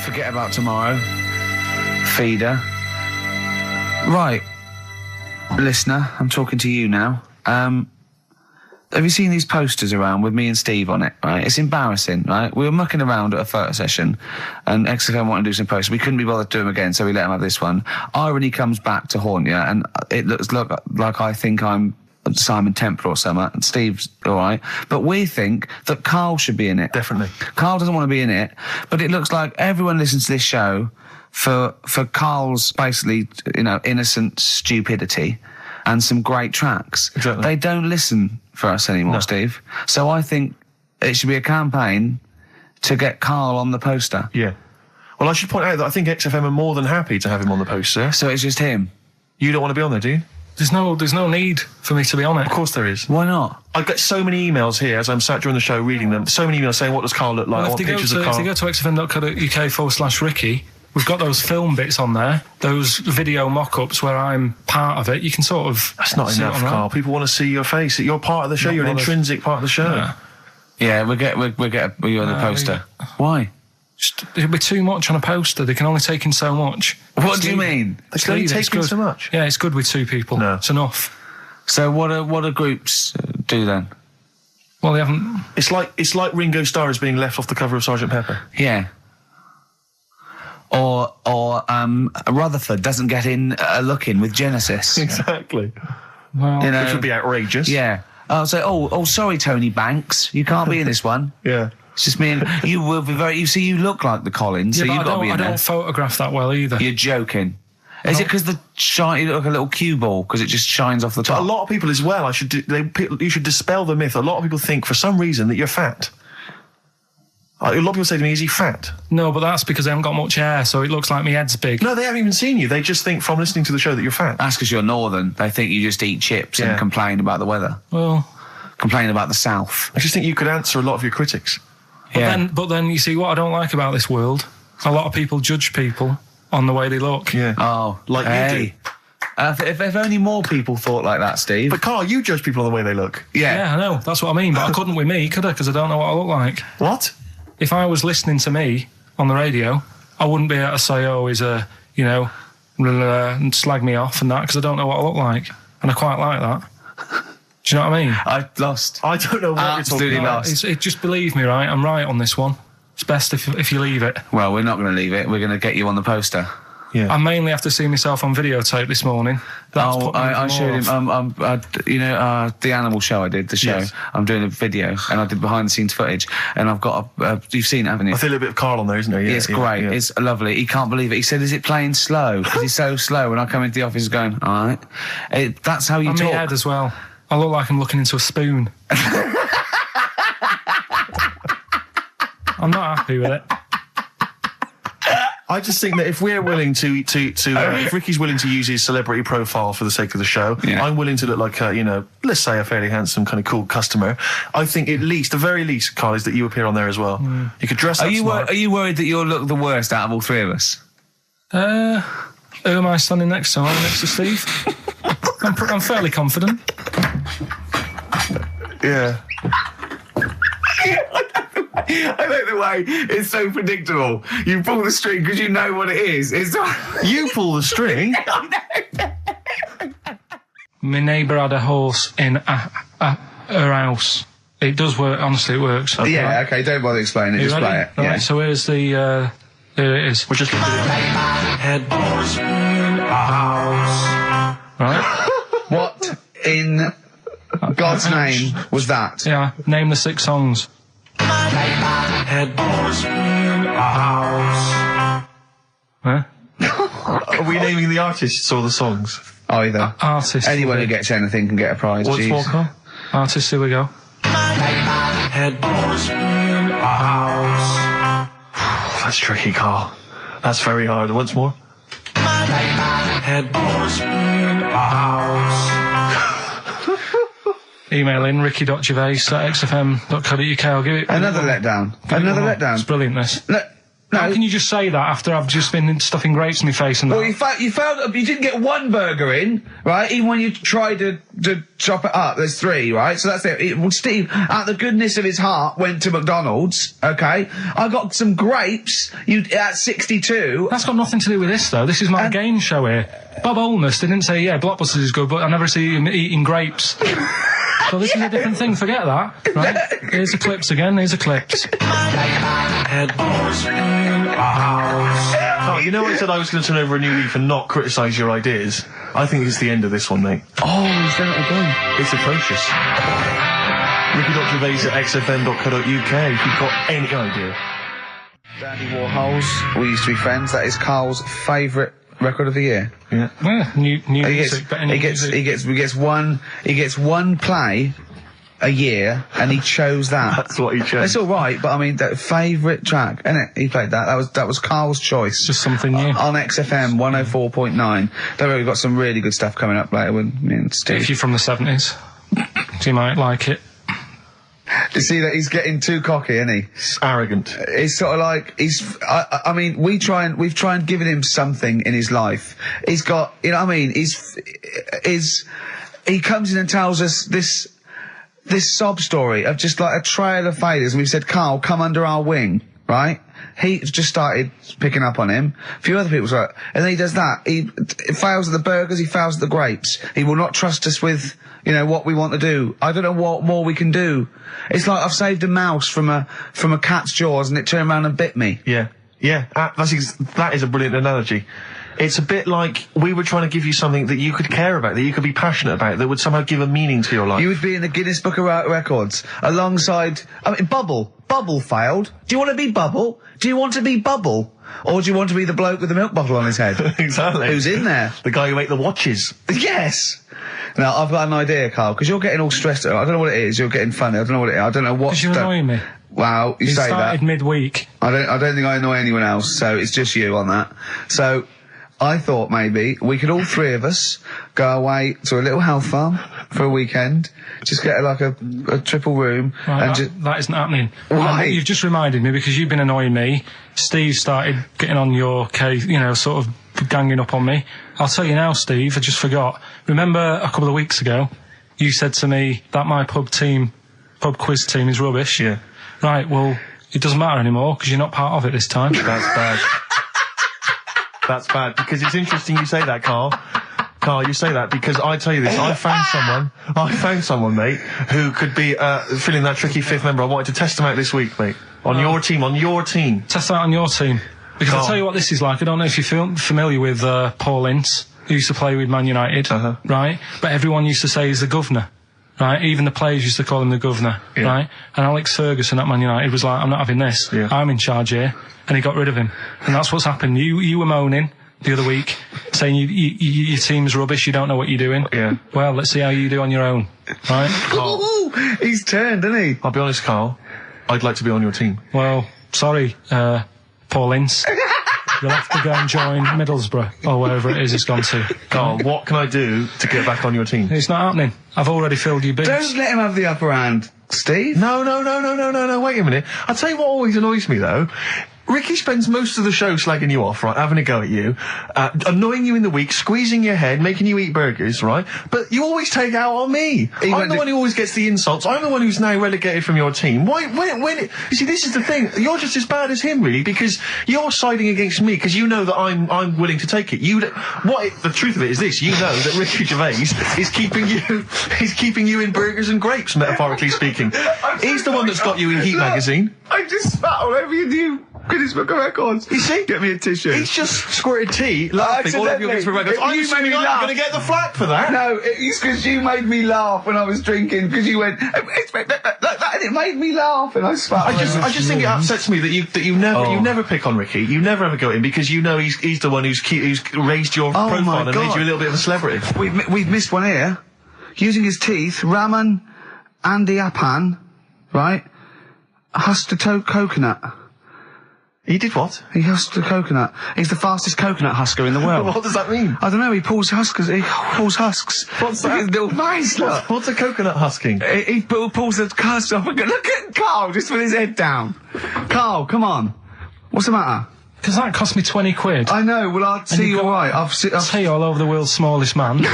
Forget about tomorrow. Feeder. Right. Listener, I'm talking to you now. Have you seen these posters around with me and Steve on it, right? It's embarrassing, right? We were mucking around at a photo session and XFM wanted to do some posters. We couldn't be bothered to do them again, so we let them have this one. Irony comes back to haunt you, and it looks like I think I'm Simon Temple or something, and Steve's all right. But we think that Karl should be in it. Definitely. Karl doesn't want to be in it, but it looks like everyone listens to this show for Karl's basically, innocent stupidity and some great tracks. Exactly. They don't listen for us anymore, Steve. So I think it should be a campaign to get Karl on the poster. Yeah. Well, I should point out that I think XFM are more than happy to have him on the poster. So it's just him. You don't want to be on there, do you? There's no need for me to be on it. Of course there is. Why not? I get so many emails here as I'm sat during the show reading them. So many emails saying, what does Karl look like? Well, I want pictures of Karl. If you go to xfm.co.uk/Ricky, we've got those film bits on there, those video mock-ups where I'm part of it. You can sort of... That's not enough, Karl. People want to see your face. You're part of the show. You're an intrinsic part of the show. Yeah, we'll get you on the poster. Why? It'll be too much on a poster. They can only take in so much. What do you mean? They can only take in so much? Yeah, it's good with two people. No. It's enough. So what do groups do then? Well, they haven't... It's like Ringo Starr is being left off the cover of Sgt. Pepper. Yeah. Or Rutherford doesn't get in a look in with Genesis. Exactly. Well, which would be outrageous. Yeah. Sorry, Tony Banks, you can't be in this one. Yeah. It's just me and you will be very. You see, you look like the Collins, so you've got to be in there. I don't photograph that well either. You're joking. Is it because you look like a little cue ball because it just shines off the top? But a lot of people as well. You should dispel the myth. A lot of people think for some reason that you're fat. A lot of people say to me, "Is he fat?" No, but that's because I haven't got much hair, so it looks like my head's big. No, they haven't even seen you. They just think from listening to the show that you're fat. That's because you're northern. They think you just eat chips and complain about the weather. Well, complain about the south. I just think you could answer a lot of your critics. But then you see what I don't like about this world. A lot of people judge people on the way they look. Yeah. Oh, like you do. If only more people thought like that, Steve. But Karl, you judge people on the way they look. Yeah, I know. That's what I mean. But I couldn't with me, could I? Because I don't know what I look like. What? If I was listening to me on the radio, I wouldn't be able to say, "Oh, he's and slag me off and that," because I don't know what I look like, and I quite like that. Do you know what I mean? I lost. I don't know what Absolutely you're talking lost. Just believe me, right? I'm right on this one. It's best if you leave it. Well, we're not going to leave it. We're going to get you on the poster. Yeah. I mainly have to see myself on videotape this morning. I showed him. The animal show I did. The show. Yes. I'm doing a video, and I did behind the scenes footage, and I've got. You've seen it, haven't you? I feel a bit of Karl on there, isn't there? Yeah, it's great. Yeah. It's lovely. He can't believe it. He said, "Is it playing slow?" Because he's so slow. When I come into the office, going, "All right." That's how you talk. talk. My head as well. I look like I'm looking into a spoon. I'm not happy with it. I just think that if we're willing if Ricky's willing to use his celebrity profile for the sake of the show, I'm willing to look like let's say a fairly handsome kind of cool customer. I think the very least, Karl, is that you appear on there as well. You could dress up smart. Are you worried that you'll look the worst out of all three of us? Who am I standing next to? I'm next to Steve. I'm fairly confident. Yeah. I like the way it's so predictable. You pull the string because you know what it is. You pull the string? My neighbour had a horse in her house. It does work. Honestly, it works. Okay. Yeah, okay, don't bother explaining it. Just play it. Right, yeah. So here's the... here it is. We're just going to do it. Head horse in a house. Right? What in God's name was that? Yeah, name the 6 songs. Head horse in a house. Huh? Are we naming the artists or the songs? Either. Artists. Anyone who gets anything can get a prize. What's more, Karl? Artists, here we go. Head horse in a house. That's tricky, Karl. That's very hard. Once more. Head horse in a house. Email in ricky.gervais@xfm.co.uk. I'll give it... Another letdown. Another letdown. It's brilliant, this. Look, How can you just say that after I've just been stuffing grapes in my face and that? Well, you failed. You didn't get one burger in, right? Even when you tried to chop it up, there's 3, right? So that's it. Well, Steve, out of the goodness of his heart, went to McDonald's. Okay, I got some grapes. At 62. That's got nothing to do with this, though. This is my game show here. Bob Holness didn't say, yeah, Blockbusters is good, but I never see him eating grapes. So this is a different thing. Forget that. Right? Here's the clips again. Here's the clips. Oh, you know I said I was going to turn over a new leaf and not criticise your ideas? I think it's the end of this one, mate. Oh, he's done it again. It's atrocious. Ricky.Gervais at xfm.co.uk if you've got any idea. Dandy Warhols, we used to be friends. That is Carl's favourite record of the year. Yeah, new music. He gets one play a year, and he chose that. That's what he chose. It's all right, but I mean, that favourite track, innit? He played that. That was Carl's choice. Just something new on XFM 104.9. Don't worry, we've got some really good stuff coming up later with me and Steve. If you're from the 70s, you might like it. You see that he's getting too cocky, isn't he? It's arrogant. He's sort of like I mean, we've tried giving him something in his life. He's got, you know what I mean? He comes in and tells us this sob story of just like a trail of failures, and we've said, Carl, come under our wing, right? He just started picking up on him. A few other people's like, and then he does that. He fails at the burgers, he fails at the grapes. He will not trust us with, you know, what we want to do. I don't know what more we can do. It's like I've saved a mouse from a cat's jaws and it turned around and bit me. Yeah. That is a brilliant analogy. It's a bit like we were trying to give you something that you could care about, that you could be passionate about, that would somehow give a meaning to your life. You would be in the Guinness Book of Records alongside, I mean, Bubble. Bubble failed. Do you want to be Bubble? Do you want to be Bubble? Or do you want to be the bloke with the milk bottle on his head? Exactly. Who's in there? The guy who ate the watches. Yes. Now, I've got an idea, Carl, because you're getting all stressed out. I don't know what it is. You're getting funny. I don't know what it is. I don't know what... Because you're annoying me. Wow, you say that. You started midweek. I don't think I annoy anyone else, so it's just you on that. So, I thought maybe we could all 3 of us go away to a little health farm for a weekend, just get like a triple room, right, and that isn't happening. Why? You've just reminded me, because you've been annoying me. Steve started getting on your case, you know, sort of ganging up on me. I'll tell you now, Steve, I just forgot. Remember a couple of weeks ago, you said to me that my pub quiz team is rubbish. Yeah. Right, well, it doesn't matter anymore because you're not part of it this time. That's bad. That's bad, because it's interesting you say that, Carl. Carl, you say that because I tell you this, I found someone, mate, who could be filling that tricky 5th member. I wanted to test him out this week, mate. On your team. Test out on your team. Because I'll tell you what this is like. I don't know if you're familiar with Paul Ince, who used to play with Man United, right? But everyone used to say he's the governor, right? Even the players used to call him the governor, right? And Alex Ferguson at Man United was like, I'm not having this. Yeah. I'm in charge here. And he got rid of him. And that's what's happened. You were moaning the other week, saying your team's rubbish, you don't know what you're doing. Yeah. Well, let's see how you do on your own, right? Ooh, he's turned, isn't he? I'll be honest, Carl, I'd like to be on your team. Well, sorry, Paul Ince. You'll have to go and join Middlesbrough, or wherever it is it's gone to. Carl, what can I do to get back on your team? It's not happening. I've already filled your boots. Don't let him have the upper hand, Steve. No, wait a minute. I'll tell you what always annoys me, though. Ricky spends most of the show slagging you off, right, having a go at you, annoying you in the week, squeezing your head, making you eat burgers, right? But you always take it out on me. I'm the one who always gets the insults. I'm the one who's now relegated from your team. Why, you see, this is the thing. You're just as bad as him, really, because you're siding against me, because you know that I'm willing to take it. The truth of it is this, you know that Ricky Gervais is keeping you in burgers and grapes, metaphorically speaking. He's the one that's got you in Heat magazine. I just spat all over your new Guinness Book of Records. You see? Get me a tissue. He's just squirted tea, laughing all over your Guinness Book of Records. I'm going to get the flak for that. No, it's because you made me laugh when I was drinking, because you went, like that, and it made me laugh, and I spat. I just think it upsets me that you never pick on Ricky. You never ever go in, because you know he's the one who's raised your profile and made you a little bit of a celebrity. We've missed one here. Using his teeth, Raman Andiapan, right, husked a coconut. He did what? He husked a coconut. He's the fastest coconut husker in the world. What does that mean? I don't know. He pulls husks. What's that? Little nice. What's a coconut husking? He pulls the husk off and look at Carl just with his head down. Carl, come on. What's the matter? Because that cost me 20 quid. I know, well, I'll see you all right. I've tea all over the world's smallest man. Why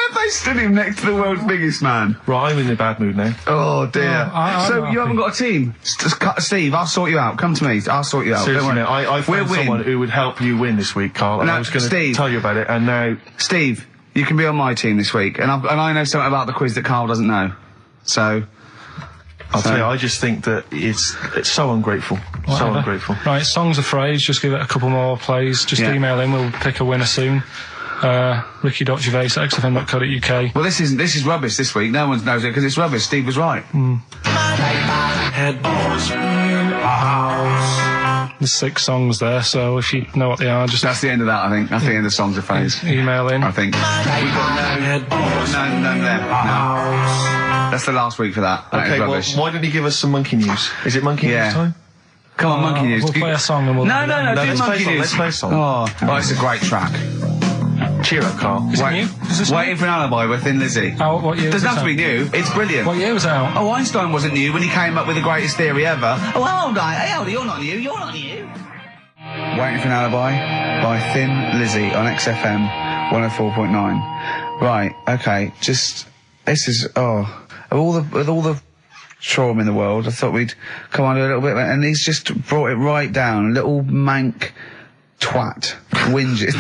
have they stood him next to the world's biggest man? Right, I'm in a bad mood now. Oh, dear. So you haven't got a team? Steve, I'll sort you out. Come to me. I'll sort you out. Seriously, no, I found someone who would help you win this week, Carl, and I was going to tell you about it, and now... Steve, you can be on my team this week, and I know something about the quiz that Carl doesn't know. So... I'll tell you, I just think that it's so ungrateful. Whatever. So ungrateful. Right, songs of phrase, just give it a couple more plays. Just email in, we'll pick a winner soon. Ricky.gervais@xfm.co.uk. Well, this is rubbish this week. No one knows it because it's rubbish. Steve was right. There's 6 songs there, so if you know what they are, just... That's the end of that, I think. That's the end of songs of phrase. Email in. I think. We've got none there. No. That's the last week for that. Okay, well, why don't you give us some monkey news? Is it monkey news time? Come on, monkey news. We'll play a song and we'll... No, let's monkey news. Let's play a song. Oh, it's a great track. Cheer up, Carl. Is it new? Is this Waiting for an Alibi with Thin Lizzy. What year Doesn't was have to be new. It's brilliant. What year was it out? Oh, Einstein wasn't new when he came up with the greatest theory ever. Oh, hold on. Hey, hold on. You're not new. You're not new. Waiting for an Alibi by Thin Lizzy on XFM 104.9. Right, okay, this is, with all the trauma in the world, I thought we'd come on a little bit, and he's just brought it right down, little mank twat, whinges.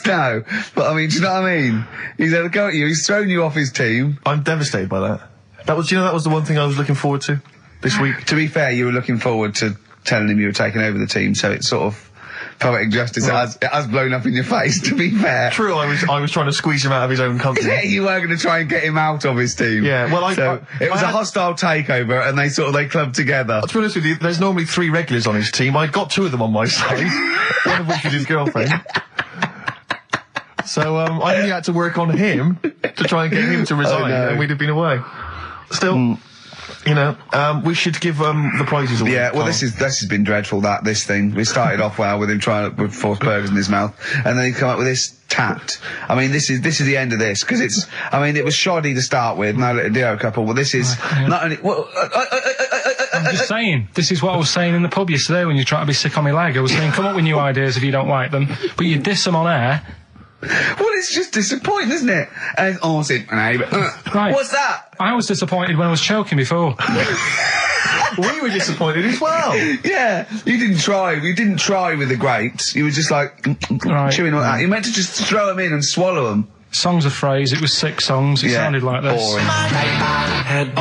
No, but I mean, do you know what I mean? He's had a go at you, he's thrown you off his team. I'm devastated by that. That was the one thing I was looking forward to this week. To be fair, you were looking forward to telling him you were taking over the team, so it's sort of poetic justice. It has blown up in your face, to be fair. True, I was trying to squeeze him out of his own company. You were going to try and get him out of his team. Yeah, well, it was a hostile takeover, and they clubbed together. To be honest with you, there's normally 3 regulars on his team. I got 2 of them on my side, one of which is his girlfriend. So I only had to work on him to try and get him to resign, and we'd have been away. Still... You know, we should give the prizes away. Yeah, well, this has been dreadful. This thing. We started off well with him trying to force burgers in his mouth, and then he come up with this tapped. I mean, this is the end of this because it's. I mean, it was shoddy to start with. No little duo couple. Well, this is not only. I'm just saying. This is what I was saying in the pub yesterday when you try to be sick on my leg. I was saying, come up with new ideas if you don't like them, but you diss them on air. Well, it's just disappointing, isn't it? And right. What's that? I was disappointed when I was choking before. We were disappointed as well. Yeah, you didn't try. You didn't try with the grapes. You were just like chewing on that. You meant to just throw them in and swallow them. Songs of phrase. It was 6 songs. It sounded like this. Boring. Right,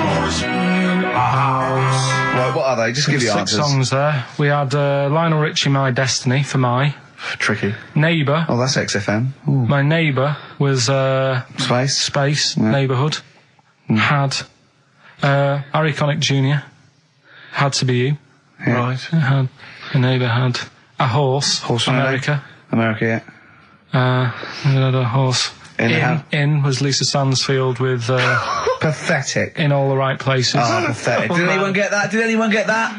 what are they? Just give you 6 answers. 6 songs there. We had Lionel Richie, My Destiny, for my. Tricky. Neighbour. Oh, that's XFM. Ooh. My Neighbour was Space. Neighbourhood. Had Harry Connick Jr. Had to be you. Yeah. Right. Had a Neighbour had a horse. America. Yeah. We had a horse. In was Lisa Stansfield with pathetic. In All the Right Places. Oh, pathetic. Did anyone get that?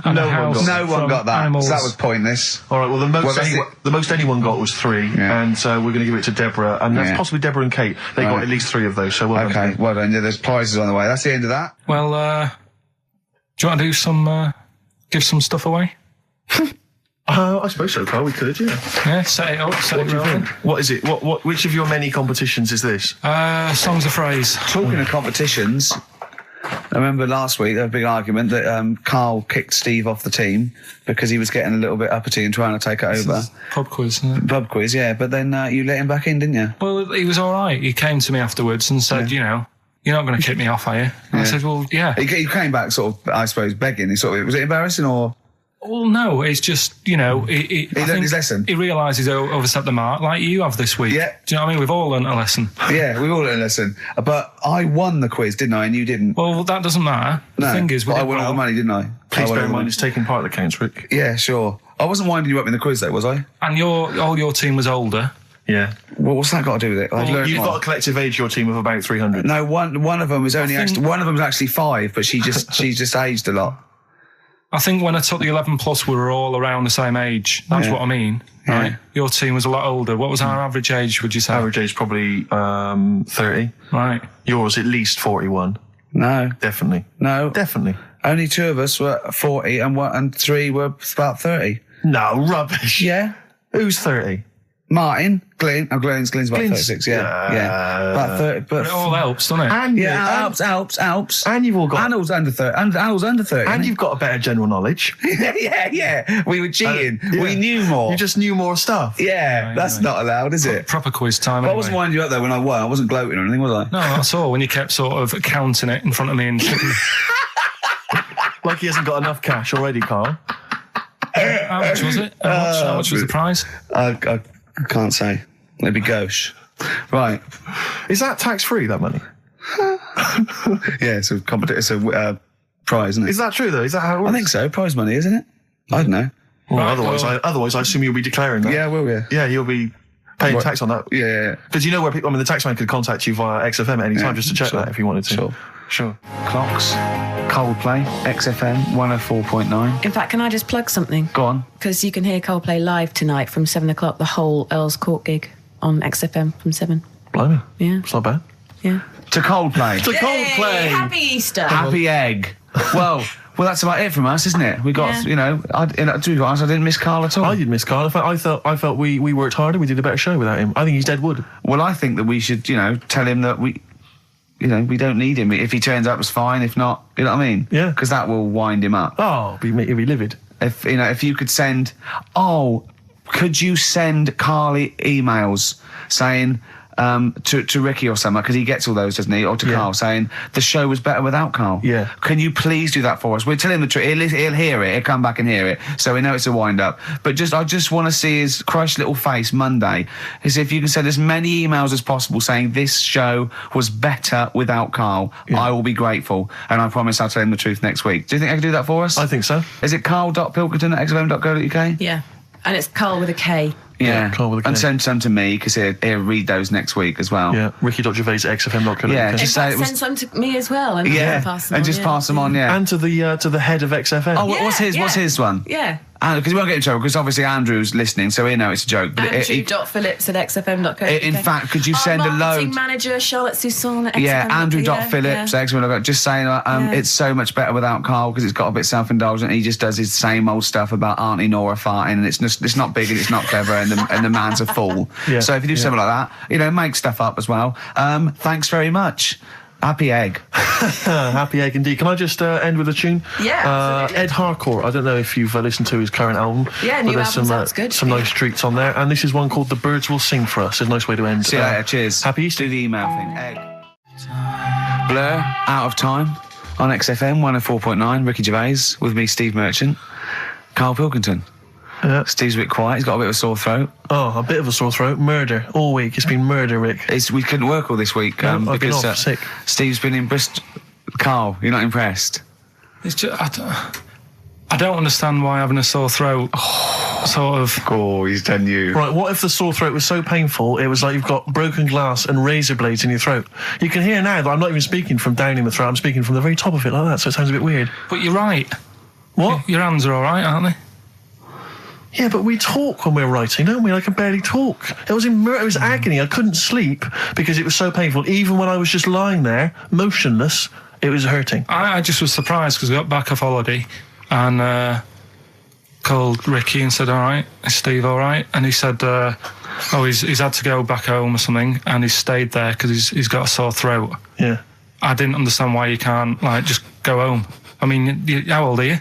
No one got that. Animals. So that was pointless. All right, well, the most anyone got was 3, and we're going to give it to Deborah, and that's possibly Deborah and Kate. They got at least 3 of those, so well done. Okay, well done. Yeah, there's prizes on the way. That's the end of that. Well, do you want to do some, give some stuff away? I suppose so, Carl. We could, yeah. Yeah, set it up. What do you think? What is it? Which of your many competitions is this? Songs of phrase. Talking of competitions, I remember last week there was a big argument that Carl kicked Steve off the team because he was getting a little bit uppity and trying to take it over. Pub quiz, isn't it? Pub quiz, yeah. But then you let him back in, didn't you? Well, he was all right. He came to me afterwards and said, you know, you're not going to kick me off, are you? And I said, well, yeah. He came back sort of, I suppose, begging. Was it embarrassing or...? Well, no, it's just, you know... He learned his lesson. He realises he overstepped the mark, like you have this week. Yeah. Do you know what I mean? We've all learnt a lesson. Yeah, we've all learned a lesson. But I won the quiz, didn't I? And you didn't. Well, that doesn't matter. The thing is... I won all the money, didn't I? Please bear in mind it's taking part of the counts, Rick. Yeah, sure. I wasn't winding you up in the quiz, though, was I? And all your team was older. Yeah. Well, what's that got to do with it? You've got a collective age, your team, of about 300. No, one of them was one of them was actually 5, but she just aged a lot. I think when I took the 11 plus, we were all around the same age. That's what I mean, right? Your team was a lot older. What was our average age, would you say? Average age probably 30. Right. Yours at least 41. No. Definitely. No. Definitely. Only 2 of us were 40 and 3 were about 30. No, rubbish. Yeah. Who's 30? Martin, Glenn's about Glenn's- 36, yeah. About 30, but... It all helps, doesn't it? And helps. And you've all got... Arnold's under 30. Arnold's under 30. And you've got a better general knowledge. yeah. We were cheating. Yeah. We knew more. You just knew more stuff. Yeah, that's not allowed, is it? Proper quiz time. But I Anyway. wasn't winding you up though when I won. I wasn't gloating or anything, was I? No, that's all. When you kept sort of counting it in front of me and Like he hasn't got enough cash already, Carl. how much was it? How much was the prize? I can't say. Maybe gauche. Right. Is that tax-free, that money? Yeah, it's a prize, isn't it? Is that true, though? Is that how it works? I think so. Prize money, isn't it? I don't know. Well, Right, otherwise, I assume you'll be declaring that. Yeah, will we? Yeah, you'll be paying What? tax on that. Yeah. Because you know where people... I mean, the taxman could contact you via XFM at any time just to check sure. that if you wanted to. Sure. Clocks. Coldplay. XFM 104.9. In fact, can I just plug something? Go on. Because you can hear Coldplay live tonight from 7 o'clock, the whole Earl's Court gig on XFM from 7. Blimey. Yeah. It's not bad. Yeah. To Coldplay. To Coldplay! Happy Easter! Happy egg. Well, that's about it from us, isn't it? We got, Yeah. to be honest, I didn't miss Carl at all. I did miss Carl. In fact, I felt we worked harder. We did a better show without him. I think he's dead wood. Well, I think that we should, tell him that we don't need him. If he turns up, it's fine. If not, you know what I mean? Yeah. Because that will wind him up. Oh, he'd be livid. If you could send, could you send Carly emails saying to Ricky or something, because he gets all those, doesn't he? Or to Yeah. Carl saying the show was better without Carl. Yeah. Can you please do that for us? We'll tell him the truth. He'll hear it. He'll come back and hear it. So we know it's a wind up. But I just want to see his crushed little face Monday. Is if you can send as many emails as possible saying this show was better without Carl. Yeah. I will be grateful, and I promise I'll tell him the truth next week. Do you think I can do that for us? I think so. Is it carl.pilkington@xfm.co.uk? Yeah. And it's Carl with a K. Yeah, Carl with a K. and send some to me because he'll read those next week as well. Yeah. Ricky.gervais@xfm.co.uk. Yeah, In just fact, say it send was. some to me as well. And Yeah, pass them and on, just pass them on. Yeah. And to the head of XFM. Oh, what's his? yeah. What's his one? Yeah. Because we won't get in trouble because obviously Andrew's listening, so he know it's a joke. But Andrew.phillips@xfm.co.uk. in fact, could you send a Marketing load? manager Charlotte Susan at Yeah, XFM. Andrew.Phillips, XFM. Just saying, it's so much better without Carl because it's got a bit self-indulgent. He just does his same old stuff about Auntie Nora farting, and it's not big and it's not clever, and the man's a fool. Yeah, So if you do something like that, make stuff up as well. Thanks very much. Happy egg. Happy egg indeed. Can I just end with a tune? Yeah, absolutely. Ed Harcourt. I don't know if you've listened to his current album. Yeah, but new there's album sounds good. some Yeah. nice treats on there. And this is one called The Birds Will Sing for Us. It's a nice way to end. See you later. Cheers. Happy Easter. Do the email thing. Egg. Blur, Out of Time on XFM 104.9. Ricky Gervais with me, Steve Merchant. Karl Pilkington. Yeah. Steve's a bit quiet. He's got a bit of a sore throat. Oh, a bit of a sore throat. Murder. All week. It's been murder, Rick. We couldn't work all this week No, I've been because off sick. Steve's been in Bristol. Carl, you're not impressed? It's just, I don't understand why having a sore throat sort of... Oh, he's done you. Right, what if the sore throat was so painful it was like you've got broken glass and razor blades in your throat? You can hear now that I'm not even speaking from down in the throat, I'm speaking from the very top of it like that, so it sounds a bit weird. But you're right. What? Your hands are all right, aren't they? Yeah, but we talk when we're writing, don't we? I can barely talk. It was agony. I couldn't sleep because it was so painful. Even when I was just lying there, motionless, it was hurting. I just was surprised because I got back off holiday and called Ricky and said, all right, is Steve all right? And he said, he's had to go back home or something and he's stayed there because he's got a sore throat. Yeah. I didn't understand why you can't, just go home. I mean, how old are you?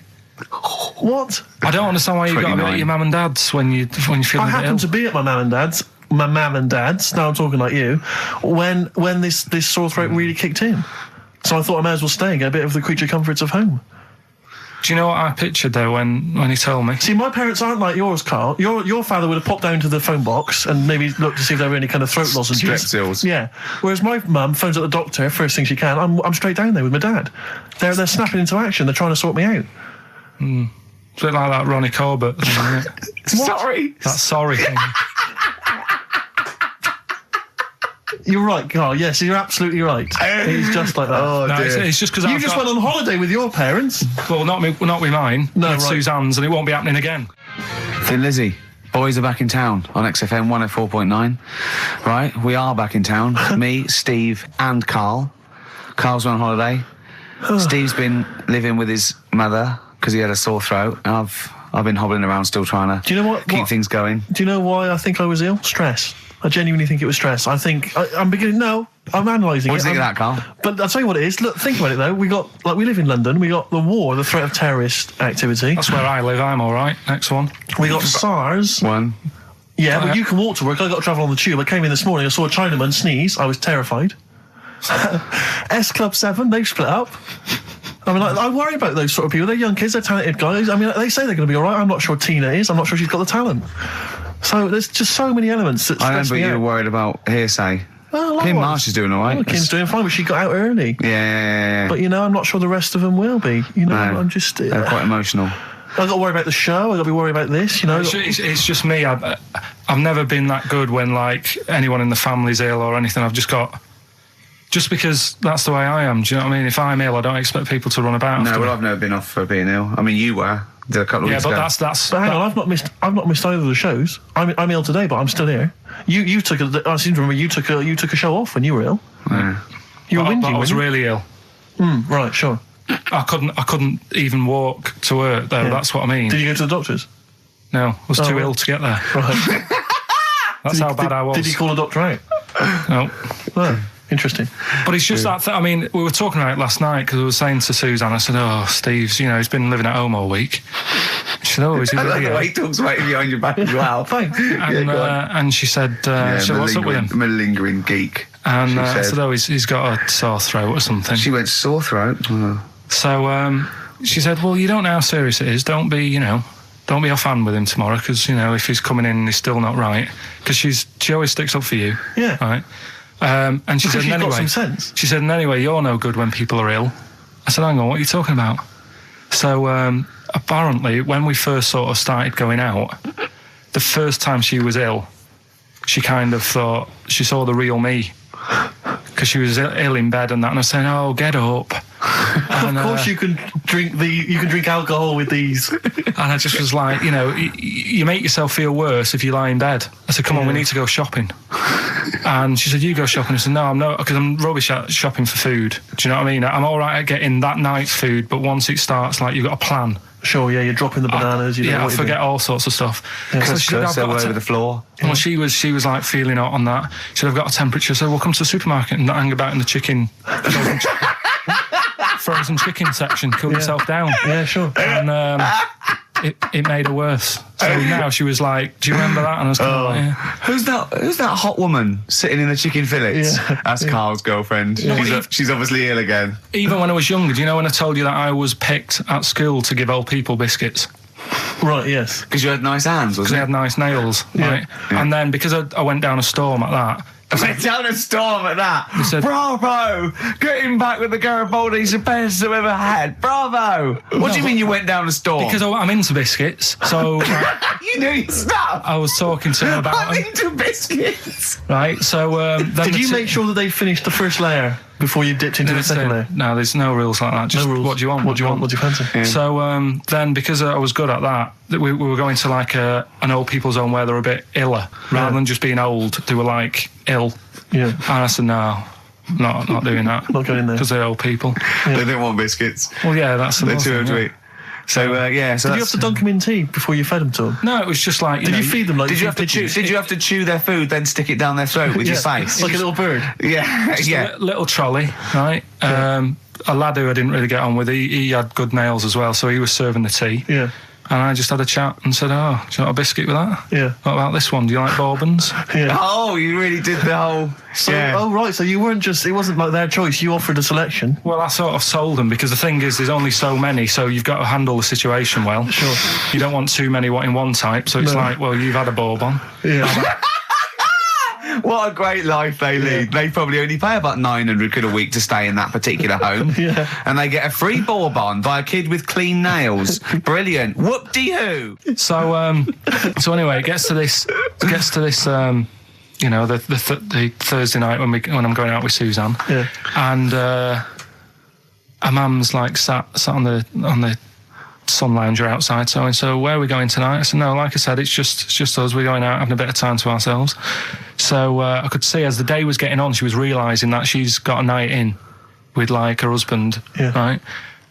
What? I don't understand why you've got to be 29. at your mum and dad's when you're feeling I a bit ill. happened to be at my mum and dad's. Now I'm talking like you. When this sore throat really kicked in. So I thought I may as well stay and get a bit of the creature comforts of home. Do you know what I pictured though when he told me? See, my parents aren't like yours, Carl. Your father would have popped down to the phone box and maybe looked to see if there were any kind of throat lozenges. Strepsils. Yeah. Whereas my mum phones at the doctor first thing she can. I'm straight down there with my dad. They're snapping into action. They're trying to sort me out. It's a bit like that Ronnie Corbett thing, isn't it? Sorry. That sorry thing. You're right, Carl. Yes, you're absolutely right. He's just like that. Oh, No, dear. it's just because You just went on holiday with your parents. Well, not with mine. No, with right. Suzanne's, and it won't be happening again. Thin Lizzy. Boys are back in town on XFM 104.9. Right, we are back in town. Me, Steve, and Carl. Carl's on holiday. Steve's been living with his mother because he had a sore throat. And I've been hobbling around still trying to Do you know what? keep things going. Do you know why I think I was ill? Stress. I genuinely think it was stress. I think I'm beginning. No, I'm analysing it. What do you think of that, Carl? But I'll tell you what it is. Look, think about it though. We live in London. We got the war, the threat of terrorist activity. That's where I live. I'm all right. Next one. We got SARS. One. Yeah, but you can walk to work. I got to travel on the tube. I came in this morning. I saw a Chinaman sneeze. I was terrified. S Club 7. They've split up. I mean, I worry about those sort of people. They're young kids. They're talented guys. I mean, they say they're going to be all right. I'm not sure Tina is. I'm not sure she's got the talent. So there's just so many elements that stress I remember me you out. were worried about hearsay. Oh, Kim Marsh is doing all right. Oh, Kim's doing fine, but she got out early. Yeah. But, I'm not sure the rest of them will be. No, I'm just... they're quite emotional. I've got to worry about the show. I've got to be worried about this, It's just me. I've never been that good when, like, anyone in the family's ill or anything. I've just got... Just because that's the way I am, do you know what I mean? If I'm ill, I don't expect people to run about. No, well, I've never been off for being ill. I mean, you were. A couple of weeks ago. But that's. But hang on, I've not missed either of the shows. I'm ill today, but I'm still here. You took I seem to remember you took a show off when you were ill. Yeah. You were whinging. I was really ill. Right, sure. I couldn't even walk to work though. Yeah. That's what I mean. Did you go to the doctors? No, I was too ill to get there. Right. That's how bad I was. Did you call a doctor out? No. Oh, interesting. But it's just that. I mean, we were talking about it last night because I was saying to Suzanne, I said, "Oh, Steve's, he's been living at home all week." She said, "Oh, is he I really?" like the way he talks about you behind your back as well. Thanks. And she said, "So what's up with him?" I'm a lingering geek. And I said, "Oh, he's got a sore throat or something." She went sore throat. Oh. So she said, "Well, you don't know how serious it is. Don't be offhand with him tomorrow because if he's coming in and he's still not right, because she always sticks up for you." Yeah. Right. And she because said, got "Anyway, some sense." She said, "And anyway, you're no good when people are ill." I said, "Hang on, what are you talking about?" So apparently, when we first sort of started going out, the first time she was ill, she kind of thought she saw the real me because she was ill in bed and that, and I was saying, "Oh, get up." And, of course, you can drink alcohol with these. And I just was like, you make yourself feel worse if you lie in bed. I said, "Come on, we need to go shopping." And she said, "You go shopping." I said, "No, I'm not, because I'm rubbish at shopping for food." Do you know what I mean? I'm all right at getting that night's food, but once it starts, like, you've got a plan. Sure, yeah, you're dropping the bananas. I forget all sorts of stuff. Yeah, so she said, "I've got over the floor." Well, she was like feeling hot on that. She said, "I've got a temperature." So we'll come to the supermarket and not hang about in the frozen chicken section. Cool yourself down. Yeah, sure. And it made her worse. So now she was like, "Do you remember that?" And I was kind of like, "Yeah." Who's that hot woman sitting in the chicken fillets? Yeah. That's Carl's girlfriend. Yeah. She's obviously ill again. Even when I was younger, do you know when I told you that I was picked at school to give old people biscuits? Right, yes. Because you had nice hands, Because wasn't they it? had nice nails, right? Yeah. And then because I went down a storm at that. I went down a storm at that. Said, "Bravo! Getting back with the Garibaldi's the best I've ever had. Bravo!" What do you mean you went down a storm? Because I'm into biscuits, so you knew your stuff. I was talking to him about I'm into biscuits. Right, so then did you make sure that they finished the first layer before you dipped into the second layer? No, there's no rules like that. Just no rules. What do you want? What do you want? What do you fancy? Yeah. So then, because I was good at that, we were going to like an old people's home where they're a bit iller, rather than just being old. They were like ill. Yeah. And I said, "No, not doing that. Not going there because they're old people." Yeah. They don't want biscuits. Well, yeah, that's the they're too old to eat. So So did you have to dunk them in tea before you fed them to them? No, it was just like. Did you feed them like? Did you have to chew? Did you have to chew their food, then stick it down their throat with your face, like a little bird? Yeah, A little trolley, right? Yeah. A lad who I didn't really get on with. He had good nails as well, so he was serving the tea. Yeah. And I just had a chat and said, "Oh, do you want a biscuit with that? Yeah. What about this one? Do you like bourbons?" Yeah. Oh, you really did the whole... Oh, right, so you weren't just... It wasn't like their choice, you offered a selection. Well, I sort of sold them, because the thing is, there's only so many, so you've got to handle the situation well. Sure. You don't want too many in one type, so it's like, well, you've had a bourbon. Yeah. What a great life they lead. They probably only pay about 900 quid a week to stay in that particular home. Yeah. And they get a free bourbon by a kid with clean nails. Brilliant. Whoop-de-hoo. So anyway, it gets to this, the Thursday night when I'm going out with Suzanne. Yeah. And her mum's like sat on the sun lounger outside, so where are we going tonight? I said, no, like I said, it's just us. We're going out having a bit of time to ourselves. So I could see as the day was getting on, she was realising that she's got a night in with like her husband, right?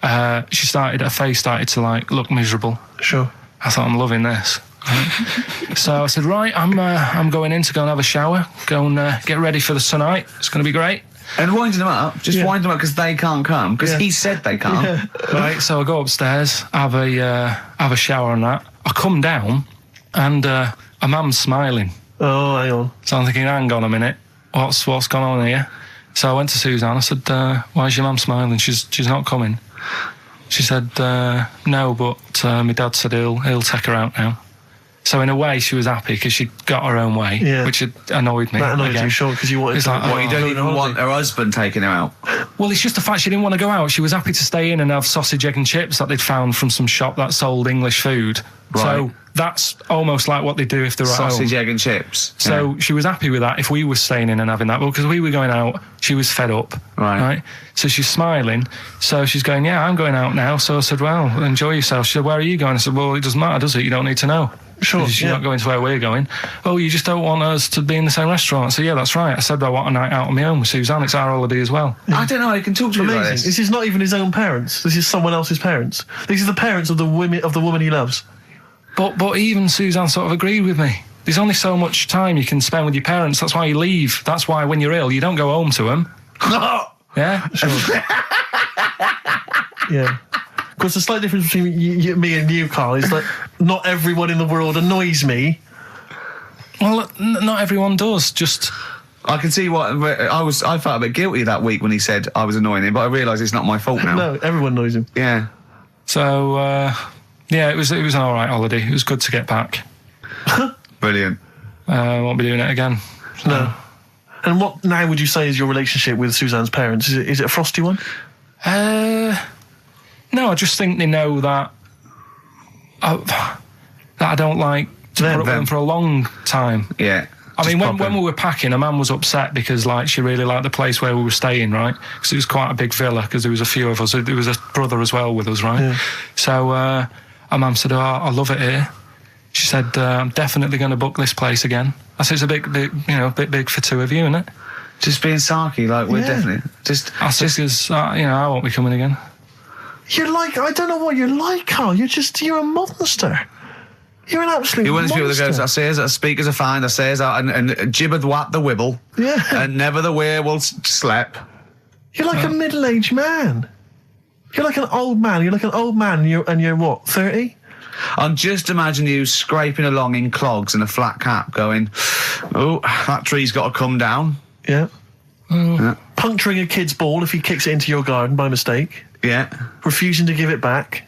Her face started to like look miserable. Sure. I thought, I'm loving this. Right? So I said, right, I'm going in to go and have a shower, go and get ready for the tonight. It's going to be great. And winding them up, wind them up because they can't come, because he said they can't. Yeah. Right, so I go upstairs, have a shower and that. I come down and a man's smiling. Oh, hang on. So I'm thinking, hang on a minute, what's gone on here? So I went to Suzanne, I said, why is your mum smiling? She's not coming. She said, no, but my dad said he'll take her out now. So in a way, she was happy because she got her own way, which annoyed me. That annoyed you, sure, because you wanted to... Like, you don't even want her husband taking her out? Well, it's just the fact she didn't want to go out. She was happy to stay in and have sausage, egg and chips that they'd found from some shop that sold English food. Right. So that's almost like what they do if they're at home. Sausage, egg and chips. So she was happy with that if we were staying in and having that. Well, because we were going out, she was fed up. Right. So she's smiling. So she's going, yeah, I'm going out now. So I said, well, enjoy yourself. She said, where are you going? I said, well, it doesn't matter, does it? You don't need to know. Sure. You're not going to where we're going. Oh, you just don't want us to be in the same restaurant. I said, yeah, that's right. I said, I want a night out on my own with Suzanne. It's our holiday as well. I don't know. I can talk to you about this. This is not even his own parents. This is someone else's parents. These are the parents of the woman he loves. But even Suzanne sort of agreed with me. There's only so much time you can spend with your parents. That's why you leave. That's why when you're ill, you don't go home to them. Yeah? Sure. Yeah. Of course, the slight difference between me and you, Carl, is that not everyone in the world annoys me. Well, not everyone does. Just... I can see what... I felt a bit guilty that week when he said I was annoying him, but I realise it's not my fault now. No, everyone annoys him. Yeah. So, yeah, it was an all right holiday. It was good to get back. Brilliant. Won't be doing it again. So. No. And what now would you say is your relationship with Suzanne's parents? Is it a frosty one? No, I just think they know that I don't like to put up with them for a long time. Yeah. I mean, when we were packing, a man was upset because, like, she really liked the place where we were staying, right? Because it was quite a big villa, because there was a few of us. There was a brother as well with us, right? Yeah. So, our mum said, oh, I love it here. She said, I'm definitely going to book this place again. I said, it's a bit big for two of you, isn't it? Just being sarky, like, we're definitely... I said, because, I won't be coming again. You're like, I don't know what you're like, Carl. You're a monster. You're an absolute monster. You're one of those people that goes, I say as speakers are fine, I say as and gibbered what the wibble. Yeah. And never the way will slep. You're like a middle-aged man. You're like an old man. You're like an old man and you're what, 30? I'm just imagining you scraping along in clogs and a flat cap going, oh, that tree's got to come down. Yeah. Puncturing a kid's ball if he kicks it into your garden by mistake. Yeah. Refusing to give it back.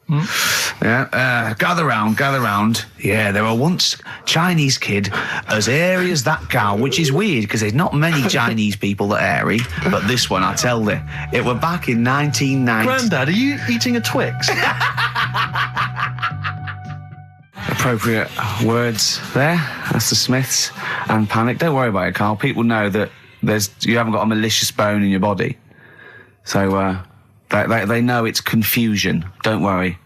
Yeah. Gather round. Yeah, there were once Chinese kid as hairy as that cow, which is weird because there's not many Chinese people that hairy, but this one, I tell you, it were back in 1990. Grandad, are you eating a Twix? Appropriate words there. That's the Smiths and Panic. Don't worry about it, Carl. People know that you haven't got a malicious bone in your body. So, they know it's confusion. Don't worry.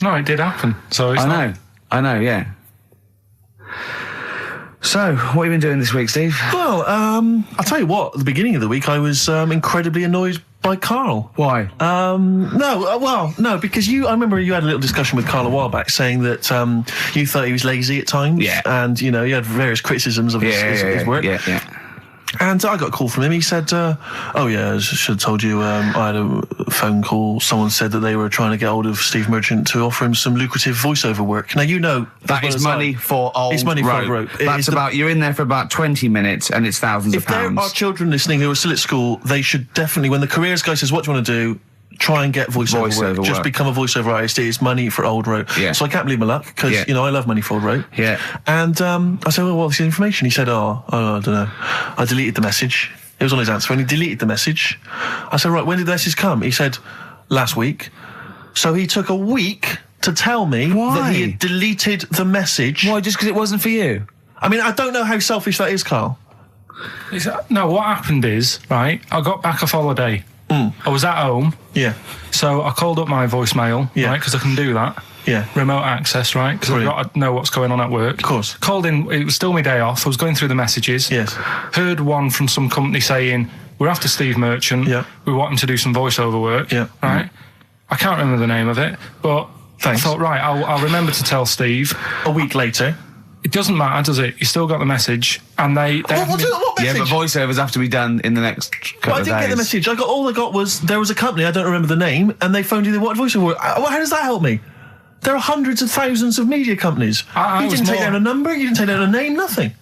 No, it did happen. So it's I know, yeah. So, what have you been doing this week, Steve? Well, I'll tell you what, at the beginning of the week I was incredibly annoyed by Carl. Why? No, because I remember you had a little discussion with Carl a while back saying that you thought he was lazy at times. Yeah. And, you had various criticisms of his work. Yeah. And I got a call from him. He said, oh, yeah, I should have told you, I had a phone call. Someone said that they were trying to get hold of Steve Merchant to offer him some lucrative voiceover work. Now, that is money for old rope. That's you're in there for about 20 minutes and it's thousands of pounds. If there are children listening who are still at school, they should definitely, when the careers guy says, what do you want to do? Try and get voiceover work. Just become a voiceover artist. It's money for old rope. Yeah. So I can't believe my luck because, I love money for old rope. Yeah. And I said, well, what's the information? He said, I don't know. I deleted the message. It was on his answer phone. He deleted the message. I said, right, when did the message come? He said, last week. So he took a week to tell me that he had deleted the message. Why? Just because it wasn't for you? I mean, I don't know how selfish that is, Carl. No, what happened is, right, I got back off holiday. I was at home. Yeah. So I called up my voicemail, right, because I can do that. Yeah. Remote access, right, because I've got to know what's going on at work. Of course. Called in, it was still my day off. I was going through the messages. Yes. Heard one from some company saying, We're after Steve Merchant. Yeah. We want him to do some voiceover work. Yeah. Right? I can't remember the name of it, but Thanks. I thought, right, I'll remember to tell Steve. A week later. It doesn't matter, does it? You still got the message, and they What haven't message? Yeah, but voiceovers have to be done in the next couple I of didn't days. get the message. All I got was there was a company, I don't remember the name, and they phoned you. They wanted voiceover. How does that help me? There are hundreds of thousands of media companies. I You was didn't take more- down a number. You didn't take down a name. Nothing.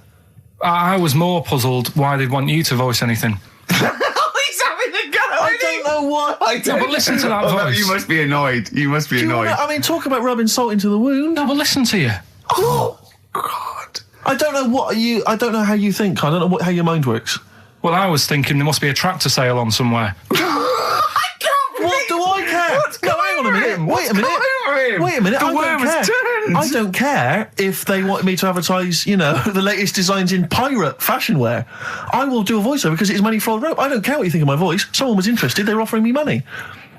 I was more puzzled why they'd want you to voice anything. He's having a go. I don't know why. No, but listen to that voice. You must be annoyed. You must be Do you annoyed. wanna, talk about rubbing salt into the wound. No, but listen to you. Oh, God. I don't know I don't know how you think. I don't know how your mind works. Well, I was thinking there must be a tractor sale on somewhere. What do I care? No, hang on a minute. Wait a minute. Wait a minute. The I worm don't has care. turned. I don't care if they want me to advertise, the latest designs in pirate fashion wear. I will do a voiceover because it's money for the rope. I don't care what you think of my voice. Someone was interested. They were offering me money.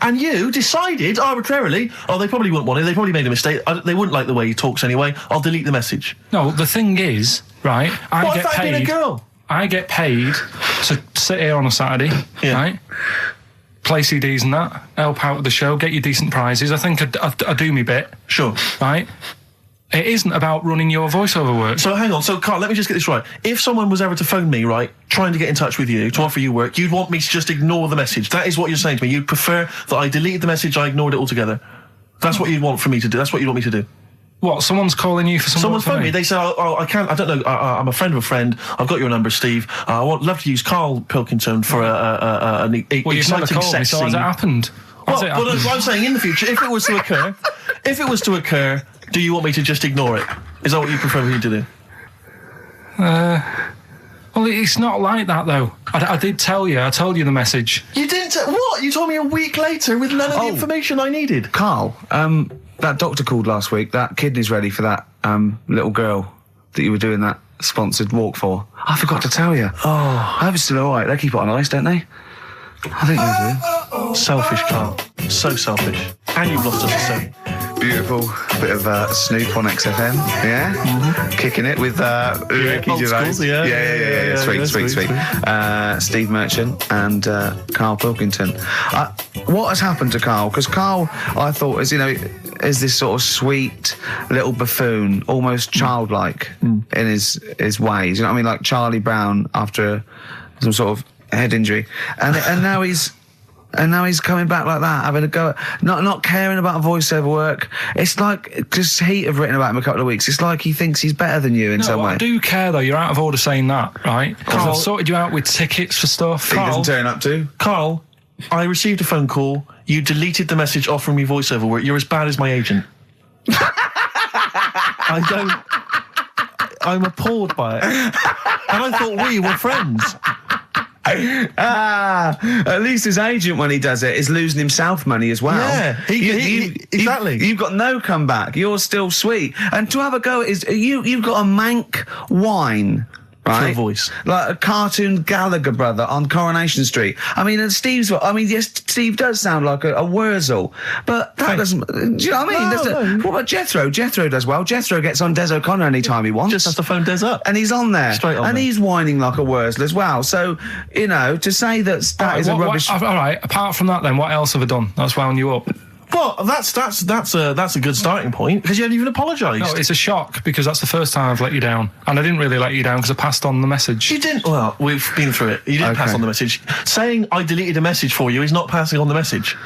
And you decided arbitrarily, they probably wouldn't want it. They probably made a mistake. They wouldn't like the way he talks anyway. I'll delete the message. No, the thing is, right, I get if I'd been a paid. girl? I get paid to sit here on a Saturday, Yeah. right? Play CDs and that, help out with the show, get you decent prizes. I think I do me bit, Sure. right? It isn't about running your voiceover work. So hang on. So Carl, let me just get this right. If someone was ever to phone me, right, trying to get in touch with you to offer you work, you'd want me to just ignore the message. That is what you're saying to me. You'd prefer that I deleted the message, I ignored it altogether. That's what you'd want for me to do. That's what you'd want me to do. What? Someone's calling you for some Someone's work for phoned me. They say, I can't. I don't know. I'm a friend of a friend. I've got your number, Steve. Love to use Karl Pilkington for an Well, you've never exciting called me, sex so has scene. it happened? Well, Has it but happened? I'm saying in the future, if it was to occur, do you want me to just ignore it? Is that what you prefer me to do? Well, it's not like that, though. I did tell you. I told you the message. You didn't. What? You told me a week later with none of the information I needed. Carl, that doctor called last week. That kidney's ready for that little girl that you were doing that sponsored walk for. I forgot to tell you. Oh, I hope it's still all right. They keep it on ice, don't they? I think they do. Selfish, Carl. So selfish. And you've lost us a set. Beautiful bit of Snoop on XFM, yeah? Mm-hmm. Kicking it with Ricky old Gervais. school, yeah. Sweet. Steve Merchant and Karl Pilkington. What has happened to Karl? Because Karl, I thought, is this sort of sweet little buffoon, almost childlike in his ways. You know what I mean? Like Charlie Brown after some sort of head injury, and now he's coming back like that, having a go at not caring about voiceover work. It's like, because Heat have written about him a couple of weeks, it's like he thinks he's better than you in some way. I do care, though. You're out of order saying that, right? Because I've sorted you out with tickets for stuff. He doesn't turn up to. Carl, I received a phone call. You deleted the message offering me voiceover work. You're as bad as my agent. I'm appalled by it. And I thought we were friends. At least his agent, when he does it, is losing himself money as well. Yeah, exactly. You've got no comeback. You're still sweet. And to have a go is you've got a mank whine. Right? For a voice. Like a cartoon Gallagher brother on Coronation Street. I mean, and yes, Steve does sound like a Wurzel, but that doesn't, do you know what I mean? What about Jethro? Jethro does well. Jethro gets on Des O'Connor anytime he wants. Just has to phone Des up. And he's on there. Straight on and there. he's whining like a Wurzel as well. So, to say that is a rubbish... all right, apart from that then, what else have I done that's wound you up? Well, that's a good starting point, because you haven't even apologised. No, it's a shock, because that's the first time I've let you down. And I didn't really let you down because I passed on the message. You didn't. Well, we've been through it. You didn't pass on the message. Saying I deleted a message for you is not passing on the message.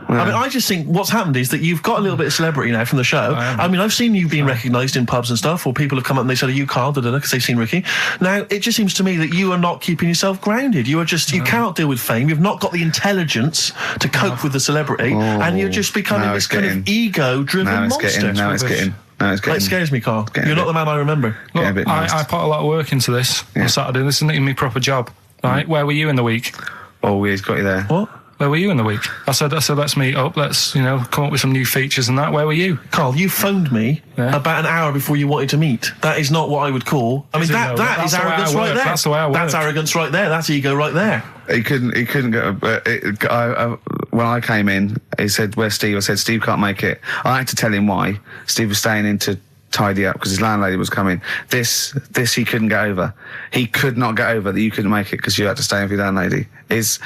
I mean, I just think what's happened is that you've got a little bit of celebrity now from the show. I mean, I've seen you being recognised in pubs and stuff, or people have come up and they said, "Are you Karl?" Because they've seen Ricky. Now, it just seems to me that you are not keeping yourself grounded. You are just, you cannot deal with fame. You've not got the intelligence to cope with the celebrity, and you're just becoming this kind of ego-driven monster. Now it's getting. It scares me, Karl. You're not the man I remember. Look, I put a lot of work into this on Saturday. This isn't even my proper job. Right? Where were you in the week? Oh, he's got you there. What? Where were you in the week? I said, let's meet up. Let's, come up with some new features and that. Where were you? Karl, you phoned me about an hour before you wanted to meet. That is not what I would call. I mean, that is arrogance right there. That's the way I work. That's arrogance right there. That's ego right there. He couldn't go. When I came in, he said, "Where's Steve?" I said, "Steve can't make it." I had to tell him why. Steve was staying in to tidy up because his landlady was coming. This he couldn't get over. He could not get over that you couldn't make it because you had to stay in with your landlady. is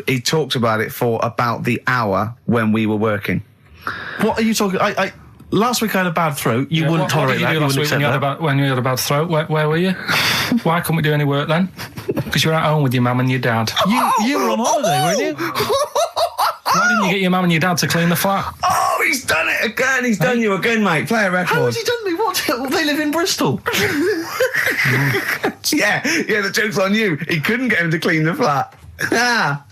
he talked about it for about the hour when we were working. What are you talking? Last week I had a bad throat. You wouldn't tolerate that. You wouldn't accept that. When you had a bad throat, where were you? Why couldn't we do any work then? Because you were at home with your mum and your dad. You were on holiday, weren't you? Why didn't you get your mum and your dad to clean the flat? Oh, he's done it again. He's done you again, mate. Play a record. How has he done me? What? They live in Bristol. Yeah, the joke's on you. He couldn't get him to clean the flat. I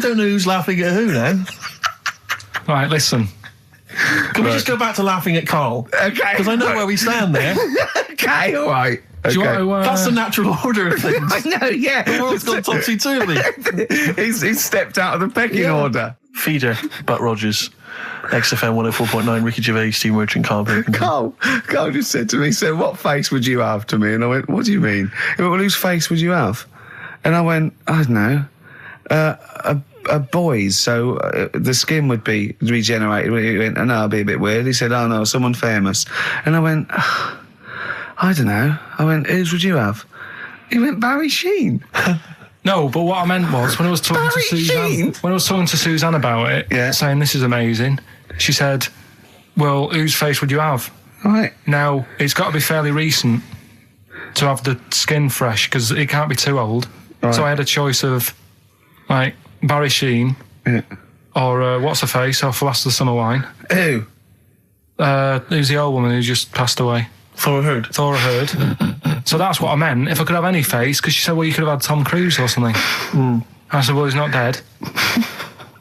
don't know who's laughing at who now. Right, listen. Can we just go back to laughing at Karl? Okay. Because I know where we stand there. Okay, all right. Do you want to, That's the natural order of things. I know, yeah. The world's gone topsy-turvy. He's stepped out of the pecking order. Feeder, Butt Rogers, XFM 104.9, Ricky Gervais, Steve Merchant, Karl Pilkington. Karl just said to me, so what face would you have to me? And I went, what do you mean? He went, well, whose face would you have? And I went, I don't know, a boy's, so the skin would be regenerated. He went, oh, no, it'd be a bit weird. He said, oh no, someone famous. And I went, I don't know. I went, whose would you have? He went, Barry Sheen. No, but what I meant was when I was talking Barry to Suzanne, Sheen? when I was talking to Suzanne about it, saying this is amazing, she said, well, whose face would you have? Right. Now, it's got to be fairly recent to have the skin fresh, because it can't be too old. Right. So I had a choice of, like, Barry Sheen, or what's her face off Last of the Summer Wine. Who? Who's the old woman who just passed away? Thora Hird. So that's what I meant. If I could have any face, because she said, well, you could have had Tom Cruise or something. I said, well, he's not dead.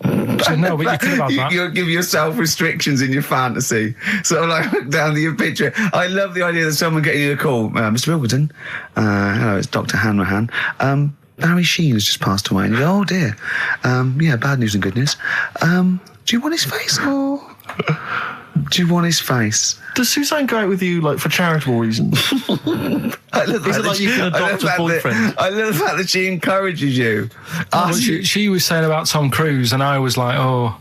She said, no, but you could have had that. You'll give yourself restrictions in your fantasy. So like look down to your picture. I love the idea that someone getting you a call. Mr. Wilkerton, hello, it's Dr. Hanrahan. Barry Sheen has just passed away. And you go, oh dear. Yeah, bad news and good news. Do you want his face? Or do you want his face? Does Suzanne go out with you, like, for charitable reasons? Is it like you can adopt a boyfriend? I love the fact that she encourages you. She was saying about Tom Cruise, and I was like, oh,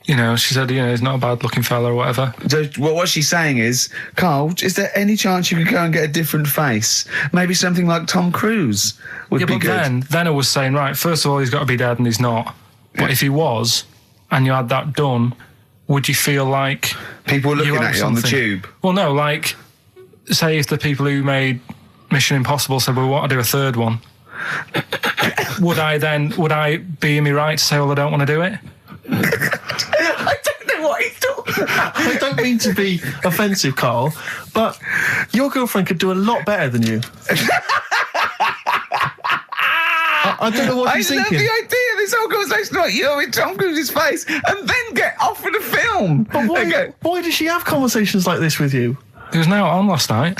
you know, she said, you know, he's not a bad-looking fella or whatever. So what she's saying is, Karl, is there any chance you could go and get a different face? Maybe something like Tom Cruise would be good. Then I was saying, right, first of all, he's got to be dead, and he's not. But if he was, and you had that done, would you feel like people were looking at you on the tube? Well, no, like, say if the people who made Mission Impossible said, well, we want to do a third one, would I be in my right to say, well, I don't want to do it? I don't know what he's talking about. I don't mean to be offensive, Karl, but your girlfriend could do a lot better than you. I don't know what she's thinking. I love the idea of this whole conversation about you in Tom Cruise's face and then get offered a film. But why does she have conversations like this with you? He was now on last night.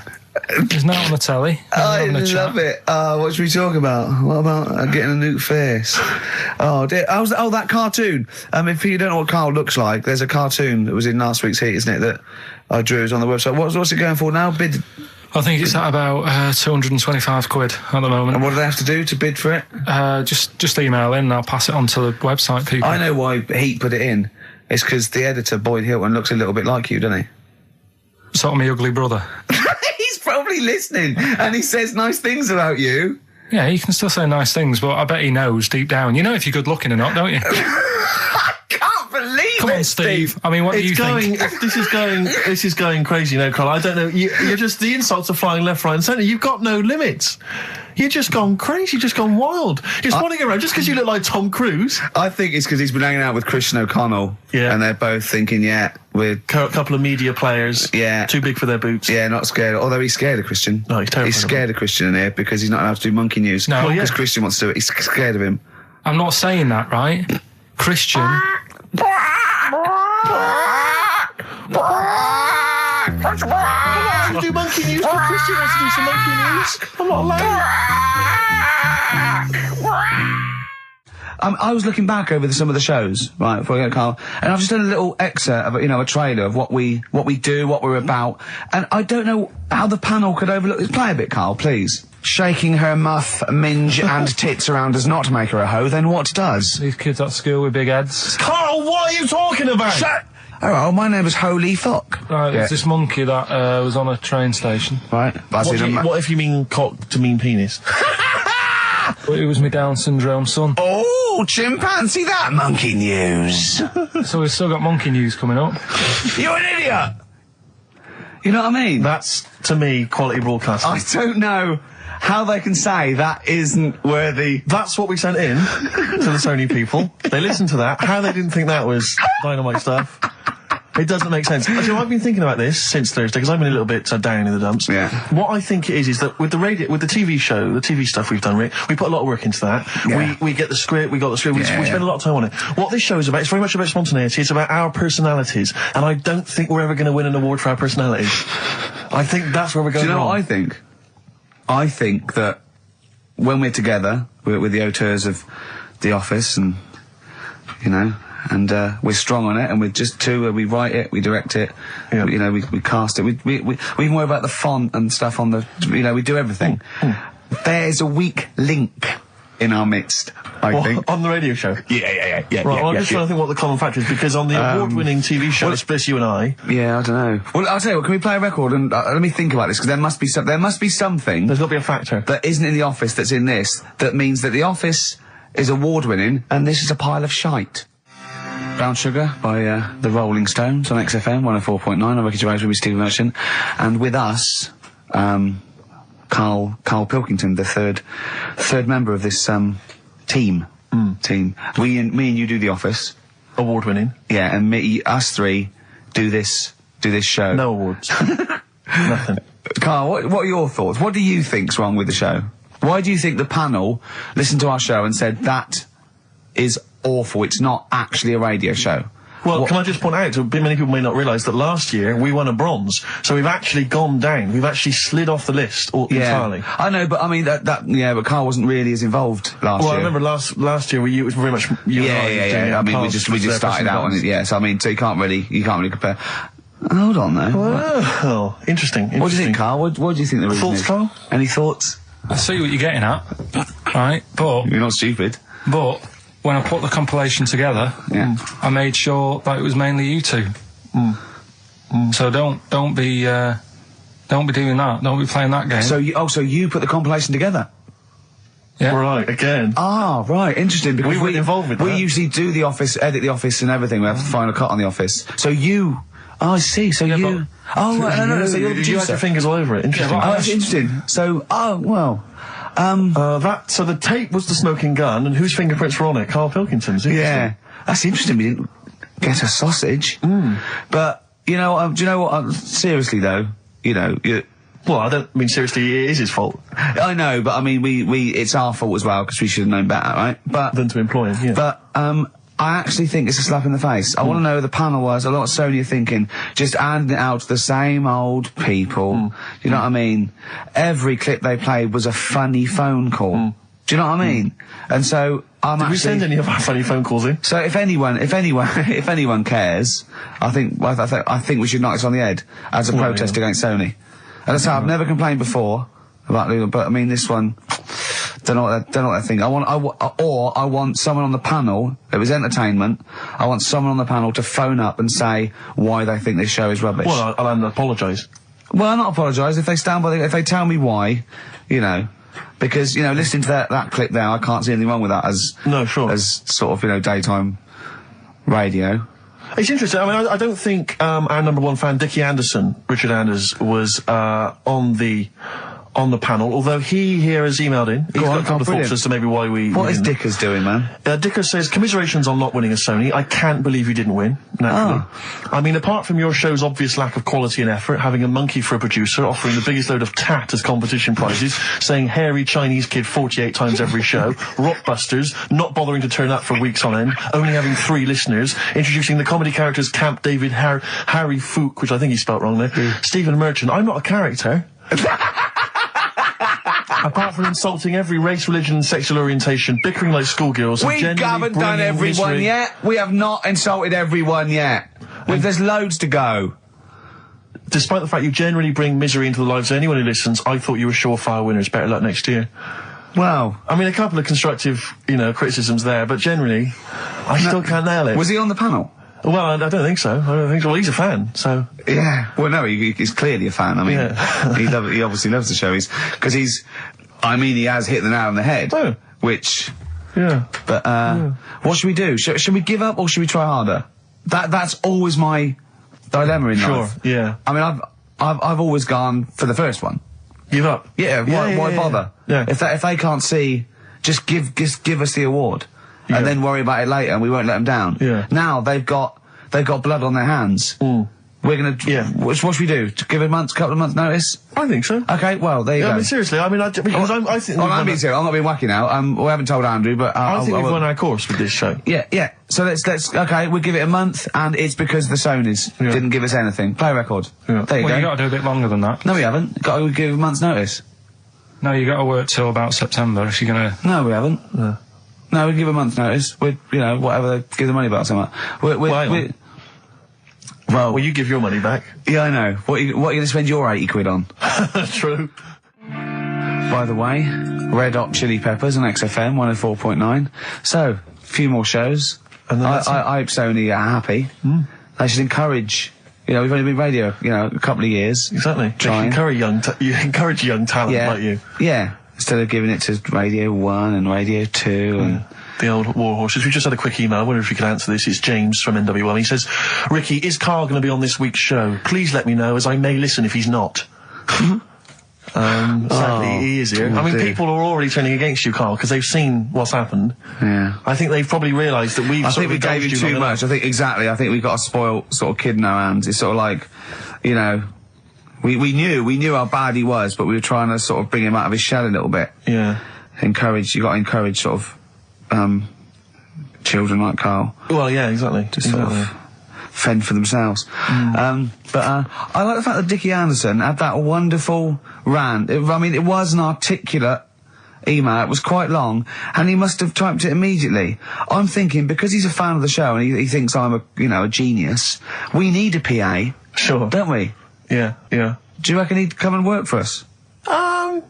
He's now on the telly. I love it. What should we talk about? What about getting a new face? Oh, dear. Oh, that cartoon. If you don't know what Karl looks like, there's a cartoon that was in last week's Heat, isn't it, that I drew. It's on the website. What's it going for now? Bid? I think it's at about 225 quid at the moment. And what do they have to do to bid for it? Just email in and I'll pass it on to the website people. I know why Heat put it in. It's because the editor, Boyd Hilton, looks a little bit like you, doesn't he? Sort of my ugly brother. He's probably listening and he says nice things about you. Yeah, he can still say nice things, but I bet he knows deep down. You know if you're good looking or not, don't you? I can't believe Come on, Steve. I mean, what do you think? This is going crazy now, Karl. I don't know. You're just, the insults are flying left, right, and centre. You've got no limits. You've just gone crazy, just gone wild. You're spawning around just because you look like Tom Cruise. I think it's because he's been hanging out with Christian O'Connell. Yeah. And they're both thinking, we're a couple of media players. Yeah. Too big for their boots. Yeah, not scared. Although he's scared of Christian. No, he's terrified. He's scared of Christian in here because he's not allowed to do monkey news. No, because Christian wants to do it. He's scared of him. I'm not saying that, right? Christian. You do monkey news, but Christian wants to do some monkey news. I'm not allowed. I was looking back over some of the shows, right, before I go to Karl, and I've just done a little excerpt of, a trailer of what we do, what we're about, and I don't know how the panel could overlook this. Play a bit, Karl, please. Shaking her muff, minge and tits around does not make her a hoe, then what does? These kids at school with big heads. Karl, what are you talking about? Shut! Oh, my name is Holy Fuck. Right, it's this monkey that was on a train station. Right. What if you mean cock to mean penis? It was my Down syndrome son. Oh! Oh, chimpanzee, that monkey news. So we've still got monkey news coming up. You're an idiot. You know what I mean? That's, to me, quality broadcasting. I don't know how they can say that isn't worthy. That's what we sent in to the Sony people. They listened to that. How they didn't think that was dynamite stuff. It doesn't make sense. Actually, I've been thinking about this since Thursday because I've been a little bit down in the dumps. Yeah. What I think it is that with the TV show, the TV stuff we've done, Rick, we put a lot of work into that. Yeah. We get the script, we got the script, we spend a lot of time on it. What this show is about, it's very much about spontaneity, it's about our personalities, and I don't think we're ever going to win an award for our personalities. I think that's where we're going. Do you know wrong. what I think? I think that when we're together, we're the auteurs of The Office, and you know, and we're strong on it, and we're just two. We write it, we direct it, you know, we cast it. We even worry about the font and stuff on the. You know, we do everything. There's a weak link in our midst, I think. On the radio show? Yeah. Right, well, I'm just trying to think what the common factor is, because on the award-winning TV show, it's just you and I. Yeah, I don't know. Well, I'll tell you what, can we play a record and let me think about this, because there must be something There's got to be a factor. that isn't in The Office that's in this, that means that The Office is award-winning and this is a pile of shite. Brown Sugar by the Rolling Stones on XFM 104.9 on Ricky Gervais with me, Stephen Merchant, and with us, Karl Pilkington, the third member of this team. Me and you do The Office. Award-winning. Yeah, and us three do this show. No awards. Nothing. Karl, what are your thoughts? What do you think's wrong with the show? Why do you think the panel listened to our show and said that is awful, it's not actually a radio show? Well, can I just point out, many people may not realise that last year we won a bronze, so we've actually gone down. We've actually slid off the list entirely. I know, but I mean but Karl wasn't really as involved last year. Well, I remember last year it was very much you and I. Yeah. I mean, we just started out on it. Yeah, so I mean, so you can't really compare. Hold on, though. Well, interesting. What do you think, Karl? What do you think the reason Thoughts, is? Karl? Any thoughts? I see what you're getting at, right? But You're not stupid. But when I put the compilation together, I made sure that it was mainly you two. So don't be doing that. Don't be playing that game. So you put the compilation together? Yeah. Right, again. Ah, right, interesting. Because we weren't involved with that. We usually do The Office, edit The Office and everything. We have the final cut on The Office. So you... Oh, I see. So you... Oh, right, no. So you're the producer. You had your fingers all over it. Interesting. Oh, that's interesting. So, well... so the tape was the smoking gun, and whose fingerprints were on it? Karl Pilkington's. Yeah. That's interesting. We didn't get a sausage. But, you know, do you know what? Seriously, though, you know... Well, I don't mean seriously, it is his fault. I know, but I mean, it's our fault as well, because we should have known better, right? But... Than to employ him, yeah. But, I actually think it's a slap in the face. I want to know who the panel was. A lot of Sony are thinking, just handing it out to the same old people. You know what I mean? Every clip they played was a funny phone call. Do you know what I mean? And so Did we send any of our funny phone calls in? So if anyone cares, I think we should knock this on the head as a protest against Sony. And that's how I've never complained before about legal, but I mean this one. Don't know what they think. I want someone on the panel. It was entertainment. I want someone on the panel to phone up and say why they think this show is rubbish. Well, I'll apologise. Well, I'll not apologise if they stand by. If they tell me why, you know, because you know, listening to that clip there, I can't see anything wrong with that as sort of daytime radio. It's interesting. I mean, I don't think our number one fan, Dickie Anderson, Richard Anders, was on the panel, although he here has emailed in. He's got a couple of thoughts as to maybe why we... What is Dickers doing, man? Dickers says, commiserations on not winning a Sony. I can't believe you didn't win, naturally. I mean, apart from your show's obvious lack of quality and effort, having a monkey for a producer, offering the biggest load of tat as competition prizes, saying hairy Chinese kid 48 times every show, Rockbusters, not bothering to turn up for weeks on end, only having 3 listeners, introducing the comedy characters Camp David, Harry Fook, which I think he spelt wrong there, Stephen Merchant. I'm not a character. Apart from insulting every race, religion and sexual orientation, bickering like schoolgirls... We haven't done everyone yet. We have not insulted everyone yet. There's loads to go. Despite the fact you generally bring misery into the lives of anyone who listens, I thought you were surefire winners. Better luck next year. Well... I mean, a couple of constructive, criticisms there, but generally, I still can't nail it. Was he on the panel? Well, I don't think so. Well, he's a fan, so... Yeah. Well, no, he's clearly a fan. I mean, he obviously loves the show. He has hit the nail on the head. Oh. Which, Yeah. But what should we do? Should we give up or should we try harder? That's always my dilemma in life. Sure. Yeah. I mean, I've always gone for the first one. Give up. Yeah. Why bother? Yeah. If they can't see, just give us the award, and then worry about it later, and we won't let them down. Yeah. Now they've got blood on their hands. We're gonna. Yeah. What should we do? Give a couple of months notice? I think so. Okay. Well, there you go. I mean, seriously. I mean, I think. I'm being serious. I'm not being wacky now. We haven't told Andrew, but I think we've won our course with this show. Yeah. So let's. Okay, we'll give it a month, and it's because the Sonys didn't give us anything. Play a record. Yeah. There you go. You got to do a bit longer than that. No, we haven't. Got to give a month's notice. No, you got to work till about September if you're gonna. No, we haven't. No, we give a month's notice. We, whatever. Give the money back something. Well, you give your money back. Yeah, I know. What are you going to spend your 80 quid on? True. By the way, Red Hot Chili Peppers on XFM 104.9. So, a few more shows. And I hope Sony are happy. They should encourage. We've only been radio, a couple of years. Exactly. Trying. You encourage young talent like you. Yeah. Instead of giving it to Radio 1 and Radio 2 and... The old war horses. We just had a quick email. I wonder if you could answer this. It's James from NWL. He says, Ricky, is Karl going to be on this week's show? Please let me know, as I may listen if he's not. Sadly, he is here. I mean, people are already turning against you, Karl, because they've seen what's happened. Yeah. I think they've probably realised that I think we gave you too much. I think we've got a spoiled sort of kid in our hands. It's sort of like, we knew how bad he was, but we were trying to sort of bring him out of his shell a little bit. Yeah. You got to encourage sort of, children like Karl. Well, yeah, exactly. To sort of fend for themselves. But I like the fact that Dickie Anderson had that wonderful rant. It was an articulate email. It was quite long, and he must have typed it immediately. I'm thinking, because he's a fan of the show and he thinks I'm a genius, we need a PA. Sure. Don't we? Yeah. Do you reckon he'd come and work for us? Well,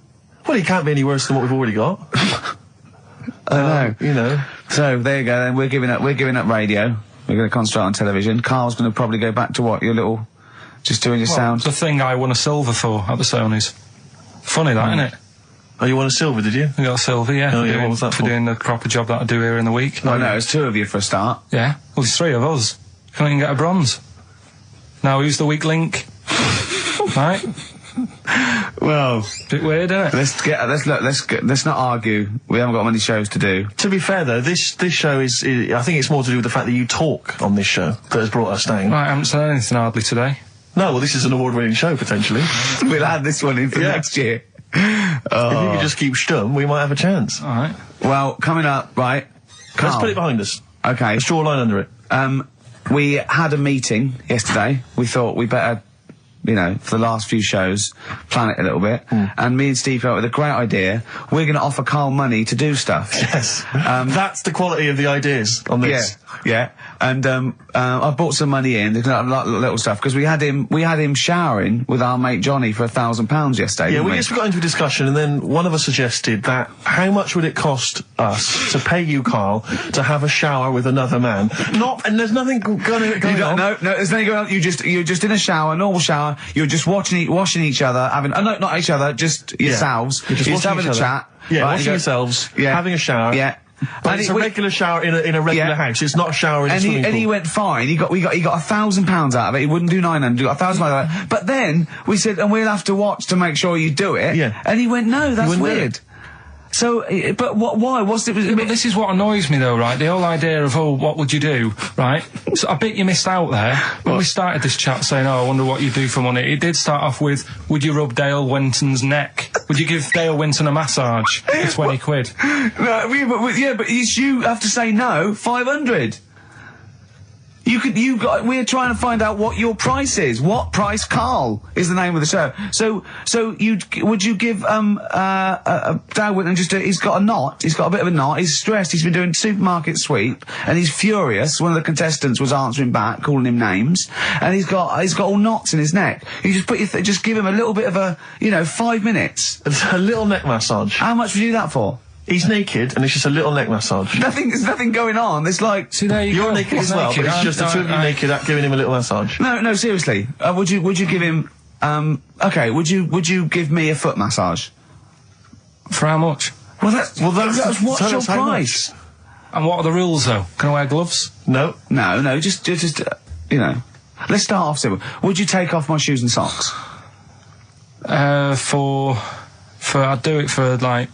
he can't be any worse than what we've already got. I know. So there you go. Then we're giving up radio. We're going to concentrate on television. Karl's going to probably go back to what, just doing your sound. The thing I won a silver for at the Sonys. Funny that, isn't it? Oh, you won a silver, did you? I got a silver, yeah. Oh, yeah. What was that for? Doing the proper job that I do here in the week. Oh, no, it's 2 of you for a start. Yeah. Well, there's 3 of us. Can't even get a bronze. Now, who's the weak link? Right? Well, bit weird, isn't it? Let's not argue. We haven't got many shows to do. To be fair though, this show is I think it's more to do with the fact that you talk on this show that has brought us down. Right, I haven't said anything hardly today. No, well, this is an award-winning show potentially. We'll add this one in for next year. If you could just keep stum, we might have a chance. All right. Well, coming up, right? Karl. Let's put it behind us. Okay. Let's draw a line under it. We had a meeting yesterday. We thought we better, for the last few shows, plan it a little bit. And me and Steve came up with a great idea. We're going to offer Karl money to do stuff. Yes. That's the quality of the ideas on this. Yeah. And I bought some money in, little stuff, because we had him showering with our mate Johnny for £1,000 yesterday. Yeah, we just got into a discussion, and then one of us suggested that how much would it cost us to pay you, Karl, to have a shower with another man? And there's nothing going on. No, there's nothing going on. You're just in a shower, normal shower. You're just washing each other, not each other, just yourselves. You're just having a chat. Yeah, right, washing yourselves, having a shower. Yeah. But it's a regular shower in a regular house. It's not a shower in a swimming pool. And he went fine. He got £1,000 out of it. He wouldn't do 900. He got £1,000 out of it. But then we said, and we'll have to watch to make sure you do it. Yeah. And he went, no, that's weird. So, but why? What's it? But this is what annoys me though, right? The whole idea of, what would you do, right? So I bet you missed out there. When we started this chat saying, I wonder what you do for money, it did start off with, would you rub Dale Winton's neck? Would you give Dale Winton a massage for 20 quid? No, but you have to say no, 500. We're trying to find out what your price is. What price, Karl, is the name of the show. So would you give, Dale Winton he's got a knot, he's got a bit of a knot, he's stressed, he's been doing supermarket sweep, and he's furious. One of the contestants was answering back, calling him names, and he's got all knots in his neck. You just just give him a little bit of 5 minutes. A little neck massage. How much would you do that for? He's naked, and it's just a little neck massage. There's nothing going on. It's like... See, there You're naked as well, but it's just the two of you naked giving him a little massage. No, seriously. Would you give him... would you give me a foot massage? For how much? that's what's tell your us how price? And what are the rules, though? Can I wear gloves? No. No, just you know. Let's start off simple. Would you take off my shoes and socks? I'd do it for like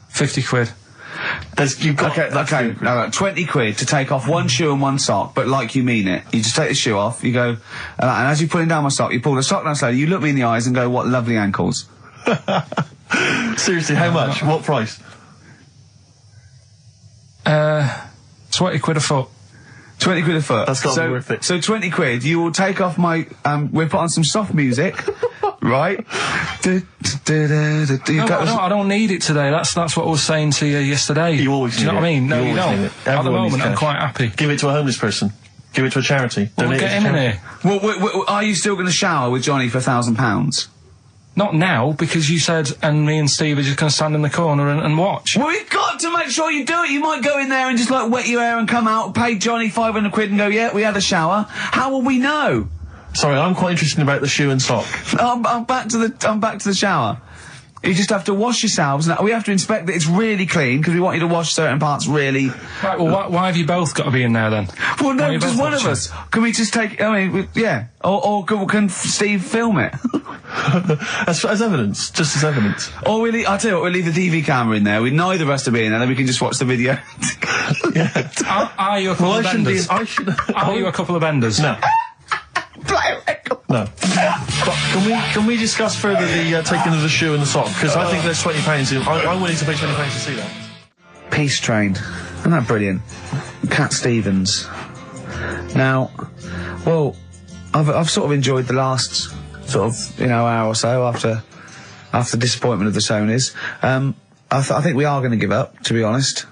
50 quid. Okay, no, 20 quid to take off one shoe and one sock, but like you mean it. You just take the shoe off, you go, and as you're pulling down my sock, you pull the sock down slowly, you look me in the eyes and go, what lovely ankles. Seriously, how much? What price? 20 quid a foot. 20 quid a foot. That's got to be worth it. So 20 quid, you will take off my, we'll put on some soft music, right? I don't need it today. That's what I was saying to you yesterday. You always do you know what I mean? No, you don't. At the moment, I'm cash. quite happy. Give it to a homeless person. Give it to a charity. We'll Donate get it him to in charity. here. Well, are you still going to shower with Johnny for £1,000? Not now, because you said, and me and Steve are just going to stand in the corner and watch. Well, we've got to make sure you do it. You might go in there and just like wet your hair and come out, pay Johnny 500 quid and go, yeah, we had a shower. How will we know? Sorry, I'm quite interested about the shoe and sock. I'm back to the shower. You just have to wash yourselves. We have to inspect that it's really clean because we want you to wash certain parts really. Right, well, why have you both got to be in there then? Well, no, just one of us. Can we just take? I mean, yeah. Or can Steve film it? as evidence, just as evidence. Or I'll tell you what, we'll leave the TV camera in there. Neither of us to be in there, then we can just watch the video. Yeah. Are you a couple of benders? Are you a couple of benders? No. No. But can we discuss further the taking of the shoe and the sock? Because I think there's £20. I'm willing to pay £20 to see that. Peace Train. Isn't that brilliant? Cat Stevens. Now, well, I've sort of enjoyed the last sort of hour or so after disappointment of the Sonys. I think we are going to give up, to be honest.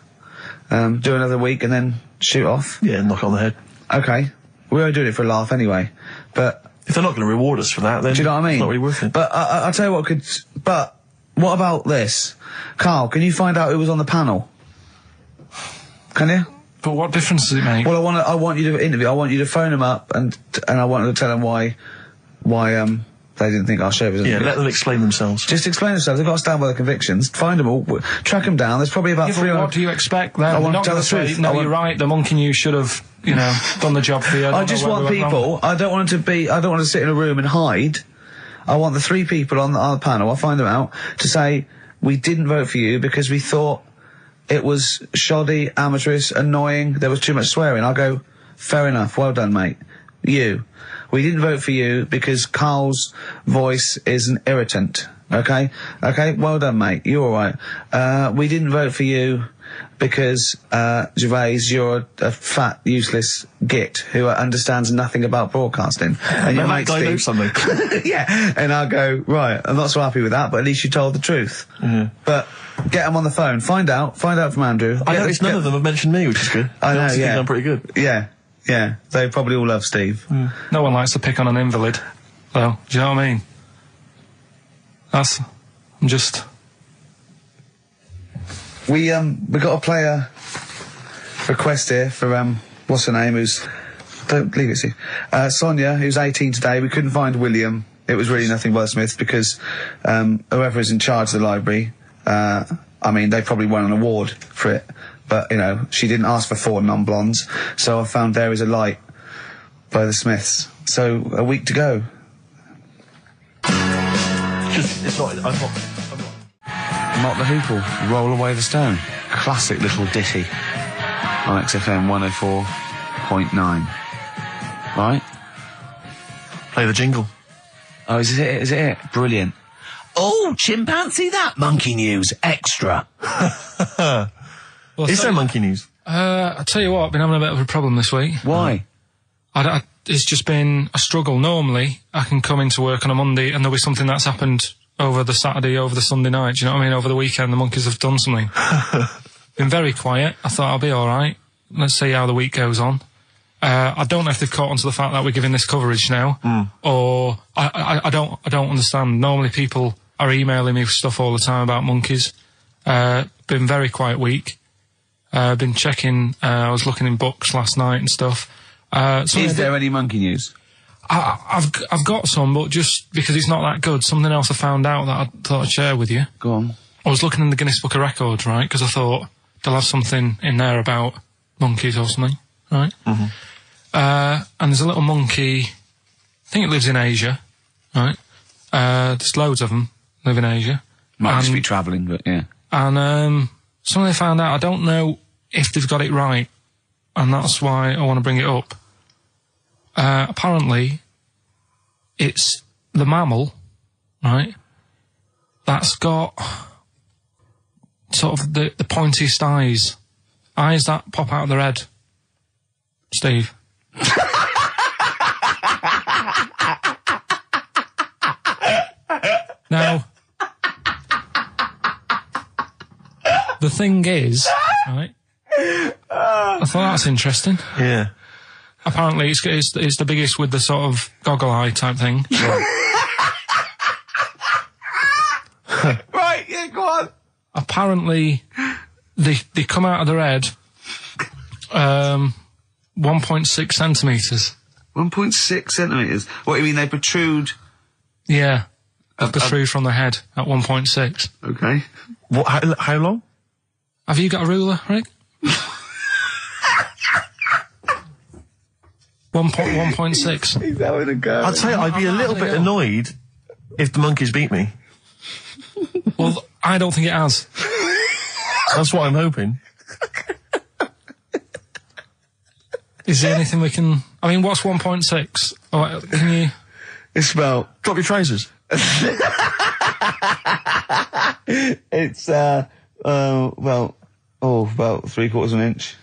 Do another week and then shoot off. Yeah, knock it on the head. Okay. We were doing it for a laugh anyway, but if they're not going to reward us for that, then do you know what I mean? It's not really worth it. But I'll tell you what could. But what about this, Carl? Can you find out who was on the panel? Can you? But what difference does it make? Well, I want you to interview. I want you to phone them up and I want to tell them why they didn't think our show was. Yeah, let them explain themselves. Just explain themselves. They've got to stand by their convictions. Find them all, track them down. There's probably about 300. What do you expect then? I want to tell the truth. No, you're right. The Monkey News should have, done the job for you. I just want people. I don't want to sit in a room and hide. I want the 3 people on the panel. I'll find them out to say we didn't vote for you because we thought it was shoddy, amateurish, annoying. There was too much swearing. I'll go, fair enough. Well done, mate. We didn't vote for you because Carl's voice is an irritant. Okay? Well done, mate. You're alright. We didn't vote for you because, Gervais, you're a fat, useless git who understands nothing about broadcasting. And your mate Steve. Something. Yeah. And I'll go, right, I'm not so happy with that, but at least you told the truth. Mm-hmm. But get them on the phone. Find out from Andrew. I noticed none of them have mentioned me, which is good. I know, yeah. I'm pretty good. Yeah, they probably all love Steve. Mm. No one likes to pick on an invalid, though. Do you know what I mean? I'm just... We got a player request here for, what's her name, don't leave it, Steve. Sonia, who's 18 today. We couldn't find William. It was really nothing wordsmith because, whoever is in charge of the library, they probably won an award for it. But, she didn't ask for 4 non-blondes, so I found There Is a Light by the Smiths. So, a week to go. I'm not. Not the Hoople, Roll Away the Stone. Classic little ditty on XFM 104.9. Right? Play the jingle. Oh, is it it? Brilliant. Oh, chimpanzee that Monkey News Extra. Well, is there Monkey News? I'll tell you what, I've been having a bit of a problem this week. Why? It's just been a struggle. Normally, I can come into work on a Monday and there'll be something that's happened over the Saturday, over the Sunday night. Do you know what I mean? Over the weekend, the Monkeys have done something. Been very quiet. I thought I'll be alright. Let's see how the week goes on. I don't know if they've caught on to the fact that we're giving this coverage now, or I don't understand. Normally people are emailing me stuff all the time about Monkeys. Been very quiet week. Been checking, I was looking in books last night and stuff. Is there any Monkey News? I've got some, but just because it's not that good, something else I found out that I thought I'd share with you. Go on. I was looking in the Guinness Book of Records, right, because I thought they'll have something in there about monkeys or something, right? Mm-hmm. And there's a little monkey, I think it lives in Asia, right? There's loads of them live in Asia. Might just be travelling, but yeah. And something they found out, I don't know if they've got it right, and that's why I want to bring it up. Apparently, it's the mammal, right, that's got sort of the pointiest eyes that pop out of their head. Steve. Now, the thing is, right, I thought that's interesting. Yeah. Apparently it's the biggest with the sort of goggle eye type thing. Right, yeah, go on. Apparently they come out of their head 1.6 centimetres. 1.6 centimetres? What, you mean they protrude? Yeah. They protrude from the head at 1.6. Okay. What? How long? Have you got a ruler, Rick? 1.6. He's having a go. I'd say I'd be a little bit annoyed if the monkeys beat me. Well, I don't think it has. That's what I'm hoping. Is there anything we can... I mean, what's 1.6? Oh, can you... It's about... Drop your trousers. It's, about 3/4 of an inch.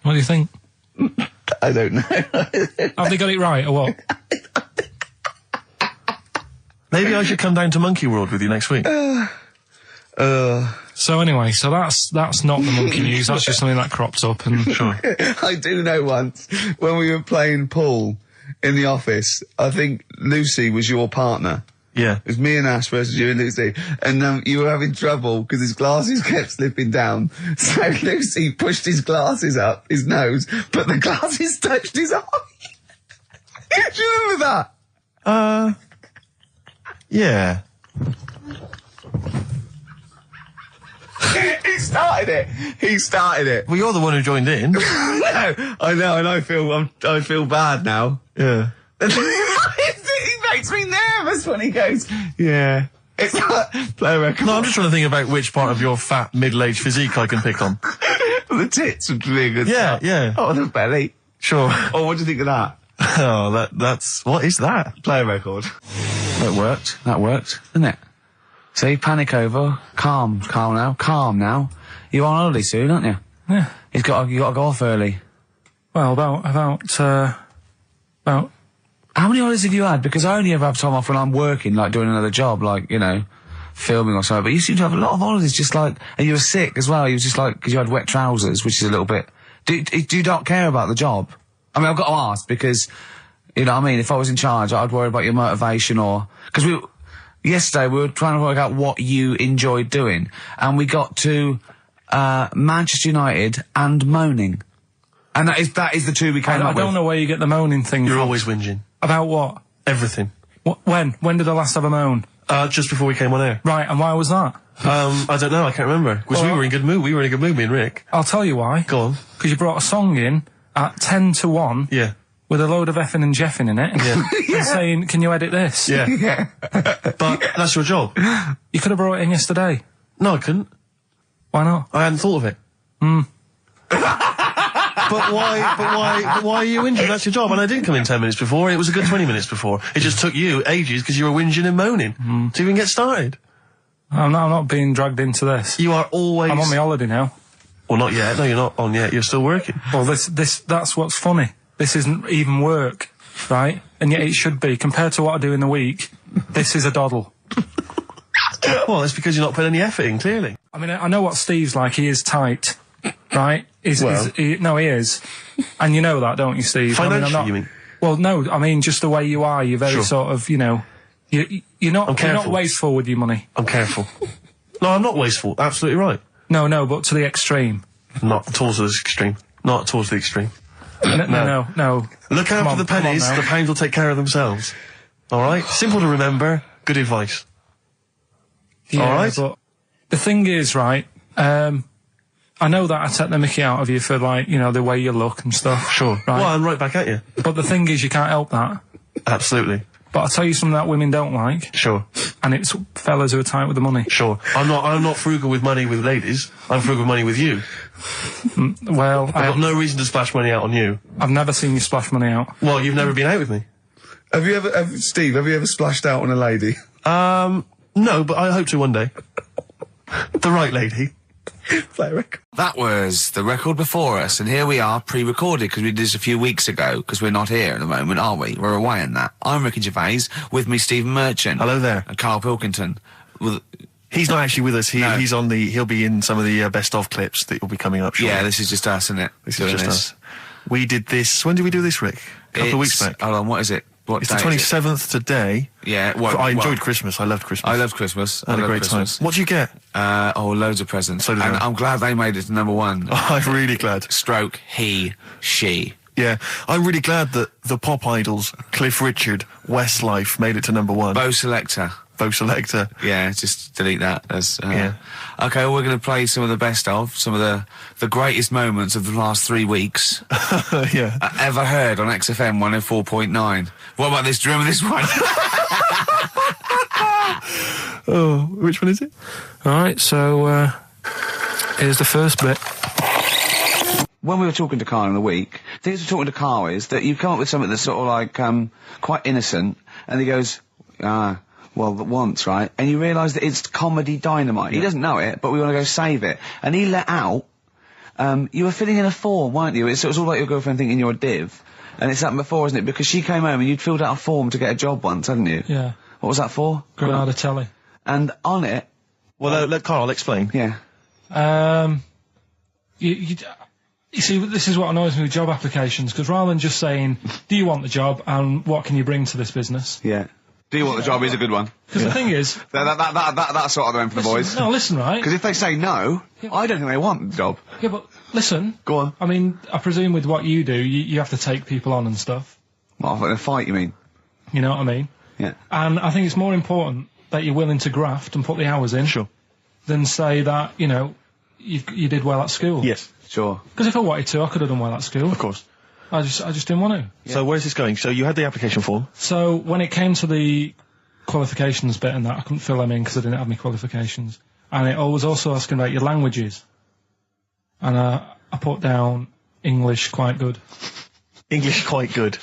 What do you think? I don't know. Have they got it right, or what? Maybe I should come down to Monkey World with you next week. So anyway, so that's not the monkey news, that's just something that cropped up and... Sure. I do know once, when we were playing pool in the office, I think Lucy was your partner. Yeah. It was me and Ash versus you and Lucy. And you were having trouble because his glasses kept slipping down. So Lucy pushed his glasses up his nose, but the glasses touched his eye. Do you remember that? Yeah. He started it. Well, you're the one who joined in. No, I know, and I feel bad now. Yeah. He makes me nervous when he goes, yeah. It's like, play a record. No, I'm just trying to think about which part of your fat, middle-aged physique I can pick on. The tits would be a good Yeah, start. yeah. Oh, the belly. Sure. Oh, what do you think of that? Oh, that's... What is that? Play a record. That worked. That worked, didn't it? See, panic over, calm now. You're on holiday soon, aren't you? Yeah. You got to go off early. Well, about... How many holidays have you had? Because I only ever have time off when I'm working, like doing another job, like, you know, filming or something. But you seem to have a lot of holidays, just like, and you were sick as well. You was just like, because you had wet trousers, which is a little bit... Do you not care about the job? I mean, I've got to ask because, you know what I mean, if I was in charge, I'd worry about your motivation or... Because yesterday we were trying to work out what you enjoyed doing, and we got to Manchester United and moaning. And that is the two we came up with. I don't know where you get the moaning thing You're from. always whinging. About what? Everything. When? When did I last have a moan? Just before we came on air. Right, and why was that? I don't know, I can't remember. Because we were in a good mood. We were in a good mood, me and Rick. I'll tell you why. Go on. Because you brought a song in at 10 to 1. Yeah. With a load of effing and jeffing in it. Yeah. And saying, can you edit this? Yeah. Yeah. But that's your job. You could have brought it in yesterday. No, I couldn't. Why not? I hadn't thought of it. But why are you whinging? That's your job. And I didn't come in 10 minutes before. It was a good 20 minutes before. It just took you ages because you were whinging and moaning to even get started. I'm not being dragged into this. You are always... I'm on my holiday now. Well, not yet. No, you're not on yet. You're still working. Well, that's what's funny. This isn't even work, right? And yet it should be. Compared to what I do in the week, this is a doddle. Well, it's because you're not putting any effort in, clearly. I mean, I know what Steve's like. He is tight, right? Well. He is. And you know that, don't you, Steve? Financially, you mean? Well, no, I mean, just the way you are. You're very sort of, you know... You're not wasteful with your money. I'm careful. No, I'm not wasteful. Absolutely right. No, but to the extreme. Not towards the extreme. Not towards the extreme. No. Look out for the pennies. The pounds will take care of themselves. All right? Simple to remember. Good advice. Yeah, all right? But The thing is, right, I know that I take the mickey out of you for, like, you know, the way you look and stuff. Sure. Right? Well, I'm right back at you. But the thing is, you can't help that. Absolutely. But I'll tell you something that women don't like. Sure. And it's fellas who are tight with the money. Sure. I'm not frugal with money with ladies. I'm frugal with money with you. Well, I've got no reason to splash money out on you. I've never seen you splash money out. Well, you've never been out with me. Steve, have you ever splashed out on a lady? No, but I hope to one day. The right lady. Play a record. That was the record before us, and here we are, pre-recorded, because we did this a few weeks ago, because we're not here at the moment, are we? We're away in that. I'm Ricky Gervais, with me Stephen Merchant. Hello there. And Karl Pilkington. He's not actually with us. No. He'll be in some of the best-of clips that will be coming up shortly. Yeah, this is just us, isn't it? This is just us. We did this, when did we do this, Rick? A couple of weeks back. Hold on, what is it? It's the 27th today. Yeah, I enjoyed Christmas. I loved Christmas. I loved Christmas. I had a great time. What did you get? Loads of presents. So did and I. I'm glad they made it to number one. I'm really glad. Stroke, he, she. Yeah, I'm really glad that the pop idols, Cliff Richard, Westlife, made it to number one. Bo Selector. Yeah, just delete that. Yeah. Okay, well, we're going to play some of the best of, some of the greatest moments of the last 3 weeks. Yeah. Ever heard on XFM 104.9. What about this? Do you remember this one? Oh, which one is it? All right, so here's the first bit. When we were talking to Karl in the week, the thing we're talking to Karl is that you come up with something that's sort of like, quite innocent, and he goes, once, right? And you realise that it's comedy dynamite. He doesn't know it, but we want to go save it. And he let out, you were filling in a form, weren't you? It was all like your girlfriend thinking you're a div. And it's happened before, isn't it? Because she came home and you'd filled out a form to get a job once, hadn't you? Yeah. What was that for? Granada Telly. And on it... Well, let Karl explain. Yeah. You see, this is what annoys me with job applications, because rather than just saying, do you want the job and what can you bring to this business? Yeah. Do you want the job is a good one. Because the thing is... That's sort of the one for the boys. No, listen, right? Because if they say no, I don't think they want the job. Yeah, but listen. Go on. I mean, I presume with what you do, you have to take people on and stuff. What, in a fight, you mean? You know what I mean? Yeah. And I think it's more important that you're willing to graft and put the hours in. Sure. Than say that, you know, you did well at school. Yes. Sure. Because if I wanted to, I could have done well at school. Of course. I just didn't want to. Yeah. So where's this going? So you had the application form. So when it came to the qualifications bit and that, I couldn't fill them in because I didn't have any qualifications. And it was also asking about your languages. And I put down English quite good. English quite good.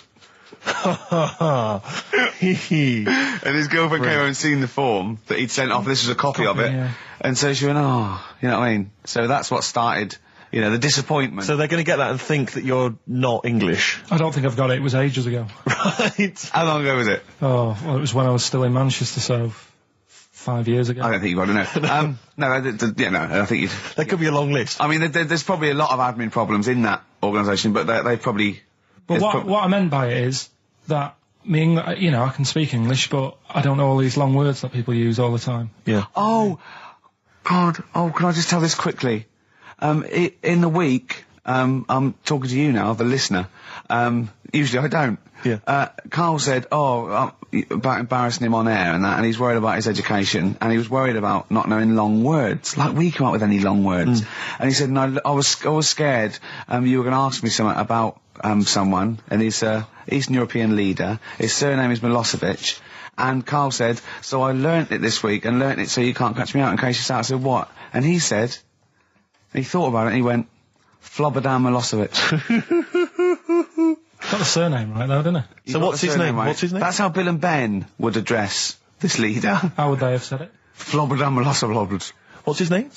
And his girlfriend came over and seen the form that he'd sent off. This was a copy of it. Yeah. And so she went, oh, you know what I mean? So that's what started, you know, the disappointment. So they're going to get that and think that you're not English. I don't think I've got it. It was ages ago. Right. How long ago was it? Oh, well, it was when I was still in Manchester, so 5 years ago. I don't think you've got to know. I think you'd... That could be a long list. I mean, there's probably a lot of admin problems in that organisation, but they probably... But what I meant by it is that I can speak English, but I don't know all these long words that people use all the time. Yeah. Oh, God. Oh, can I just tell this quickly? In the week, I'm talking to you now, the listener. Usually I don't. Yeah. Karl said, about embarrassing him on air and that, and he's worried about his education, and he was worried about not knowing long words. Like, we come up with any long words. And he said, no, I was scared, you were going to ask me something about, someone, and he's a Eastern European leader. His surname is Milosevic. And Karl said, so I learnt it this week, and learnt it so you can't catch me out in case you start. I said, what? And he said, he thought about it, and he went, Flobodan Milosevic. Got the surname right, though, didn't he? So what's his name? Right? What's his name? That's how Bill and Ben would address this leader. How would they have said it? Flobodan Milosevic. What's his name?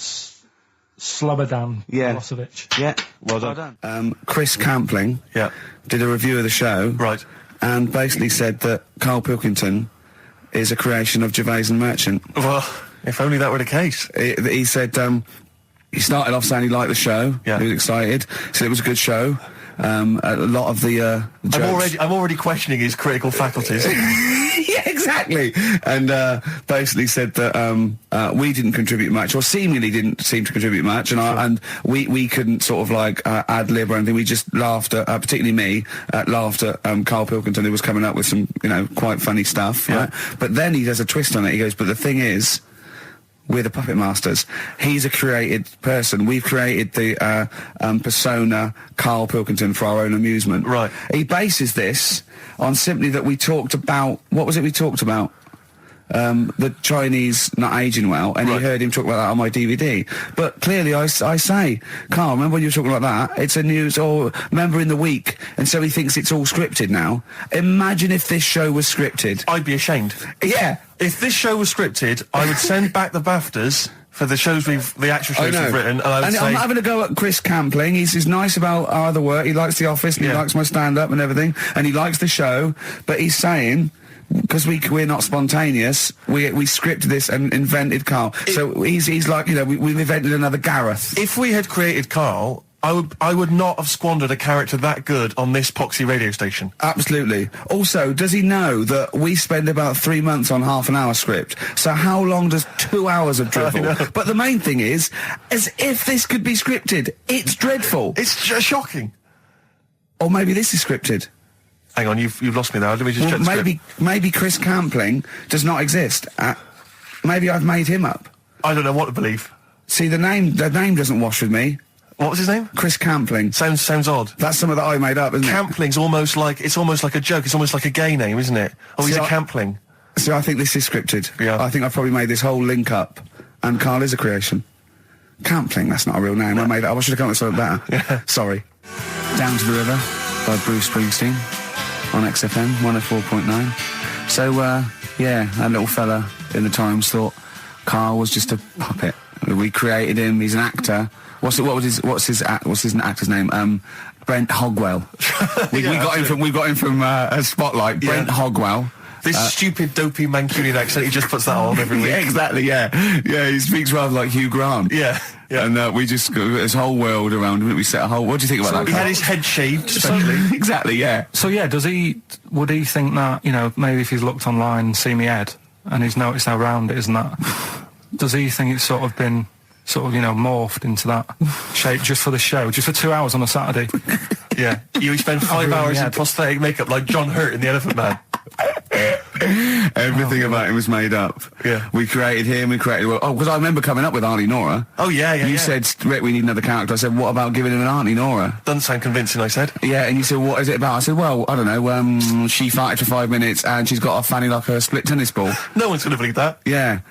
Slobodan Yeah. Milosevic. Yeah. Well done. Chris Campling Yeah. did a review of the show. Right. And basically said that Karl Pilkington is a creation of Gervais and Merchant. Well, if only that were the case. He said he started off saying he liked the show. Yeah. He was excited. Said it was a good show. A lot of the jokes. I'm already questioning his critical faculties. Yeah, exactly. And basically said that we didn't contribute much, or seemingly didn't seem to contribute much, and we couldn't sort of like ad lib or anything. We just laughed at, particularly me, laughed at Karl Pilkington, who was coming up with some, quite funny stuff. Yeah. Right? But then he does a twist on it. He goes, but the thing is, We're the puppet masters. He's a created person. We've created the persona Karl Pilkington for our own amusement. Right. He bases this on simply that we talked about... What was it we talked about? The Chinese not aging well, and Right. he heard him talk about that on my DVD. But clearly I say, Karl, remember when you were talking like that? It's a news or member in the week, and so he thinks it's all scripted now. Imagine if this show was scripted. I'd be ashamed. Yeah. If this show was scripted, I would send back the BAFTAs for the actual shows we've written, and I would say... I'm not having a go at Chris Campling. He's nice about our other work. He likes The Office, and he likes my stand-up and everything, and he likes the show, but he's saying... Because we're not spontaneous, we scripted this and invented Karl. So he's like, we've invented another Gareth. If we had created Karl, I would not have squandered a character that good on this poxy radio station. Absolutely. Also, does he know that we spend about 3 months on half an hour script? So how long does 2 hours of drivel? But the main thing is, as if this could be scripted, it's dreadful. It's shocking. Or maybe this is scripted. Hang on, you've lost me there. Let me just check the script. Maybe Chris Campling does not exist. Maybe I've made him up. I don't know what to believe. See, the name doesn't wash with me. What was his name? Chris Campling. Sounds odd. That's something that I made up, isn't Campling's almost like a joke. It's almost like a gay name, isn't it? Oh, he's a Campling. So I think this is scripted. Yeah. I think I've probably made this whole link up, and Karl is a creation. Campling, that's not a real name. I made it up. I should have come up with something better. Yeah. Sorry. Down to the River by Bruce Springsteen on XFM 104.9. So, that little fella in the Times thought Karl was just a puppet. We created him. He's an actor. What's his actor's name? Brent Hogwell. we got him from Spotlight. Brent Hogwell. This stupid, dopey Mancunian accent, he just puts that on every week. Yeah, exactly, yeah. Yeah, he speaks rather like Hugh Grant. Yeah. And we just got this whole world around him. We set a whole... What do you think about that? He had his head shaved, especially. Exactly, yeah. So, would he think that, maybe if he's looked online and seen me head, and he's noticed how round it is and that, does he think it's sort of been, morphed into that shape just for the show, just for 2 hours on a Saturday? Yeah. You spend 5 hours in prosthetic makeup like John Hurt in The Elephant Man. Everything about him was made up. Yeah. We created him, because I remember coming up with Auntie Nora. Oh, yeah. You said, Rick, we need another character. I said, what about giving him an Auntie Nora? Doesn't sound convincing, I said. Yeah, and you said, what is it about? I said, well, I don't know, she farted for 5 minutes and she's got a fanny like a split tennis ball. No one's going to believe that. Yeah.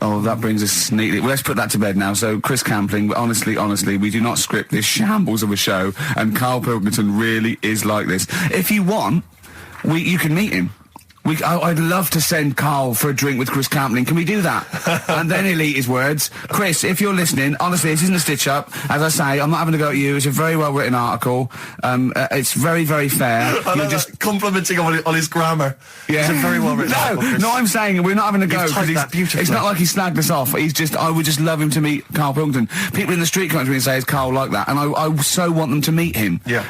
Oh, that brings us neatly... Well, let's put that to bed now. So, Chris Campling, honestly, we do not script this shambles of a show, and Karl Pilkington really is like this. If you want, you can meet him. I'd love to send Karl for a drink with Chris Campling. Can we do that? And then he'll eat his words. Chris, if you're listening, honestly, this isn't a stitch-up. As I say, I'm not having a go at you. It's a very well-written article. It's very, very fair. You're just complimenting on his grammar. Yeah. It's a very well-written article, Chris. No, I'm saying we're not having a go. You've typed that beautifully. It's not like he snagged us off. I would just love him to meet Karl Pilkington. People in the street come to me and say, is Karl like that? And I so want them to meet him. Yeah.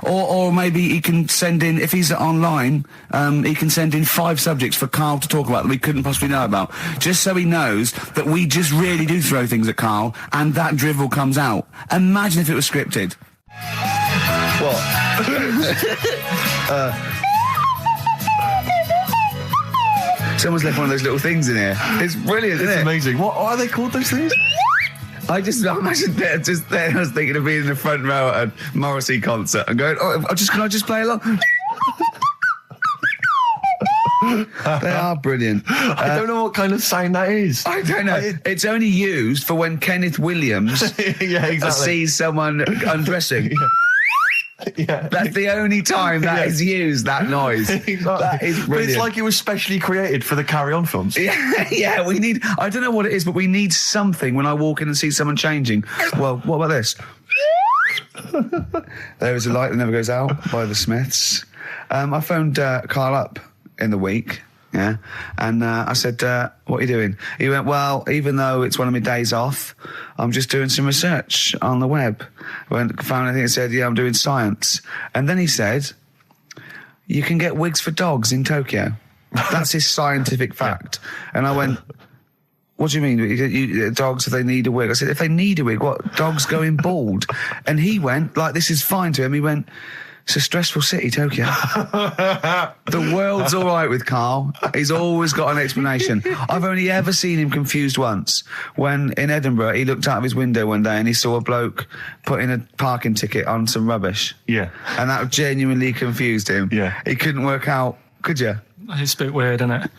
Or maybe he can send in, if he's online, he can send in 5 subjects for Karl to talk about that we couldn't possibly know about, just so he knows that we just really do throw things at Karl and that drivel comes out. Imagine if it was scripted. What? Someone's left one of those little things in here. It's brilliant, isn't it? It's amazing. What are they called, those things? I imagine just there. I was thinking of being in the front row at a Morrissey concert and going, can I just play along? They are brilliant. I don't know what kind of sound that is. I don't know. It's only used for when Kenneth Williams sees someone undressing. Yeah. That's the only time that is used, that noise. Exactly. That is brilliant. But it's like it was specially created for the Carry On films. Yeah, we need... I don't know what it is, but we need something when I walk in and see someone changing. Well, what about this? There is a Light That Never Goes Out by the Smiths. I phoned Karl up in the week, and I said, what are you doing? He went, well, even though it's one of my days off, I'm just doing some research on the web. I found anything and said, I'm doing science. And then he said, you can get wigs for dogs in Tokyo. That's his scientific fact. And I went, what do you mean? Dogs, if they need a wig? I said, if they need a wig, what? Dogs going bald? And he went, like, this is fine to him. He went, It's a stressful city, Tokyo. The world's all right with Karl. He's always got an explanation. I've only ever seen him confused once. When in Edinburgh, he looked out of his window one day and he saw a bloke putting a parking ticket on some rubbish. Yeah. And that genuinely confused him. Yeah. He couldn't work out, could you? It's a bit weird, isn't it?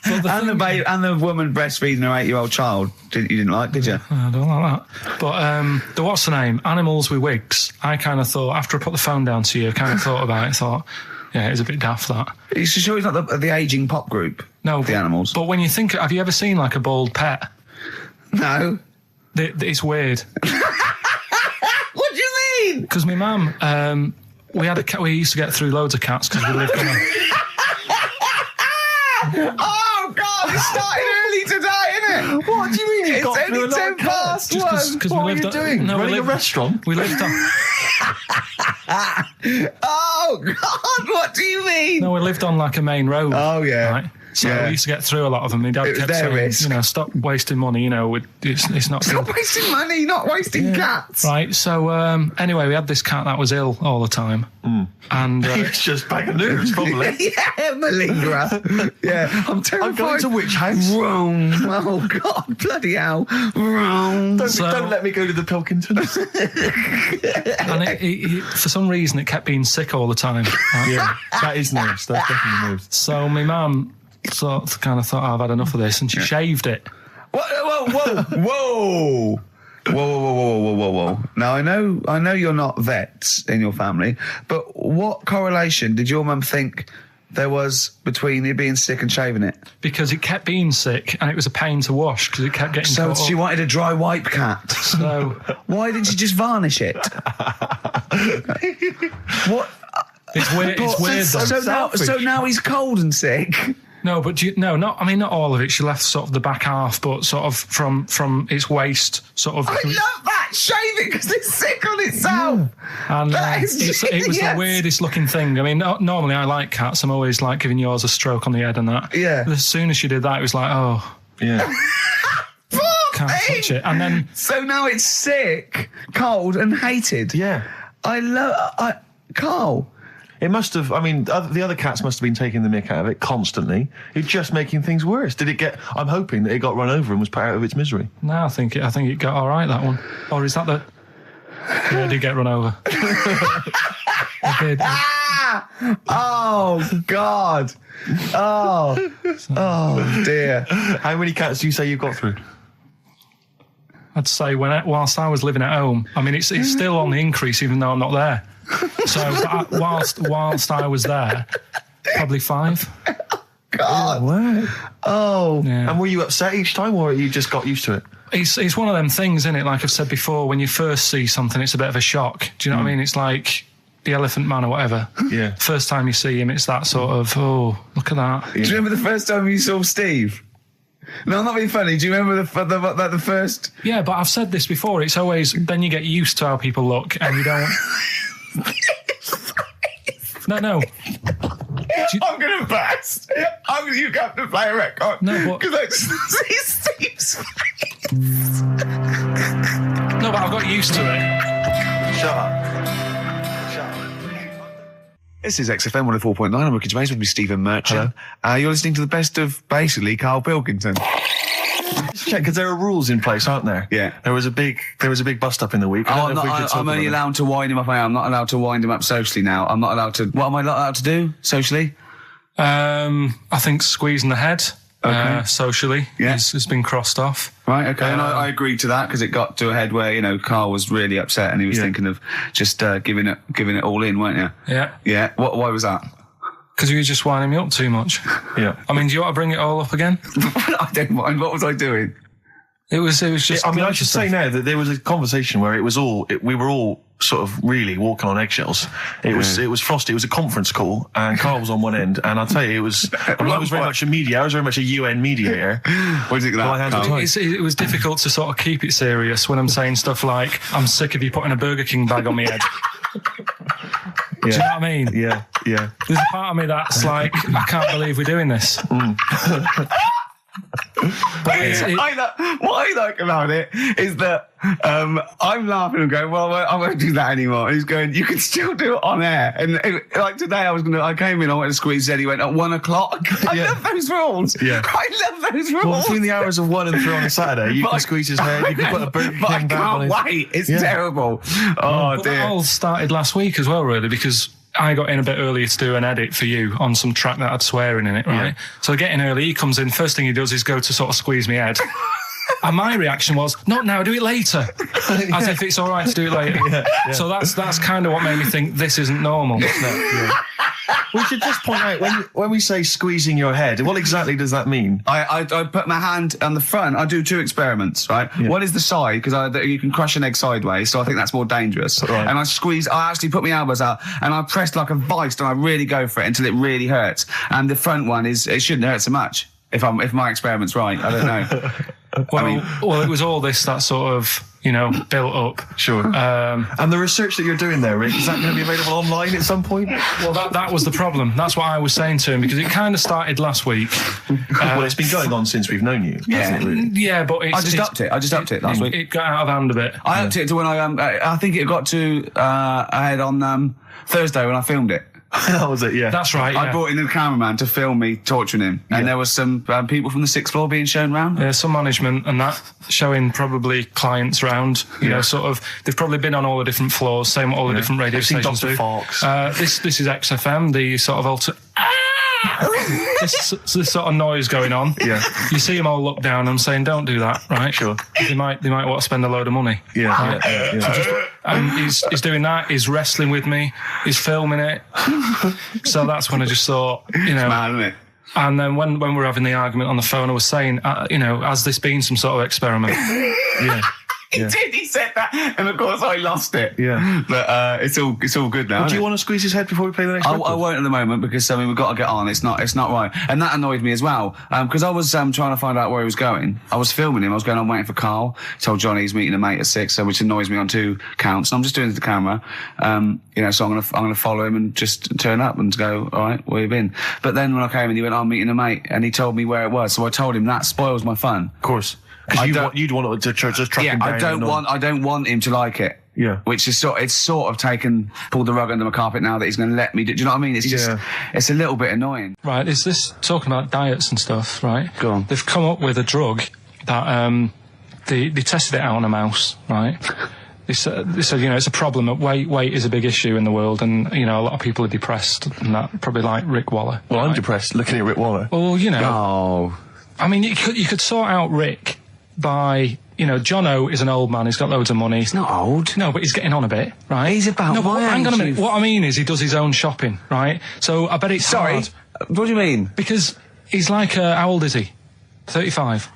And the woman breastfeeding her 8-year-old child, you didn't like, did you? I don't like that. But the what's the name? Animals with wigs. I kind of thought, after I put the phone down to you, I kind of thought about it, thought, yeah, it's a bit daft, that. Are you sure he's not the ageing pop group? No. The Animals? But when you think, have you ever seen like a bald pet? No. It's weird. What do you mean? Because my mum, we had a cat, we used to get through loads of cats because we lived on a... Oh, God, it started early today, innit? What do you mean you got through a lot of cats? Just because What were you doing? Running a restaurant? We lived on... Oh, God, what do you mean? No, we lived on like a main road. Oh, yeah. Right? So Yeah. we used to get through a lot of them. My dad It was kept their saying, risk. Stop wasting money, it's not Stop good. wasting money, not wasting cats. Right, so anyway, we had this cat that was ill all the time. And It's just bag of nerves, probably. Yeah, malingerer. Yeah, I'm terrified. I'm going to which house? Rome. Oh, God, bloody hell. Rome. Don't let me go to the Pilkingtons. and it, for some reason, it kept being sick all the time. Right? Yeah, that is nerves. That's definitely nerves. So my mum kind of thought, I've had enough of this, and she shaved it. Whoa. Whoa. Now, I know you're not vets in your family, but what correlation did your mum think there was between you being sick and shaving it? Because it kept being sick, and it was a pain to wash, because it kept getting So caught she up. wanted a dry wipe cat. So Why didn't she just varnish it? What? it's weird. It's weird. Though. So now he's cold and sick. No, but not all of it. She left sort of the back half, but sort of from its waist, sort of. I love that. Shave it because it's sick on itself. And That is it was the genius. weirdest looking thing. I mean, normally I like cats. I'm always like giving yours a stroke on the head and that. Yeah. But as soon as she did that, it was like, oh, Yeah. can't touch it. And then So now it's sick, cold, and hated. Yeah. Karl. It must have, I mean, the other cats must have been taking the mick out of it constantly. It's just making things worse. Did it get, I'm hoping that it got run over and was put out of its misery. no, I think it got all right, that one. Or is that the? Yeah, it did get run over. It did. Oh, God. Oh, dear. How many cats do you say you've got through? I'd say whilst I was living at home, I mean, it's still on the increase even though I'm not there. So whilst I was there, probably 5. God. Wow. Oh. Yeah. And were you upset each time, or you just got used to it? It's one of them things, isn't it? Like I've said before, when you first see something, it's a bit of a shock. Do you know what I mean? It's like the Elephant Man or whatever. Yeah. First time you see him, it's that sort of, oh, look at that. Do you remember the first time you saw Steve? No, I'm not being funny. Do you remember the first? Yeah, but I've said this before. It's always, then you get used to how people look and you don't... No. I'm going to burst. You have to play a record. No, but... Because I just see Steve's face. No, but I've got used to it. Shut up. This is XFM 104.9. I'm Ricky Gervais with me, Stephen Merchant. You're listening to the best of, basically, Karl Pilkington. Check, because there are rules in place, aren't there? Yeah. There was a big bust up in the week. I'm only allowed to wind him up. I'm not allowed to wind him up socially now. I'm not allowed to... What am I not allowed to do socially? I think squeezing the head socially has been crossed off. Right, okay. And I agreed to that because it got to a head where, Karl was really upset and he was thinking of just giving it all in, weren't you? Yeah. Yeah. Why was that? Because you were just winding me up too much. Yeah. I mean, do you want to bring it all up again? I don't mind. What was I doing? It was just... I mean, I should say now that there was a conversation where we were all sort of really walking on eggshells. It was frosty. It was a conference call, and Karl was on one end. And I'll tell you, I was very much a mediator. I was very much a UN mediator. What do you think of that, Karl? It was difficult to sort of keep it serious when I'm saying stuff like, I'm sick of you putting a Burger King bag on my head. Do you know what I mean? Yeah. There's a part of me that's like, I can't believe we're doing this. What I like about it is that I'm laughing and going, well, I won't do that anymore. And he's going, you can still do it on air. And like today, I came in, I went to squeeze Zed, he went at 1 o'clock. I love those rules. Yeah. I love those rules. Well, between the hours of 1 and 3 on a Saturday, you can squeeze his head, you can put a Burger King I bag on can't his... wait. It's terrible. Oh, but dear. that all started last week as well, really, because I got in a bit earlier to do an edit for you on some track that had swearing in it, right? So I get in early, he comes in, first thing he does is go to sort of squeeze me head. And my reaction was, not now, do it later. As if it's all right to do it later. So that's kind of what made me think this isn't normal. We should just point out, when we say squeezing your head, what exactly does that mean? I put my hand on the front. I do 2 experiments, right? Yeah. One is the side, because you can crush an egg sideways, so I think that's more dangerous. Right. And I actually put my elbows out, and I press like a vice, and I really go for it until it really hurts. And the front one it shouldn't hurt so much, if my experiment's right. I don't know. Well, it was all this that sort of, built up. Sure. And the research that you're doing there, Rick, is that going to be available online at some point? Well, that was the problem. That's what I was saying to him, because it kind of started last week. Well, it's been going on since we've known you. Yeah, really? Yeah, but I just upped it last week. It got out of hand a bit. I upped it to when I think it got to ahead on Thursday when I filmed it. That was it, yeah. That's right, I brought in a cameraman to film me torturing him. And there was some people from the 6th floor being shown round. Yeah, some management and that, showing probably clients round. You know, sort of, they've probably been on all the different floors, same what all the different radio stations do. Fox. This is XFM, the sort of this sort of noise going on. Yeah. You see them all look down and saying, don't do that, right? Sure. They might want to spend a load of money. Yeah. Right? Yeah. And he's doing that, he's wrestling with me, he's filming it. So that's when I just thought, It's mad, isn't it? And then when we were having the argument on the phone, I was saying, has this been some sort of experiment? Yeah. He did. He said that, and of course I lost it. Yeah, but it's all good now. Do you want to squeeze his head before we play the next? I won't at the moment, because we've got to get on. It's not right, and that annoyed me as well. Because I was trying to find out where he was going. I was filming him. I was going on waiting for Karl. Told Johnny he's meeting a mate at 6, which annoys me on 2 counts. And I'm just doing it to the camera. So I'm gonna follow him and just turn up and go, all right, where you been? But then when I came in, he went, I'm meeting a mate, and he told me where it was. So I told him that spoils my fun. Of course. Because you'd want to just track him down. I don't want him to like it. Yeah. Which is pulled the rug under my carpet now that he's going to let me do you know what I mean? It's just, it's a little bit annoying. Right, is this talking about diets and stuff, right? Go on. They've come up with a drug that, they tested it out on a mouse, right? They said, it's a problem that weight is a big issue in the world, and, a lot of people are depressed, and that probably like Rick Waller. Well, right? I'm depressed looking at Rick Waller. Well, Oh. I mean, you could sort out Rick by, Jono is an old man, he's got loads of money. He's not old. No, but he's getting on a bit, right? He's about no, my hang on a age, minute. What I mean is he does his own shopping, right? So I bet it's hard. What do you mean? Because he's like, how old is he? 35.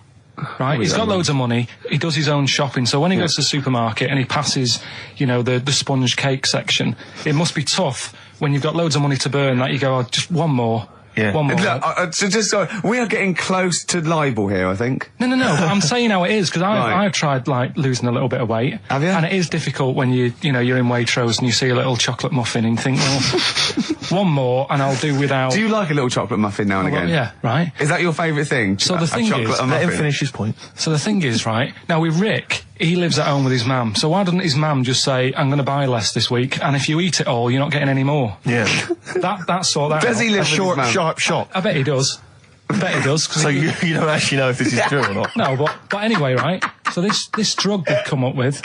Right? He's got loads of money. He does his own shopping. So when he goes to the supermarket and he passes, the sponge cake section, it must be tough when you've got loads of money to burn that you go, just one more. Yeah. One more. Look, we are getting close to libel here, I think. No. I'm saying how it is, because I've tried losing a little bit of weight. Have you? And it is difficult when you're in Waitrose and you see a little chocolate muffin and you think, well, one more and I'll do without. Do you like a little chocolate muffin now and again? Yeah, right. Is that your favourite thing? So the thing is, let him finish his point. So the thing is, right, now with Rick, he lives at home with his mum. So why doesn't his mum just say, I'm going to buy less this week, and if you eat it all, you're not getting any more? Yeah. That's sort that. Does he live sharp shop? I bet he does. So you don't actually know if this is true or not? No, but anyway, right? So this drug they've come up with.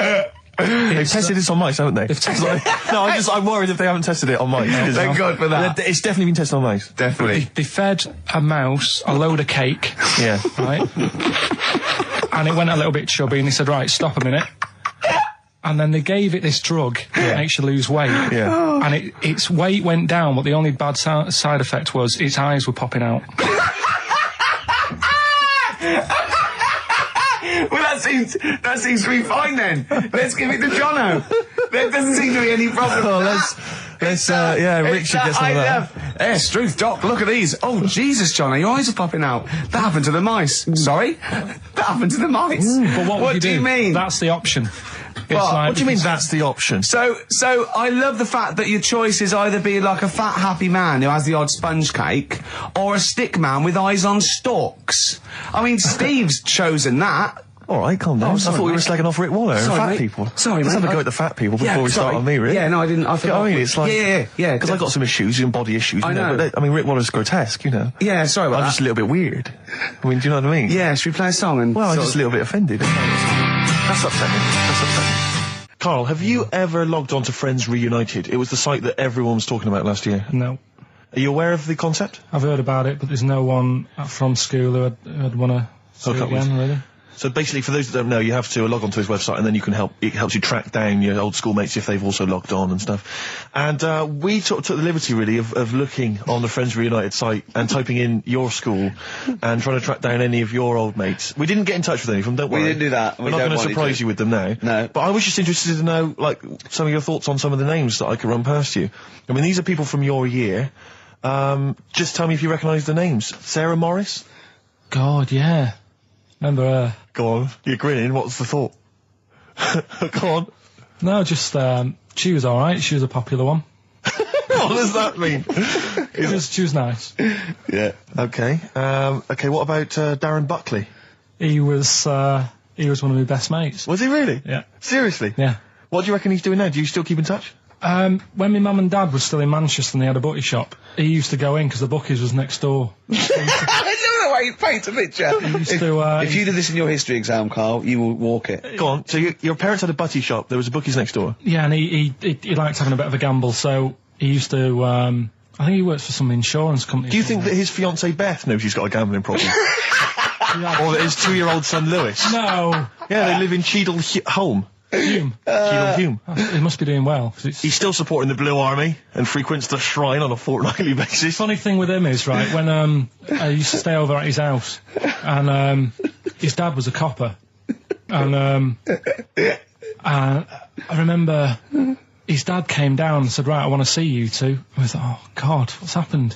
They've tested this on mice, haven't they? I'm worried if they haven't tested it on mice. Thank God for that. It's definitely been tested on mice. Definitely. They fed a mouse a load of cake. Yeah. Right? And it went a little bit chubby, and they said, right, stop a minute. And then they gave it this drug that makes you lose weight. Yeah. And its weight went down, but the only bad side effect was its eyes were popping out. Well, that seems to be fine then. Let's give it to Jono. There doesn't seem to be any problem. Oh, Rick should get some of that. Hey, Struth, Doc, look at these. Oh, Jesus, Jono, your eyes are popping out. That happened to the mice. Sorry? That happened to the mice. But what do you mean? That's the option. What do you mean that's the option? So I love the fact that your choice is either be like a fat, happy man who has the odd sponge cake, or a stick man with eyes on stalks. I mean, Steve's chosen that. All right, calm down. Sorry, I thought we were mate. slagging off Rick Waller and Sorry, fat mate. people. Sorry, Let's mate. have a go at the fat people before we start on me, Rick. Yeah, no, I didn't. I You know forgot. what I mean? It's like... Yeah. Because I got some issues and body issues. I you know. But Rick Waller's grotesque, you know. Yeah, sorry about I'm that. just a little bit weird. I mean, do you know what I mean? Yeah, should we play a song and... Well, I'm sort just of- a little bit offended. That's upsetting. Carl, have you ever logged on to Friends Reunited? It was the site that everyone was talking about last year. No. Are you aware of the concept? I've heard about it, but there's no one from school who'd want to see it up with. again, really. So basically, for those that don't know, you have to log on to his website, and then it helps you track down your old schoolmates if they've also logged on and stuff. And we took the liberty, really, of looking on the Friends Reunited site and typing in your school and trying to track down any of your old mates. We didn't get in touch with any of them, don't worry. We didn't do that. We're We not don't going to want you surprise to. you with them now. No. But I was just interested to know, like, some of your thoughts on some of the names that I could run past you. I mean, these are people from your year. Just tell me if you recognise the names. Sarah Morris? God, yeah. Remember her? Go on, you're grinning. What's the thought? Go on. No, just, she was alright. She was a popular one. What does that mean? She was nice. Yeah. Okay. Okay. What about Darren Buckley? He was one of my best mates. Was he really? Yeah. Seriously? Yeah. What do you reckon he's doing now? Do you still keep in touch? When my mum and dad were still in Manchester and they had a butty shop, he used to go in because the Bucky's was next door. I don't know why you paint a picture. If you did this in your history exam, Carl, you will walk it. Go on. So your parents had a butty shop. There was a bookies next door. Yeah, and he liked having a bit of a gamble, so he used to, I think he works for some insurance company. Do you think that his fiancée Beth knows he's got a gambling problem? Or that his 2-year-old son Lewis? No! Yeah, they live in Cheadle Home. Hume. Cheadle Hume. He must be doing well. 'Cause it's... He's still supporting the Blue Army and frequents the shrine on a fortnightly basis. Funny thing with him is, right, when I used to stay over at his house, and his dad was a copper, and I remember his dad came down and said, right, I want to see you two. I thought, oh God, what's happened?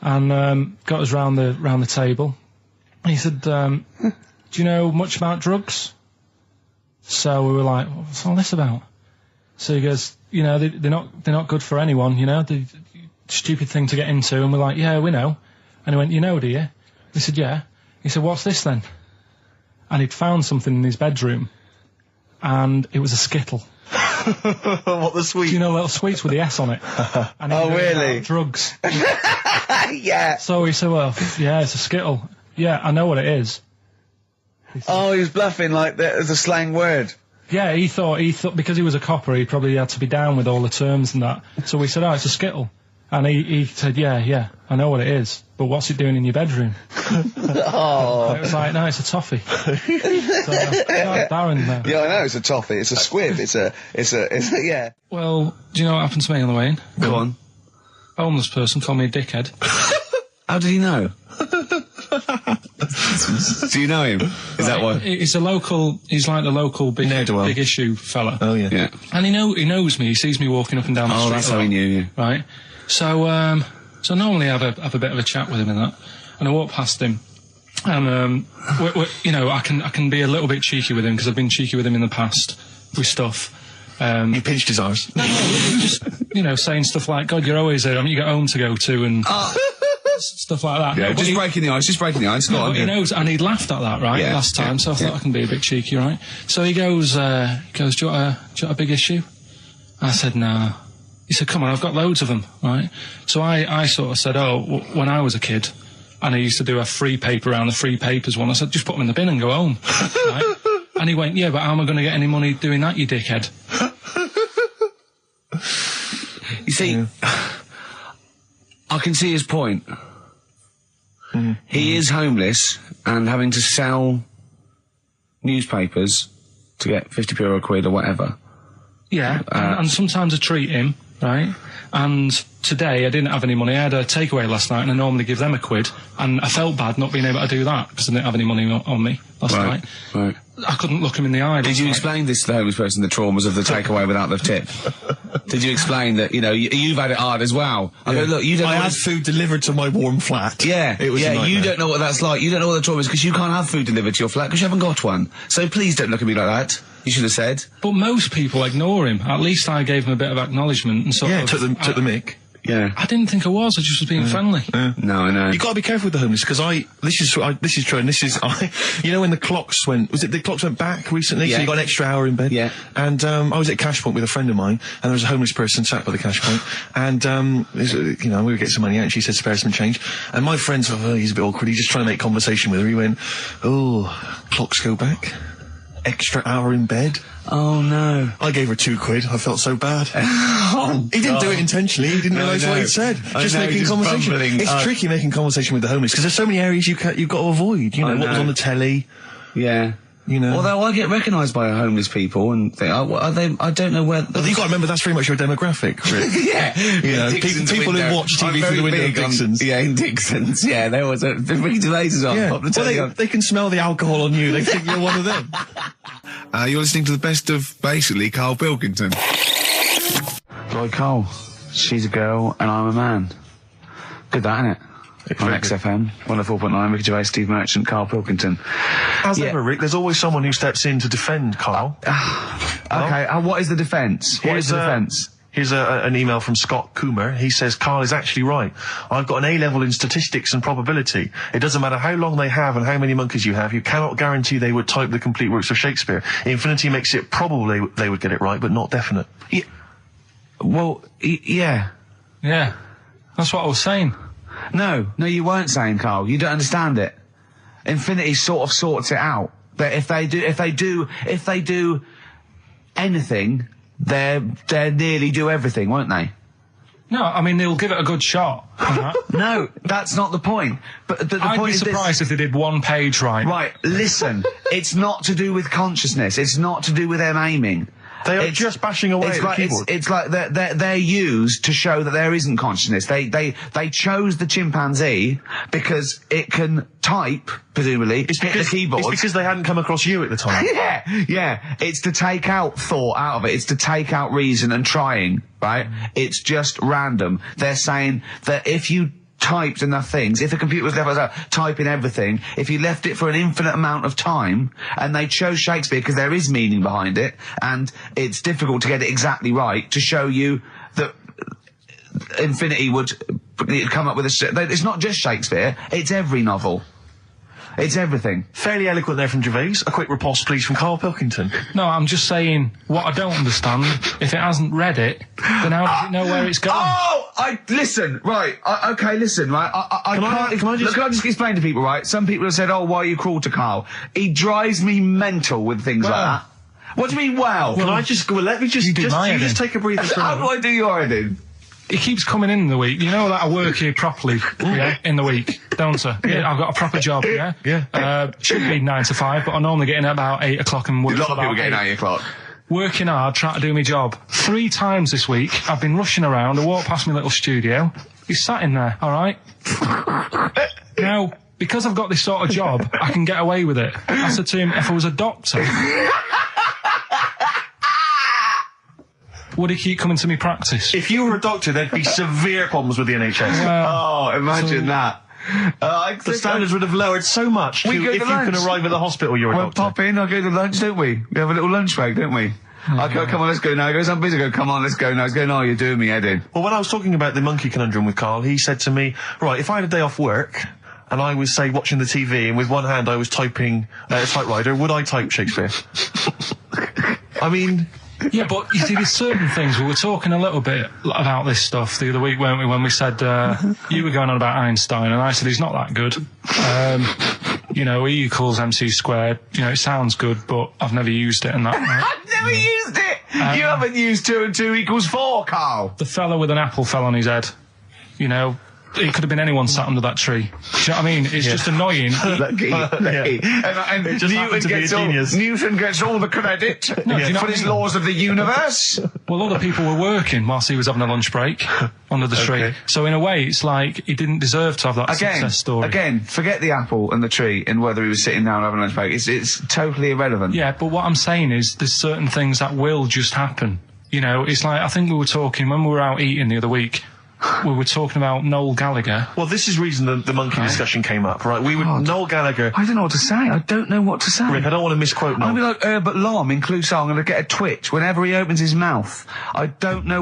And got us round the table. And he said, do you know much about drugs? So we were like, what's all this about? So he goes, you know, they're not good for anyone, you know, the stupid thing to get into. And we're like, yeah, we know. And he went, you know, do you? We said, yeah. He said, what's this then? And he'd found something in his bedroom, and it was a Skittle. What, the sweet? Do you know little sweets with the S on it? And Oh, really? Drugs. Yeah. So he said, well, yeah, it's a Skittle. Yeah, I know what it is. Oh, he was bluffing like that as a slang word. Yeah, he thought because he was a copper, he probably had to be down with all the terms and that. So we said, oh, it's a Skittle. And he said, yeah, I know what it is, but what's it doing in your bedroom? Oh. And it was like, no, it's a toffee. So, Darren there. Yeah, I know, it's a toffee, it's a squib, it's a, yeah. Well, do you know what happened to me on the way in? Go on. A homeless person called me a dickhead. How did he know? Do you know him? Is that what? He's like the local big issue fella. Oh, yeah. Yeah. And he knows me, he sees me walking up and down the street. Oh, that's how he knew you. Right. So normally I have a bit of a chat with him and that. And I walk past him. And, you know, I can be a little bit cheeky with him because I've been cheeky with him in the past with stuff. You pinched his arse. No, just, you know, saying stuff like, God, you're always there. I mean, you got home to go to and stuff like that. Yeah, No, just breaking the ice, Go on. He knows, and he'd laughed at that, right, Yeah, last time, so I thought yeah. I can be a bit cheeky, right? So he goes, do you want a big issue? I said, no. He said, come on, I've got loads of them, right? So I sort of said, when I was a kid, and I used to do a free paper around the free papers one, I said, just put them in the bin and go home, right? And he went, yeah, but how am I going to get any money doing that, you dickhead? You see, I can see his point. He is homeless and having to sell newspapers to get 50p or a quid or whatever. Yeah, and sometimes I treat him, right? And today I didn't have any money. I had a takeaway last night and I normally give them a quid. And I felt bad not being able to do that because I didn't have any money on me last night. Right. I couldn't look him in the eye. Did you explain this to the homeless person, the traumas of the takeaway without the tip? Did you explain that, you know, you've had it hard as well? I go, look, you don't I know had food delivered to my warm flat. Yeah, it was a nightmare. You don't know what that's like. You don't know what the trauma is because you can't have food delivered to your flat because you haven't got one. So please don't look at me like that. You should have said. But most people ignore him. At least I gave him a bit of acknowledgement and sort of... took the mic. Yeah. I didn't think I was. I just was being friendly. No, I know. You got to be careful with the homeless because this is true, and you know when the clocks went back recently, so you got an extra hour in bed. Yeah. And I was at Cash Point with a friend of mine, and there was a homeless person sat by the Cash Point, and we were getting some money out, and she said spare some change, and my friend thought, he's a bit awkward. He's just trying to make conversation with her. He went, clocks go back. Extra hour in bed. Oh no. I gave her £2. I felt so bad. He didn't do it intentionally. He didn't realise what he said. Just making conversation. It's tricky making conversation with the homeless because there's so many areas you've got to avoid. You know what was on the telly. Yeah. You know. Although I get recognised by homeless people and think, are they? I don't know where. But you got to remember that's very much your demographic, Rick. Yeah. You know, people who watch TV through the window of Dixon's. In Dixon's. Yeah, there was a Ricky Gervais as well. Yeah. They can smell the alcohol on you. They think you're one of them. You're listening to the best of, basically, Karl Pilkington. Lloyd Cole. She's a girl and I'm a man. Good that, innit? On XFM, 104.9, Ricky Gervais, Steve Merchant, Karl Pilkington. As ever, Rick, there's always someone who steps in to defend Karl. Okay, what is the defence? Here's an email from Scott Coomer. He says, Karl is actually right. I've got an A-level in statistics and probability. It doesn't matter how long they have and how many monkeys you have. You cannot guarantee they would type the complete works of Shakespeare. Infinity makes it probable they would get it right, but not definite. Yeah. Well, yeah. Yeah. That's what I was saying. No, you weren't saying, Karl. You don't understand it. Infinity sort of sorts it out. That if they do anything, they'll nearly do everything, won't they? No, I mean they'll give it a good shot. No, that's not the point. But the I'd point be is surprised if they did one page right. Right, listen. It's not to do with consciousness. It's not to do with them aiming. They are just bashing away at the keyboard. It's like they're used to show that there isn't consciousness. They chose the chimpanzee because it can type, presumably, hit the keyboard. It's because they hadn't come across you at the time. Yeah. It's to take out thought out of it. It's to take out reason and trying, right? It's just random. They're saying that if you typed enough things, if the computer was left typing everything, if you left it for an infinite amount of time, and they chose Shakespeare because there is meaning behind it, and it's difficult to get it exactly right, to show you that Infinity would come up with it's not just Shakespeare, it's every novel. It's everything. Fairly eloquent there from Gervais. A quick riposte, please, from Karl Pilkington. No, I'm just saying, what I don't understand, if it hasn't read it, then how does it know where it's going? Listen, right, Can I just explain to people, right? Some people have said, why are you cruel to Karl? He drives me mental with things like that. What do you mean, well? Let me just take a breather for a How do I do your editing? He keeps coming in the week. You know that I work here properly, in the week, don't I? Yeah, I've got a proper job, Yeah. Should be 9 to 5, but I normally get in at about 8 o'clock and work. A lot of people getting 8 o'clock. Working hard, trying to do my job. 3 times this week, I've been rushing around. I walked past my little studio. He's sat in there, all right? Now, because I've got this sort of job, I can get away with it. I said to him, if I was a doctor, would he keep coming to me practice? If you were a doctor, there'd be severe problems with the NHS. Imagine that. The standards would have lowered so much if you can arrive at the hospital, you're a doctor. Pop in, I'll go to lunch, don't we? We have a little lunch break, don't we? I go, come on, let's go now. He goes, I'm busy. I go, come on, let's go now. He's going, you're doing me head in. Well, when I was talking about the monkey conundrum with Karl, he said to me, right, if I had a day off work and I was, say, watching the TV and with one hand I was typing a typewriter, would I type Shakespeare? I mean... Yeah, but you see, there's certain things. We were talking a little bit about this stuff the other week, weren't we, when we said you were going on about Einstein, and I said he's not that good. E equals MC squared. It sounds good, but I've never used it and that. Right? I've never used it! You haven't used 2 and 2 equals 4, Karl! The fella with an apple fell on his head. It could have been anyone sat under that tree. Do you know what I mean? It's just annoying. Lucky. And Newton gets all the credit for his laws of the universe. Well, other people were working whilst he was having a lunch break under the tree. So in a way, it's like he didn't deserve to have that success story. Again, forget the apple and the tree and whether he was sitting down having a lunch break. It's totally irrelevant. Yeah, but what I'm saying is there's certain things that will just happen. It's like, I think we were talking when we were out eating the other week. we were talking about Noel Gallagher. Well, this is the reason the monkey discussion came up, right? Noel Gallagher. I don't know what to say. I don't know what to say. Rick, I don't want to misquote Noel. I'm going to be like Herbert Lom in Clouseau. I'm going to get a twitch whenever he opens his mouth. I don't know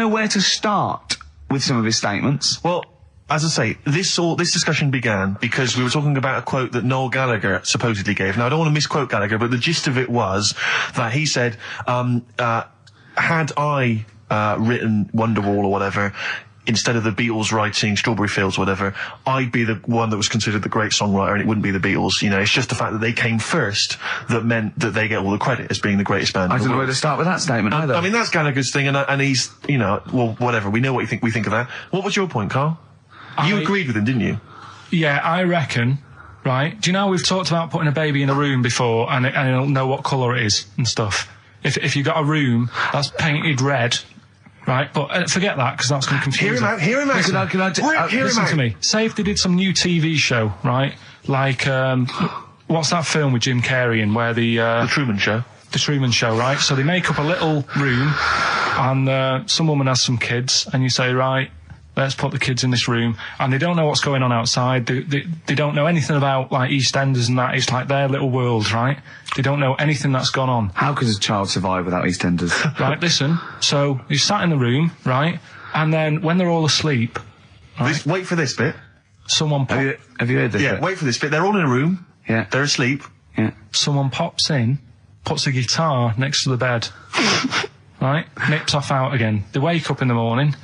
where to start with some of his statements. Well, as I say, this discussion began because we were talking about a quote that Noel Gallagher supposedly gave. Now, I don't want to misquote Gallagher, but the gist of it was that he said, had I written Wonderwall or whatever, instead of the Beatles writing Strawberry Fields or whatever, I'd be the one that was considered the great songwriter and it wouldn't be the Beatles. You know, it's just the fact that they came first that meant that they get all the credit as being the greatest band. I don't know where to start with that statement either. I mean, that's Gallagher's thing, and he's, you know, well, whatever. We know what we think of that. What was your point, Carl? You agreed with him, didn't you? Yeah, I reckon, right? Do you know we've talked about putting a baby in a room before and it'll know what colour it is and stuff? If you got a room that's painted red, right? But forget that, because that's going to confuse Hear him out. Listen to me. Say if they did some new TV show, right? Like, what's that film with Jim Carrey in where The Truman Show. The Truman Show, right? So they make up a little room and some woman has some kids and you say, right, let's put the kids in this room, and they don't know what's going on outside. They don't know anything about, like, EastEnders and that. It's like their little world, right? They don't know anything that's gone on. How could a child survive without EastEnders? Right, listen. So you sat in the room, right? And then when they're all asleep, right, Wait for this bit. someone Have you heard this? Yeah, bit? wait for this bit. They're all in a room. Yeah. They're asleep. Yeah. someone pops in, puts a guitar next to the bed, right? Nips off out again. They wake up in the morning,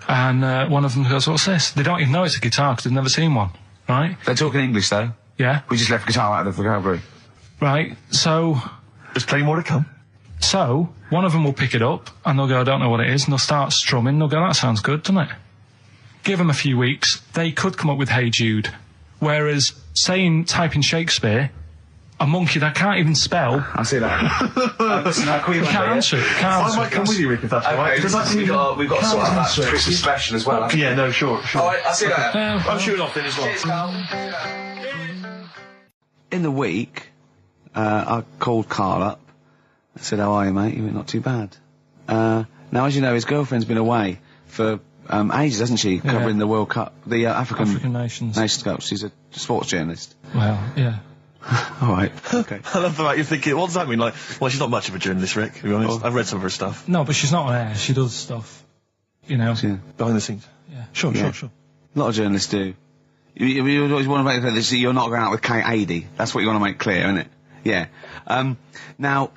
and one of them goes, "What's this?" They don't even know it's a guitar because they've never seen one, right? They're talking English though. Yeah. We just left guitar out of the vocabulary. Right. So There's plenty more to come. one of them will pick it up and they'll go, "I don't know what it is," and they'll start strumming. They'll go, "That sounds good, doesn't it?" Give them a few weeks, they could come up with Hey Jude. Whereas, typing Shakespeare, a monkey that can't even spell. I see that. Listen, Can't answer it. I might come with you, Rick, if that's all right. Because we've got to sort out that Christmas special as well. Yeah, no, sure. I'll see you later. I'm shooting off then as well. In the week, I called Carl up. I said, "How are you, mate?" He went, "Not too bad." Now, as you know, his girlfriend's been away for ages, hasn't she? Covering the World Cup, the African Nations Cup. She's a sports journalist. Well, yeah. All right. Okay. I love the fact you're thinking, what does that mean? Like, well, she's not much of a journalist, Rick, to be honest. I've read some of her stuff. No, but she's not on air. She does stuff, you know. Yeah. Behind the scenes. Yeah. Sure. A lot of journalists do. You always want to make clear that you're not going out with Kate Adie. That's what you want to make clear, isn't it? Yeah. Now,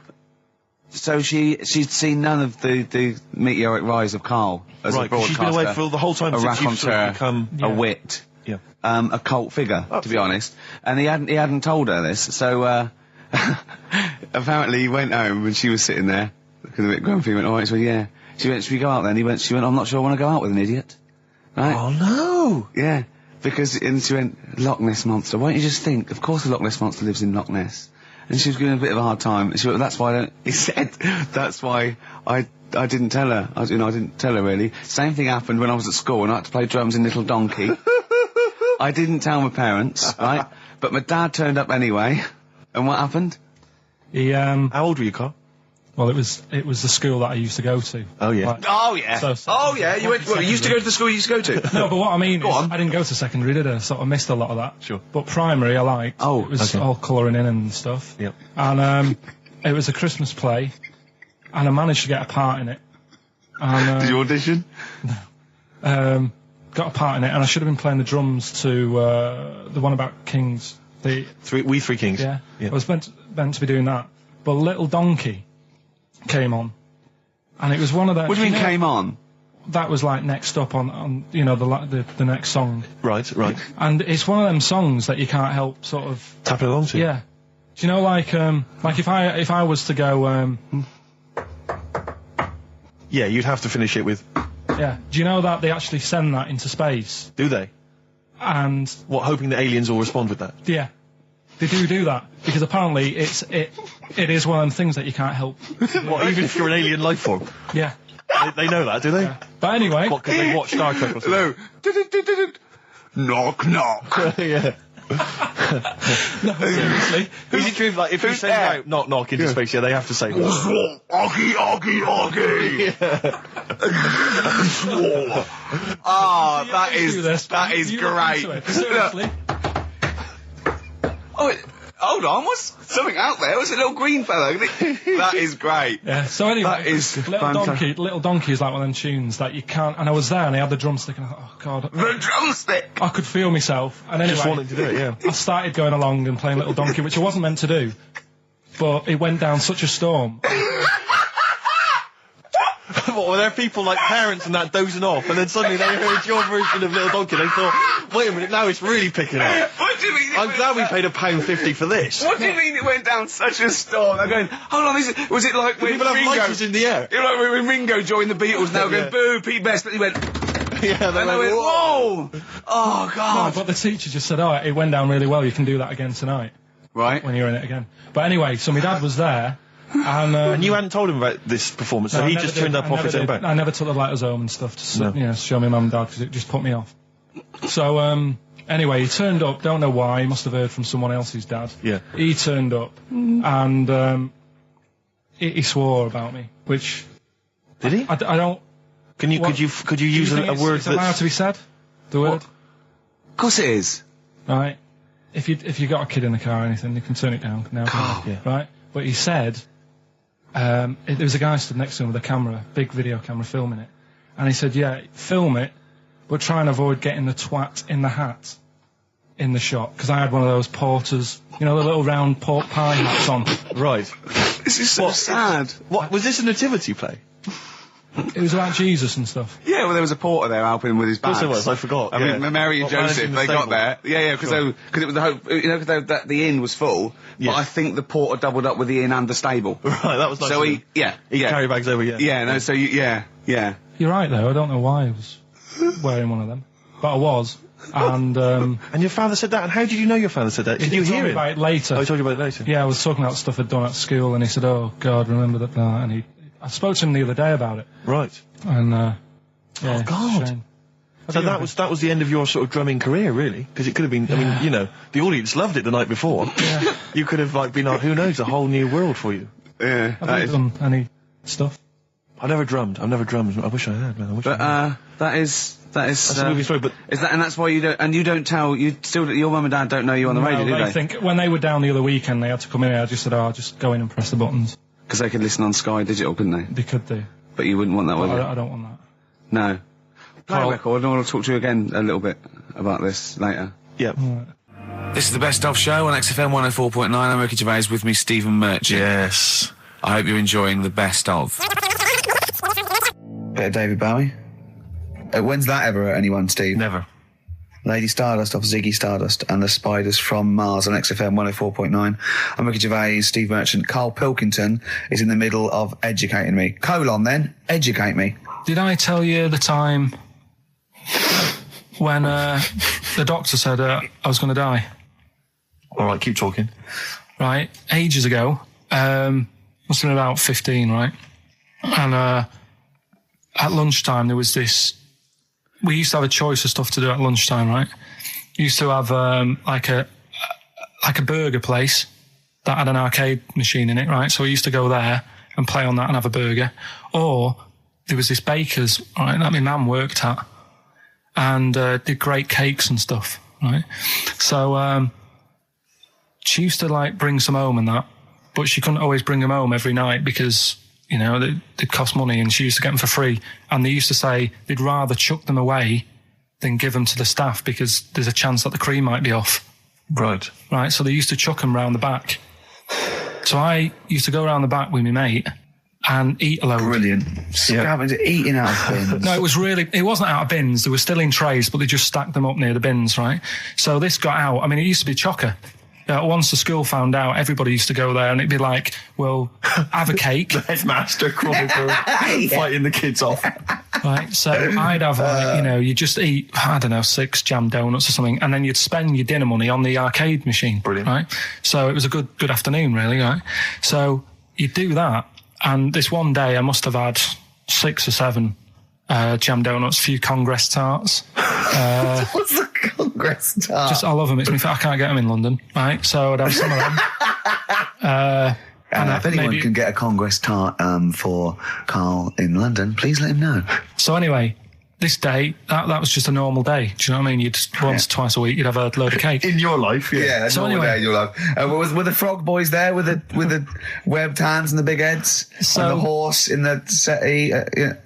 so she'd seen none of the meteoric rise of Carl as a broadcaster. She's been away for the whole time a since you've sort of raconteur, become... a wit, Yeah. a cult figure, to be honest. And he hadn't told her this, so apparently he went home and she was sitting there, looking a bit grumpy. He went, "All right," so yeah. She went, "Should we go out then?" She went, "I'm not sure I want to go out with an idiot." Right? Oh, no! Yeah. And she went, "Loch Ness Monster. Why don't you just think? Of course the Loch Ness Monster lives in Loch Ness." And she was giving a bit of a hard time. And she went, "That's why he said, "That's why I didn't tell her. I didn't tell her really." Same thing happened when I was at school and I had to play drums in Little Donkey. I didn't tell my parents, right? But my dad turned up anyway. And what happened? He How old were you, Carl? well, it was the school that I used to go to. Oh, yeah. Like, Oh yeah. So- You went. Well, you used to go to the school you used to go to. No, but what I mean is, on. I didn't go to secondary, did I? Sort of missed a lot of that. Sure. But primary, I liked. Oh, it was okay. all colouring in and stuff. Yep. And it was a Christmas play, and I managed to get a part in it. And, Did you audition? got a part in it, and I should have been playing the drums to the one about Kings. We Three Kings. Yeah. I was meant to be doing that, but Little Donkey came on, and it was one of the. What do you mean came on? That was like next up on the next song, Right. and it's one of them songs that you can't help sort of. Tapping along to. Yeah. Do you know, like if I was to go, Yeah, you'd have to finish it with... yeah. Do you know that they actually send that into space? Do they? And What, hoping that aliens will respond with that? yeah, they do that because apparently it is one of them things that you can't help. What, even if you're an alien life form? Yeah. They know that, do they? Yeah. But anyway, What, because they watch Star Trek or something? Hello. Knock knock. Yeah. No, seriously. Is it true, like, if you send out knock knock into space, they have to say, Augie, Augie, Augie. Oh, that is great. Seriously. Oh, hold on, what's something out there? What's a little green fellow? That is great. Yeah, so anyway, That is Little Donkey is like one of them tunes that you can't, and I was there and I had the drumstick and I thought, oh God. The drumstick! I could feel myself. And anyway, just wanted to do it, yeah. I started going along and playing Little Donkey, which I wasn't meant to do, but it went down such a storm. What, were there people like parents and that dozing off, and then suddenly they heard your version of Little Donkey, they thought, wait a minute, now it's really picking up. What do you mean? I'm glad we paid £1.50 for this. What do you mean it went down such a storm? I'm going, hold on, was it like when People have Ringo... lighters in the air. You know, like when Ringo joined the Beatles, now Yeah. going, boo, Pete Best, but he went... Yeah, And they went, whoa! Oh, No, God. but the teacher just said, oh, it went down really well, you can do that again tonight, Right. when you're in it again. But anyway, so my dad was there, and you hadn't told him about this performance, so No, he I just never turned did. up I off never his own did. back. I never took the letters home and stuff to No. show my mum and dad because it just put me off. So anyway, he turned up. Don't know why. He must have heard from someone else's dad. Yeah. He turned up and he swore about me, which Did he? I don't. Could you use Do you a think word it's allowed that's... to be said? The word, Of course it is. right? If you got a kid in the car or anything, you can turn it down now. can't you? Yeah. Right? But he said. There was a guy stood next to him with a camera, big video camera, filming it. And he said, yeah, film it, but try and avoid getting the twat in the hat in the shot. Because I had one of those porters, you know, the little round pork pie hats on. Right. This is so sad. What, was this a nativity play? It was about Jesus and stuff. Yeah, well, there was a porter there helping him with his Of bags. course there was, I forgot. I yeah. mean, Mary and What, Joseph, managing the they got stable? there. Yeah, because it was the hope, you know, because the inn was full. Yeah. But I think the porter doubled up with the inn and the stable. Right, that was nice. So of him. he carry bags over, yeah. Yeah, no, so yeah. You're right, though. I don't know why I was wearing one of them. But I was. And And your father said that, and how did you know your father said that? Did you he told hear me it? about it later. Oh, he told you about it later? Yeah, I was talking about stuff I'd done at school, and he said, oh, God, remember that. And I spoke to him the other day about it. Right. And, yeah. Oh, God. it's a shame. So that was the end of your sort of drumming career, really? Because it could have been, I mean, you know, the audience loved it the night before. Yeah. You could have, like, been, who knows, a whole new world for you. Yeah. Have you done any stuff? I've never drummed. I wish I had, man. But, that is... That's a movie story, but... Is that, and that's why you don't tell, your mum and dad don't know you on the radio, do I they? think when they were down the other weekend, they had to come in here. I just said, oh, just go in and press the buttons. Because they could listen on Sky Digital, couldn't they? They could do. But you wouldn't want that, would you? I don't want that. No. Play a Carl- record, and I want to talk to you again a little bit about this later. Yeah. This is the Best Of Show on XFM 104.9. I'm Ricky Gervais, with me Stephen Merchant. Yes. I hope you're enjoying the Best Of. Bit of David Bowie. When's that ever at anyone, Steve? Never. Lady Stardust off Ziggy Stardust and the Spiders from Mars on XFM 104.9. I'm Ricky Gervais, Steve Merchant. Karl Pilkington is in the middle of educating me. Educate me. Did I tell you the time when the doctor said I was going to die? All right, keep talking. Right, ages ago. Must have been about 15, right? And at lunchtime there was this. We used to have a choice of stuff to do at lunchtime, right? We used to have like a burger place that had an arcade machine in it, right? So we used to go there and play on that and have a burger. Or there was this baker's, right, that my mum worked at, and did great cakes and stuff, right? So she used to like bring some home and that, but she couldn't always bring them home every night because, you know, they'd cost money, and she used to get them for free. And they used to say they'd rather chuck them away than give them to the staff because there's a chance that the cream might be off. Right. Right, so they used to chuck them round the back. So I used to go round the back with my mate and eat a load. Brilliant. Eating out of bins. No, it wasn't out of bins. They were still in trays, but they just stacked them up near the bins, right? So this got out. I mean, it used to be chocker. Once the school found out, everybody used to go there, and it'd be like, well, have a cake. The headmaster crawling through, fighting the kids off. Right, so I'd have, like, you know, you just eat, I don't know, 6 jam donuts or something, and then you'd spend your dinner money on the arcade machine. Brilliant. Right? So it was a good afternoon, really, right? So you'd do that, and this one day I must have had 6 or 7 jam donuts, a few Congress tarts. Congress tart. I love them. I can't get them in London, right? So I'd have some of them. If anyone can get a Congress tart for Karl in London, please let him know. So anyway, this day, that was just a normal day. Do you know what I mean? You'd twice a week, you'd have a load of cake. In your life, Yeah, so normal anyway, day in your life. Were the frog boys there with the webbed hands and the big heads? And the horse in the settee?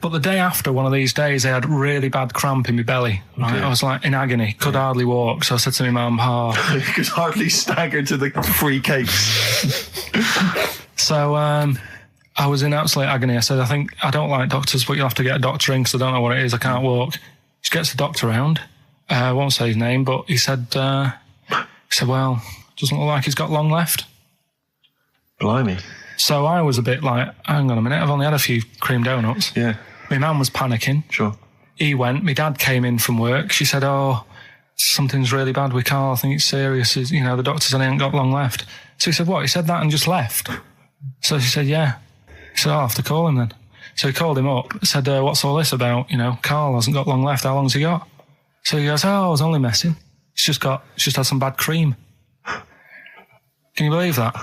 But the day after one of these days, I had really bad cramp in my belly. Right? Okay. I was like in agony, could hardly walk. So I said to my mum, you could hardly stagger to the free cakes. So I was in absolute agony. I said, I don't like doctors, but you'll have to get a doctor in because I don't know what it is. I can't walk. She gets the doctor round. I won't say his name, but he said, well, doesn't look like he's got long left. Blimey. So I was a bit like, hang on a minute, I've only had a few cream donuts. Yeah. My mum was panicking. Sure. He went. My dad came in from work. She said, something's really bad with Karl. I think it's serious. The doctor said he ain't got long left. So he said, what? He said that and just left? So she said, yeah. He said, I'll have to call him then. So he called him up, said, what's all this about? Karl hasn't got long left. How long's he got? So he goes, I was only messing. He's just had some bad cream. Can you believe that?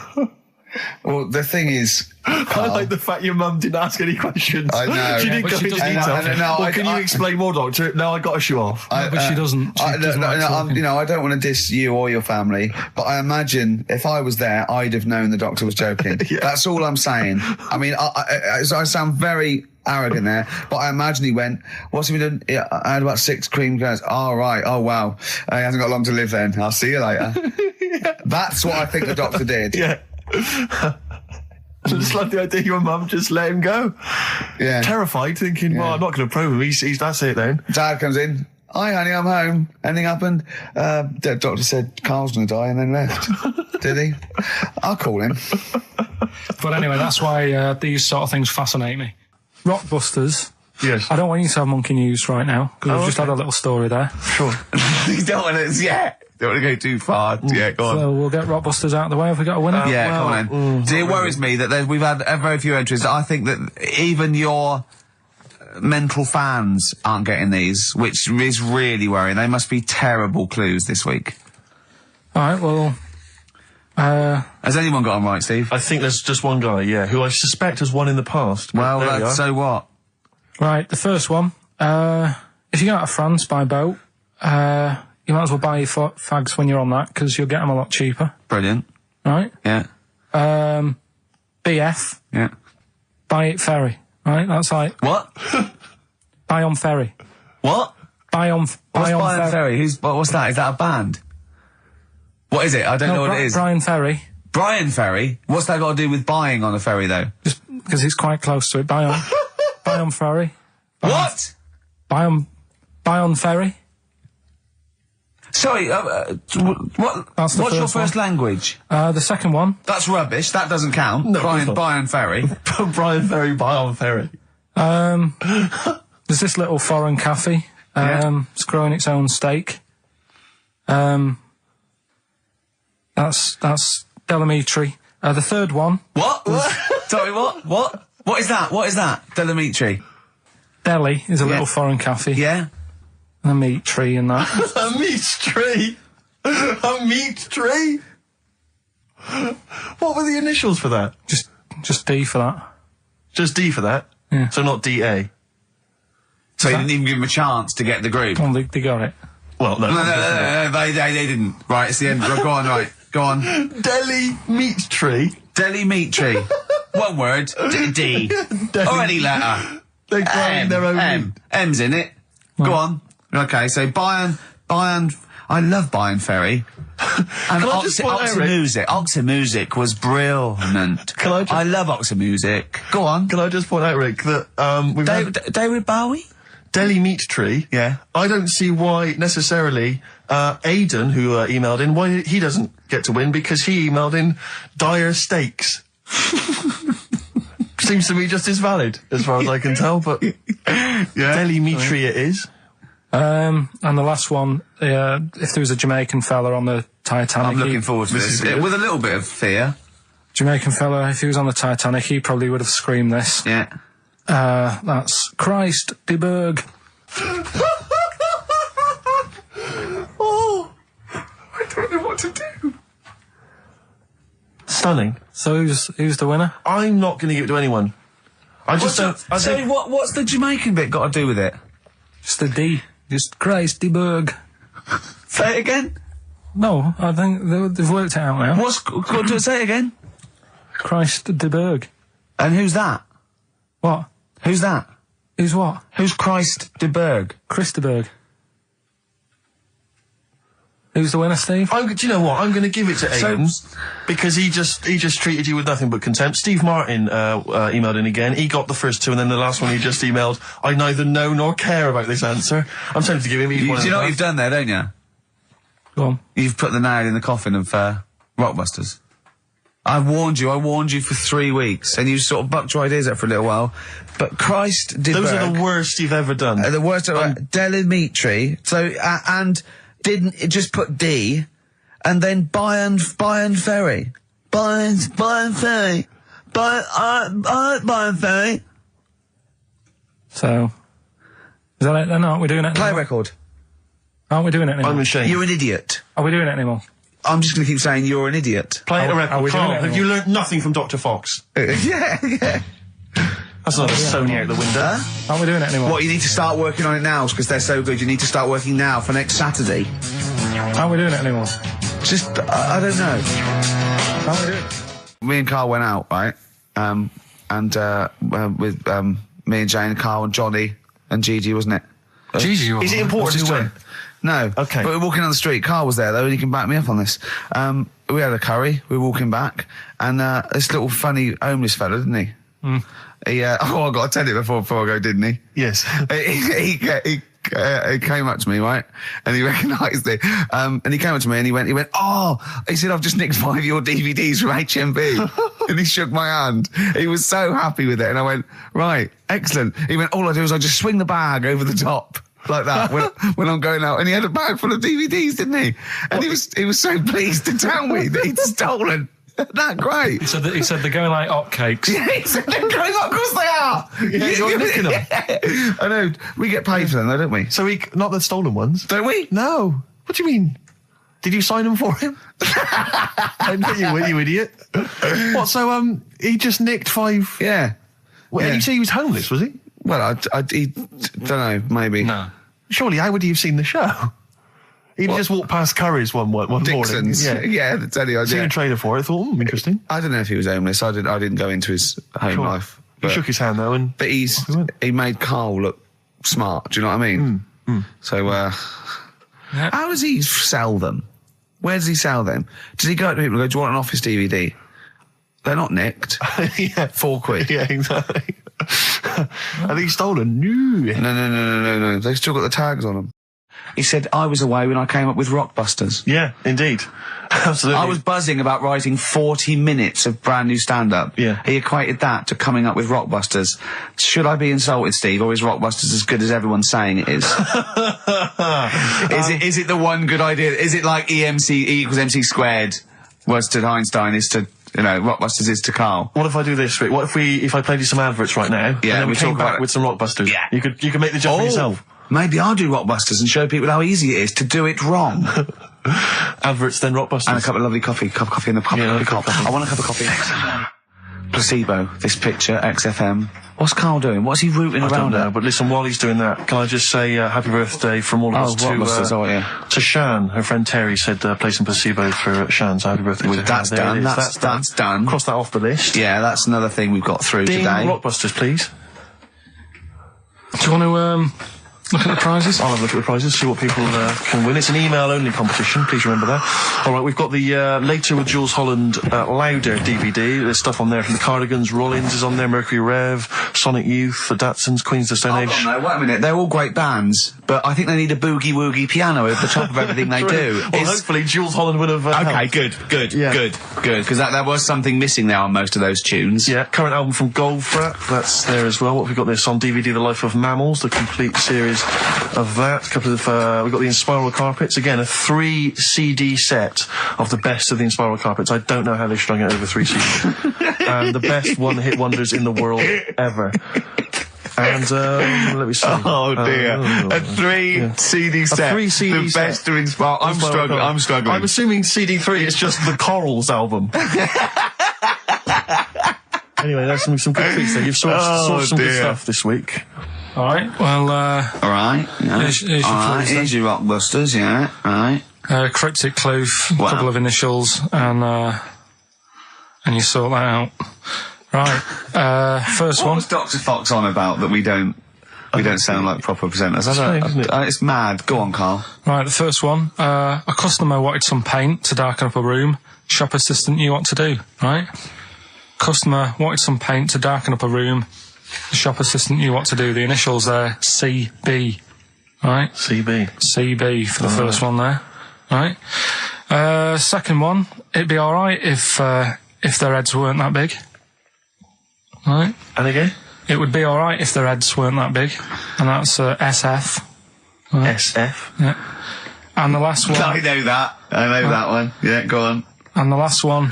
Well, the thing is, I like the fact your mum didn't ask any questions. I know. She didn't go into detail. Can you explain more, doctor? No, I got to show off. But she doesn't. I don't want to diss you or your family, but I imagine if I was there, I'd have known the doctor was joking. Yeah. That's all I'm saying. I mean, I sound very arrogant there, but I imagine he went, what's he been doing? I had about 6 cream cones. Oh, right. Oh, wow. He hasn't got long to live then. I'll see you later. Yeah. That's what I think the doctor did. Yeah. I just love the idea your mum just let him go. Yeah. Terrified, thinking, well, I'm not going to probe him. He's that's it then. Dad comes in. Hi, honey, I'm home. Anything happened? The doctor said Karl's going to die and then left. Did he? I'll call him. But anyway, that's why these sort of things fascinate me. Rockbusters. Yes. I don't want you to have monkey news right now because we've just had a little story there. Sure. You don't want to, don't want to go too far. Yeah, go on. So we'll get Rockbusters out of the way. Have we got a winner? Come on then. See, it worries me that we've had very few entries. I think that even your mental fans aren't getting these, which is really worrying. They must be terrible clues this week. All right, well... Has anyone got them right, Steve? I think there's just one guy, who I suspect has won in the past. Well, so what? Right, the first one. If you go out of France by boat, you might as well buy your fags when you're on that, because you'll get them a lot cheaper. Brilliant. Right? Yeah. BF. Yeah. Buy it ferry. Right? That's like... What? Buy on ferry. What? Buy on ferry. What's that? Is that a band? What is it? I don't know what it is. Brian Ferry. Brian Ferry? What's that got to do with buying on a ferry, though? Just because it's quite close to it. Buy on ferry. What? Buy on ferry. Sorry, what's your first language? The second one. That's rubbish. That doesn't count. No, Brian Ferry. Brian Ferry, buy on ferry. There's this little foreign cafe. It's growing its own steak. That's Delamitri. The third one. What? Sorry, what? What is that? What is that? Delamitri. Delhi is a little foreign cafe. Yeah. And a meat tree and that. A meat tree? A meat tree? What were the initials for that? Just D for that. Just D for that? Yeah. So not DA? So you didn't even give them a chance to get the group? Well, they got it. Well, no. No, they didn't. Right, it's the end. Go on, right. Go on. Delhi meat tree? Delhi meat tree. One word. D. Or any letter. They're growing their own meat. M's in it. Go on. Okay, so Bayern, I love Bayern Ferry. And Oxymusic was brilliant. I love Oxymusic. Go on. Can I just point out, Rick, that we've David Bowie? Delhi Meat Tree. Yeah. I don't see why necessarily Aidan, who emailed in, why he doesn't get to win, because he emailed in dire steaks. Seems to me just as valid, as far as I can tell, but Delhi Meat Tree it is. And the last one, if there was a Jamaican fella on the Titanic... I'm looking forward to this. With a little bit of fear. Jamaican fella, if he was on the Titanic, he probably would have screamed this. Yeah. That's Christ de Berg. Oh, to do. Stunning. So who's the winner? I'm not going to give it to anyone. I just don't. I So think- what's the Jamaican bit got to do with it? Just the D. Just Christy Berg. Say it again. No, I think they've worked it out now. Say it again. Christ de Berg. And who's that? What? Who's that? Who's what? Who's Christ de Berg? Christeberg. Who's the winner, Steve? do you know what? I'm going to give it to Aidan because he just treated you with nothing but contempt. Steve Martin emailed in again. He got the first two, and then the last one he just emailed. I neither know nor care about this answer. I'm tempted to give him. Do you know what you've done there, don't you? Go on. You've put the nail in the coffin of Rockbusters. I warned you for 3 weeks, and you sort of bucked your ideas up for a little while. But Christ de Those Berg, are the worst you've ever done. the worst. Delimitri. So and didn't it just put D, and then Bayern Ferry. Bayern Ferry. Bayern Ferry. So, is that it then? Aren't we doing it Play anymore? record. Aren't we doing it anymore? I'm ashamed. You're an idiot. Are we doing it anymore? I'm just going to keep saying you're an idiot. Play it a Are record. we doing Carl, it have you learnt nothing from Dr. Fox? yeah. That's another Sony out the window. Aren't we doing it anymore? What, you need to start working on it now because they're so good. You need to start working now for next Saturday. Aren't we doing it anymore? Just, I don't know. Aren't we doing it? Me and Carl went out, right? With me and Jane, Carl and Johnny and Gigi, wasn't it? Gigi, Is it important What's who his won? twin? No. Okay. But we're walking down the street. Carl was there, though, and he can back me up on this. We had a curry. We were walking back, and this little funny homeless fella, didn't he? He, I got to tell it before I go, didn't he? Yes. He came up to me, right? And he recognised it. And he came up to me and he went, he said, I've just nicked 5 of your DVDs from HMV. And he shook my hand. He was so happy with it. And I went, right, excellent. He went, all I do is I just swing the bag over the top. Like that when I'm going out, and he had a bag full of DVDs, didn't he? And he was so pleased to tell me that he'd stolen. That great. He said they're going like hotcakes. Yeah, he said they're going up. Of course they are. Yeah, you're nicking them. I know. We get paid for them, though, don't we? So not the stolen ones. Don't we? No. What do you mean? Did you sign them for him? I bet you would, you idiot. What? So he just nicked 5. Yeah. Well, Yeah. you say he was homeless, was he? Well, I don't know. Maybe. No. Surely, how would he have seen the show? He'd just walked past Curry's one morning. Dixon's. Yeah. Yeah, that's any Seen idea. a trailer for it. I thought, interesting. I don't know if he was homeless. I didn't go into his home Sure. life. He But, shook his hand though, and but he went. he made Carl look smart. Do you know what I mean? So, how does he sell them? Where does he sell them? Does he go to people and go, do you want an Office DVD? They're not nicked. yeah, £4. yeah, exactly. I think he's stolen. No. No. They've still got the tags on them. He said, I was away when I came up with Rockbusters. Yeah, indeed. Absolutely. I was buzzing about writing 40 minutes of brand new stand-up. Yeah. He equated that to coming up with Rockbusters. Should I be insulted, Steve, or is Rockbusters as good as everyone's saying it is? Is it the one good idea? Is it like E equals MC squared was to Einstein is to, Rockbusters is to Carl? What if I do this, Rick? What if I played you some adverts right now? Yeah, and then we we came talk about back it. with some Rockbusters. Yeah. You could make the jump for yourself. Maybe I'll do Rockbusters and show people how easy it is to do it wrong. Adverts, then Rockbusters. And a cup of lovely coffee. Cup of coffee in the cup. Yeah, Cup. coffee. I want a cup of coffee. Placebo. This picture, XFM. What's Carl doing? What's he rooting I around don't know, at? but listen, while he's doing that, can I just say happy birthday from all of us Rockbusters, to Shan. Her friend Terry said play some placebo for Shan, so happy birthday to her. That's There it done. is. That's done. Cross that off the list. Yeah, that's another thing we've got through Ding today. Rockbusters, please. Do you want to look at the prizes? I'll have a look at the prizes, see what people can win. It's an email-only competition, please remember that. All right, we've got the Later with Jules Holland Louder DVD. There's stuff on there from the Cardigans, Rollins is on there, Mercury Rev, Sonic Youth, the Datsuns, Queens of the Stone Age. No, wait a minute. They're all great bands, but I think they need a boogie-woogie piano at the top of everything they do. Well, hopefully Jules Holland would have Okay, helped. good, Yeah. good. Because there was something missing there on most of those tunes. Yeah, current album from Goldfrapp, that's there as well. What have we got this on DVD? The Life of Mammals, the complete series of that. A couple of we've got the Inspiral Carpets, again a 3 CD set of the best of the Inspiral Carpets. I don't know how they strung it over 3 CDs. And the best one-hit wonders in the world ever. And let me see. Oh dear. A 3 CD set. A 3 CD the set. best to inspire. I'm struggling. I'm assuming CD3 is just the Corals album. Anyway, there's some good treats there. You've sourced some good stuff this week. All right. Well. All right. Yeah. Here's your Here's your Rockbusters. Yeah. Right. Cryptic clue, a couple of initials, and you sort that out. Right. First What one. was Dr. Fox on about that we don't sound like proper presenters? It's mad. Go on, Carl. Right. The first one. A customer wanted some paint to darken up a room. Shop assistant knew what to do. Right. Customer wanted some paint to darken up a room. The shop assistant knew what to do. The initials there, CB. Right? CB for the first one there. Right? Second one, it'd be alright if their heads weren't that big. Right? And again? It would be alright if their heads weren't that big. And that's SF. Right? SF? Yeah. And the last one... I know that one. Yeah, go on. And the last one,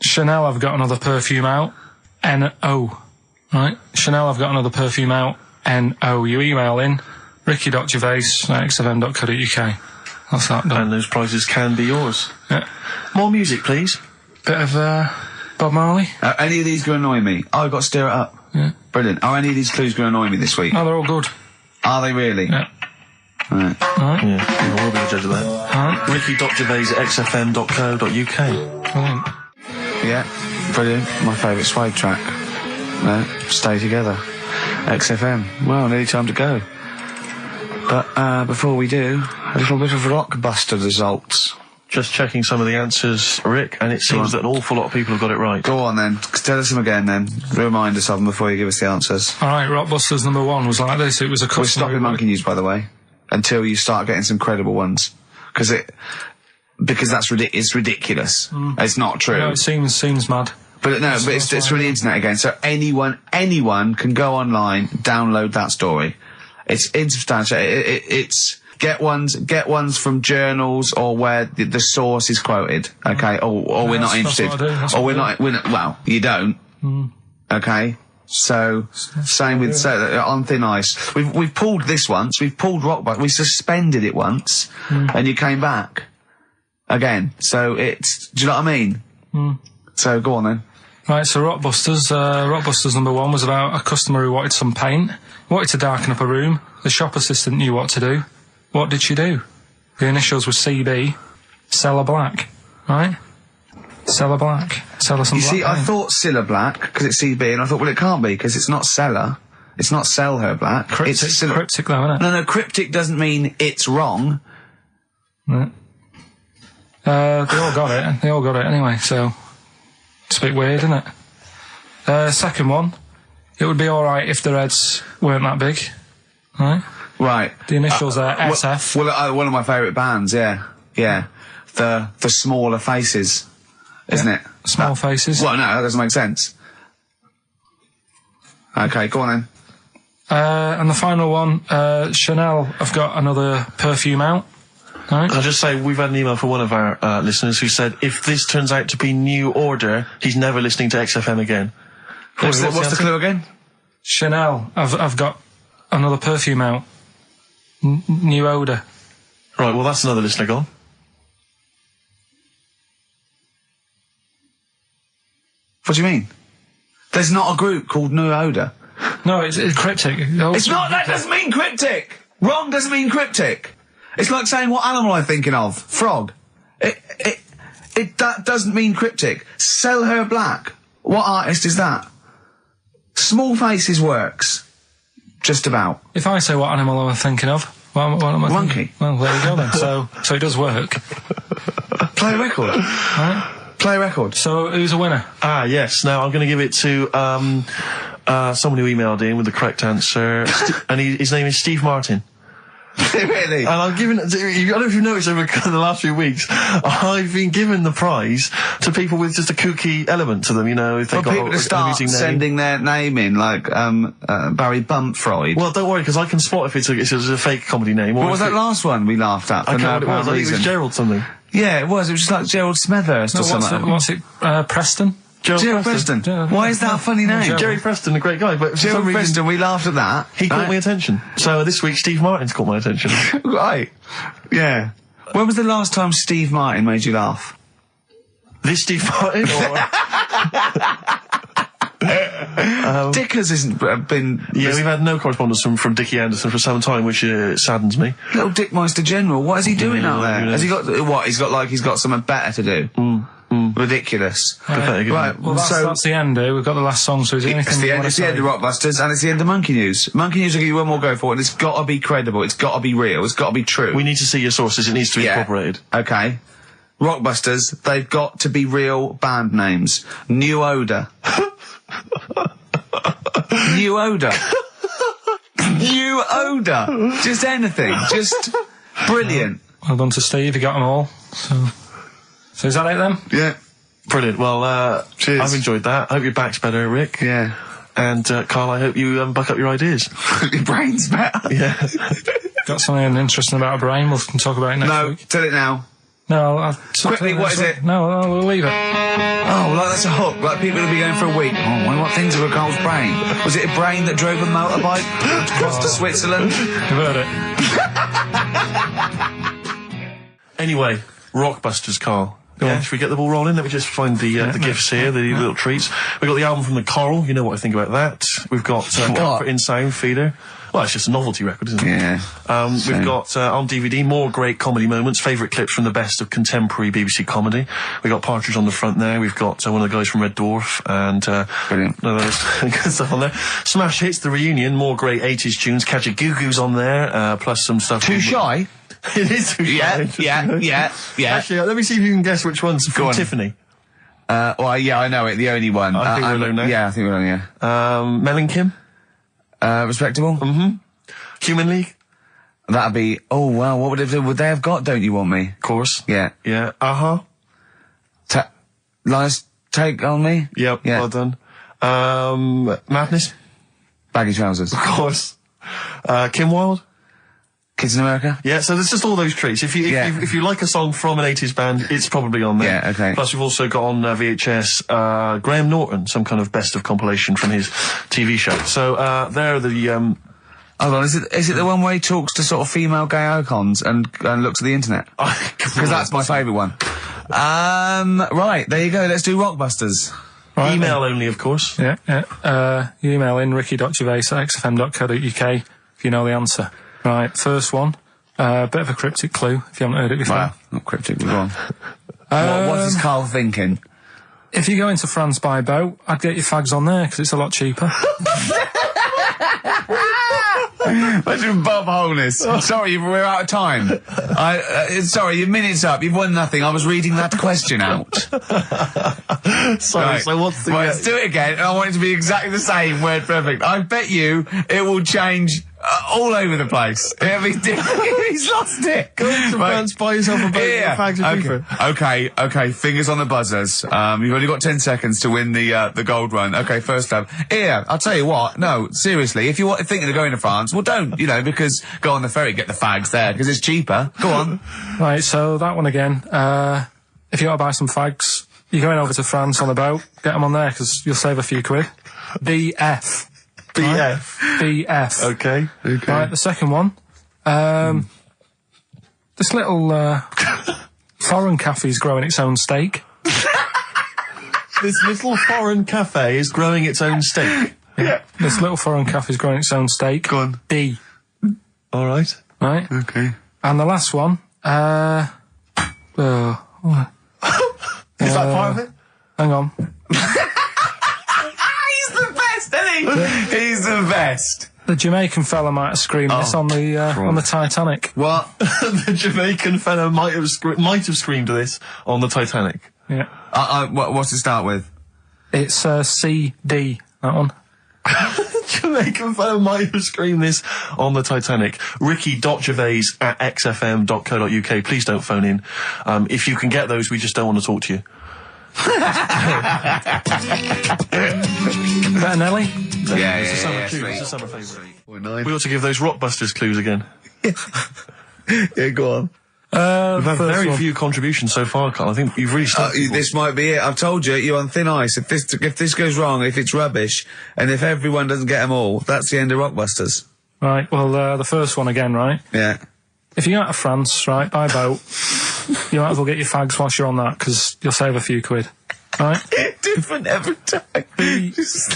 Chanel have got another perfume out. N-O. Right? Chanel have got another perfume out. N-O. You email in ricky.gervais@xfm.co.uk. That's that done. And those prizes can be yours. Yeah. More music, please. Bit of Bob Marley. Any of these going to annoy me? Oh, I've got to stir it up. Yeah. Brilliant. Are any of these clues going to annoy me this week? No, they're all good. Are they really? Yeah. Right. Alright. Yeah, we'll be the judge of that. Alright. ricky.gervais@xfm.co.uk. Brilliant. Yeah. Brilliant. My favourite Suede track. Stay Together. XFM. Well, nearly time to go. But before we do, a little bit of Rockbuster results. Just checking some of the answers, Rick, and it seems that an awful lot of people have got it right. Go on then. Tell us them again then. Remind us of them before you give us the answers. Alright, Rockbusters number 1 was like this. It was a customer... We're stopping monkey news, by the way, until you start getting some credible ones. Because that's it's ridiculous. It's not true. No, it seems mad. But no, it's from the internet again. So anyone can go online, download that story. It's insubstantial. It's get ones from journals or where the source is quoted. Okay, or we're not interested. Or we're not. Well, you don't. Okay. So same with on thin ice. We've pulled this once. We've pulled Rockbusters. We suspended it once, and you came back again. So it's. Do you know what I mean? So go on then. Right, so Rockbusters number 1 was about a customer who wanted some paint, wanted to darken up a room. The shop assistant knew what to do. What did she do? The initials were CB. Cellar Black. Right? Cellar Black. Cellar some You black see, I paint. thought Cellar Black, because it's CB, and I thought, well, it can't be, because it's not Cellar. It's not Sell Her Black. Cryptic, It's cryptic though, isn't it? No, cryptic doesn't mean it's wrong. Right. They all got it. They all got it anyway, so... It's a bit weird, isn't it? Second one. It would be alright if their heads weren't that big. Right? Right. The initials are SF. Well, one of my favourite bands, yeah. Yeah. The Smaller Faces, isn't it? Small Faces. Well, no, that doesn't make sense. Okay, go on then. And the final one, Chanel have got another perfume out. Right. I'll just say we've had an email from one of our listeners who said if this turns out to be new order, he's never listening to XFM again. What's the clue again? Chanel have got another perfume out. New odour. Right, well that's another listener gone. What do you mean? There's not a group called New Odour. No, it's cryptic. It's not. That doesn't mean cryptic. Wrong doesn't mean cryptic. It's like saying what animal I'm thinking of. Frog. That doesn't mean cryptic. Sell Her Black. What artist is that? Small Faces works. Just about. If I say what animal I'm thinking of, what am I Monkey. thinking? Well, there you go then. So it does work. Play a record. Right? Play a record. So who's a winner? Ah, yes. Now I'm going to give it to someone who emailed in with the correct answer, and his name is Steve Martin. Really? And I'm giving, I don't know if you've noticed over the last few weeks, I've been given the prize to people with just a kooky element to them, you know, if they've got people to start sending their name in, like Barry Bumpfroyd. Well, don't worry, because I can spot if it's a fake comedy name. What was that last one we laughed at? I can't remember what it was. I think it was Gerald something. Yeah, it was. It was just like Gerald Smethurst or something. What's it? Preston? Gerald Preston. Why is that a funny name? Jerry Preston, a great guy, but for some Gerald reason, Preston, we laughed at that. he caught my attention. So this week, Steve Martin's caught my attention. Right. Yeah. When was the last time Steve Martin made you laugh? This Steve Martin? Dickers hasn't been... Yeah, we've had no correspondence from Dickie Anderson for some time, which saddens me. Little Dickmeister General, what is he doing out there? Has he got... What, he's got something better to do? Ridiculous. Pathetic, isn't Right, it? well, That's the end, We've got the last song, so is there anything it's the end of Rockbusters, and it's the end of Monkey News. Monkey News will give you one more go for it, and it's got to be credible, it's got to be real, it's got to be true. We need to see your sources, it needs to be incorporated. Okay. Rockbusters, they've got to be real band names. New Odour. New Odour. New Odour. Just anything. Just brilliant. Well done to Steve, he got them all. So is that it then? Yeah. Brilliant. Well, cheers. I've enjoyed that. I hope your back's better, Rick. Yeah. And, Carl, I hope you buck up your ideas. Your brain's better. Yeah. Got something interesting about a brain, we can talk about it next week. Tell it now. No, I'll Quickly, what is it? No, we'll leave it. Oh, well, that's a hook. Like, people will be going for a week. Oh, I wonder what things are a Carl's brain. Was it a brain that drove a motorbike across to Switzerland? You've heard it. Anyway, Rockbusters, Carl. Yeah, should we get the ball rolling? Let me just find the gifts here, the little treats. We've got the album from the Coral, you know what I think about that. We've got Comfort in Sound Feeder. Well, it's just a novelty record, isn't it? Yeah. We've got on DVD more great comedy moments, favourite clips from the best of contemporary BBC comedy. We've got Partridge on the front there. We've got one of the guys from Red Dwarf and Brilliant. good stuff on there. Smash Hits, the reunion, more great 80s tunes. Catch a Goo Goo's on there, plus some stuff. Too Shy? It is Too Shy. Yeah. Actually, let me see if you can guess which one's from Tiffany. Well, yeah, I know it. The only one. I think we're alone now. Yeah, I think we're alone, yeah. Mel and Kim. Respectable? Mm-hmm. Human League. That'd be... Oh, wow, what would they have got, Don't You Want Me? Of course. Yeah. Yeah. Lies Take On Me? Yep, Yeah. well done. Madness. Baggy Trousers. Of course. Kim Wilde. Kids in America? Yeah, so there's just all those treats. If you like a song from an 80s band, it's probably on there. Yeah, okay. Plus we've also got on VHS, Graham Norton, some kind of best of compilation from his TV show. So, there are the, Hold on, is it the one where he talks to sort of female gay icons and looks at the internet? Because that's my favourite one. Right, there you go, let's do Rockbusters. Right, email only, of course. Yeah. You email in ricky.gervais@xfm.co.uk if you know the answer. Right, first one. Bit of a cryptic clue, if you haven't heard it before. Well, not cryptic, but go on. What is Carl thinking? If you go into France by boat, I'd get your fags on there, because it's a lot cheaper. Imagine Bob Holness. Sorry, we're out of time. Sorry, your minute's up. You've won nothing. I was reading that question out. Sorry, Right. so what's the... Right, let's do it again, and I want it to be exactly the same, word perfect. I bet you it will change all over the place. It'll be different. He's lost it. Go into France, buy yourself a boat, Yeah. fags are cheaper. Okay, fingers on the buzzers. You've only got 10 seconds to win the gold run. Okay, first up. Here, I'll tell you what, no, seriously, if you're thinking of going to France, well don't, because go on the ferry, get the fags there, because it's cheaper. Go on. Right, so that one again. If you want to buy some fags, you're going over to France on a boat, get them on there, because you'll save a few quid. BF. BF. Right? BF. Okay. Right, the second one. This little foreign cafe's growing its own steak. This little foreign cafe is growing its own steak. Yeah. This little foreign cafe's growing its own steak. Go on. D. All right. Right? Okay. And the last one, Is that part of it? hang on. He's the best, isn't he? He's the best. The Jamaican fella might have screamed this on the Titanic. What? The Jamaican fella might have screamed this on the Titanic. Yeah. What's it start with? It's CD, that one. Jamaican fella might have screamed this on the Titanic. Ricky.gervais@xfm.co.uk. Please don't phone in. If you can get those, we just don't want to talk to you. Better Nelly? Yeah, It's a summer tune. It's a summer favourite. We ought to give those Rockbusters clues again. Yeah, go on. We've had first very one. few contributions so far, Carl. I think you've really started. This might be it. I've told you, you're on thin ice. If this goes wrong, if it's rubbish, and if everyone doesn't get them all, that's the end of Rockbusters. Right, well, the first one again, right? Yeah. If you go out to France, right, by boat, you might as well get your fags whilst you're on that, because you'll save a few quid. Right? Different every time.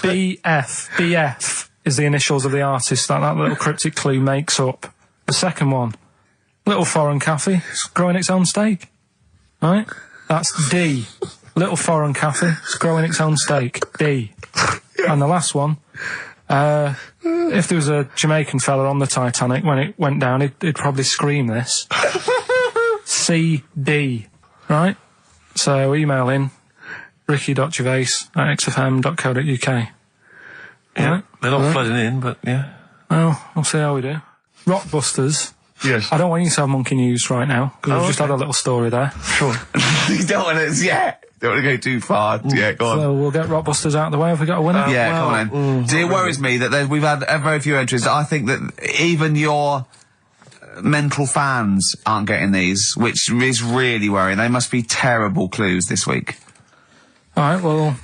BF is the initials of the artist that little cryptic clue makes up. The second one, little foreign cafe, it's growing its own steak. Right? That's D. Little foreign cafe, it's growing its own steak. D. And the last one, if there was a Jamaican fella on the Titanic when it went down, he'd probably scream this. CD. Right? So email in ricky.gervais@xfm.co.uk. Yeah, Right? they're not flooding in, but yeah. Well, we'll see how we do. Rockbusters. Yes. I don't want you to have monkey news right now, because we've just okay. had a little story there. Sure. You don't want to, don't want to go too far. Yeah, go on. So we'll get Rockbusters out of the way. Have we got a winner? Yeah, come on then. See, it worries me that we've had very few entries. I think that even your mental fans aren't getting these, which is really worrying. They must be terrible clues this week. Alright, well...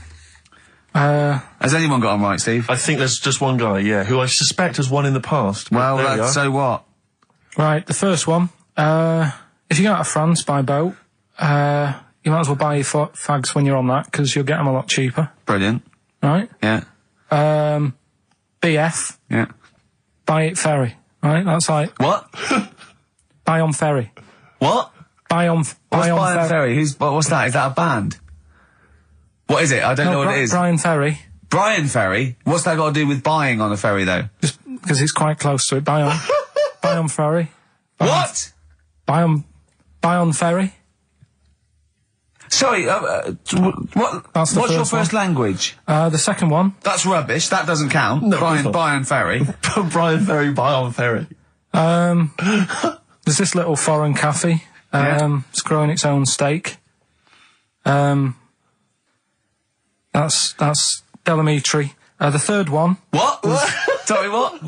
Has anyone got them right, Steve? I think there's just one guy, yeah, who I suspect has won in the past. Well, There we are. so what? Right, the first one. If you go out of France by boat, you might as well buy your fags when you're on that, because you'll get them a lot cheaper. Brilliant. Right? Yeah. BF, Yeah. buy it ferry. Right? That's like, What? buy on ferry. What? Buy on What's Brian Ferry? What's that? Is that a band? What is it? I don't know what it is. Brian Ferry. Brian Ferry? What's that got to do with buying on a ferry, though? Just because it's quite close to it. Buy on, buy on ferry. What? Buy on ferry. Sorry, That's the what's your first first language? The second one. That's rubbish. That doesn't count. No, it's not. Brian Ferry. Brian Ferry, buy on ferry. There's this little foreign cafe. It's growing its own steak. That's Delamitri. The third one. What? Sorry, what?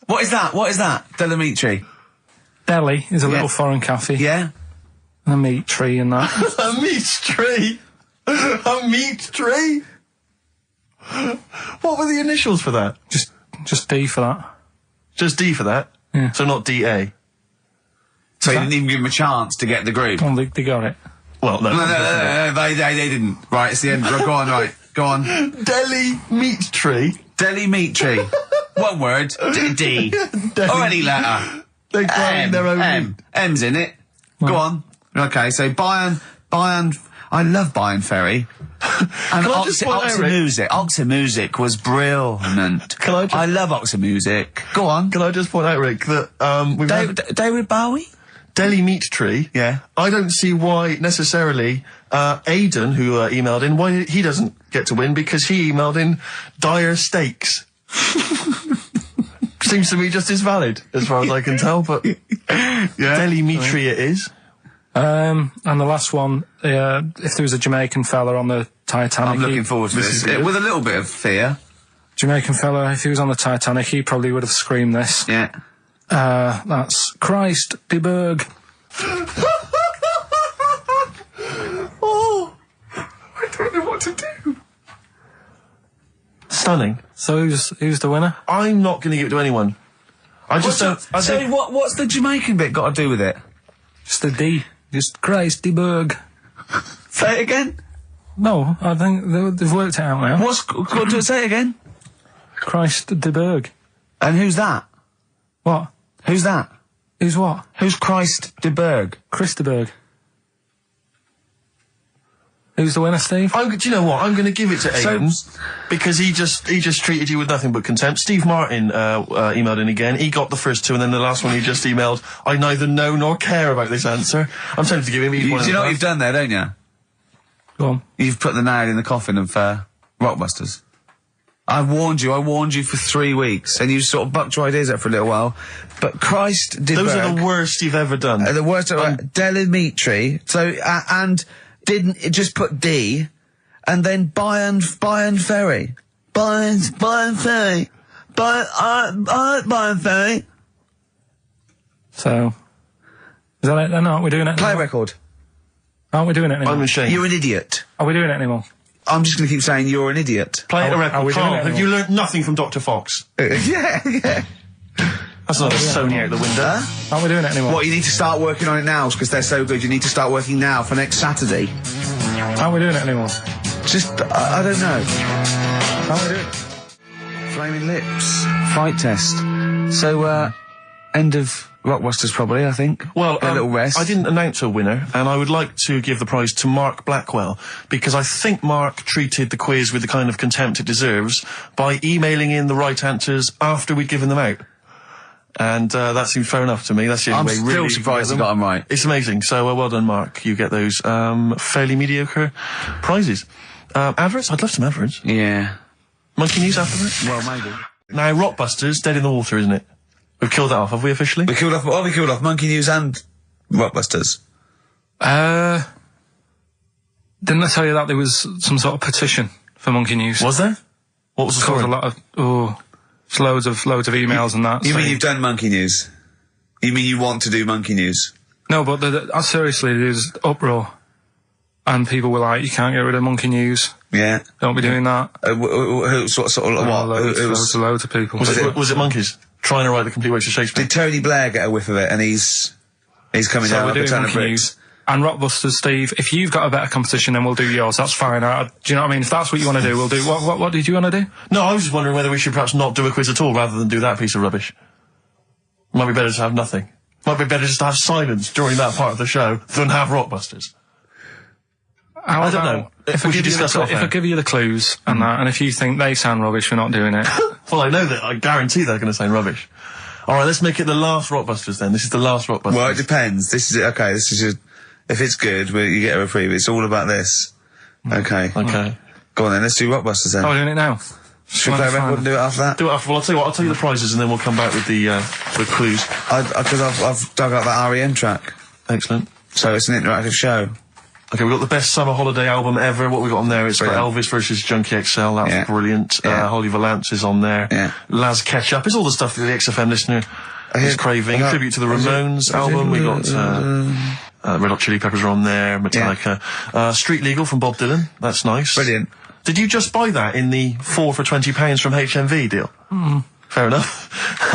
What is that? What is that? Delamitri. Delhi is a little foreign cafe. Yeah? And a meat tree and that. A meat tree? A meat tree? What were the initials for that? just D for that. Just D for that? Yeah. So not DA? So you didn't even give him a chance to get the group? Oh, they got it. Well, no. No, they didn't. Right, it's the end. Go on, right. Go on. Delhi meat tree? Delhi meat tree. One word. D. Or any letter. They're growing their own meat. M's in it. Go on. Okay, so Bayern, I love Bayern Ferry. And Can I just point out, Rick? Oxymusic was brilliant. I love Oxymusic. Go on. Can I just point out, Rick, that we've had David Bowie? Delhi meat tree. Yeah. I don't see why necessarily Aidan, who emailed in, why he doesn't get to win, because he emailed in dire steaks. Seems to me just as valid, as far as I can tell, but Delhi meat tree it is. And the last one, if there was a Jamaican fella on the Titanic... I'm looking forward to this. With a little bit of fear. Jamaican fella, if he was on the Titanic, he probably would have screamed this. Yeah. That's Christ de Berg. Oh, I don't know what to do. Stunning. So who's the winner? I'm not going to give it to anyone. I just don't... What's the Jamaican bit got to do with it? Just the D. Just Christ de Berg. Say it again. No, I think they've worked it out now. What's got to say it again? Christ de Berg. And who's that? What? Who's that? Who's what? Who's Christ de Berg? Chris de Berg. Who's the winner, Steve? Do you know what? I'm going to give it to Aidan because he just treated you with nothing but contempt. Steve Martin emailed in again. He got the first two, and then the last one he just emailed. I neither know nor care about this answer. I'm tempted to give him each one. Do you know what you've done there, don't you? Go on. You've put the nail in the coffin of Rockbusters. I warned you for 3 weeks, and you sort of bucked your ideas up for a little while. But Christ de Berg... Those are the worst you've ever done. The worst... Delamitri. So, and... Didn't it just put D, and then Bayern Ferry. Bayern Ferry. Bayern Ferry. So, Is that it then? Aren't we doing it Play a anymore? record. Aren't we doing it anymore? I'm ashamed. You're an idiot. Are we doing it anymore? I'm just going to keep saying you're an idiot. Play a Are record. we doing Carl, it have you learnt nothing from Dr. Fox? Yeah. That's not a Sony out the window. Aren't we doing it anymore? What, you need to start working on it now because they're so good. You need to start working now for next Saturday. Aren't we doing it anymore? Just, I don't know. Aren't we doing it? Flaming Lips. Fight test. So, end of Rockbusters probably, I think. Well, a little rest. I didn't announce a winner, and I would like to give the prize to Mark Blackwell, because I think Mark treated the quiz with the kind of contempt it deserves by emailing in the right answers after we'd given them out. And that seems fair enough to me. That's the only way I'm really still you can surprised get you them. got them right. It's amazing. So well done, Mark. You get those fairly mediocre prizes. Adverts? I'd love some adverts. Yeah. Monkey News afterwards? Well, maybe. Now, Rockbusters, dead in the water, isn't it? We've killed that off, have we officially? We killed off Monkey News and Rockbusters. Didn't I tell you that there was some sort of petition for Monkey News? Was there? What was the Caused story? a lot of, it's loads of emails and that. You so- mean you've done Monkey News? You mean you want to do Monkey News? No, but seriously, there's uproar. And people were like, you can't get rid of Monkey News. Yeah. Don't be doing that. Who sort of what? Loads of people. Was it monkeys? Trying to write the complete works of Shakespeare? Did Tony Blair get a whiff of it and he's coming So down we're like a doing ton of Monkey bricks? News. And Rockbusters, Steve, if you've got a better competition, then we'll do yours. That's fine. Do you know what I mean? If that's what you want to do, we'll do. What did you want to do? No, I was just wondering whether we should perhaps not do a quiz at all rather than do that piece of rubbish. Might be better to have nothing. Might be better just to have silence during that part of the show than have Rockbusters. I don't know. If We should discuss it off if I air. give you the clues and that, and if you think they sound rubbish, we're not doing it. Well, I know that. I guarantee they're going to sound rubbish. All right, let's make it the last Rockbusters then. This is the last Rockbusters. Well, it depends. This is it. Okay, this is if it's good, you get a reprieve. It's all about this. Okay. Okay. Go on then. Let's do Rockbusters then. Oh, we're doing it now. Should we play a record and do it after that? Do it after. Well, I'll tell you what. I'll tell you the prizes and then we'll come back with the clues. Because I've dug up that REM track, Excellent. so it's an interactive show. Okay, we've got the best summer holiday album ever. What we got on there? It's got Brilliant. Elvis versus Junkie XL. That's Yeah. brilliant. Yeah. Holly Valance is on there. Yeah. Laz Ketchup. It's all the stuff that the XFM listener is craving. I- Tribute to the Ramones album. We got Red Hot Chili Peppers are on there. Metallica. Street Legal from Bob Dylan. That's nice. Brilliant. Did you just buy that in the 4 for £20 from HMV deal? Fair enough.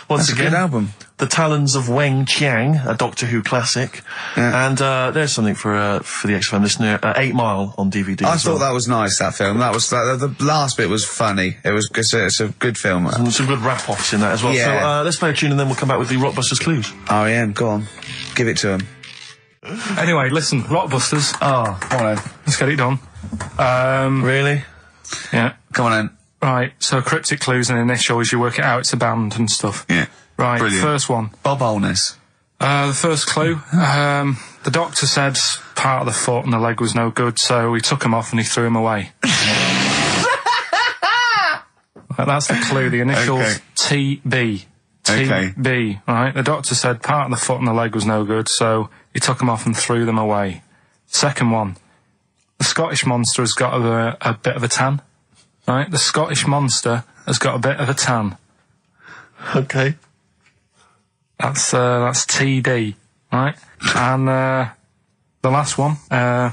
Once That's a again, good album. The Talons of Weng Chiang, a Doctor Who classic. Yeah. And there's something for the XFM listener. 8 Mile on DVD. I as thought well. that was nice. That film. The last bit was funny. It's a good film. And some good rap-offs in that as well. Yeah. So let's play a tune and then we'll come back with the Rockbusters clues. REM. Go on. Give it to him. Anyway, listen, Rockbusters. Oh, come on then. Let's get it done. Really? Yeah. Come on then. Right, so cryptic clues and initials, you work it out, it's a band and stuff. Yeah. Right, Brilliant. first one. Bob Holness. The first clue, the doctor said part of the foot and the leg was no good, so he took him off and he threw him away. That's the clue, the initials Okay. TB. Okay. TB, right? The doctor said part of the foot and the leg was no good, so he took them off and threw them away. Second one, the Scottish monster has got a bit of a tan. Right, the Scottish monster has got a bit of a tan. Okay. That's TD, right? And the last one, well,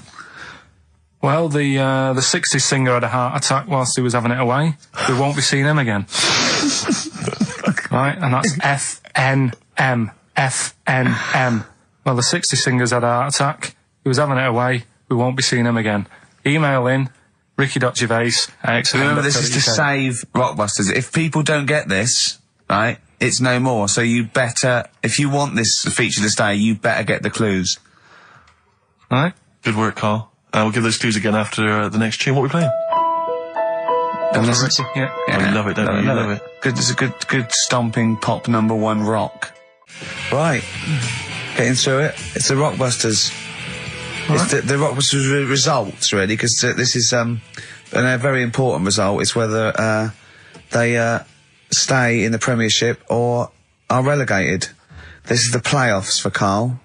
the 60s singer had a heart attack whilst he was having it away. We won't be seeing him again. Right, and that's FNM. Well, the 60s singer's had a heart attack. He was having it away. We won't be seeing him again. Email in ricky.gervais@xfm.co.uk. Remember, this is to save Rockbusters. If people don't get this, right, it's no more. So you better, if you want this feature to stay, you better get the clues. Right? Good work, Carl. We'll give those clues again after the next tune. What are we playing? And listen. Yeah. Oh, you love it, don't you? You love it. Good, it's a good stomping pop #1 rock. Right. Getting through it. It's the Rockbusters. It's the Rockbusters results, really, because this is a very important result. It's whether they stay in the Premiership or are relegated. This is the playoffs for Carl.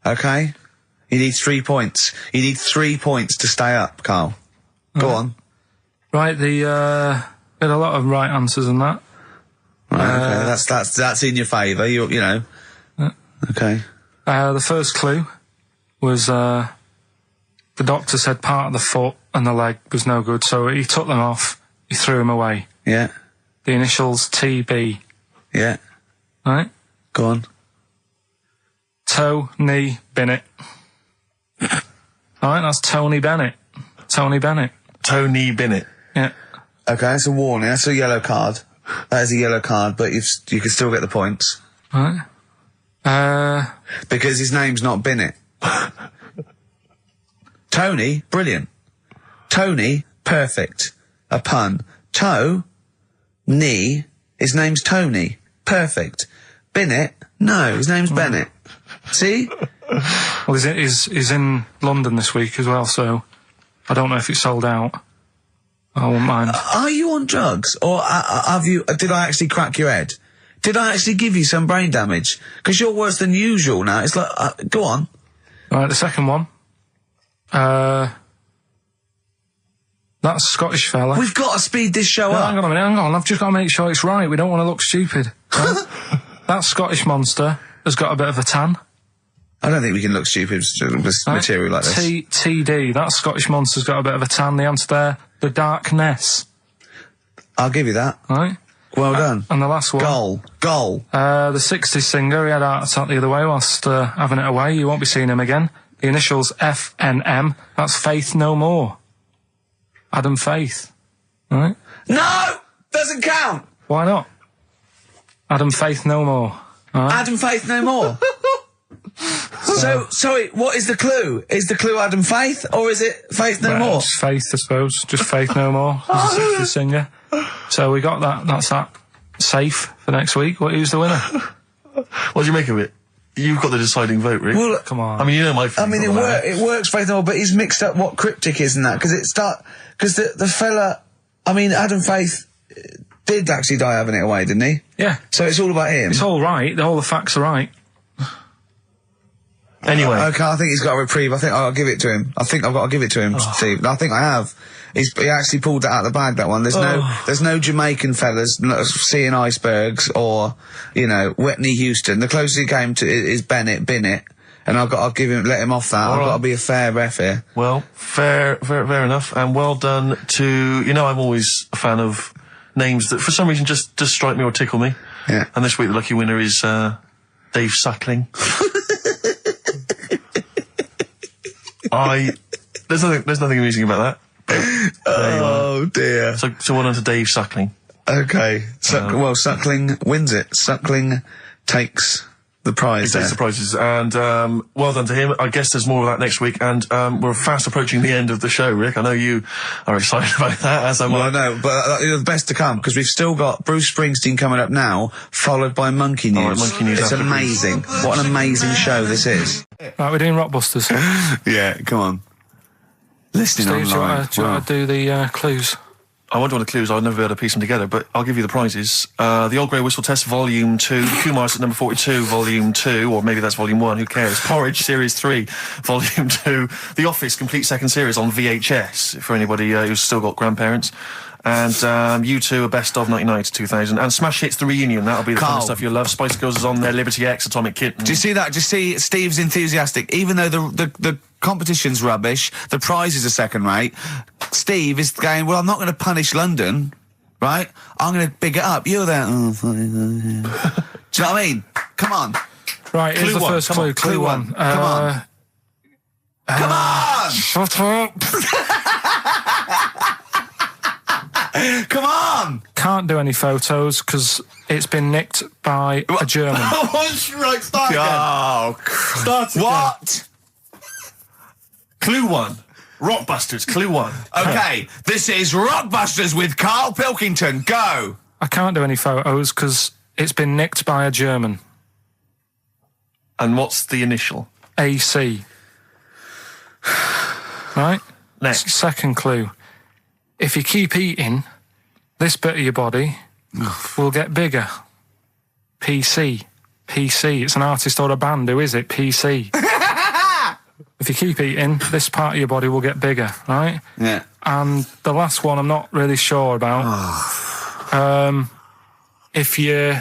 Okay? You need 3 points. You need 3 points to stay up, Carl. Go on. Right, had a lot of right answers in that. Right, okay, that's in your favour. You know. Okay. The first clue was the doctor said part of the foot and the leg was no good, so he took them off, he threw them away. Yeah. The initials TB. Yeah. Right? Go on. Tony Bennett. Alright, that's Tony Bennett. Tony Bennett. Tony Bennett. Yeah. Okay, that's a warning. That's a yellow card. That is a yellow card, but you can still get the points. Right. Because his name's not Bennett. Tony, brilliant. Tony, perfect. A pun. Knee, his name's Tony. Perfect. Bennett, no, his name's Bennett. See? Well, he's in London this week as well, so I don't know if it's sold out. I won't mind. Are you on drugs? Or did I actually crack your head? Did I actually give you some brain damage? Because you're worse than usual now. It's like, go on. Right, the second one. That's a Scottish fella. We've got to speed this show up. Hang on a minute, hang on. I've just got to make sure it's right. We don't want to look stupid. Right? That Scottish monster has got a bit of a tan. I don't think we can look stupid with material like this. TD, that Scottish monster's got a bit of a tan. The answer there, the darkness. I'll give you that. Right. Well done. And the last one. Goal. The 60s singer, he had a heart attack the other way whilst having it away. You won't be seeing him again. The initials FNM. That's Faith No More. Adam Faith. Right? No! Doesn't count! Why not? Adam Faith No More. Right? Adam Faith No More. So, sorry, what is the clue? Is the clue Adam Faith, or is it Faith No More? Just Faith, I suppose. Just Faith No More. He's a 60s singer. So we got that. That's that. Safe for next week. Who's the winner? What do you make of it? You've got the deciding vote, Rick. Well, come on. I mean, you know my feelings. it works, Faith No More, but he's mixed up what cryptic is and that, because the fella, I mean, Adam Faith did actually die having it away, didn't he? Yeah. So it's all about him. It's all right. All the facts are right. Anyway. Okay, I think he's got a reprieve. I think I'll give it to him. I think I've got to give it to him, Steve. I think I have. He actually pulled that out of the bag, that one. There's no Jamaican fellas seeing icebergs or, Whitney Houston. The closest he came to is Bennett, and I'll let him off that. I've got to be a fair ref here. Well, fair enough, and well done to, I'm always a fan of names that for some reason just strike me or tickle me. Yeah. And this week the lucky winner is, Dave Suckling. There's nothing amusing about that. Oh dear. So well done to Dave Suckling. Okay. Suckling wins it. Suckling takes the prize. He takes the prizes, and well done to him. I guess there's more of that next week, and we're fast approaching the end of the show, Rick. I know you are excited about that, as am I. Well, I know, but the best to come, because we've still got Bruce Springsteen coming up now, followed by Monkey News. Right, Monkey News. It's amazing. What an amazing show this is. Right, we're doing Rockbusters. Yeah, come on. Listening Steve, online. do you want to do the clues? I won't do the clues, I'll never be able to piece them together, but I'll give you the prizes. The Old Grey Whistle Test, Volume 2, the Kumars at number 42, Volume 2, or maybe that's Volume 1, who cares? Porridge, Series 3, Volume 2, The Office, complete second series on VHS, for anybody who's still got grandparents. And U2, a best of 99 to 2000. And Smash Hits, the reunion, that'll be the kind of stuff you'll love. Spice Girls is on there, Liberty X, Atomic Kitten. Do you see that? Do you see Steve's enthusiastic? Even though the competition's rubbish, the prizes are second rate, Steve is going, well, I'm not going to punish London, right? I'm going to big it up. You're there. Oh, do you know what I mean? Come on. Right, here's the first clue. Clue one. Come on. Come on! Shut up! Come on! Can't do any photos because it's been nicked by a German. Right, start again. Oh, Start again. what? Clue 1. Rockbusters, Clue 1. Okay, this is Rockbusters with Karl Pilkington. Go! I can't do any photos because it's been nicked by a German. And what's the initial? AC. Right? Next. Second clue. If you keep eating, this bit of your body will get bigger. PC. PC. It's an artist or a band. Who is it? PC. If you keep eating, this part of your body will get bigger, right? Yeah. And the last one I'm not really sure about. If you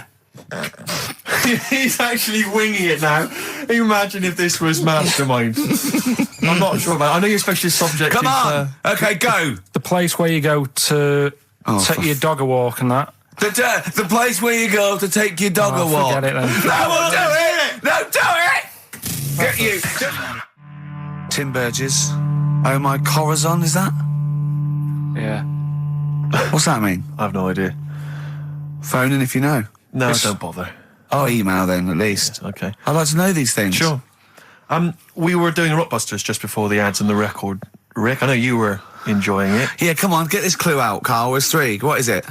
He's actually winging it now. Imagine if this was Mastermind. I'm not sure about it. I know your specialist subject Come is... on! Okay, go! The place where you go to take your dog a walk and that. The place where you go to take your dog a walk. Forget it then. No, we'll do it! No, do it! Get you! Tim Burgess. Oh my Corazon, is that? Yeah. What's that mean? I have no idea. Phone in if you know. No, don't bother. Oh, email then, at least. Okay. I'd like to know these things. Sure. We were doing Rockbusters just before the ads and the record. Rick, I know you were enjoying it. Yeah, come on, get this clue out, Carl. There's 3. What is it?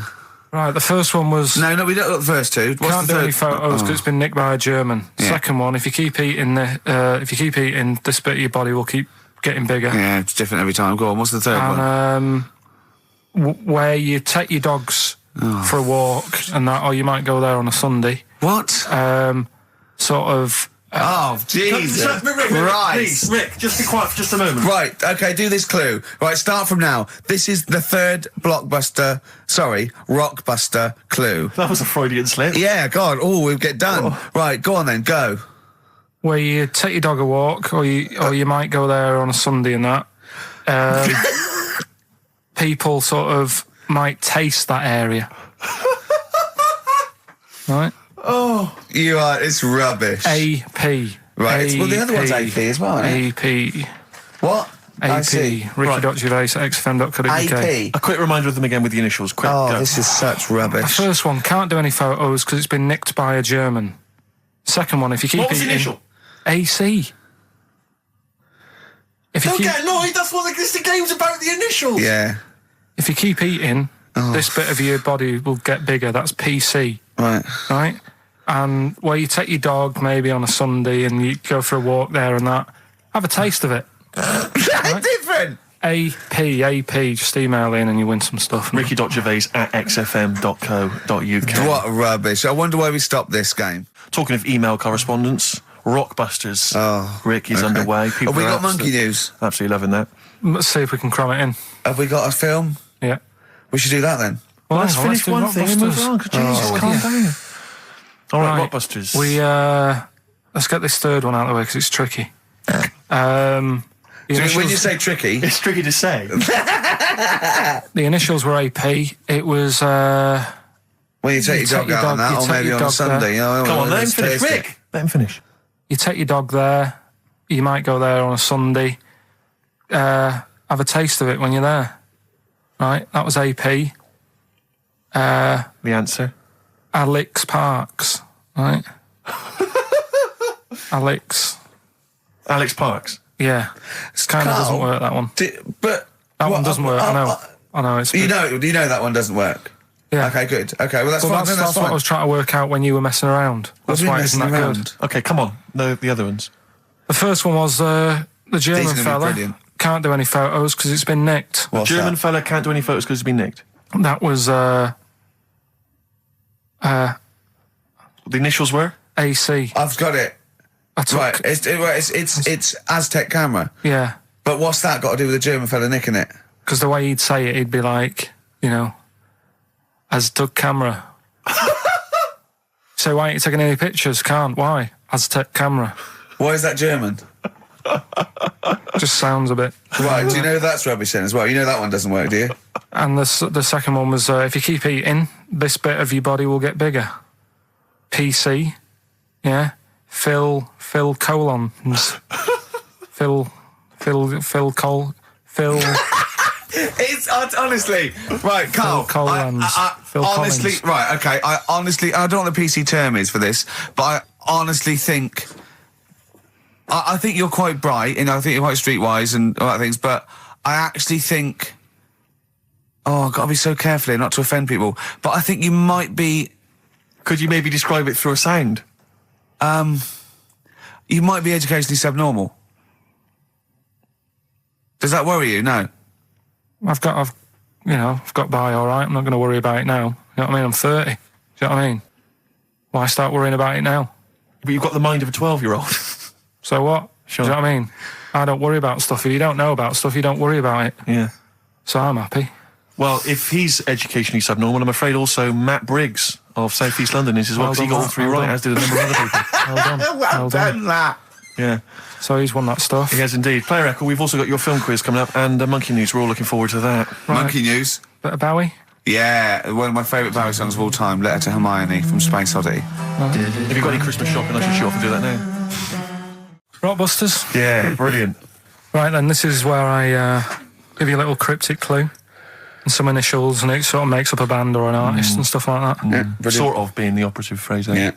Right, the first one was... No, we don't look at the first 2. What's Can't the do third? any photos because it's been nicked by a German. Yeah. Second one, if you keep eating this bit of your body will keep getting bigger. Yeah, it's different every time. Go on, what's the third one? And where you take your dogs for a walk and that, or you might go there on a Sunday. What? Sort of... Oh, Jesus. Rick, Right. please, Rick, just be quiet for just a moment. Right, okay, do this clue. Right, start from now. This is the 3rd Rockbuster clue. That was a Freudian slip. Yeah, God, we'll get done. Right, go on then, go. Where you take your dog a walk, or you might go there on a Sunday and that. People sort of might taste that area. Right? Oh, it's rubbish. AP. Right, well, the other one's AP as well, isn't it? AP. What? I see. AP. Ricky.Gervais at XFM.co.uk. AP. A quick reminder of them again with the initials. Quick, Oh, go. this is such The rubbish. first one, can't do any photos because it's been nicked by a German. Second one, if you keep What was the eating... initial? AC. If you Don't keep... get annoyed, that's what the game's about, the initials. Yeah, If you keep eating, this bit of your body will get bigger. That's PC, right. right? And where you take your dog maybe on a Sunday and you go for a walk there and that, have a taste of it. Different. AP, just email in and you win some stuff. Ricky.Gervais at xfm.co.uk. What rubbish. I wonder why we stopped this game. Talking of email correspondence, Rockbusters. Oh, Rick is okay. underway. People Have we are got monkey news? Absolutely loving that. Let's see if we can cram it in. Have we got a film? Yeah. We should do that then. Well, Let's finish do one thing and move Rockbusters. on. Jesus, calm down. All right, Rockbusters. Let's get this third one out of the way because it's tricky. When you say tricky, It's tricky to say. the initials were AP. It was when you take your dog out on that, or maybe on a Sunday. Come on, let him finish. Rick, let him finish. you take your dog there. You might go there on a Sunday. Have a taste of it when you're there. Right, that was AP. The answer. Alex Parks. Right. Alex. Alex Parks. Yeah, it kind of doesn't work, that one. But That one doesn't work. I know. It's you know that one doesn't work. Yeah. Okay, good. Okay, well that's fine. That's, Then that's what I fine. was trying to work out when you were messing around. That's why it isn't that good. Okay, come on. The other ones. The first one was the German These are gonna be fella. brilliant. Can't do any photos because it's been nicked. What's German that? fella can't do any photos because it's been nicked. That was The initials were? AC. I've got it. I took, Right, it's Aztec camera. Yeah, But what's that got to do with the German fella nicking it? because the way he'd say it, he'd be like, Aztec camera. So why ain't you taking any pictures? Can't. Why? Aztec camera. Why is that German? Just sounds a bit. Right, do you know that's rubbish then as well? You know that one doesn't work, do you? And the second one was, if you keep eating, this bit of your body will get bigger. PC. Yeah. Phil colons. Phil. It's honestly right, Carl. Phil Collins. Phil honestly, Collins. right, okay. I don't know what the PC term is for this, but I honestly think. I think you're quite bright, and I think you're quite streetwise and all that things. But I actually think. Oh, I've got to be so careful here not to offend people. But I think you might be. Could you maybe describe it through a sound? You might be educationally subnormal. Does that worry you? No. I've got by all right. I'm not going to worry about it now. You know what I mean? I'm 30. Do you know what I mean? Why start worrying about it now? But you've got the mind of a 12-year-old. So what? Sure. Do you know what I mean? I don't worry about stuff. If you don't know about stuff, you don't worry about it. Yeah. So I'm happy. Well, if he's educationally subnormal, I'm afraid also Matt Briggs of South East London is as well, because he got all three right, as did a number of other people. Well done, Matt. Yeah. So he's won that stuff. He has indeed. Play Record, we've also got your film quiz coming up, and Monkey News. We're all looking forward to that. Monkey News. Bit of Bowie? Yeah, one of my favourite Bowie songs of all time, Letter to Hermione from Space Oddity. Have you got any Christmas shopping? I should shoot off and do that now. Rockbusters? Yeah, brilliant. Right then, this is where I give you a little cryptic clue and some initials, and it sort of makes up a band or an artist and stuff like that. Yeah, brilliant. Sort of being the operative phrase, eh? Yeah.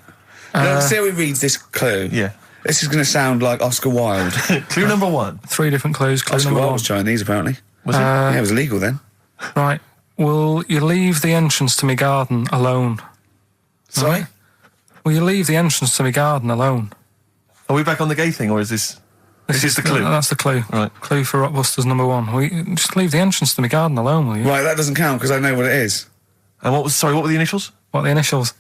Now, see how he reads this clue? Yeah. This is going to sound like Oscar Wilde. Clue number 1. 3 different clues. Clue Oscar number Wilde 1. was Chinese, apparently. Was it? Yeah, it was illegal then. Right. Will you leave the entrance to my garden alone? Sorry? Right. Will you leave the entrance to my garden alone? Are we back on the gay thing, or is this... This is the clue? That's the clue. Right. Clue for Rockbusters number 1. Will you just leave the entrance to my garden alone, will you? Right, that doesn't count because I know what it is. And what were the initials? What are the initials?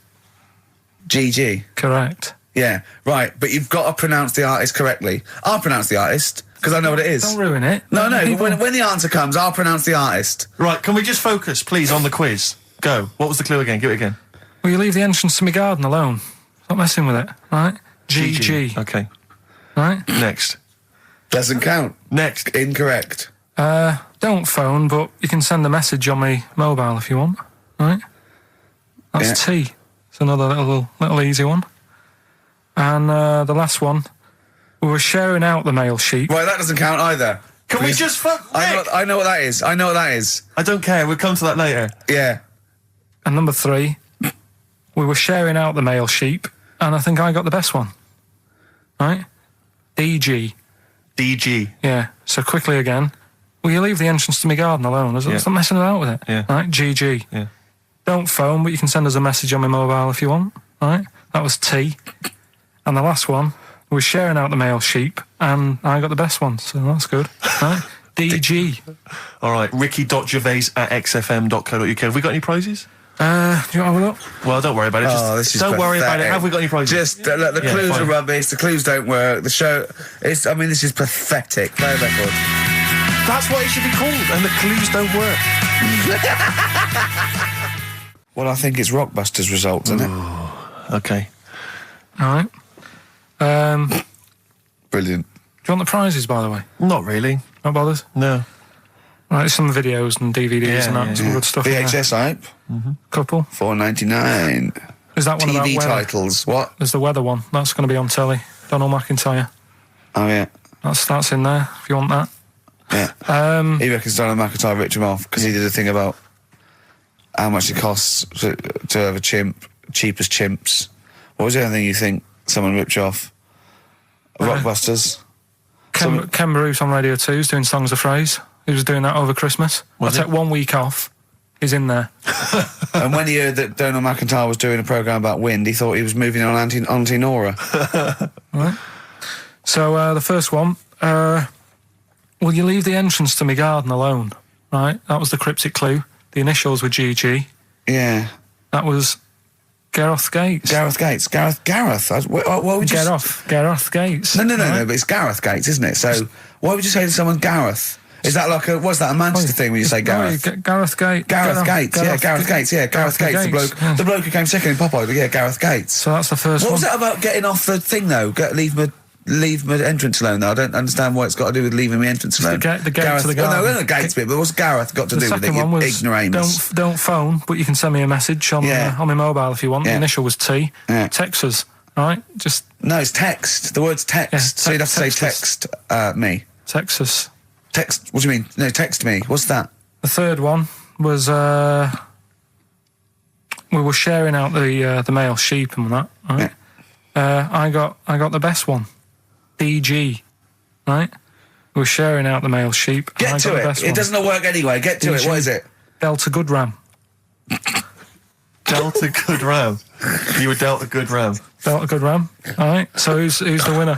GG. Correct. Yeah, right, but you've got to pronounce the artist correctly. I'll pronounce the artist because I know what it is. Don't ruin it. No, People- when the answer comes, I'll pronounce the artist. Right, can we just focus, please, on the quiz? Go. What was the clue again? Give it again. Will you leave the entrance to my garden alone? Stop messing with it, right? GG. Okay. Right? Next. Doesn't count. Next. Incorrect. Don't phone, but you can send a message on my mobile if you want, right? That's Yeah. T. It's another little easy one. And the last one, we were sharing out the mail sheet. Right, that doesn't count either. Can we just fuck... I know what that is. I know what that is. I don't care. We'll come to that later. Yeah. And number 3, we were sharing out the mail sheet, and I think I got the best one. Right? DG. DG. Yeah. So quickly again, will you leave the entrance to my garden alone? Stop messing about with it. Yeah. Right? GG. Yeah. Don't phone, but you can send us a message on my mobile if you want. Right? That was T. And the last one, we were sharing out the mail sheep, and I got the best one, so that's good. Right? DG. All right. Ricky.gervais@xfm.co.uk. Have we got any prizes? Do you want to have a look? Well, don't worry about it. Oh, this is don't worry about it. pathetic. Have we got any prizes? Just, look, the clues fine. are rubbish, the clues don't work, the show... this is pathetic. Play a record. That's what it should be called, and the clues don't work. Well, I think it's Rockbusters results, isn't it? Okay. All right. Brilliant. Do you want the prizes, by the way? Not really. Not bothered? No. Right, some videos and DVDs and that, some good stuff. in there. VHS hype, Couple. $4.99. Is that one about TV weather? titles, what? There's the weather one. That's going to be on telly. Donald McIntyre. Oh, yeah. That's in there, if you want that. Yeah. He reckons Donald McIntyre ripped him off because he did a thing about how much it costs to have a chimp, cheap as chimps. What was the other thing you think someone ripped you off? Rockbusters? Ken Bruce on Radio 2 is doing Songs of Phrase. He was doing that over Christmas. I Was took it? 1 week off. He's in there. And when he heard that Donald McIntyre was doing a programme about wind, he thought he was moving on Auntie Nora. Right. So the first one, will you leave the entrance to my garden alone? Right, that was the cryptic clue. The initials were GG. Yeah. That was Gareth Gates. Gareth Gates. Gareth. What would you... Gareth Gates. No, but it's Gareth Gates, isn't it? So why would you say to someone Gareth? Is that like what's that, a Manchester thing when you say Gareth? Gareth Gates. Gareth Gates, Gareth Gates, the bloke who came second in Popeye, yeah, Gareth Gates. So that's the first What one. was that about getting off the thing though? Leave my entrance alone though. I don't understand what it's got to do with leaving my entrance alone. The gate Gareth, to the garden. no, the gates bit, but what's Gareth got to do with it, second one you was ignoramus? don't phone, but you can send me a message on my mobile if you want. Yeah. The initial was T. Yeah. Text us, right? Just No, it's text. The word's text. Yeah, So you'd have to say text text me. text us. Text, what do you mean? No, text me. What's that? The third one was we were sharing out the male sheep and that. Right? I got the best one. DG, right? We were sharing out the male sheep. And I Get got to the it. best It one. doesn't work anyway. Get to it. DG. What is it? Delta Good Ram. Delta Good Ram. You were dealt a good ram. Delta Good Ram. All right. So who's the winner?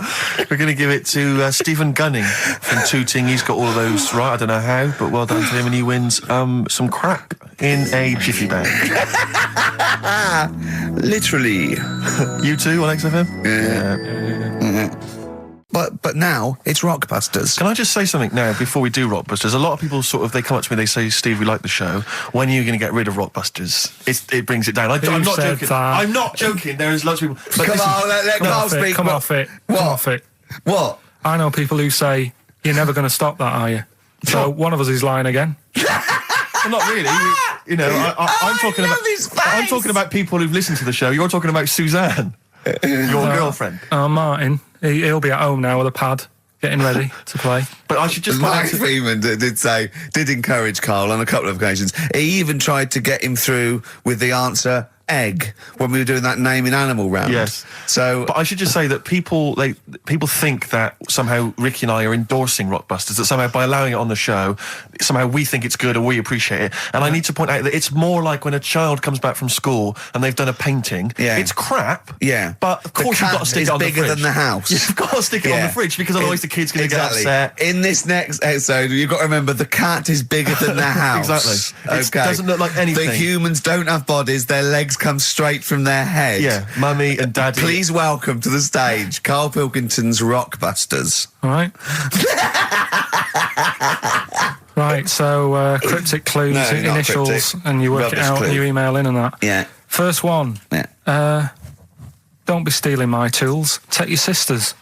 We're going to give it to Stephen Gunning from Tooting. He's got all of those right. I don't know how, but well done to him. And he wins some crap in a jiffy bag. Literally. You too on XFM? Yeah. But but now it's Rockbusters. Can I just say something now before we do Rockbusters? A lot of people they come up to me, they say, Steve, we like the show. When are you going to get rid of Rockbusters? It brings it down. I'm not joking. I'm not joking. There is lots of people. But Come on, let Carl speak. Come off it. What? Come off it. What? I know people who say, you're never going to stop that, are you? So one of us is lying again. Well, not really. You know, I'm talking about people who've listened to the show. You're talking about Suzanne, your girlfriend. Martin, he'll be at home now with a pad, getting ready to play. But I should just... Mike Freeman did encourage Carl on a couple of occasions. He even tried to get him through with the answer egg when we were doing that naming animal round. Yes. So, but I should just say that people think that somehow Ricky and I are endorsing Rockbusters, that somehow by allowing it on the show, somehow we think it's good or we appreciate it. And I need to point out that it's more like when a child comes back from school and they've done a painting. Yeah. It's crap. Yeah. But of course you've got to stick it on the fridge. Bigger than the house. You've got to stick it on the fridge because otherwise the kid's going to get upset. In this next episode, you've got to remember the cat is bigger than the house. Exactly. It doesn't look like anything. The humans don't have bodies. Their legs come straight from their head. Yeah, Mummy and Daddy. Please welcome to the stage Karl Pilkington's Rockbusters. All right. Right, so cryptic clues, initials, cryptic. and you work it out and you email in and that. Yeah. First one. Yeah. Don't be stealing my tools. Take your sister's.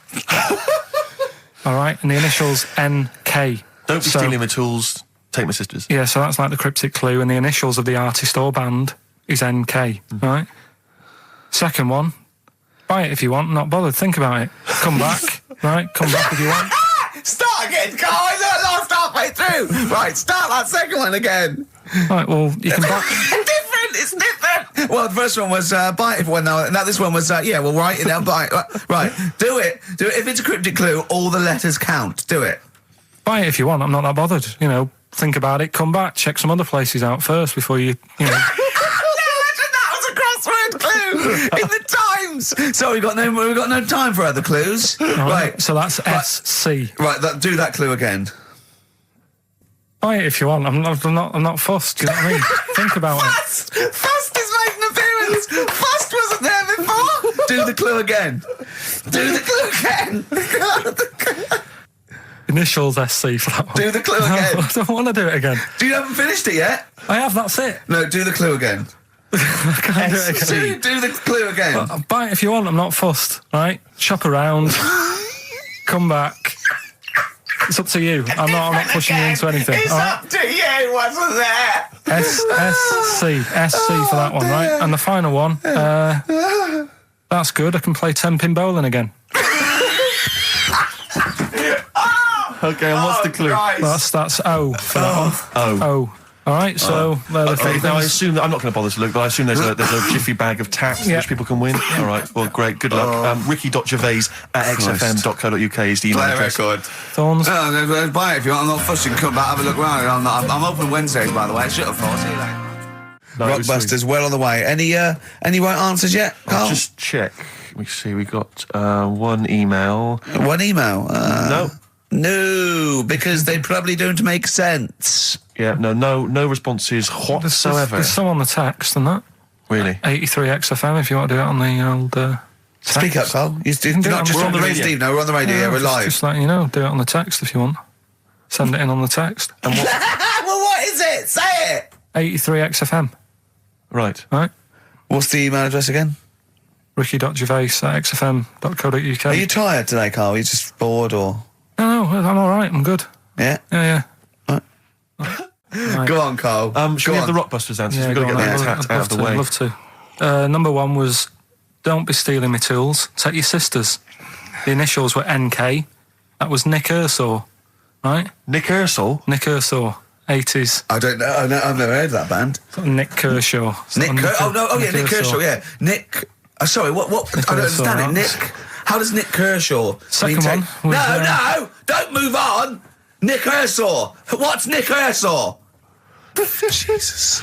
All right, and the initials NK. Don't be stealing my tools. Take my sister's. Yeah, so that's like the cryptic clue, and the initials of the artist or band is NK. Right. Second one. Buy it if you want. Not bothered. Think about it. Come back. Right. Come back if you want. Start again, Carl. I lost halfway through. Right. Start that second one again. Right. Well, you can buy. It's different. Well, the first one was buy it if you want. Now this one was well, write it down. Buy it. Right. Do it. If it's a cryptic clue, all the letters count. Do it. Buy it if you want. I'm not that bothered. You know. Think about it. Come back. Check some other places out first before you know. In the Times. So we've got no time for other clues. Right. So that's SC. Right. Do that clue again. Buy it if you want. I'm not fussed. Do you know what I mean? Think about it. Fussed is making an appearance. Fussed wasn't there before. Do the clue again. Do the clue again. Initials SC for that one. Do the clue again. I don't want to do it again. You haven't finished it yet? I have. That's it. No. Do the clue again. I can't do it again. Do the clue again. Buy it if you want. I'm not fussed. Right? Shop around. Come back. It's up to you. I'm not pushing you into anything. It's up to you. Wasn't there? SC for that one, right? And the final one. That's good. I can play 10-pin bowling again. Okay, and what's the clue? That's O for that one. O. All right, so okay, now I assume that I'm not going to bother to look, but I assume there's a jiffy bag of tax which people can win. All right, well, great, good luck. Ricky.gervais at xfm.co.uk is the email address. Record. Thorns. No, buy it if you want. I'm not fussing. Come back, have a look around. I'm open Wednesdays, by the way. Shut up, see you later. Rockbusters, well on the way. Any right answers yet, Carl? I'll just check. Let me see. We got one email. One email? No. No, because they probably don't make sense. Yeah, no responses whatsoever. There's some on the text and that. Really? 83 XFM if you want to do it on the old text. Speak up, Carl. We're on the radio. Steve, no, we're on the radio. We're live. Just letting you know, do it on the text if you want. Send it in on the text. And what? Well, what is it? Say it. 83 XFM. Right. What's the email address again? Ricky.gervais at xfm.co.uk. Are you tired today, Carl? Are you just bored or...? No, I'm all right. I'm good. Yeah? Yeah. Right. Go on, Carl. Should we have the Rockbusters answers? Yeah, We've got to get that out of the way. I'd love to. Number one was, don't be stealing my tools. Take your sister's. The initials were NK. That was Nick Ersaw, right? Nick Ersaw? Nick Ersaw, 80s. I don't know. I've never heard of that band. Nick Kershaw. Nick Kershaw, yeah. Nick... sorry, what? I don't understand it. Nick... How does Nick Kershaw... Second one was, No! Don't move on! Nick Ersaw! What's Nick Ersaw? Jesus.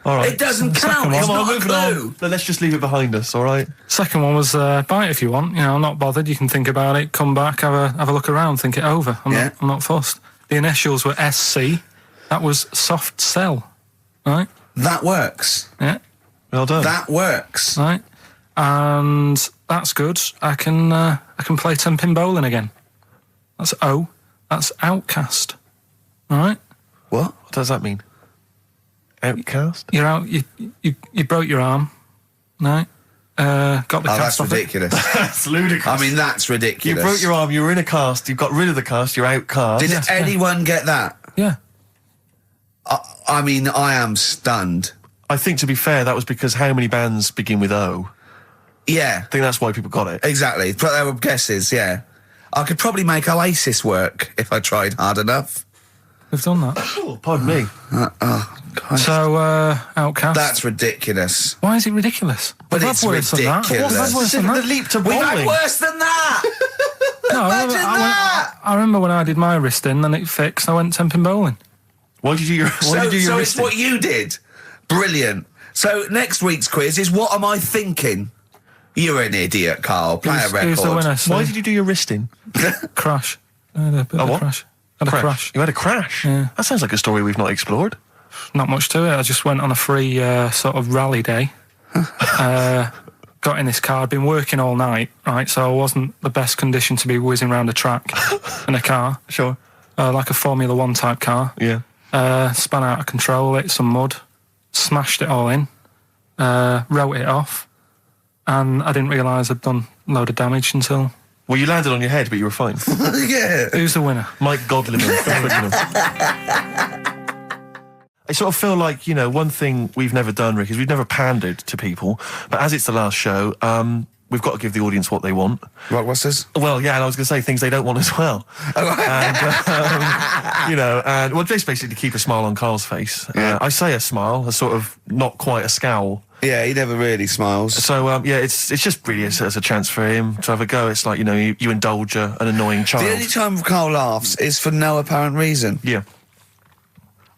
All right. It doesn't count. It's not a clue. Let's just leave it behind us, all right? Second one was buy it if you want. You know, I'm not bothered. You can think about it, come back, have a look around, think it over. I'm not fussed. The initials were SC. That was soft sell, right? That works. Yeah. Well done. That works. Right. And that's good. I can play 10-pin bowling again. That's O. That's outcast. All right? What? What does that mean? Outcast? You're out. You broke your arm. Right? Got the cast That's off it. ridiculous. That's ludicrous. I mean, that's You ridiculous. broke your arm, you were in a cast, you got rid of the cast, you're outcast. Did anyone get that? Yeah. I mean, I am stunned. I think, to be fair, that was because how many bands begin with O? Yeah, I think that's why people got it. exactly. But there were guesses, yeah. I could probably make Oasis work if I tried hard enough. We've done that. Oh, pardon me. God. So, outcast. That's ridiculous. Why is it ridiculous? But We've it's had worse than that. ridiculous. We've had worse than The that. leap to We've had bowling. worse than that! No, Imagine that! I remember when I did my wrist in, then it fixed. I went temping bowling. Why did you do your So wrist it's what in? you did. Brilliant. So next week's quiz is what am I thinking? You're an idiot, Carl. Play a record. Who's the winner? Why did you do your wrist in? Crash. I had a bit of a what? crash. Had a crash. You had a crash? Yeah. That sounds like a story we've not explored. Not much to it. I just went on a free sort of rally day. Got in this car. I'd been working all night, right? So I wasn't the best condition to be whizzing around a track in a car. Sure. Like a Formula 1 type car. Yeah. Spun out of control, hit some mud, smashed it all in, wrote it off, and I didn't realise I'd done a load of damage until... Well, you landed on your head, but you were fine. Yeah. Who's the winner? Mike Godliman. I sort of feel like, you know, one thing we've never done, Rick, is we've never pandered to people. But as it's the last show, we've got to give the audience what they want. Rockbusters? Well, yeah, and I was going to say things they don't want as well. And, you know, and well, just basically to keep a smile on Carl's face. Yeah. I say a smile, a sort of not quite a scowl. Yeah, he never really smiles. So, yeah, it's just really as a chance for him to have a go. It's like, you know, you indulge an annoying child. The only time Carl laughs is for no apparent reason. Yeah.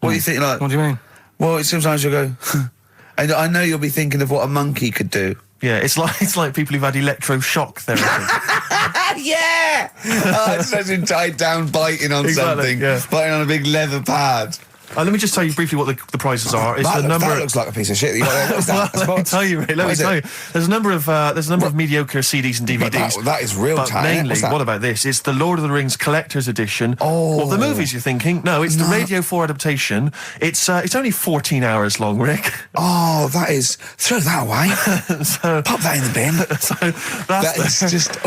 What do you think, like... What do you mean? Well, sometimes you'll go... and I know you'll be thinking of what a monkey could do. Yeah, it's like people who've had electroshock therapy. Yeah! Oh, it's such him tied down biting on Exactly, something. yeah. Biting on a big leather pad. Let me just tell you briefly what the prizes are. It's That, the number. that looks like a piece of shit. That you got there. What's that? Let me tell you, Ray. Let me tell you. There's a number of mediocre CDs and But DVDs. that is real But time. mainly, what about this? It's the Lord of the Rings Collector's Edition. Oh. Well, the movies you're thinking? No, it's the Radio 4 adaptation. It's only 14 hours long, Rick. Oh, that is... Throw that away. So, Pop that in the bin. so That that's is just...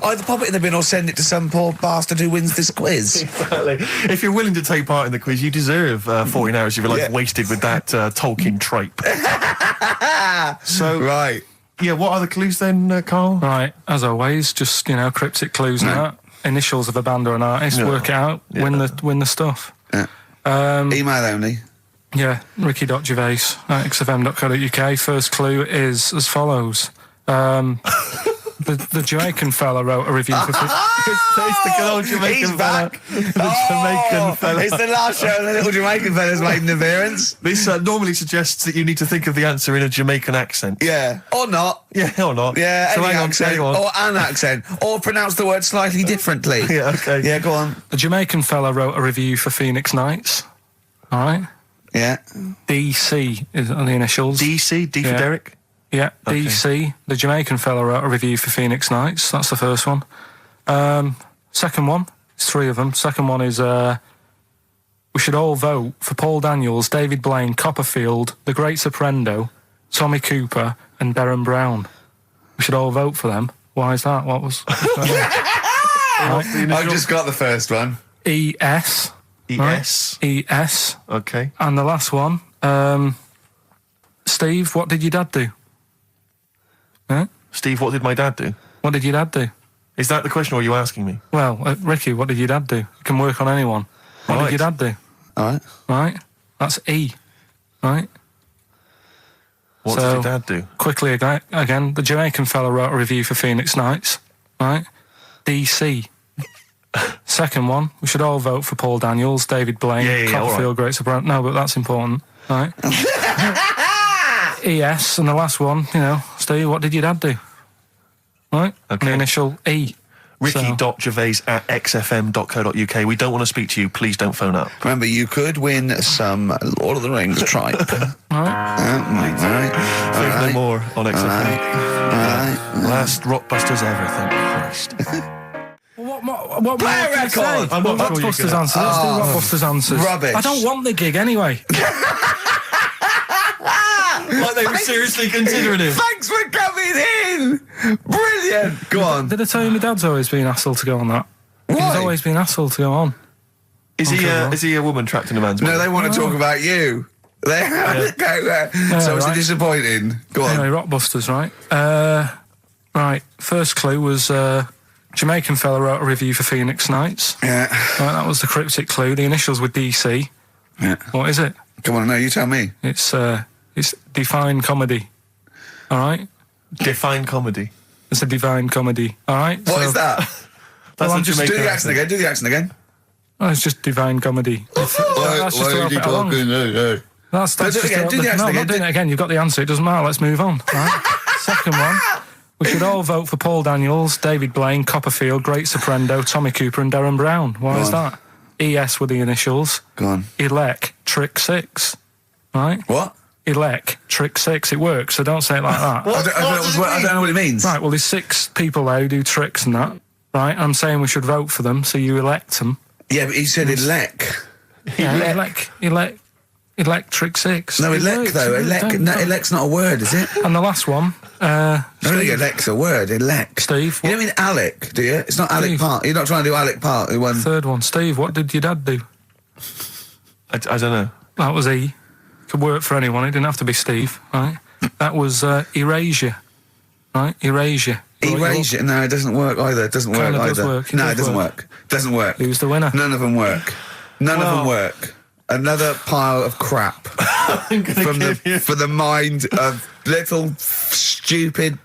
Either pop it in the bin or send it to some poor bastard who wins this quiz. exactly. If you're willing to take part in the quiz, you deserve 14 hours of your life Yeah. wasted with that Tolkien trope. So, Right. yeah, what are the clues then, Carl? Right, as always, just, you know, cryptic clues and that. Initials of a band or an artist, Yeah. work it out, Yeah. win the stuff. Yeah. Email only. Yeah, ricky.gervais at xfm.co.uk. First clue is as follows. The Jamaican fella wrote a review for... It's the good old Jamaican He's fella. back. The Jamaican fella. It's the last show and the little Jamaican fella's made an appearance. This normally suggests that you need to think of the answer in a Jamaican accent. Yeah. Or not. Yeah, or not. Yeah, so any hang on, accent. hang on. Or an accent. Or pronounce the word slightly differently. Yeah, okay. Yeah, go on. The Jamaican fella wrote a review for Phoenix Nights. All right? Yeah. DC is on the initials. DC, D for Yeah. Derek. Yeah, Okay. DC. The Jamaican fella wrote a review for Phoenix Nights. That's the first one. Second one, it's three of them. Second one is we should all vote for Paul Daniels, David Blaine, Copperfield, The Great Soprendo, Tommy Cooper, and Darren Brown. We should all vote for them. Why is that? What was... I've just got the first one. ES. ES. Right? ES. Okay. And the last one, Steve, what did your dad do? Huh? Steve, what did my dad do? What did your dad do? Is that the question, or are you asking me? Well, Ricky, what did your dad do? It can work on anyone. What Right. did your dad do? All right. Right? That's E. Right? What did your dad do? Quickly again, the Jamaican fella wrote a review for Phoenix Nights. Right? DC. Second one, we should all vote for Paul Daniels, David Blaine, Yeah, all Copperfield, right. Great Soprano. No, but that's important. Right? ES, and the last one, you know, Steve, what did your dad do? Right? Okay. The initial E. Ricky.gervais@xfm.co.uk. We don't want to speak to you. Please don't phone up. Remember, you could win some Lord of the Rings tripe. All right. No more on XFM. All right. Last Rockbusters ever, thank Christ. what more Play a can I say? record. I'm not sure you Rockbusters can. answers. Let's do Rockbusters answers. Rubbish. I don't want the gig anyway. Like they were seriously considering him. Thanks for coming in. Brilliant. Go on. Did I tell you my dad's always been asked to go on that? He's Why? always been asked to go on. Is he a woman trapped in a man's body? No, they want to talk about you. They go there. So it's right. disappointing. Go on. Anyway, Rockbusters, right? Right, first clue was Jamaican fella wrote a review for Phoenix Nights. Yeah. Right, that was the cryptic clue. The initials were DC. Yeah. What is it? Come on, no, you tell me. It's Define Comedy. All right? Define comedy. It's a divine comedy. All right? What is that? That's I'm a just Do Jamaican the accent again. Do the accent again. Oh, it's just divine comedy. That's just to help it along. That's do it just again, to do the help accent No, I'm again, not doing it again. You've got the answer. It doesn't matter. Let's move on. Right? Second one. We should all vote for Paul Daniels, David Blaine, Copperfield, Great Soprendo, Tommy Cooper and Darren Brown. Why Go is on. that? ES were the initials. Go on. Elec, Trick 6. Right? What? Elec, Trick 6. It works, so don't say it like that. I don't know what it means. Right, well, there's 6 people there who do tricks and that. Right? I'm saying we should vote for them, so you elect them. Yeah, but he said elect. Yeah, Electric 6. No, It elect works, though. it Elect. don't- No, elect's not a word, is it? And the last one, I don't think elect's a word. Elect. Steve, You don't mean Alec, do you? It's not Alec Steve. Park. You're not trying to do Alec Park. Who won? third one, Steve, what did your dad do? I don't know. That was E. Could work for anyone, it didn't have to be Steve, right? That was Erasure, right? Erasure. Erasure. No, it doesn't work either. It doesn't work Kinda either. does work. It No, does it doesn't work. work. Doesn't work. Who's the winner? None of them work. None of Well- them work. Another pile of crap I'm gonna from give you. for the mind of little stupid,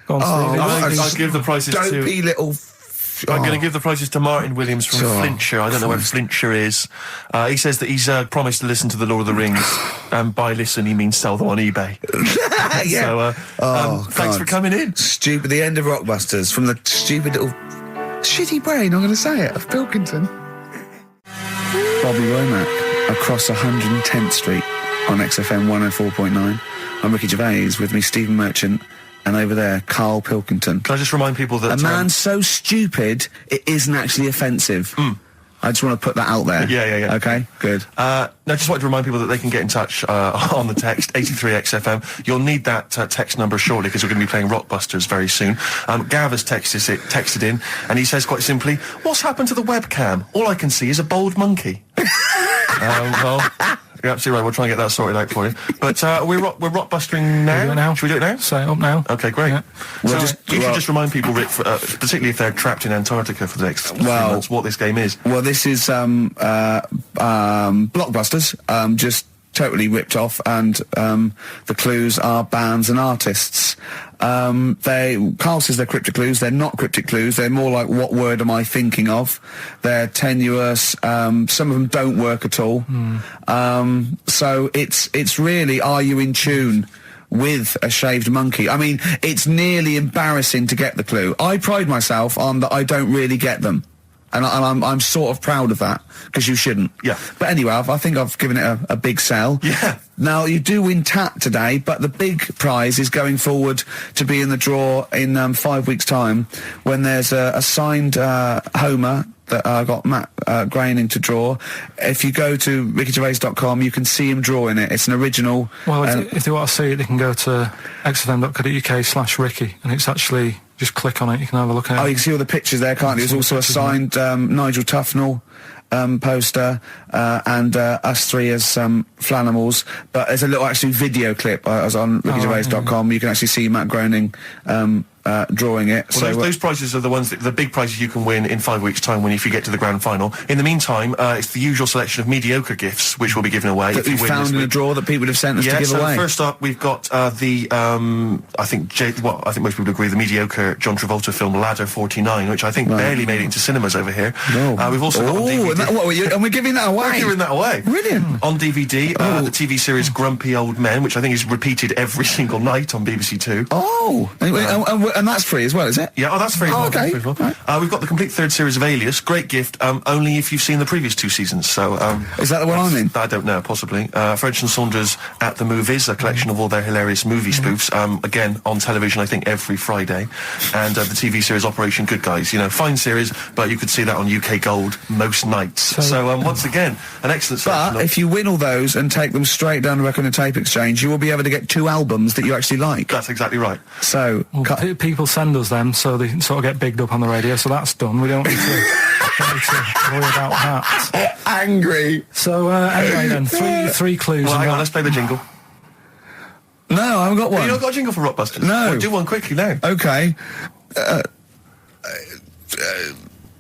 Go on, Steve. I'll give the prizes dopey to. little. I'm going to give the prizes to Martin Williams from Oh, Flintshire. I don't know where Flintshire is. He says that he's promised to listen to the Lord of the Rings, and by listen he means sell them on eBay. Yeah. So thanks God. for coming in. Stupid. The end of Rockbusters from the stupid little shitty brain. I'm going to say it of Pilkington. Bobby Womack across 110th Street on XFM 104.9. I'm Ricky Gervais, with me Stephen Merchant, and over there Karl Pilkington. Can I just remind people that A man so stupid it isn't actually offensive. I just want to put that out there. Yeah. Okay, good. No, just wanted to remind people that they can get in touch on the text 83XFM. You'll need that text number shortly because we're going to be playing Rockbusters very soon. Gav has texted in, and he says quite simply, "What's happened to the webcam? All I can see is a bald monkey." Well, you're absolutely right. We'll try and get that sorted out for you. But we're rockbustering now. Do it now. Should we do it now? Say it up now. Okay, great. Yeah. So Well, you should just remind people, Rick, particularly if they're trapped in Antarctica for the next 3 months, what this game is. Well, this is Blockbusters, just totally ripped off, and the clues are bands and artists. Carl says they're cryptic clues. They're not cryptic clues. They're more like, what word am I thinking of? They're tenuous. Some of them don't work at all. So it's really, are you in tune with a shaved monkey? I mean, it's nearly embarrassing to get the clue. I pride myself on that I don't really get them. And I'm sort of proud of that, because you shouldn't. Yeah. But anyway, I think I've given it a big sell. Yeah. Now, you do win Tat today, but the big prize is going forward to be in the draw in 5 weeks' time, when there's a signed Homer that I got Matt Groening to draw. If you go to rickygervais.com, you can see him drawing it. It's an original. Well, if they want to see it, they can go to xfm.co.uk/Ricky, and it's actually, just click on it, you can have a look at Oh, it. you can see all the pictures there, can't you? There's also a signed Nigel Tufnell poster, and us three as Flanimals. But there's a little actually video clip. I was on rickygervais.com. You can actually see Matt Groening drawing it. Well, those prizes are the ones, the big prizes you can win in 5 weeks' time if you get to the grand final. In the meantime, it's the usual selection of mediocre gifts which will be given away. that if you we win found this in a week. draw that people have sent us to give so away. first up, we've got I think I think most people agree, the mediocre John Travolta film Ladder 49, which I think barely made it into cinemas over here. No. We've also got on DVD. And we're giving that away. We're giving that away. Brilliant. On DVD, the TV series Grumpy Old Men, which I think is repeated every single night on BBC Two. Oh, and and that's free as well, is it? Yeah, that's free. Oh, okay. We've got the complete third series of Alias. Great gift. Only if you've seen the previous 2 seasons. So, is that the one I'm in? I don't know, possibly. French and Saunders at the Movies, a collection of all their hilarious movie spoofs. Again, on television, I think every Friday. And the TV series Operation Good Guys. Fine series, but you could see that on UK Gold most nights. So once again, an excellent selection. But if you win all those and take them straight down to Record and Tape Exchange, you will be able to get 2 albums that you actually like. That's exactly right. So people send us them, so they sort of get bigged up on the radio. So that's done. We don't need to worry about that. Angry. So anyway, then three clues. Well, hang on. Let's play the jingle. No, I haven't got one. You not got a jingle for Rockbusters? No. Well, do one quickly now. Okay.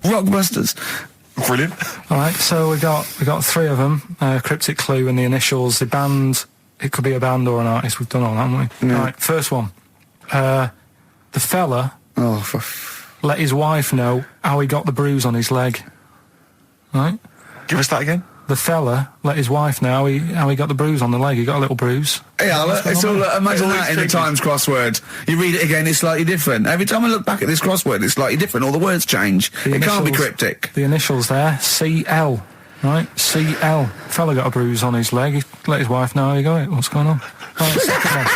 Rockbusters. Brilliant. All right, so we got 3 of them. Cryptic clue and the initials. The band. It could be a band or an artist. We've done all that, haven't we? Yeah. All right, first one. The fella let his wife know how he got the bruise on his leg. Right? Give us that again. The fella let his wife know how he got the bruise on the leg. He got a little bruise. Yeah, it's all. Imagine It's that in the always Times crossword. You read it again, it's slightly different. Every time I look back at this crossword, it's slightly different. All the words change. It can't be cryptic. The initials there, CL. Right, CL. Fella got a bruise on his leg. He let his wife know how he got it. What's going on? Right, second one.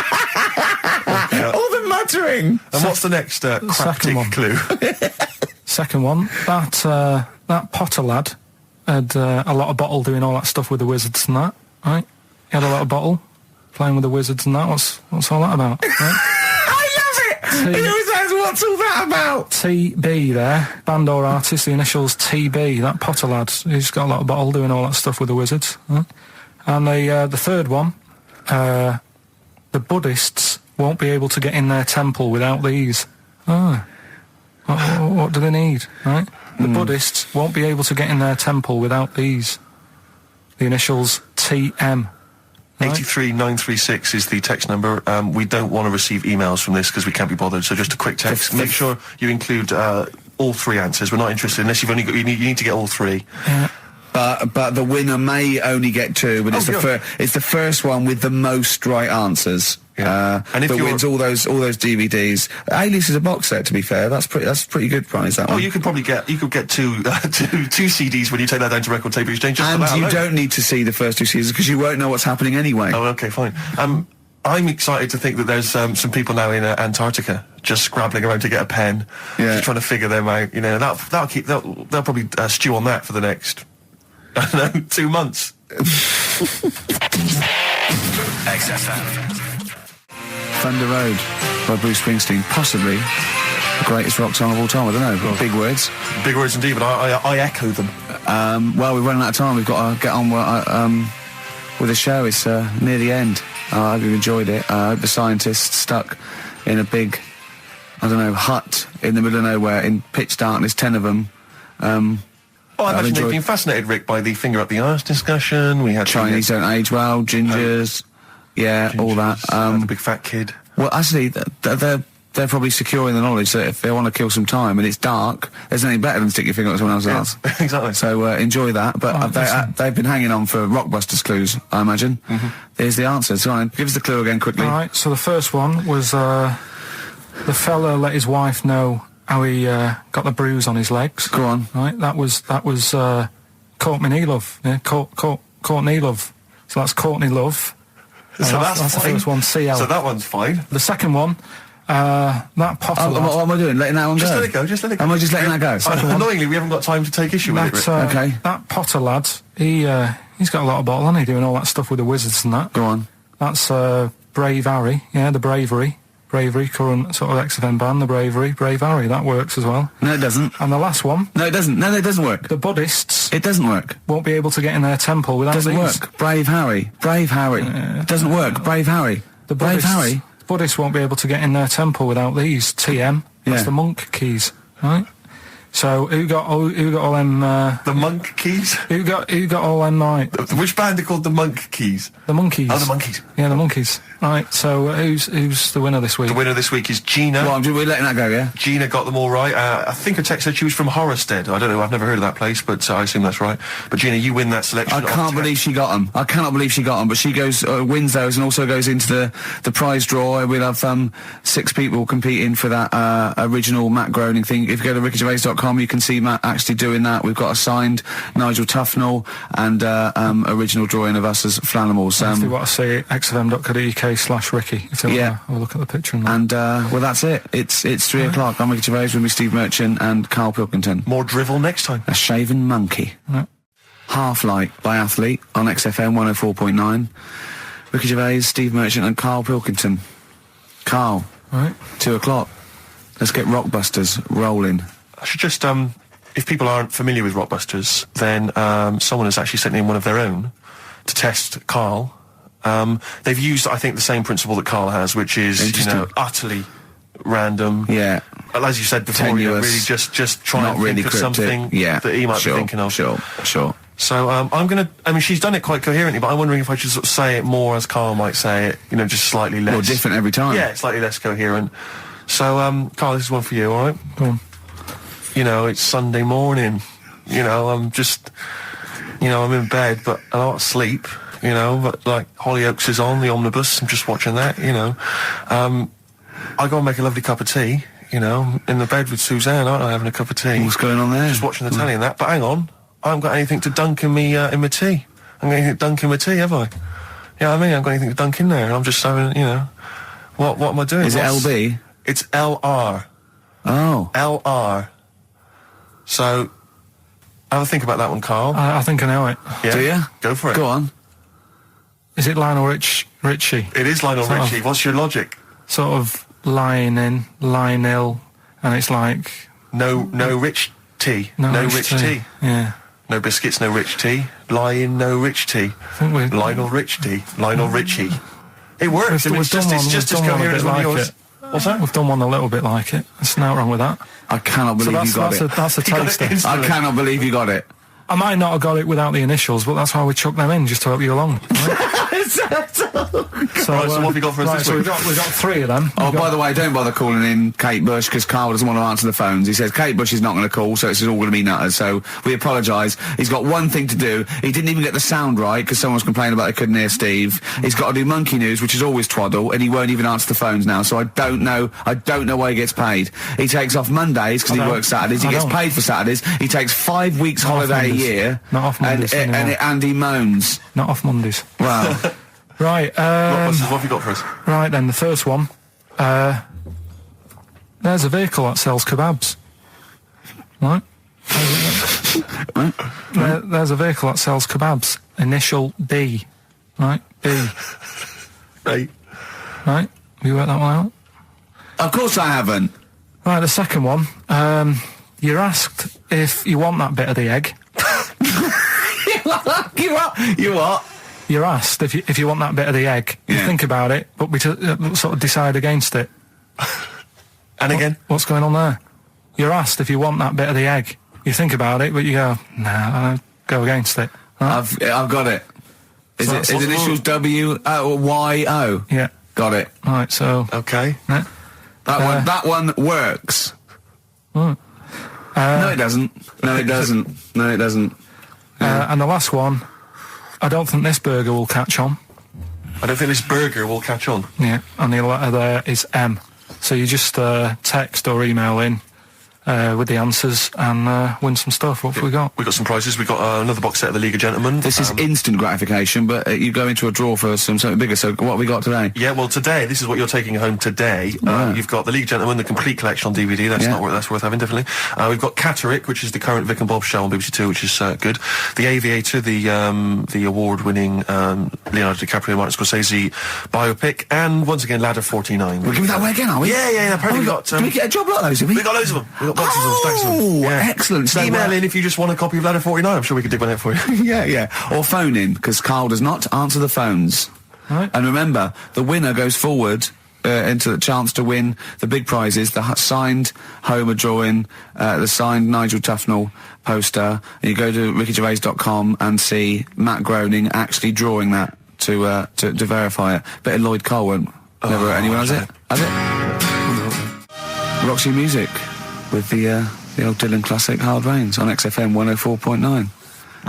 All the muttering. And what's the next cryptic one. clue? Second one. That Potter lad had a lot of bottle doing all that stuff with the wizards and that. Right, he had a lot of bottle playing with the wizards and that. What's all that about? Right? I love it. He always says, "What's all that about?" TB there, band or artist, the initials TB, that Potter lad, he's got a lot of bottle doing all that stuff with the wizards. Huh? And the third one, the Buddhists won't be able to get in their temple without these. What do they need, right? The Buddhists won't be able to get in their temple without these. The initials TM. Right. 83936 is the text number. We don't want to receive emails from this because we can't be bothered. So just a quick text. Make sure you include all 3 answers. We're not interested unless you've only got. You need to get all 3. Yeah. But the winner may only get 2. But it's the first one with the most right answers. Yeah. And if that wins all those DVDs. Alias is a box set. To be fair, that's pretty good prize. That one. You could probably get 2 CDs when you take that down to Record Tape Exchange. Just and for that you alone. don't need to see the first 2 seasons because you won't know what's happening anyway. Oh, okay, fine. I'm excited to think that there's some people now in Antarctica just scrabbling around to get a pen, just trying to figure them out. They'll probably stew on that for the next 2 months. XFM. Thunder Road by Bruce Springsteen, possibly the greatest rock song of all time. I don't know. Big words. Big words indeed, but I echo them. Well, we're running out of time. We've got to get on with the show. It's near the end. I hope you've enjoyed it. I hope the scientists stuck in a big, hut in the middle of nowhere in pitch darkness, 10 of them. I imagine they've been fascinated, Rick, by the finger up the arse discussion. We had Chinese don't age well, gingers, all that. The big fat kid. Well, actually, they're probably secure in the knowledge that if they want to kill some time and it's dark, there's nothing better than stick your finger up someone else's ass. Exactly. So enjoy that. But they've been hanging on for Rockbusters clues, I imagine. There's the answers. Go on, give us the clue again quickly. All right, so the first one was the fella let his wife know how he got the bruise on his legs. Go on. Right, that was Courtney Love. Yeah, Courtney Love. So that's Courtney Love. So that's the fine. first one, CL. So that one's fine. The second one, that Potter lad. What am I doing? Letting that one Just go? let it go, just let it go. Am I just letting that go? Annoyingly, we haven't got time to take issue with it, Rick. Okay. That Potter lad, he's got a lot of bottle, hasn't he, doing all that stuff with the wizards and that. Go on. That's Brave Harry, the Bravery, current sort of XFM band, the Brave Harry, that works as well. No, it doesn't. And the last one. No, it doesn't. No, it doesn't work. The Buddhists. It doesn't work. Won't be able to get in their temple without Doesn't these. work. Brave Harry. Doesn't work. Brave Harry. Brave Harry. Buddhists won't be able to get in their temple without these. TM. That's the monk keys, right? So who got all them? The Monk Keys. Who got all them? Like Which band are called the Monk Keys? the Monkeys. Oh, the Monkeys. Yeah, the Monkeys. Right. So who's the winner this week? The winner this week is Gina. Well, we're letting that go, yeah? Gina got them all right. I think her text said she was from Horrorstead. I don't know. I've never heard of that place, but I assume that's right. But Gina, you win that selection. I can't believe she got them. I cannot believe she got them. But she goes, wins those, and also goes into the prize draw. We'll have 6 people competing for that original Matt Groening thing. If you go to rickygervais.com, you can see Matt actually doing that. We've got a signed Nigel Tufnell and original drawing of us as Flanimals. If you want to see it, xfm.co.uk/Ricky. If you want to have a look at the picture. And well, that's it. It's 3 o'clock. I'm Ricky Gervais with me, Steve Merchant and Karl Pilkington. More drivel next time. A shaven monkey. Right. Half Light by Athlete on XFM 104.9. Ricky Gervais, Steve Merchant and Karl Pilkington. Karl, Right. 2 o'clock. Let's get Rockbusters rolling. I should just, if people aren't familiar with Rockbusters, then someone has actually sent in one of their own to test Karl. They've used, I think, the same principle that Karl has, which is, utterly random. Yeah. As you said before, really just try Not and really think of cryptic. something Yeah. that he might be thinking of. Sure. So I mean, she's done it quite coherently, but I'm wondering if I should sort of say it more as Karl might say it, just slightly less. Well, different every time. Yeah, slightly less coherent. So, Karl, this is one for you, all right? Go on. It's Sunday morning. I'm just, I'm in bed, but I don't sleep, but like Hollyoaks is on, the omnibus, I'm just watching that, I go and make a lovely cup of tea, in the bed with Suzanne, aren't I, having a cup of tea? What's going on there? Just watching the telly and that, but hang on, I haven't got anything to dunk in me, in my tea. I haven't got anything to dunk in my tea, have I? You know what I mean? I haven't got anything to dunk in there, and I'm just having, what am I doing? Is it LB? It's LR. Oh. LR. So, have a think about that one, Karl. I think I know it. Yeah? Do you? Go for it. Go on. Is it Lionel Richie? It is Lionel Sort of- Richie. What's your logic? Sort of Lionel, and it's like No rich tea. no rich tea. Yeah. No biscuits, no rich tea. Lying, no rich tea. I think we Lionel Rich tea. Lionel Richie. It works. We've It's just done as one a coherent bit as one of like yours. it. What's that? We've done one a little bit like it. There's nothing wrong with that. I cannot believe you got it. That's a He got it taster. instantly. I cannot believe you got it. I might not have got it without the initials, but that's why we chucked them in, just to help you along. Right? So what have you got for us right, this so week? we've got 3 of them. Oh, by the way, don't bother calling in Kate Bush because Karl doesn't want to answer the phones. He says Kate Bush is not going to call, so it's all going to be nutters. So we apologise. He's got one thing to do. He didn't even get the sound right because someone was complaining about they couldn't hear Steve. He's got to do Monkey News, which is always twaddle, and he won't even answer the phones now. So I don't know why he gets paid. He takes off Mondays because he works Saturdays. He gets paid for Saturdays. He takes 5 weeks holiday a year. Not off Mondays anymore. And he moans. Not off Mondays. Wow. Right. What have you got for us? Right then, the first one. There's a vehicle that sells kebabs. Right. There's a vehicle that sells kebabs. Initial B. Right. B. Right. Right. Have you worked that one out? Of course I haven't. Right. The second one. You're asked if you want that bit of the egg. You what? You're asked if you want that bit of the egg. You Yeah. think about it, but we sort of decide against it. And again? What's going on there? You're asked if you want that bit of the egg. You think about it, but you go, nah, I'll go against it. Right? I've got it. Is So it that's is what's initials W-Y-O? Yeah. Got it. Right, so... Okay. Yeah. That one works. No, it doesn't. No, it doesn't. And the last one, I don't think this burger will catch on. I don't think this burger will catch on. Yeah. And the letter there is M. So you just text or email in with the answers and win some stuff. What have we got? We got some prizes. We got another box set of the League of Gentlemen. This is instant gratification, but you go into a draw for something bigger. So what have we got today? Yeah, well, today, this is what you're taking home today. Right. You've got the League of Gentlemen, the complete collection on DVD. That's that's worth having, definitely. We've got Catterick, which is the current Vic and Bob show on BBC Two, which is good. The Aviator, the award-winning Leonardo DiCaprio, Martin Scorsese biopic, and once again, Ladder 49. We're giving that away again, are we? Yeah. Apparently, we got. Did we get a job like those? Did we? We got loads of them. We got boxes of stacks of them. Oh, Yeah. excellent. So Email in if you just want a copy of Ladder 49. I'm sure we could dig one out for you. yeah. Or phone in, because Karl does not answer the phones. Right. And remember, the winner goes forward into the chance to win the big prizes, the signed Homer drawing, the signed Nigel Tufnell poster. And you go to rickygervais.com and see Matt Groening actually drawing that to verify it. Bet Lloyd Cole won't. Never anyone has it? Has it? Roxy Music with the old Dylan classic Hard Rains on XFM 104.9.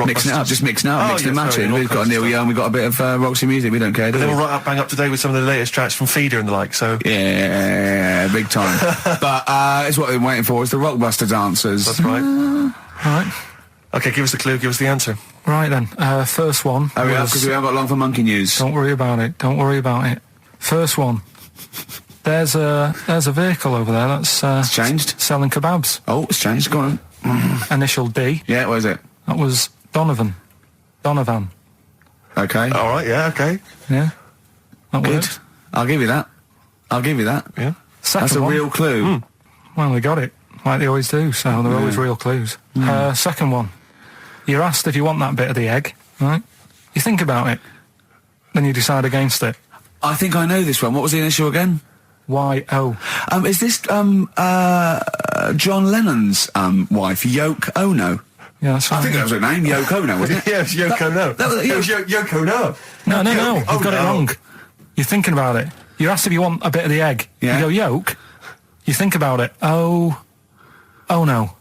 Mixing it up, just mixing it up, mixing and matching. We've got Neil Young, we've got a bit of Roxy Music, we don't care, do we? They're all bang up to date with some of the latest tracks from Feeder and the like, so... Yeah, big time. But it's what they're waiting for, it's the Rockbusters answers. That's right. Right. Okay, give us the clue, give us the answer. Right then, first one. Hurry up, because we haven't got long for monkey news. Don't worry about it, don't worry about it. First one. There's a vehicle over there that's It's changed. selling kebabs. Oh, it's changed, go on. Initial D. Yeah, what is it? That was Donovan. Okay. All right, yeah, okay. Yeah. That Good. worked. I'll give you that. Yeah. Second That's a one. real clue. Well, they got it, like they always do, so they're always real clues. Second one. You're asked if you want that bit of the egg, right? You think about it, then you decide against it. I think I know this one. What was the initial again? Y-O. Is this John Lennon's wife, Yoko Ono? Yeah, that's right. I think that was her name, Yoko Ono, wasn't it? Yeah, it's Yoko No. It was Yoko No. No, you've got it wrong. You're thinking about it. You're asked if you want a bit of the egg. Yeah. You go, yolk. You think about it. Oh no.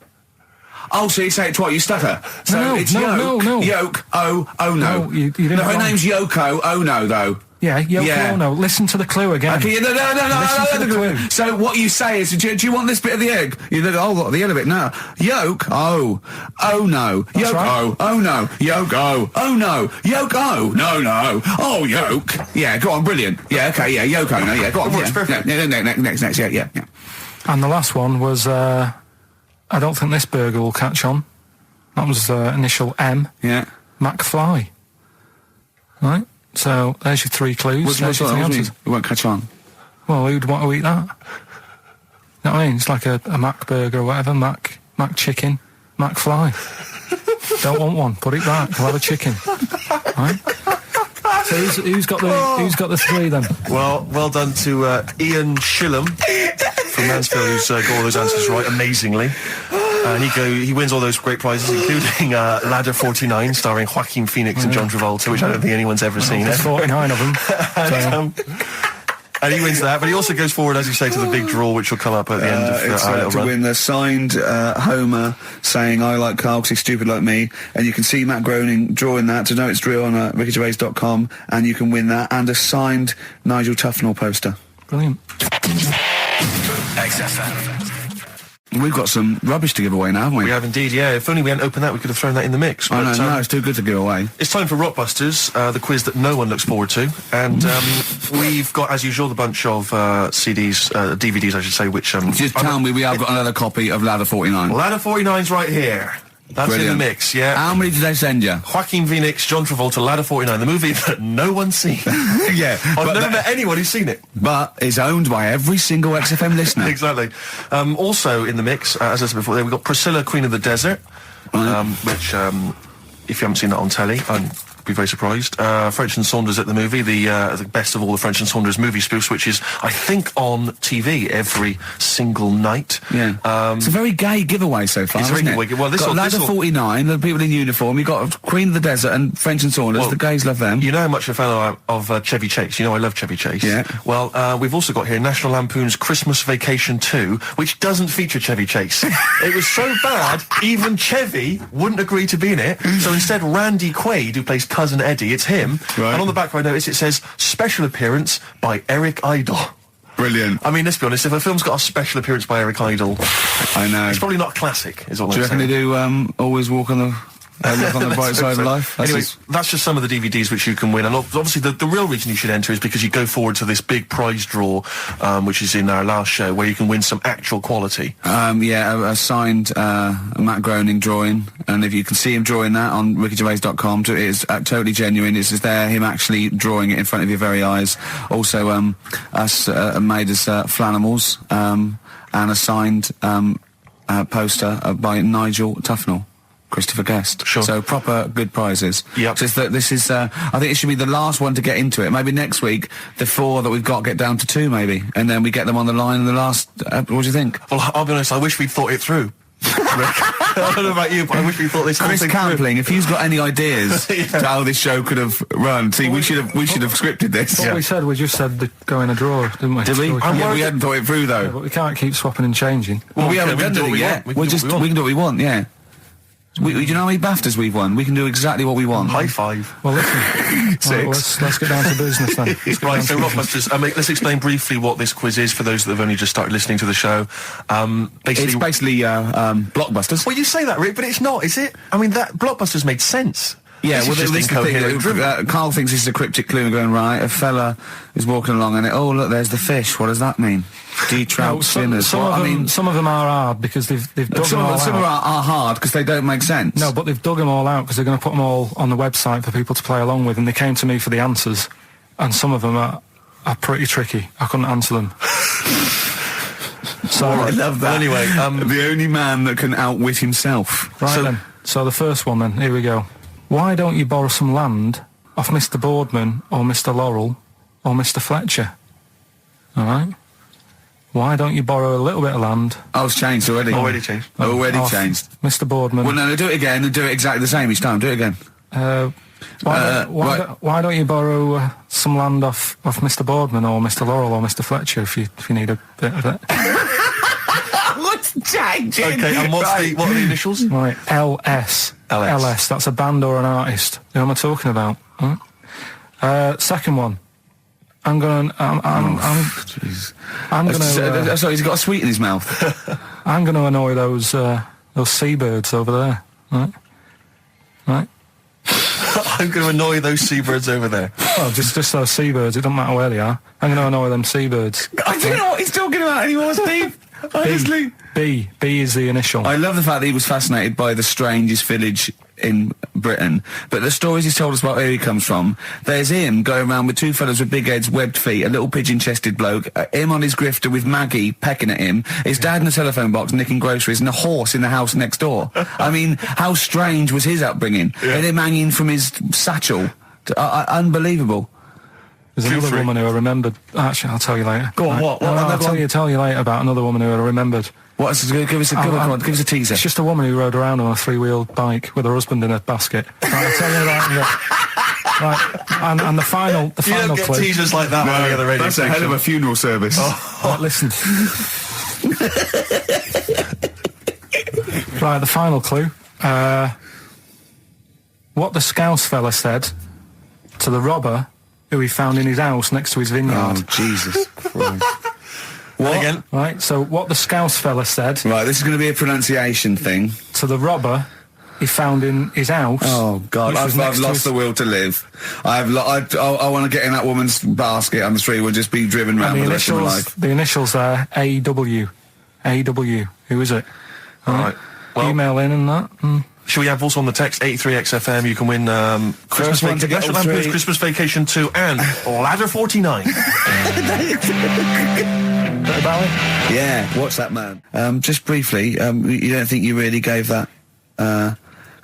Oh, so you say it twice, you stutter. So No, it's no, Yoke, no. Yoke, oh no. No, you did it No, her wrong. name's Yoko Ono, though. Yeah, Yoko Yeah. Ono. Listen to the clue again. Okay, no. Listen to the clue. So what you say is, do you want this bit of the egg? You think, what, the end of it? No. Yolk, oh no. That's Yolk, right. oh no. Yolk, oh no. Yolk, no. Oh, yolk. Yeah, go on, brilliant. Yeah, okay, yeah, Yoko, no, yeah, go on. It works Yeah, perfect. next, yeah. And the last one was, I don't think this burger will catch on. That was initial M. Yeah. McFly. Right? So, there's your three clues. What's There's your three answers. It won't catch on. Well, who'd want to eat that? You know what I mean? It's like a Mac burger or whatever. Mac chicken. McFly. Don't want one. Put it back. We'll have a chicken. Right? So who's got the three then? Well done to Ian Shillham from Mansfield, who's got all those answers right amazingly. And he wins all those great prizes, including Ladder 49, starring Joaquin Phoenix and John Travolta, which I don't think anyone's ever seen. There's 49 of them. And he wins that, but he also goes forward, as you say, to the big draw, which will come up at the end of It's our little to run. win the signed Homer saying I like Carl because he's stupid like me, and you can see Matt Groening drawing that to know it's real on rickygervais.com, and you can win that and a signed Nigel Tufnell poster. Brilliant. XFM. We've got some rubbish to give away now, haven't we? We have indeed, yeah. If only we hadn't opened that, we could have thrown that in the mix. I But, know, no, it's too good to give away. it's time for Rockbusters, the quiz that no one looks forward to. And we've got, as usual, the bunch of CDs, DVDs, I should say, which... Just tell me we have got another copy of Ladder 49. Ladder 49's right here. That's Brilliant. in the mix, yeah. How many did they send you? Joaquin Phoenix, John Travolta, Ladder 49, the movie that no one's seen. Yeah, I've never met anyone who's seen it. but it's owned by every single XFM listener. Exactly. Also in the mix, as I said before, we've got Priscilla, Queen of the Desert, which, if you haven't seen that on telly, I'd be very surprised. French and Saunders at the movie, the best of all the French and Saunders movie spoofs, which is, I think, on TV every single night. Yeah. It's a very gay giveaway so far, It's isn't very it? gay. Well, got Ladder 49, the people in uniform. You've got Queen of the Desert and French and Saunders. Well, the gays love them. You know how much a fan I am of Chevy Chase. You know I love Chevy Chase. Yeah. Well, we've also got here National Lampoon's Christmas Vacation 2, which doesn't feature Chevy Chase. It was so bad, even Chevy wouldn't agree to be in it. So instead, Randy Quaid, who plays Cousin Eddie, it's him. Right. And on the back, I noticed it says special appearance by Eric Idle. Brilliant. I mean, let's be honest, if a film's got a special appearance by Eric Idle, I know. it's probably not a classic, is all Do you I'm reckon saying. they do always walk on the... look on the bright Let's side hope of so. life? That's Anyway, just- that's just some of the DVDs which you can win. And obviously the real reason you should enter is because you go forward to this big prize draw, which is in our last show, where you can win some actual quality. a signed Matt Groening drawing, and if you can see him drawing that on rickygervais.com, it is totally genuine. It's just there, him actually drawing it in front of your very eyes. Also, us made as Flanimals, and a signed poster by Nigel Tufnell. Christopher Guest. Sure. So proper good prizes. Yep. Just that this is, I think it should be the last one to get into it. Maybe next week, the 4 that we've got get down to 2 maybe. And then we get them on the line in the last, what do you think? Well, I'll be honest, I wish we'd thought it through. I don't know about you, but I wish we thought this whole Chris thing Campling, if he's got any ideas to how this show could have run, see, we should have scripted this. What we said, we just said the go in a drawer, didn't we? Did we? So Yeah, we hadn't thought it through though. yeah, but we can't keep swapping and changing. Well, we okay, haven't we can done do it what we yet. want. We can do what we We can do what we want, yeah. Do you know how many BAFTAs we've won? We can do exactly what we want. High five. Well, listen. 6. Right, let's get down to business then. Right, so Rockbusters, let's explain briefly what this quiz is for those that have only just started listening to the show. It's basically Blockbusters. Well, you say that, Rick, but it's not, is it? I mean, that Blockbusters made sense. Yeah, This well, is this just is the incoherent drivel. thing. Carl thinks this is a cryptic clue going, right, a fella is walking along and oh, look, there's the fish. What does that mean? Trout spinners. Some of them are hard because they've dug them all some out. are hard because they don't make sense. No, but they've dug them all out because they're going to put them all on the website for people to play along with, and they came to me for the answers, and some of them are pretty tricky. I couldn't answer them. So I love that. Well, anyway, the only man that can outwit himself. Right then. So the first one then, here we go. Why don't you borrow some land off Mr. Boardman or Mr. Laurel or Mr. Fletcher? All right? Why don't you borrow a little bit of land? Oh, it's changed already. Already changed. Already off changed. Mr. Boardman. Well, no, do it again and do it exactly the same each time. Do it again. Why don't you borrow some land off Mr. Boardman or Mr. Laurel or Mr. Fletcher if you need a bit of it? What's changing? okay, and what are the initials? Right, LS. LS, that's a band or an artist. Who am I talking about? Second one. I'm gonna sorry, he's got a sweet in his mouth. I'm gonna annoy those seabirds over there. Right? I'm going to annoy those seabirds over there. Well, just those seabirds, it doesn't matter where they are. I'm gonna annoy them seabirds. I don't know what he's talking about anymore, Steve. Honestly. B is the initial. I love the fact that he was fascinated by the strangest village in Britain, but the stories he's told us about where he comes from, there's him going around with 2 fellas with big heads, webbed feet, a little pigeon-chested bloke, him on his grifter with Maggie pecking at him, his dad in a telephone box nicking groceries, and a horse in the house next door. I mean, how strange was his upbringing? And him hanging from his satchel. Unbelievable. There's another woman who I remembered. Actually, I'll tell you later. Go on, what? I'll tell you later about another woman who I remembered. Give us a teaser. It's just a woman who rode around on a 3-wheeled bike with her husband in a basket. Right, I'll tell you that. Right, and the final You don't get clue. teasers like that on the other radio That's a hell of a funeral service. Right, listen. Right, the final clue. What the Scouse fella said to the robber who he found in his house next to his vineyard. Oh, Jesus Christ. What? Again? Right, so what the Scouse fella said Right, this is going to be a pronunciation thing. to the robber he found in his house. Oh, God, which was I've next to lost his- the will to live. I want to get in that woman's basket on the street and just be driven round And for the rest of my life. the initials there, AW. AW. Who is it? All right. Well, Email in and that. shall we have also on the text 83XFM? You can win Christmas, one to get all National Lampoon's three. Christmas Vacation 2 and Ladder 49. Yeah, what's that, man? Just briefly, you don't think you really gave that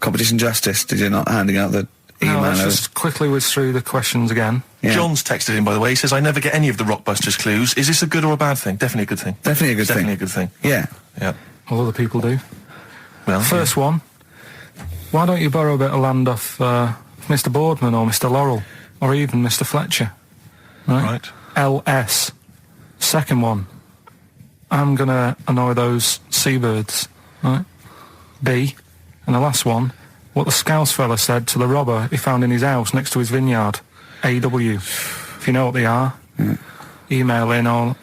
competition justice, did you, not handing out the email? No, let's just quickly whiz through the questions again. Yeah. John's texted in, by the way. He says, I never get any of the Rockbusters clues. Is this a good or a bad thing? Definitely a good thing. Definitely a good Definitely thing. a good thing. Yeah. Yeah. All other people do. Well, First one. Why don't you borrow a bit of land off Mr. Boardman or Mr. Laurel or even Mr. Fletcher? Right. LS. Second one. I'm gonna annoy those seabirds. Right. B. And the last one. What the Scouse fella said to the robber he found in his house next to his vineyard. AW. If you know what they are, email in or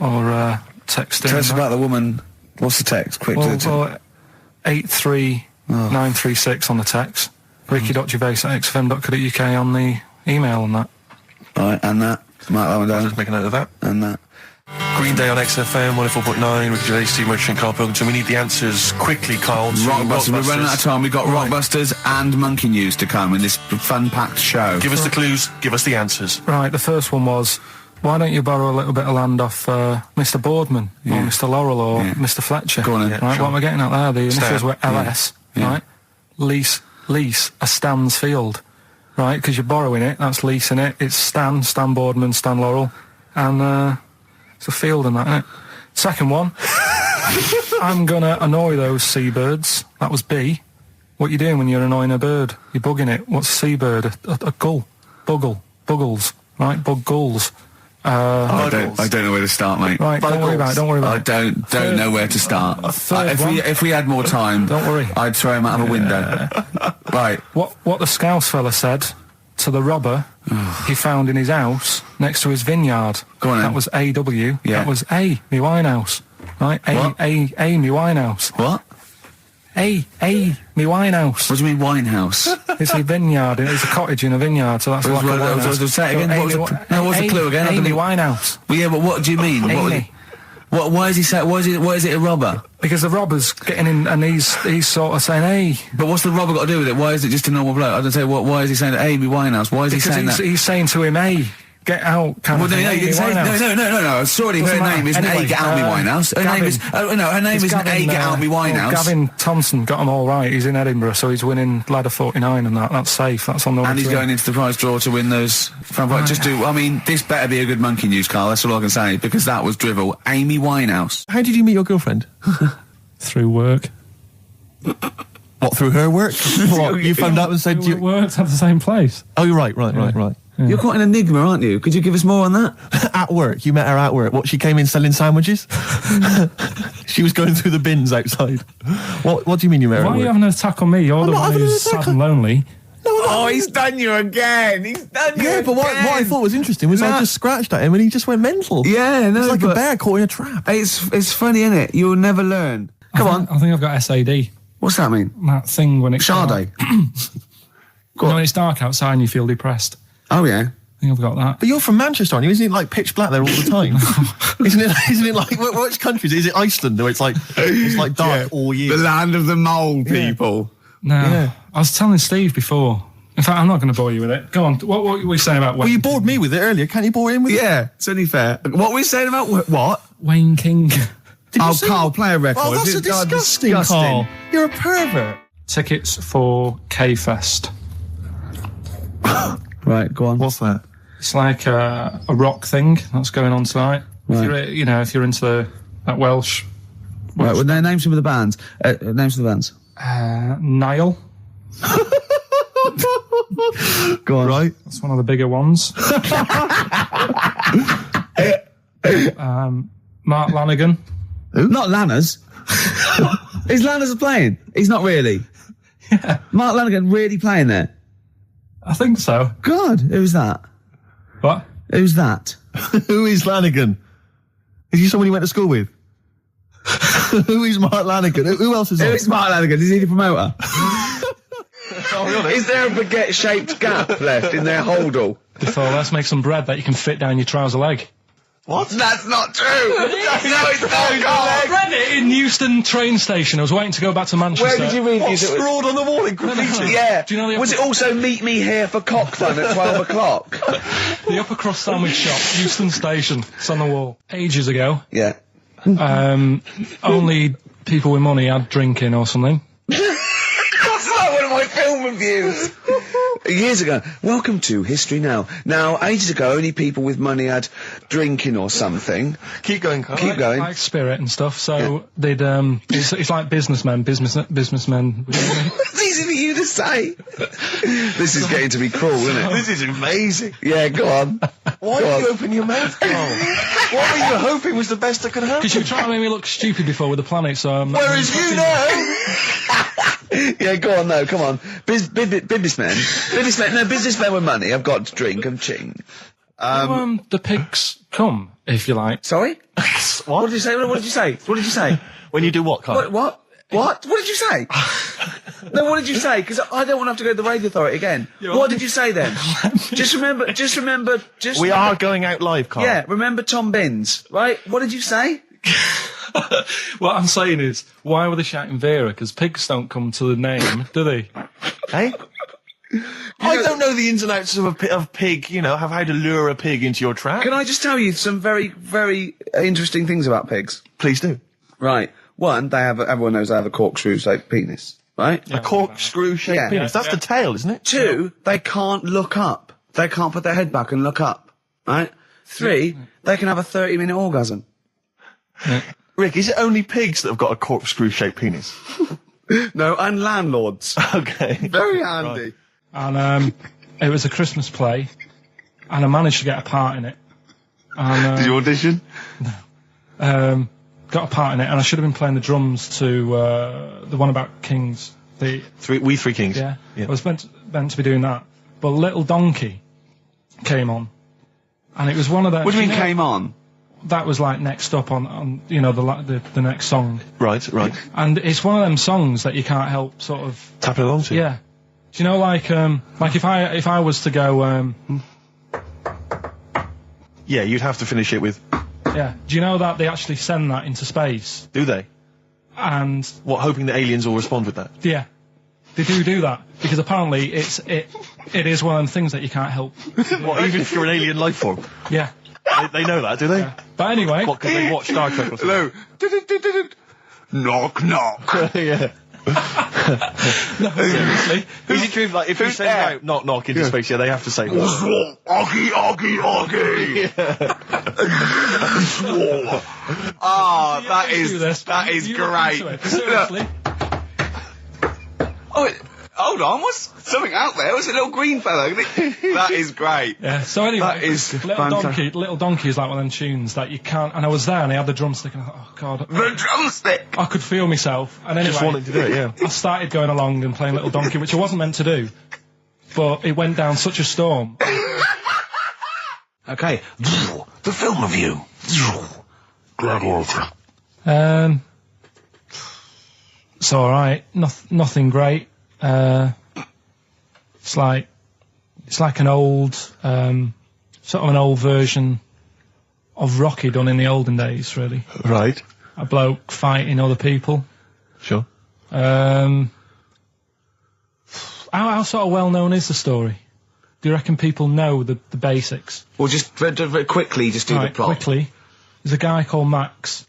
text in. Tell us about the woman. What's the text? Quick. Well, 83936 on the text. Ricky.gervais@xfm.co.uk on the email and that. Right, and that. Mark that one down. Just make a note of that. And that. Green Day on XFM 104.9. Ricky Gervais, Steve Merchant, Karl Pilkington. We need the answers quickly, Carl. to Rockbusters. We're running out of time. We've got Right. Rockbusters and Monkey News to come in this fun-packed show. Give us the clues. Give us the answers. Right, the first one was, why don't you borrow a little bit of land off Mr. Boardman or Mr. Laurel or Mr. Fletcher? Go on then. Right, sure. what am I getting at there? The Stay initials up. were LS, right? lease a Stan's field, right? Because you're borrowing it, that's leasing it. It's Stan Boardman, Stan Laurel, and it's a field and that, isn't it? Second one, I'm gonna annoy those seabirds. That was B. What you doing when you're annoying a bird? You're bugging it. What's a seabird? A gull. Buggles. Right? Bug gulls. I don't know where to start, mate. Right, don't worry about it. I don't know where to start. If we had more time, don't worry. I'd throw him out of a window. Right. What the Scouse fella said to the robber he found in his house next to his vineyard. Go on then. That was A.W. Yeah. That was A, me Winehouse. Right? A, me Winehouse. What? A, me Winehouse. What do you mean Winehouse? It's a vineyard. It's a cottage in a vineyard, so that's like a winehouse. Say it again. What's the clue again? Amy Winehouse. Well, yeah, but what do you mean? Amy. Why is he saying? Why is it a robber? Because the robber's getting in, and he's sort of saying, "Hey." But what's the robber got to do with it? Why is it just a normal bloke? I don't say. Why is he saying Amy Winehouse? Why is he saying that? He's saying to him, "Hey, get out." Well, no, you didn't say no. Sorry, her name isn't A, get out me Winehouse. Her name is her name isn't A, get out me Winehouse. Gavin Thompson got them all right. He's in Edinburgh, so he's winning ladder 49, and that's safe. That's on the way. And he's going into the prize draw to win those. I mean, this better be a good monkey news, Carl. That's all I can say, because that was drivel. Amy Winehouse. How did you meet your girlfriend? Through work. What, through her work? What, you found out and said We worked at the same place. Oh, you're right. Yeah. You're quite an enigma, aren't you? Could you give us more on that? At work, you met her at work. What, she came in selling sandwiches? She was going through the bins outside. What do you mean you met her at work? Why are you having an attack on me? You're the one who's sad and lonely. Oh, he's done you again. Yeah, but what I thought was interesting was I just scratched at him and he just went mental. Yeah, no, it's like a bear caught in a trap. It's funny, isn't it? You'll never learn. Come on. I think I've got SAD. What's that mean? That thing when it's Sade. when it's dark outside and you feel depressed. Oh yeah. I think I've got that. But you're from Manchester, aren't you? Isn't it like pitch black there all the time? Isn't it like which countries? Is it Iceland where it's like dark all year? The land of the mole people. No. Yeah. I was telling Steve before. In fact, I'm not going to bore you with it. Go on. What were we saying about Wayne? Well, you bored me with it earlier. Can't you bore him with it? Yeah, it's only fair. What were we saying about what? Wayne King. Carl, play a record. Oh, that's disgusting, Carl. You're a pervert. Tickets for K-Fest. Right, go on. What's that? It's like a rock thing that's going on tonight. Right. If you're into that Welsh. Right, well, name some of the bands. Names of the bands. Nile. Go on. Right. That's one of the bigger ones. Mark Lanigan. Who? Not Lanners. Is Lanners playing? He's not really. Yeah. Mark Lanigan really playing there? I think so. God, who's that? What? Who's that? Who is Lanigan? Is he someone you went to school with? Who is Mark Lanigan? Who else is Who on? is Mark Lanigan? Is he the promoter? Is there a baguette-shaped gap left in their holdall? Defoe, let's make some bread that you can fit down your trouser leg. What? That's not true! No, it's not, I read it in Euston train station. I was waiting to go back to Manchester. Where did you read it? Scrawled on the wall in graffiti? Yeah. Do you know was it also meet me here for cock fun at 12 o'clock? The upper crust sandwich shop, Euston station. It's on the wall. Ages ago. Yeah. Only people with money had drinking or something. That's like one of my film reviews. Years ago. Welcome to History Now. Now, ages ago, only people with money had drinking or something. Keep going, Carl. Keep going. Like spirit and stuff. So they'd it's like businessmen. Businessmen. It's easy for you to say. This is getting to be cruel, isn't it? This is amazing. Yeah, go on. Why did you open your mouth, Carl? What were you hoping was the best that could happen? Because you were trying to make me look stupid before with the planet, so... Whereas you know... Yeah, go on, no, come on. Businessmen with money. I've got to drink, I'm ching. The pigs come, if you like. Sorry? What did you say? What did you say? What did you say? When you do what, Carl? What? What did you say? No, what did you say? Because I don't want to have to go to the radio authority again. What did you say then? Just remember. We are going out live, Carl. Yeah, remember Tom Binns, right? What did you say? What I'm saying is, why were they shouting Vera? Because pigs don't come to the name, do they? Hey? I don't know the ins and outs of pig, how to lure a pig into your trap. Can I just tell you some very, very interesting things about pigs? Please do. Right. One, everyone knows they have a corkscrew-shaped penis. right? A corkscrew-shaped penis. That's the tail, isn't it? 2, they can't look up. They can't put their head back and look up, right? 3, they can have a 30-minute orgasm. Rick, is it only pigs that have got a corkscrew-shaped penis? No, and landlords. Okay. Very handy. And it was a Christmas play, and I managed to get a part in it. And, Did you audition? got a part in it, and I should have been playing the drums to the one about Kings. We Three Kings. Yeah. I was meant to be doing that, but Little Donkey came on, and it was one of the. What do you mean came on? That was like next up on the next song. Right. And it's one of them songs that you can't help sort of tapping along to. Yeah. Do you know like if I was to go yeah, you'd have to finish it with. Yeah. Do you know that they actually send that into space? Do they? And what, hoping that aliens will respond with that? Yeah. They do that because apparently it is one of them things that you can't help. What, even if you're an alien life form? Yeah. They know that, do they? Yeah. But anyway, what, because they watch Star Trek or something? Hello. Knock knock. Yeah. No, seriously. Is it true, like, if you send out knock knock into space, they have to say that? Oggy. Oh, that is great. Seriously. Oh, hold on, what's something out there? Was a little green fellow? That is great. Yeah. So anyway, that is Little Donkey is like one of them tunes that you can't. And I was there, and I had the drumstick, and I thought, oh god, the drumstick. I could feel myself. And anyway, just wanted to do it. Yeah. I started going along and playing Little Donkey, which I wasn't meant to do, but it went down such a storm. Okay, the film review. Gladiator. It's all right. Nothing great. It's like an old, sort of an old version of Rocky done in the olden days, really. Right. A bloke fighting other people. Sure. How sort of well known is the story? Do you reckon people know the basics? Well, just very quickly, just do the plot. Quickly. There's a guy called Max.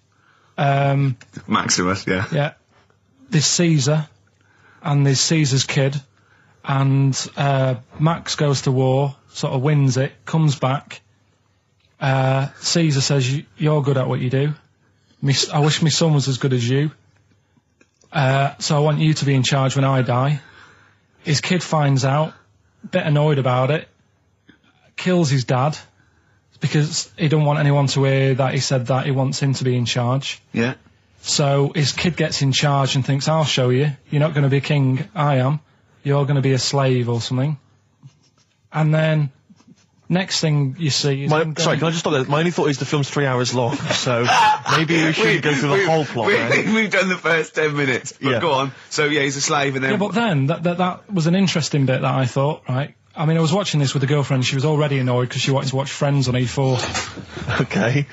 Maximus, yeah. Yeah. There's Caesar, and there's Caesar's kid, and Max goes to war, sort of wins it, comes back. Caesar says, "You're good at what you do. I wish my son was as good as you. So I want you to be in charge when I die." His kid finds out, a bit annoyed about it, kills his dad, because he don't want anyone to hear that he said that he wants him to be in charge. Yeah. So his kid gets in charge and thinks, I'll show you. You're not going to be king, I am. You're going to be a slave or something. And then, next thing you see is... Sorry, can I just stop there? My only thought is the film's 3 hours long, so maybe we shouldn't go through the whole plot. We've done the first 10 minutes, but go on. So, yeah, he's a slave and then... Yeah, but then, that was an interesting bit that I thought, right? I mean, I was watching this with a girlfriend. She was already annoyed because she wanted to watch Friends on E4. Okay.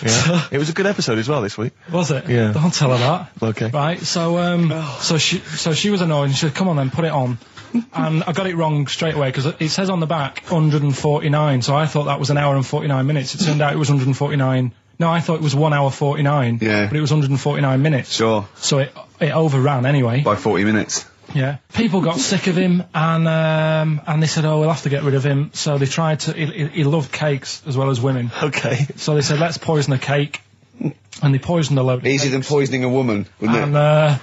Yeah. It was a good episode as well this week. Was it? Yeah. Don't tell her that. Okay. Right. So she was annoyed and she said, "Come on then, put it on." And I got it wrong straight away because it says on the back 149. So I thought that was an hour and 49 minutes. It turned out it was 149. No, I thought it was 1 hour 49. Yeah. But it was 149 minutes. Sure. So it overran anyway. By 40 minutes. Yeah. People got sick of him and they said, oh, we'll have to get rid of him. So they tried to, he loved cakes as well as women. Okay. So they said, let's poison a cake. And they poisoned a load of Easier than poisoning a woman, wouldn't it?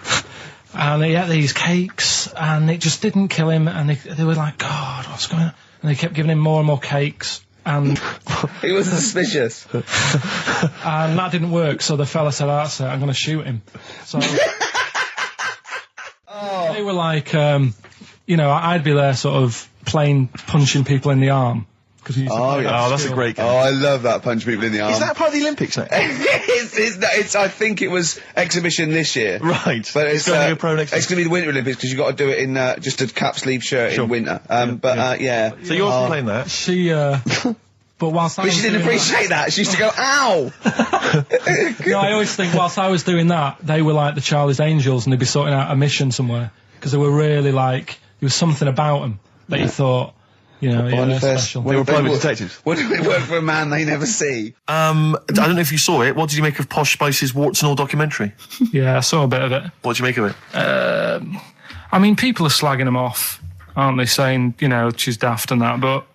And he ate these cakes and it just didn't kill him. And they were like, God, what's going on? And they kept giving him more and more cakes. And he was suspicious. And that didn't work. So the fella said, that's it, I'm going to shoot him. So... They were like, I'd be there sort of punching people in the arm. That's a great game. Oh, I love that, punch people in the arm. Is that part of the Olympics now? it's, I think it was exhibition this year. Right. But it's going to be a pro next year. It's going to be the Winter Olympics because you've got to do it in just a cap sleeve shirt in winter. Yeah. So you're playing that? She, but whilst But she didn't appreciate that. She used to go, ow! No, I always think whilst I was doing that, they were like the Charlie's Angels and they'd be sorting out a mission somewhere. Because they were really like, there was something about them that you thought, You know, yeah, special. They were private detectives. What do they work for a man they never see? I don't know if you saw it. What did you make of Posh Spice's Warts and All documentary? Yeah, I saw a bit of it. What did you make of it? I mean, people are slagging them off, aren't they? Saying, you know, she's daft and that, but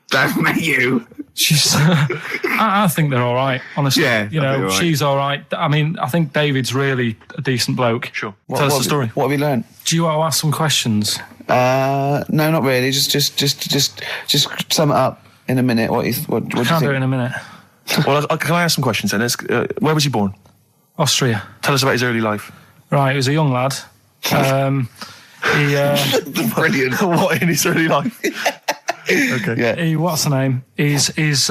Don't make you. she's. I think they're all right, honestly. Yeah, you know, they'll be all right. she's all right. I mean, I think David's really a decent bloke. Sure. Tell us the story. What have you learned? Do you want to ask some questions? No, not really. Just sum it up in a minute. What do you Can't think? do it in a minute. Well, can I ask some questions then? Where was he born? Austria. Tell us about his early life. Right, he was a young lad. Brilliant. What in his early life? Okay. Yeah. What's the name? His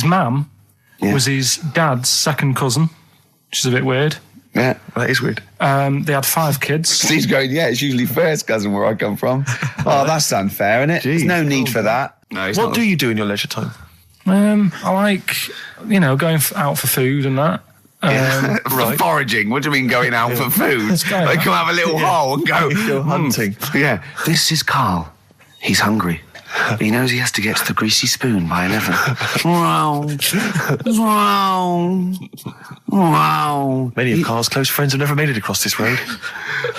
mum was his dad's second cousin, which is a bit weird. Yeah. That is weird. They had 5 kids. Steve's going, yeah, it's usually first cousin where I come from. Oh, that's unfair, isn't it? There's no need for that. No, What do you do in your leisure time? I like, you know, going out for food and that. For foraging. What do you mean going out for food? go They come have a little hole and go, Go hunting. Yeah. This is Karl. He's hungry. He knows he has to get to the greasy spoon by 11. Wow. Wow. Wow. Many of Carl's close friends have never made it across this road.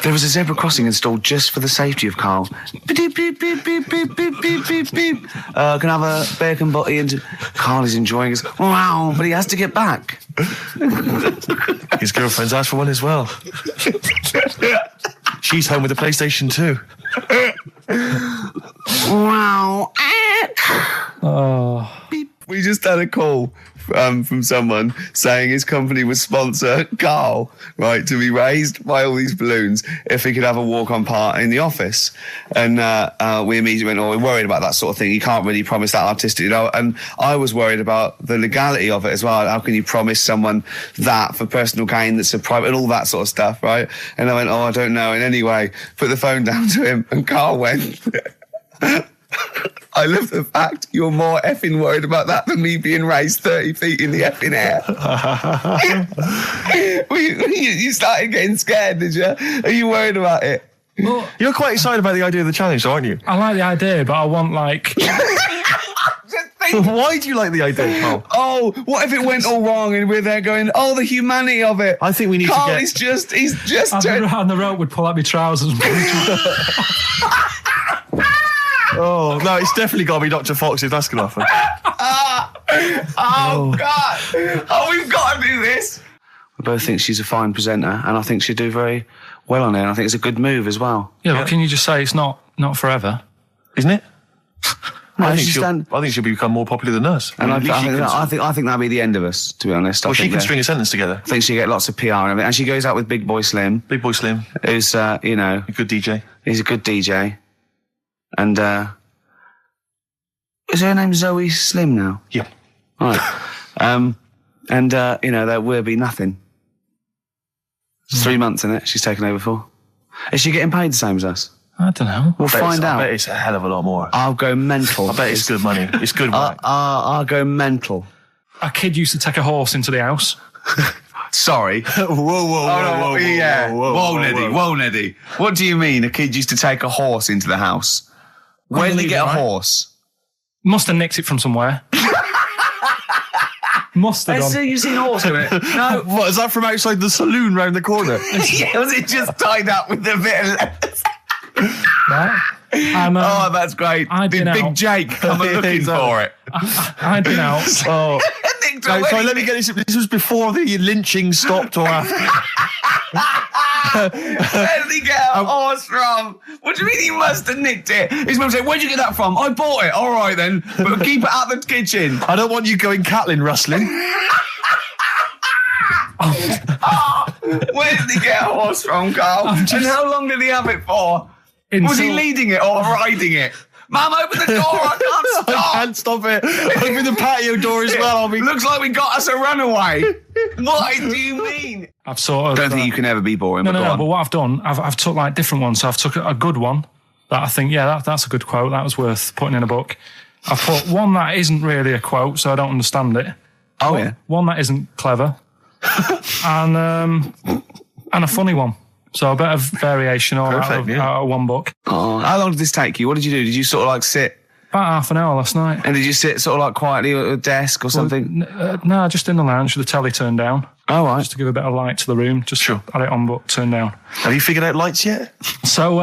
There was a zebra crossing installed just for the safety of Karl. Beep, beep, beep, beep, beep, beep, beep, beep, beep. Can I have a bacon butty? And Karl is enjoying his. Wow, but he has to get back. His girlfriend's asked for one as well. She's home with a PlayStation 2. Wow. Oh. We just had a call from someone saying his company would sponsor Karl, right, to be raised by all these balloons if he could have a walk-on part in the office. And we immediately went, we're worried about that sort of thing. You can't really promise that artistic, you know. And I was worried about the legality of it as well. How can you promise someone that for personal gain that's a private and all that sort of stuff, right? And I went, I don't know. And anyway, put the phone down to him and Karl went... I love the fact you're more effing worried about that than me being raised 30 feet in the effing air. You started getting scared, did you? Are you worried about it? Well, You're quite excited about the idea of the challenge, aren't you? I like the idea, but I want, like... Why do you like the idea, Carl? Oh, what if it went all wrong and we're there going, the humanity of it. I think we need Karl, to get... he's just And the rope would pull out my trousers. Oh, no, it's definitely got to be Dr. Fox if that's going to happen. God. We've got to do this. I both think she's a fine presenter and I think she'd do very well on it. And I think it's a good move as well. Yeah, but can you just say it's not forever? Isn't it? No, I think she'll become more popular than us. And I think that'll be the end of us, to be honest. Well, she can string a sentence together. I think she'll get lots of PR and everything. And she goes out with Big Boy Slim. Big Boy Slim. Who's, a good DJ. He's a good DJ. And, is her name Zoe Slim now? Yeah. Right. There will be nothing. It's 3 months, isn't it? She's taken over for. Is she getting paid the same as us? I don't know. We'll find out. I bet it's a hell of a lot more. I'll go mental. I bet it's good money. It's good work. I'll go mental. A kid used to take a horse into the house. Sorry. Whoa, Neddy. What do you mean a kid used to take a horse into the house? Where did he get a horse? Must have nicked it from somewhere. Must have done. You've seen a horse in it? No. What, is that from outside the saloon round the corner? Yeah, was it just tied up with a bit of lettuce? Right? That's great. Did Big Jake come looking for it? I'd been out. Oh. So let me get this. This was before the lynching stopped or after? Where did he get a horse from? What do you mean he must have nicked it? His mum said, where'd you get that from? I bought it. All right then. But keep it out the kitchen. I don't want you going Catlin rustling. Where did he get a horse from, Karl? And how long did he have it for? Was he leading it or riding it? Mum, open the door. I can't stop. I can't stop it. Open the patio door as well. Looks like we got us a runaway. What do you mean? I've sort of... I don't think you can ever be boring. No, but what I've done, I've took like different ones. So I've took a good one that I think, that's a good quote. That was worth putting in a book. I've put one that isn't really a quote, so I don't understand it. Oh, yeah. One that isn't clever. and a funny one. So a bit of variation out of one book. Oh, how long did this take you? What did you do? Did you sort of like sit About half an hour last night. And did you sit sort of like quietly at a desk or something? No, just in the lounge with the telly turned down. Oh, right. Just to give a bit of light to the room. Just had it on, but turned down. Have you figured out lights yet? So,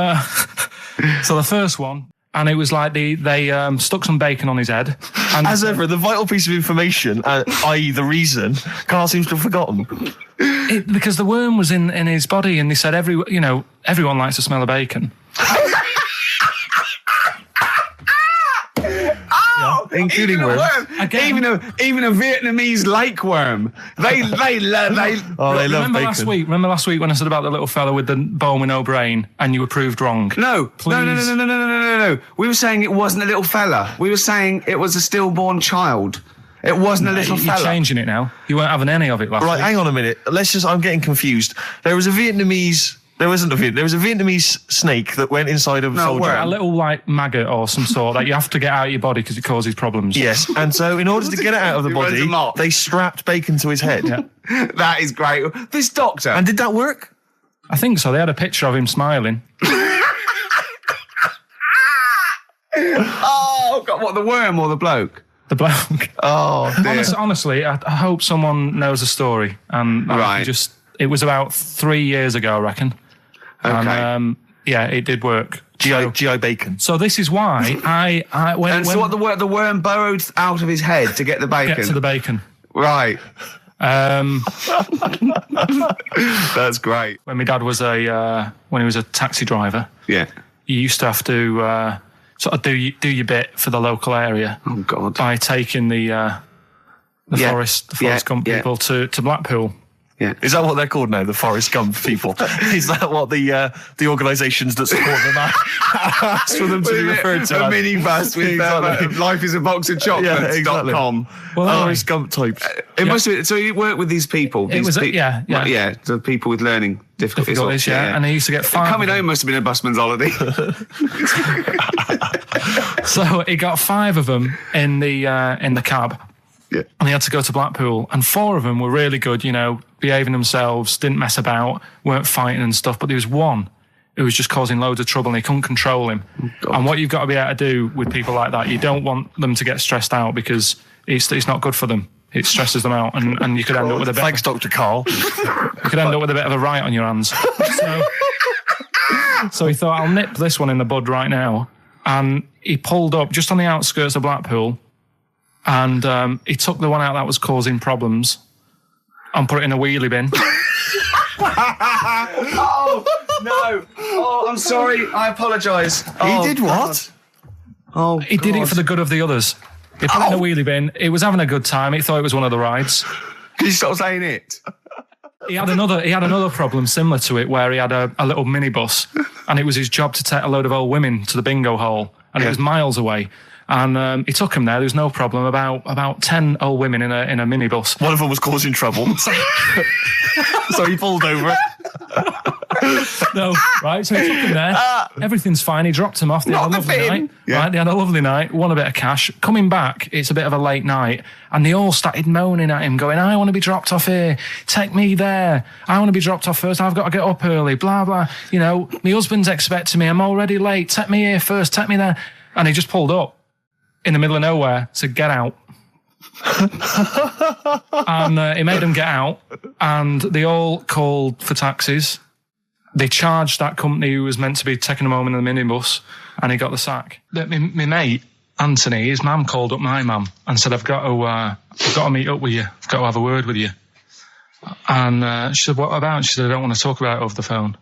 so the first one, and it was like they stuck some bacon on his head. And As ever, the vital piece of information, i.e. the reason, Carl seems to have forgotten. Because the worm was in his body, and they said everyone likes the smell of bacon. Including worms. Again, Even a Vietnamese lake worm. They love remember bacon. Remember last week when I said about the little fella with the bone with no brain, and you were proved wrong? No. Please. No. We were saying it wasn't a little fella. We were saying it was a stillborn child. It wasn't a little You're fella. changing it now. You weren't having any of it last Right, week. hang on a minute. I'm getting confused. There was a Vietnamese snake that went inside of a soldier. A little like maggot or some sort that you have to get out of your body because it causes problems. Yes, and so in order to get it out of the body, they strapped bacon to his head. Yeah. That is great. This doctor. And did that work? I think so. They had a picture of him smiling. Oh, God, what, the worm or the bloke? The bloke. Oh, dear. Honestly, I hope someone knows the story. And Right. it was about 3 years ago, I reckon. Okay. And, yeah, it did work. GI bacon. So this is why I when So what, the worm burrowed out of his head to get the bacon? get to the bacon. Right. That's great. When my dad was when he was a taxi driver, Yeah. you used to have to sort of do your bit for the local area. Oh, God. By taking the Forest Gump people to Blackpool. Yeah. Is that what they're called now, the Forrest Gump people? Is that what the organisations that support them ask for them to be referred to? A minibus with life is a box of chocolates.com. Well, Forrest Gump types. It must be, so you work with these people? It was, yeah, the people with learning difficulties. And they used to get 5. Coming home must have been a busman's holiday. So he got 5 of them in the cab. Yeah. And he had to go to Blackpool, and 4 of them were really good, behaving themselves, didn't mess about, weren't fighting and stuff. But there was one who was just causing loads of trouble, and he couldn't control him. And what you've got to be able to do with people like that, you don't want them to get stressed out because it's not good for them. It stresses them out, and you could end up with a bit. Thanks, Dr. Carl. You could end up with a bit of a riot on your hands. So he thought, I'll nip this one in the bud right now, and he pulled up just on the outskirts of Blackpool. And he took the one out that was causing problems and put it in a wheelie bin. Oh, no. Oh, I'm sorry. I apologise. He did what? Oh, He did it for the good of the others. He put it in a wheelie bin. He was having a good time. He thought it was one of the rides. Can you stop saying it? He had another problem similar to it where he had a little minibus, and it was his job to take a load of old women to the bingo hall, and it was miles away. And he took him there. There was no problem. About 10 old women in a minibus. One of them was causing trouble. So he pulled over it. No, right? So he took him there. Everything's fine. He dropped him off. They had a lovely night. Yeah. Right? They had a lovely night. Won a bit of cash. Coming back, it's a bit of a late night. And they all started moaning at him, going, I want to be dropped off here. Take me there. I want to be dropped off first. I've got to get up early. Blah, blah. My husband's expecting me. I'm already late. Take me here first. Take me there. And he just pulled up in the middle of nowhere, said, get out. And he made them get out, and they all called for taxis. They charged that company who was meant to be taking him home in the minibus, and he got the sack. My mate, Anthony, his mum called up my mum and said, I've got to meet up with you. I've got to have a word with you. And she said, what about? She said, I don't want to talk about it over the phone.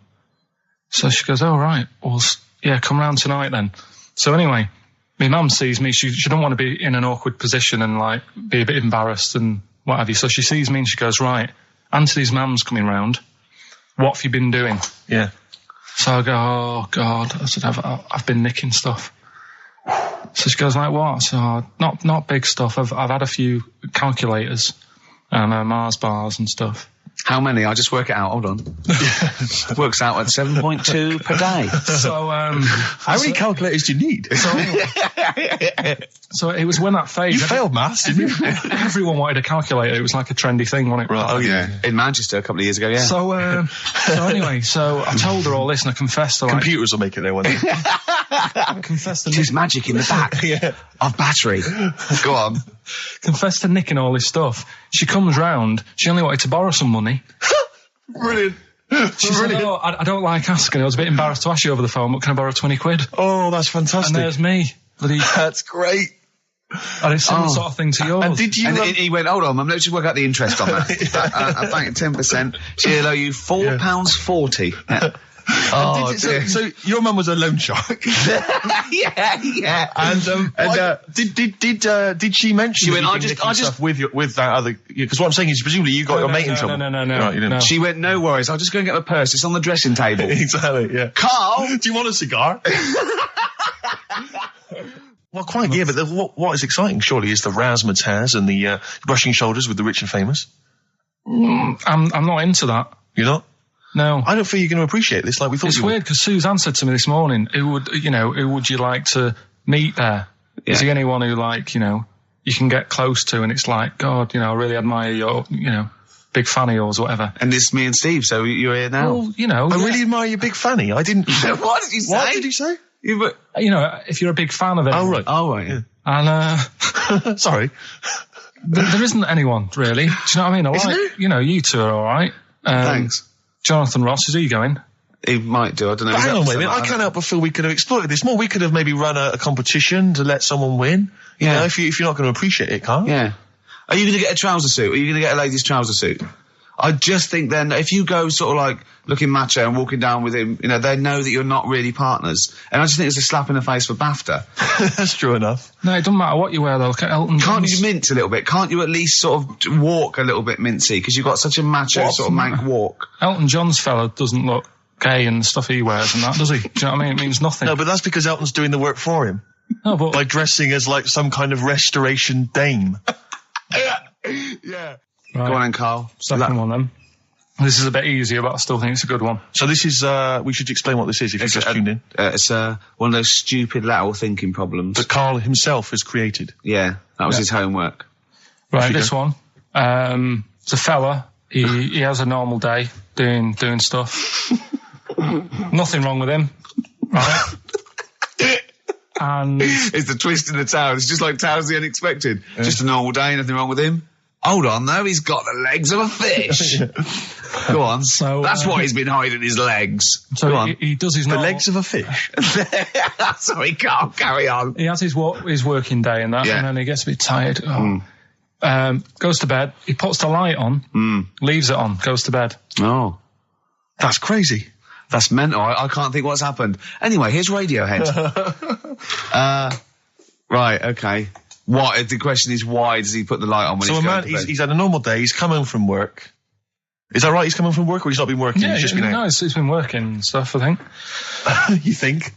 So she goes, oh, right. Well, yeah, come round tonight then. So anyway, my mum sees me. She don't want to be in an awkward position and like be a bit embarrassed and what have you. So she sees me and she goes, right, Anthony's mum's coming round. What have you been doing? Yeah. So I go, oh God. I said, I've been nicking stuff. So she goes, like what? So not big stuff. I've had a few calculators and Mars bars and stuff. How many? I'll just work it out. Hold on. Works out at 7.2 per day. So, how many calculators do you need? So it was when that phase. You failed maths, didn't you? Everyone wanted a calculator. It was like a trendy thing, wasn't it? Right. Oh, yeah. In Manchester a couple of years ago, yeah. So anyway, so I told her all this and I confessed to Computers will make it there one day. I confessed to There's magic in the back of battery. Go on. confessed to nicking all this stuff. She comes round. She only wanted to borrow some money. Brilliant. She said, "Oh, I don't like asking. I was a bit embarrassed to ask you over the phone, but can I borrow 20 quid?" Oh, that's fantastic. And there's me. That's great. And it's similar sort of thing to yours. And did you? And he went, hold on, Mum, let's just work out the interest on that. I bank 10%. She'll owe you £4.40. Oh, dear. So your mum was a loan shark. yeah. And did she mention? She went, I just with that other, because what I'm saying is presumably you got your mate in trouble. No. Right, you didn't. No. She went, no worries, I'll just go and get my purse. It's on the dressing table. Exactly. Yeah. Carl, Do you want a cigar? Well, quite, yeah, but what is exciting, surely, is the razzmatazz and the brushing shoulders with the rich and famous. I'm not into that. You're not? No. I don't feel you're going to appreciate this like we thought It's you would. weird because Suzanne said to me this morning, who would you like to meet there? Is there anyone who, like, you can get close to and it's like, God, I really admire your, big fan of yours or whatever. and it's me and Steve, so you're here now. Well, I really admire your big fanny. I didn't. What did you say? What did he say? if you're a big fan of it. Oh, right. Oh, right, yeah. And, Sorry. there isn't anyone, really. Do you know what I mean? I like, you two are alright. Thanks. Jonathan Ross, is he going? He might do, I don't know. Hang on, wait a minute. I can't help but feel we could have exploited this more. We could have maybe run a competition to let someone win. Yeah. If you're not going to appreciate it, Carl. Yeah. Are you going to get a trouser suit? Are you going to get a ladies' trouser suit? I just think then, if you go sort of like looking macho and walking down with him, they know that you're not really partners. And I just think it's a slap in the face for BAFTA. That's true enough. No, it doesn't matter what you wear though. Look at Elton Can't John's. you mince a little bit? Can't you at least sort of walk a little bit mincy? Because you've got such a macho sort of mank walk. Elton John's fella doesn't look gay and the stuff he wears and that, does he? Do you know what I mean? It means nothing. No, but that's because Elton's doing the work for him. No, but By dressing as like some kind of restoration dame. Yeah. Right. Go on then, Carl. Second one then. This is a bit easier, but I still think it's a good one. So this is, we should explain what this is if you've just tuned in. It's one of those stupid lateral thinking problems. That Carl himself has created. Yeah, that was his homework. Right, you this one. It's a fella. He has a normal day doing stuff. Nothing wrong with him. Right. And It's the twist in the tale. It's just like Tales of the Unexpected. Just a normal day, nothing wrong with him. Hold on, though, he's got the legs of a fish. Go on. So, that's why he's been hiding his legs. so Go on. he does his The normal, legs of a fish. Sorry, Carl, carry on. He has his working day and that, Yeah. and then he gets a bit tired. Goes to bed. He puts the light on, leaves it on, goes to bed. Oh, That's crazy. that's mental. I can't think what's happened. Anyway, here's Radiohead. Right, okay. What? The question is, why does he put the light on when So he's a going man, to bed? he's had a normal day, he's come home from work. Is that right? He's come home from work or he's not been working? Yeah, he's just been out? no, it's been working and stuff, I think. You think?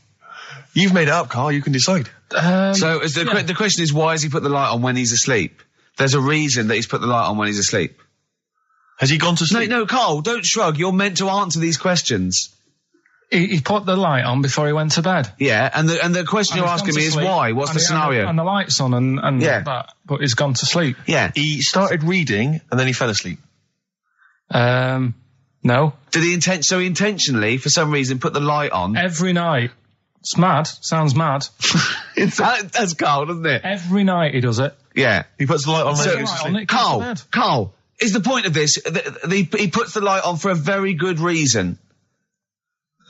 You've made it up, Carl. You can decide. So is the question is, why has he put the light on when he's asleep? There's a reason that he's put the light on when he's asleep. Has he gone to sleep? No, Carl, don't shrug. You're meant to answer these questions. He put the light on before he went to bed. Yeah, and the question you're And he's asking gone me to is sleep, why? What's and the he- scenario? And the light's on and Yeah. that, but he's gone to sleep. Yeah. He started reading and then he fell asleep. No. Did he intentionally, for some reason, put the light on? Every night. It's mad. Sounds mad. That's Carl, doesn't it? Every night he does it. Yeah. He puts the light on So- when he goes to Light on, sleep. it goes to bed. Carl, is the point of this, he puts the light on for a very good reason.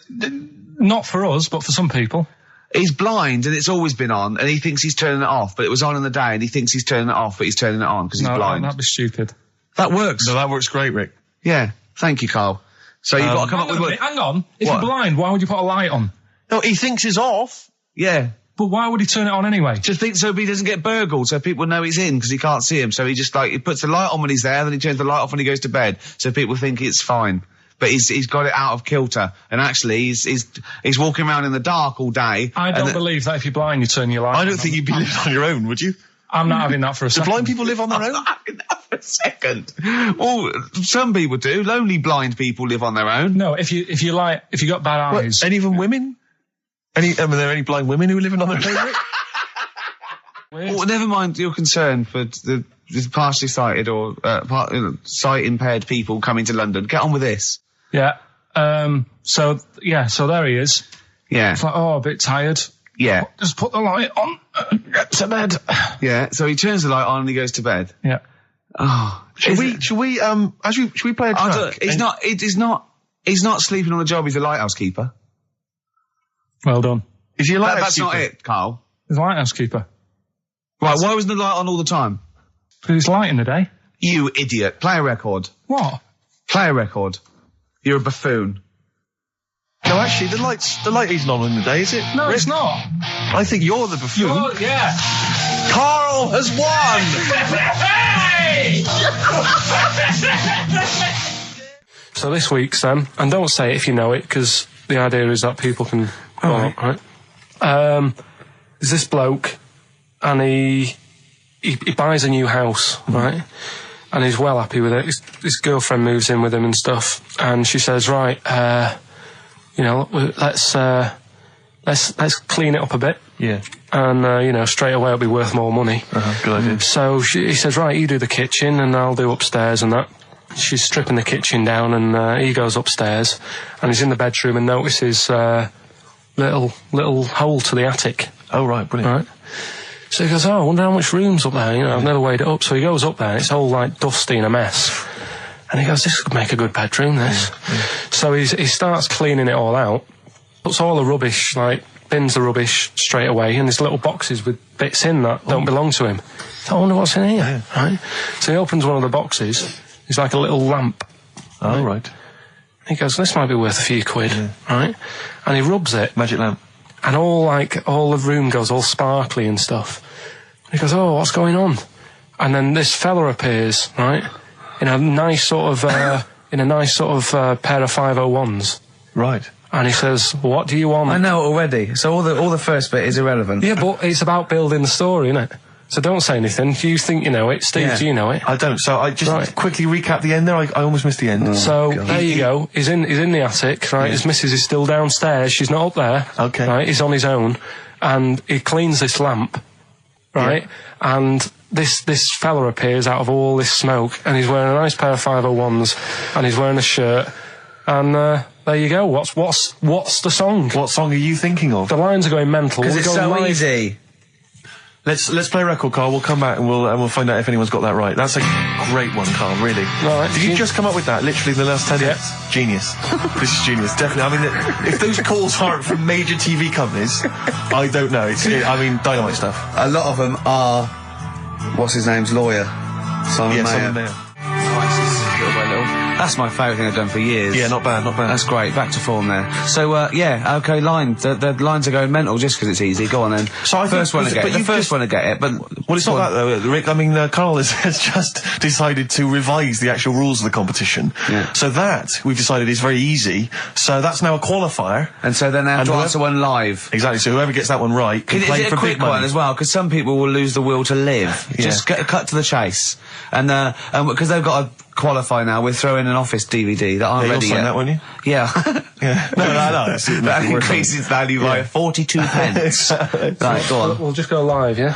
Not for us, but for some people. He's blind and it's always been on and he thinks he's turning it off, but it was on in the day and he thinks he's turning it off, but he's turning it on because he's No, blind. that'd be stupid. That works. No, that works great, Rick. Yeah. Thank you, Carl. So you've got to come up with what? Hang on. If What? you're blind, why would you put a light on? No, he thinks it's off. Yeah. But why would he turn it on anyway? Just think so he doesn't get burgled, so people know he's in because he can't see him. So he just he puts the light on when he's there, then he turns the light off when he goes to bed, so people think it's fine. But he's got it out of kilter, and actually he's walking around in the dark all day. I don't believe that if you're blind, you turn your light on. I don't think you'd be living on your own, would you? I'm not having that for a Do second. blind people live on their own? a second. Well, some people do. Lonely blind people live on their own. No, if you got bad eyes. Any of them women? Are there any blind women who are living on their own? Well, never mind your concern for the partially sighted or sight impaired people coming to London. Get on with this. Yeah. So there he is. Yeah. It's like, a bit tired. Yeah. Just put the light on. Get to bed. Yeah. So he turns the light on and he goes to bed. Yeah. Oh. Should we play a track? He's not sleeping on the job. He's a lighthouse keeper. Well done. Is he a lighthouse That's keeper? not it, Carl. He's a lighthouse keeper. Right. Why wasn't the light on all the time? Because it's light in the day. You idiot. Play a record. What? Play a record. You're a buffoon. No, actually, the light isn't on in the day, is it? No, it's not. I think you're the buffoon. Yeah. Carl has won! So this week's and don't say it if you know it, because the idea is that people can... right. There's this bloke, and he buys a new house, right? And he's well happy with it. His girlfriend moves in with him and stuff, and she says, right, let's clean it up a bit. Yeah. And, straight away it'll be worth more money. Good idea. So he says, right, you do the kitchen and I'll do upstairs and that. She's stripping the kitchen down and he goes upstairs and he's in the bedroom and notices little hole to the attic. Oh, right, brilliant. Right. So he goes, I wonder how much room's up there. I've never weighed it up. So he goes up there and it's all like dusty and a mess. And he goes, this could make a good bedroom, this. Yeah. So he starts cleaning it all out, puts all the rubbish, bins the rubbish straight away, and there's little boxes with bits in that don't belong to him. I wonder what's in here, right? So he opens one of the boxes, it's like a little lamp. Oh, right. He goes, this might be worth a few quid, right? And he rubs it. Magic lamp. And all the room goes all sparkly and stuff. He goes, oh, what's going on? And then this fella appears, right? In a nice sort of pair of 501s. Right. And he says, what do you want? I know it already. So all the first bit is irrelevant. Yeah, but it's about building the story, isn't it? So don't say anything. If you think you know it, Steve, do you know it? I don't. So I just quickly recap the end there. I almost missed the end. There you go. He's in the attic, right? His missus is still downstairs. She's not up there. Okay. Right? He's on his own. And he cleans this lamp, right? Yeah. And this fella appears out of all this smoke, and he's wearing a nice pair of 501s, and he's wearing a shirt, and there you go. What's the song? What song are you thinking of? The lines are going mental. Because it's so easy. Let's play a record, Carl. We'll come back and we'll find out if anyone's got that right. That's a great one, Carl. Really. Right. Did you just come up with that? Literally in the last 10 minutes. Genius. This is genius. Definitely. I mean, if those calls aren't from major TV companies, I don't know. Dynamite stuff. A lot of them are. What's his name's lawyer? Simon Mayer. Simon Mayer. That's my favourite thing I've done for years. Yeah, not bad. That's great. Back to form there. So, okay, line. The lines are going mental just because it's easy. Go on then. So I first one to get it. The first one to get it, but... Well, it's not that, though, Rick. I mean, Carl has just decided to revise the actual rules of the competition. Yeah. So that, we've decided, is very easy. So that's now a qualifier. And so then they have to answer one live. Exactly. So whoever gets that one right can play for big money. Is it a quick one as well? Because some people will lose the will to live. Yeah. Just cut to the chase. And because they've got to qualify now, we're throwing an Office DVD that aren't ready yet. You'll sign that, won't you? Yeah. Yeah. No. That increases value by 42 pence. Right, go on. We'll just go live, yeah?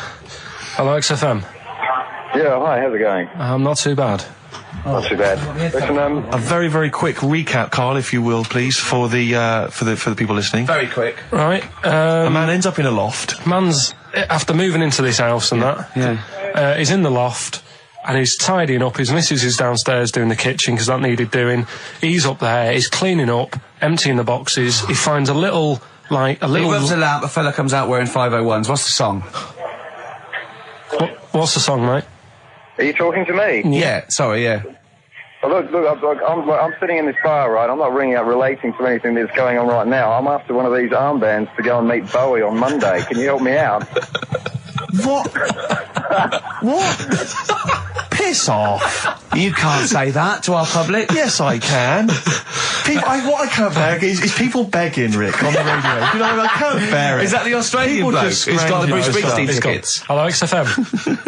Hello, XFM. Yeah, hi, how's it going? Not too bad. Not too bad. Listen, a very, very quick recap, Carl, if you will, please, for the people listening. Very quick. Right. A man ends up in a loft. Man's, after moving into this house and he's in the loft. And he's tidying up. His missus is downstairs doing the kitchen because that needed doing. He's up there. He's cleaning up, emptying the boxes. He finds a little. He rubs a lamp. A fella comes out wearing 501s. What's the song? What's the song, mate? Are you talking to me? Yeah. Sorry. Yeah. Well, look. I'm sitting in this bar, right? I'm not ringing up relating to anything that's going on right now. I'm after one of these armbands to go and meet Bowie on Monday. Can you help me out? What? What? Piss off. You can't say that to our public. Yes, I can. What I can't bear is people begging, Rick, on the radio. You know, I can't bear it. Is that the Australian bloke who's got the Bruce Springsteen tickets? Hello, XFM.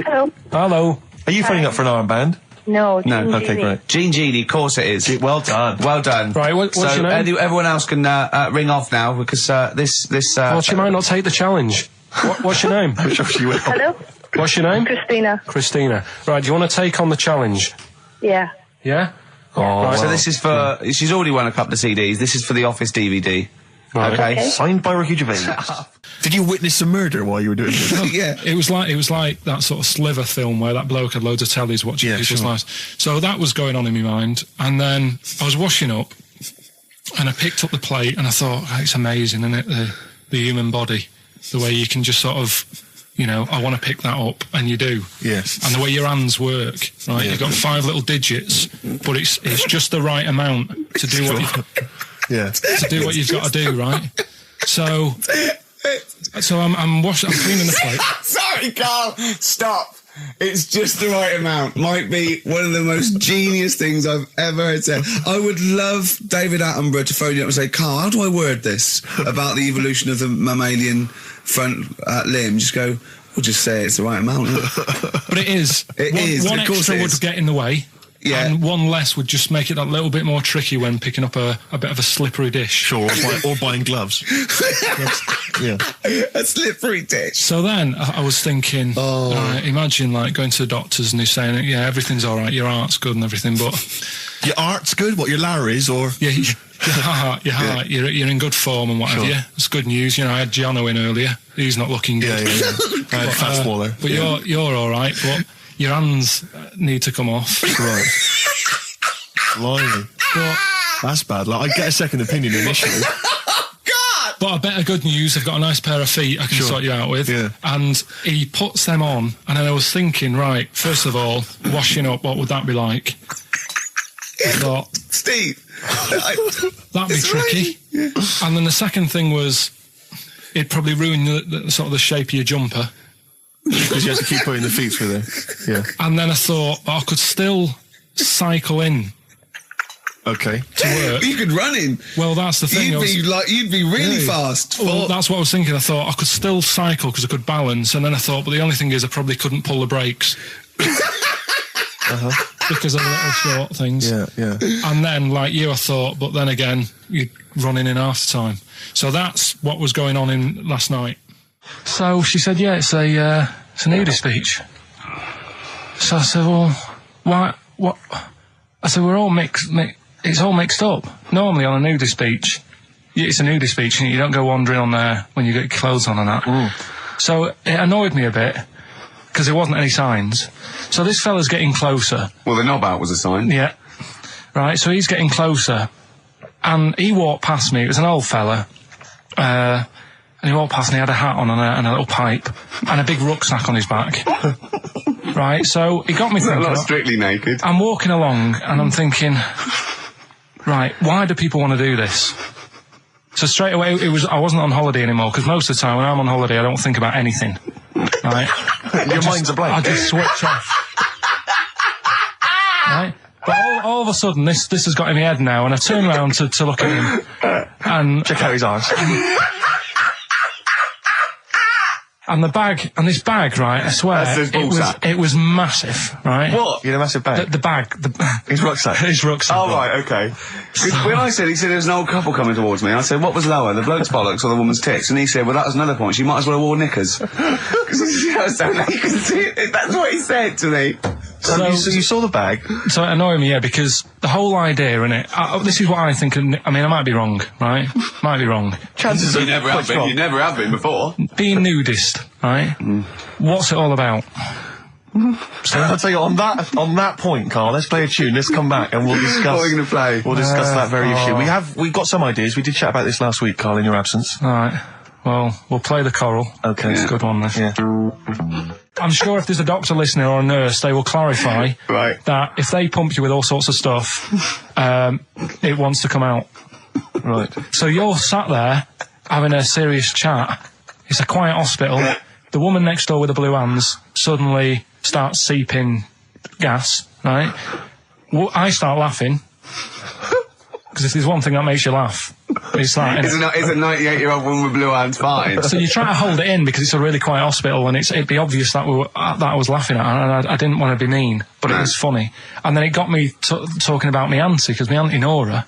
Hello. Hello. Are you phoning up for an armband? No. No. Okay, great. Jean Genie, of course it is. Well done. Well done. Right, what's so your name? Everyone else can ring off now because this. Well, she might not take the challenge. What's your name? Hello? What's your name? Christina. Right, do you want to take on the challenge? Yeah. Yeah? Right, so this is for. She's already won a couple of CDs. This is for the Office DVD. Right. Okay. Signed by Ricky Gervais. Did you witness a murder while you were doing this? Yeah. It was like that sort of Sliver film where that bloke had loads of tellies watching people's lives. So that was going on in my mind, and then I was washing up, and I picked up the plate, and I thought, it's amazing, isn't it? The human body, the way you can just sort of, I want to pick that up, and you do. Yes. And the way your hands work, right? You've got 5 little digits, but it's just the right amount to do what you've got to do, right? So I'm cleaning the plate. Sorry, Carl. Stop. It's just the right amount. Might be one of the most genius things I've ever heard said. I would love David Attenborough to phone you up and say, Carl, how do I word this about the evolution of the mammalian front limb? Just go, we'll just say it's the right amount. But it is. One of course extra it would is. get in the way. Yeah. And one less would just make it that little bit more tricky when picking up a bit of a slippery dish. Sure, or buying gloves. Yeah. A slippery dish. So then I was thinking, imagine like going to the doctors and they're saying, yeah, everything's all right, your heart's good and everything, but... Your art's good? What, your Larry's, or...? Yeah, your heart, you're in good form and what have you. It's good news. I had Giano in earlier. He's not looking good. I had Fat Smaller. But you're all right, but... Your hands need to come off. Right. Blimey. That's bad. Like, I'd get a second opinion initially. God! But a bit of good news, I've got a nice pair of feet I can sort you out with. Yeah. And he puts them on, and then I was thinking, right, first of all, washing up, what would that be like? I thought, Steve. that'd be tricky. Yeah. And then the second thing was, it'd probably ruin the sort of the shape of your jumper. Because you have to keep putting the feet through there. Yeah. And then I thought, I could still cycle in. Okay. To work. You could run in. Well, that's the thing. You'd be really fast. Well, that's what I was thinking. I thought I could still cycle because I could balance, and then I thought, but the only thing is I probably couldn't pull the brakes. Because of the little short things. Yeah. And then, like you, I thought, but then again, you're running in half the time. So that's what was going on in last night. So she said, yeah, it's a nudist speech. So I said, well, why, what? I said, we're all it's all mixed up. Normally on a nudist speech, it's a nudist speech and you don't go wandering on there when you get clothes on and that. So it annoyed me a bit because there wasn't any signs. So this fella's getting closer. Well, the knob out was a sign. Yeah. Right, so he's getting closer and he walked past me. It was an old fella. And he walked past and he had a hat on and a little pipe and a big rucksack on his back. Right, so he got me thinking... Not strictly naked. I'm walking along and I'm thinking, right, why do people want to do this? So straight away, I wasn't on holiday anymore, because most of the time when I'm on holiday, I don't think about anything. Right? Your mind's a blank. I just switch off. Right? But all of a sudden, this has got in my head now, and I turn around to look at him and... Check out his arse. And this bag, right, I swear, it was massive, right? What? You had a massive bag? The bag. His rucksack? His rucksack. Oh, right, okay. When he said there was an old couple coming towards me, I said, what was lower, the bloke's bollocks or the woman's tits? And he said, well, that was another point. She might as well have worn knickers. Because you know, so you can see it. That's what he said to me. So you saw the bag? So it annoyed me, yeah, because the whole idea, innit, this is what I think, I mean, I might be wrong, right? Might be wrong. Chances you never have been. You never have been before. Being nudist, right? What's it all about? So I'll tell you, on that point, Carl, let's play a tune, let's come back and we'll discuss... What are we going to play? We'll discuss that very issue. We've got some ideas, we did chat about this last week, Carl, in your absence. Alright, well, we'll play the choral. Okay. It's a good one, this. Yeah. I'm sure if there's a doctor listening or a nurse, they will clarify that if they pump you with all sorts of stuff, it wants to come out. Right. So you're sat there having a serious chat. It's a quiet hospital. The woman next door with the blue hands suddenly starts seeping gas, right? Well, I start laughing. Because if there's one thing that makes you laugh, It's like... It's a 98-year-old woman with blue hands farting. So you try to hold it in because it's a really quiet hospital, and it'd be obvious that that I was laughing at, and I didn't want to be mean, but it was funny. And then it got me talking about my auntie, because my auntie Nora,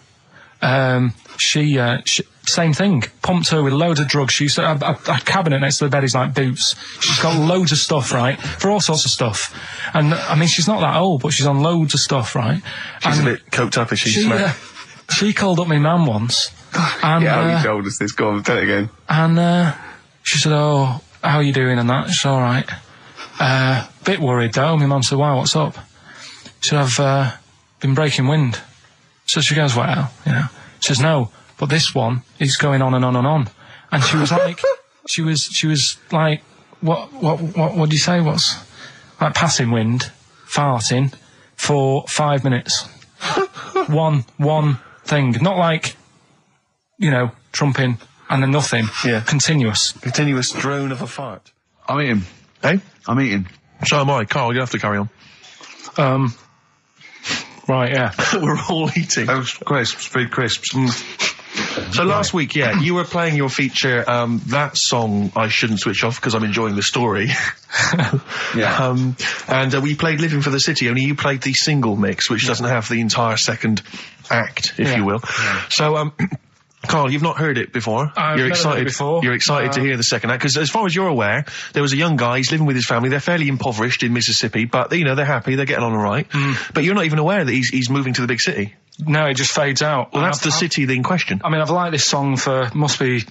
she same thing, pumped her with loads of drugs. She used to have a cabinet next to the bed is like boots. She's got loads of stuff, right, for all sorts of stuff. And I mean, she's not that old, but she's on loads of stuff, right? She's a bit coked up, is she? She called up my mum once. And, yeah, you told us this. Go on, tell it again. And she said, "Oh, how are you doing?" And that. She's all right. Bit worried though. My mum said, "Why? What's up?" She said, "I've been breaking wind." So she goes, "Well, you know." She says, "No, but this one is going on and on and on." And she was like, she was like, what do you say? What's like passing wind, farting for 5 minutes. one thing, not like, you know, trumping and then nothing. Yeah. Continuous drone of a fart. I'm eating. Hey? I'm eating. So am I. Carl, you have to carry on. Right, yeah. We're all eating. Crisps, food crisps. So last week, yeah, you were playing your feature, that song I Shouldn't Switch Off because I'm enjoying the story. Yeah. And we played Living for the City, only you played the single mix, which doesn't have the entire second act, if you will. Yeah. So, Carl, you've not heard it before. You're excited. Heard it before. You're excited to hear the second act because, as far as you're aware, there was a young guy. He's living with his family. They're fairly impoverished in Mississippi, but you know they're happy. They're getting on all right. But you're not even aware that he's moving to the big city. No, it just fades out. Well, that's the city in question. I mean, I've liked this song for must be,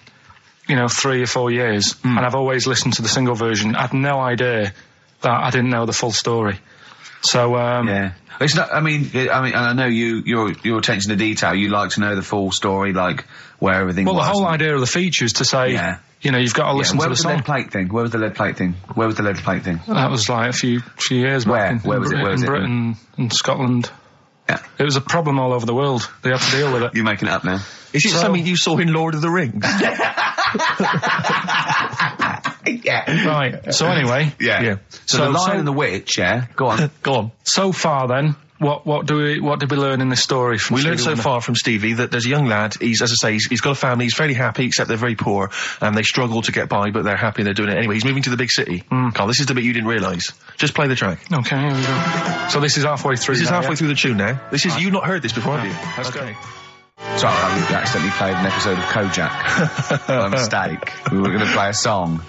3 or 4 years, and I've always listened to the single version. I had no idea that I didn't know the full story. So yeah. It's not. I mean, I know your attention to detail. You like to know the full story, like where everything. Well, was. The whole idea of the feature is to say, you've got to listen to the song. Where was the lead plate thing? Where was the lead plate thing? That was like a few years back. Where was it? In Britain and Scotland. Yeah. It was a problem all over the world. They had to deal with it. You're making it up now. Is it something you saw in Lord of the Rings? Yeah. Right. So anyway. Yeah. So the Lion and the Witch. Yeah. Go on. Go on. So far, then, what did we learn in this story? From we Stevie learned so Wonder? far from Stevie that there's a young lad. He's, as I say, he's got a family. He's fairly happy, except they're very poor and they struggle to get by, but they're happy. They're doing it anyway. He's moving to the big city. Carl, this is the bit you didn't realise. Just play the track. Okay. Here we go. So this is halfway through. This is halfway through the tune now. This is you've not heard this before, have you? Let's go. Sorry, I accidentally played an episode of Kojak by mistake. We were going to play a song.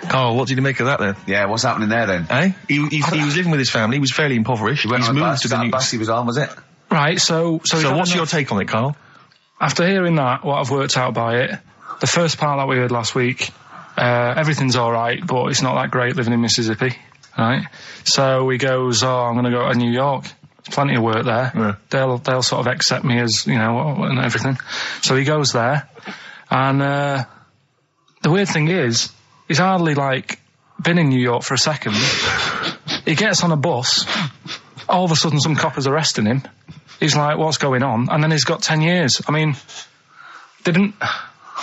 Carl, what did you make of that then? Yeah, what's happening there then? Eh? He was living with his family. He was fairly impoverished. He went He's on a moved bus. to the new. Bus he was on, was it? Right. So what's your take on it, Carl? After hearing that, what I've worked out by it, the first part that we heard last week, everything's all right, but it's not that great living in Mississippi, right? So he goes, I'm going to go to New York. There's plenty of work there. Yeah. They'll sort of accept me as, and everything. So he goes there, and the weird thing is, he's hardly, been in New York for a second. He gets on a bus, all of a sudden some cop is arresting him. He's like, what's going on? And then he's got 10 years. I mean,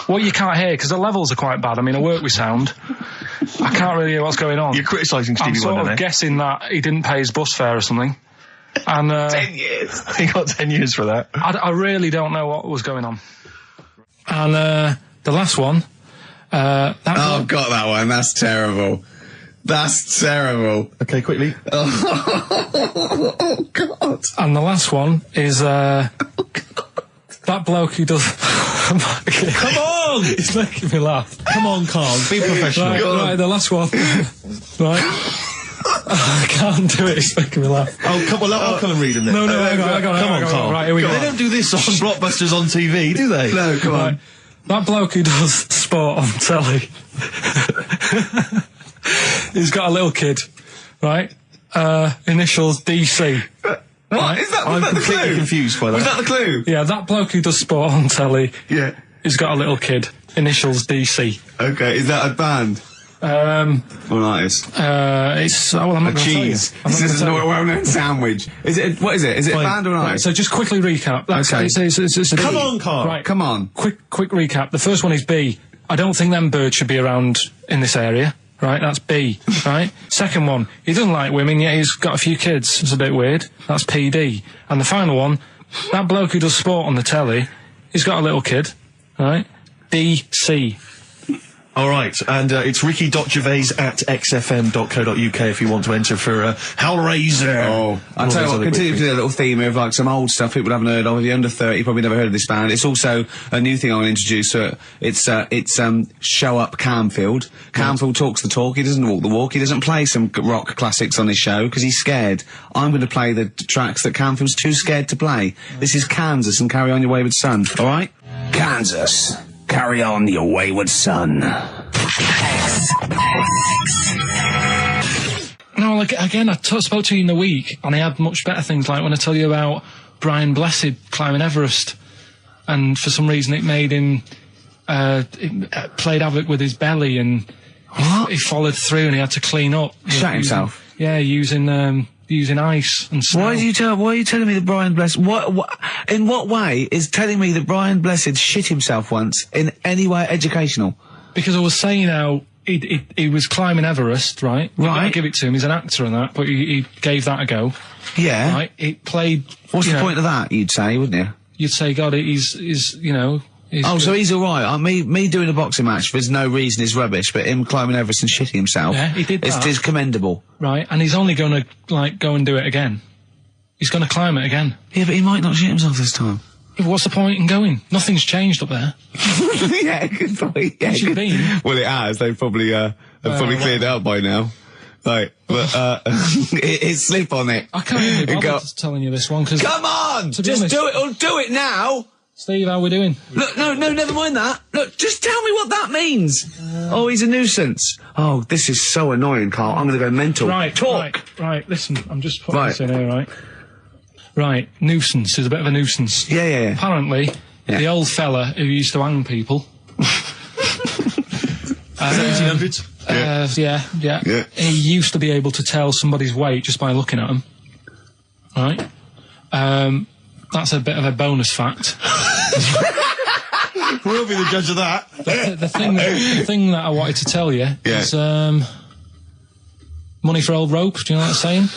what you can't hear, because the levels are quite bad. I mean, I work with sound. I can't really hear what's going on. You're criticising Stevie Wonder, I'm sort of guessing that he didn't pay his bus fare or something. And 10 years. He got 10 years for that. I really don't know what was going on. And the last one. God, that one. That's terrible. That's terrible. Okay, quickly. Oh, God. And the last one is that bloke who does... Come on! It's making me laugh. Come on, Carl. Be professional. Right, the last one. Right. I can't do it. It's making me laugh. Oh, come on. I'll come and read them then. No, hang on. Come on, Carl. Right, here we go. They don't do this on Rockbusters on TV, do they? No, come on. That bloke who does sport on telly. He's got a little kid, right? Initials DC. What? Is that? I'm completely confused by that. Was that the clue? Yeah, that bloke who does sport on telly. Yeah. He's got a little kid. Initials DC. Okay, is that a band? Or an artist? It's I'm not a cheese. This is a well-known sandwich. Is it? What is it? Is it a band or an artist? So just quickly recap. Okay. It's a Come on, Carl. Right. Come on. Quick recap. The first one is B. I don't think them birds should be around in this area. Right, that's B. Right. Second one, he doesn't like women, yet he's got a few kids. It's a bit weird. That's PD. And the final one, that bloke who does sport on the telly, he's got a little kid. right? DC. All right, and it's ricky.gervais@xfm.co.uk if you want to enter for Hellraiser. Oh, I'll tell you what, continue to do a little theme of like some old stuff people haven't heard of. If you're under 30, you probably never heard of this band. It's also a new thing I want to introduce. So it's Show Up Camfield. Camfield talks the talk, he doesn't walk the walk. He doesn't play some rock classics on his show because he's scared. I'm going to play the tracks that Camfield's too scared to play. This is Kansas and Carry On Your Wayward Son, all right? Kansas, carry on your wayward son. No, like, again, I spoke to you in the week, and I had much better things, like when I tell you about Brian Blessed climbing Everest, and for some reason it made him, it played havoc with his belly, and he followed through, and he had to clean up. Shut himself? Yeah, using ice and snow. Why are you telling me that Brian Blessed, in what way is telling me that Brian Blessed shit himself once in any way educational? Because I was saying how he was climbing Everest, right? Right. I give it to him, he's an actor and that, but he gave that a go. Yeah. Right? It played... What's the point of that, you'd say, wouldn't you? You'd say, God, he's you know... So he's alright. Me doing a boxing match, there's no reason is rubbish, but him climbing Everest and shitting himself... Yeah, he did that. It's commendable. Right, and he's only gonna, like, go and do it again. He's gonna climb it again. Yeah, but he might not shit himself this time. Yeah, but what's the point in going? Nothing's changed up there. Yeah, good point. Yeah, Should been. Well, it has. They've probably cleared it out by now. Like, but it's slip on it. I can't even be bothered telling you this one, because... Come on! Just do it, or do it now! Steve, how we doing? Look, no, never mind that. Look, just tell me what that means. Oh, he's a nuisance. Oh, this is so annoying, Carl. I'm gonna go mental. Right, talk. Right, listen, I'm just putting this in here, right? Right, nuisance is a bit of a nuisance. Yeah. Apparently, the old fella who used to hang people... 1700s? Yeah. He used to be able to tell somebody's weight just by looking at them. Right? That's a bit of a bonus fact. We'll be the judge of that. The thing that I wanted to tell you is money for old rope. Do you know what I'm saying?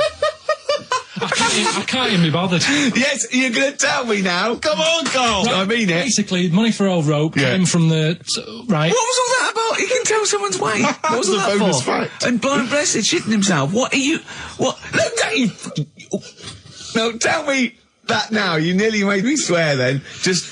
I can't even be bothered. Yes, you're going to tell me now. Come on, Carl. Right, I mean it. Basically, money for old rope came from the... Right. What was all that about? You can tell someone's weight. What was all that bonus for? fact. And Brian Blessed shitting himself. What are you... What? Look, no, tell me that now. You nearly made me swear then.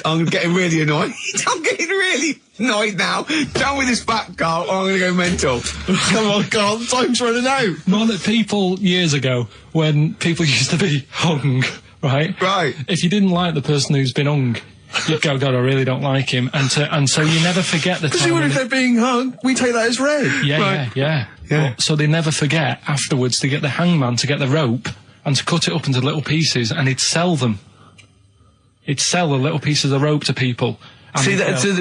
I'm getting really annoyed. I'm getting really annoyed now. Tell me this back, Carl, or I'm going to go mental. Come on, Carl, time's running out. More that people, years ago, when people used to be hung, right? Right. If you didn't like the person who's been hung, you'd go, God, I really don't like him. And so you never forget the time. Because if they're being hung, we take that as read. Yeah. So they never forget afterwards to get the hangman to get the rope and to cut it up into little pieces, and he'd sell them. He'd sell the little pieces of rope to people. See,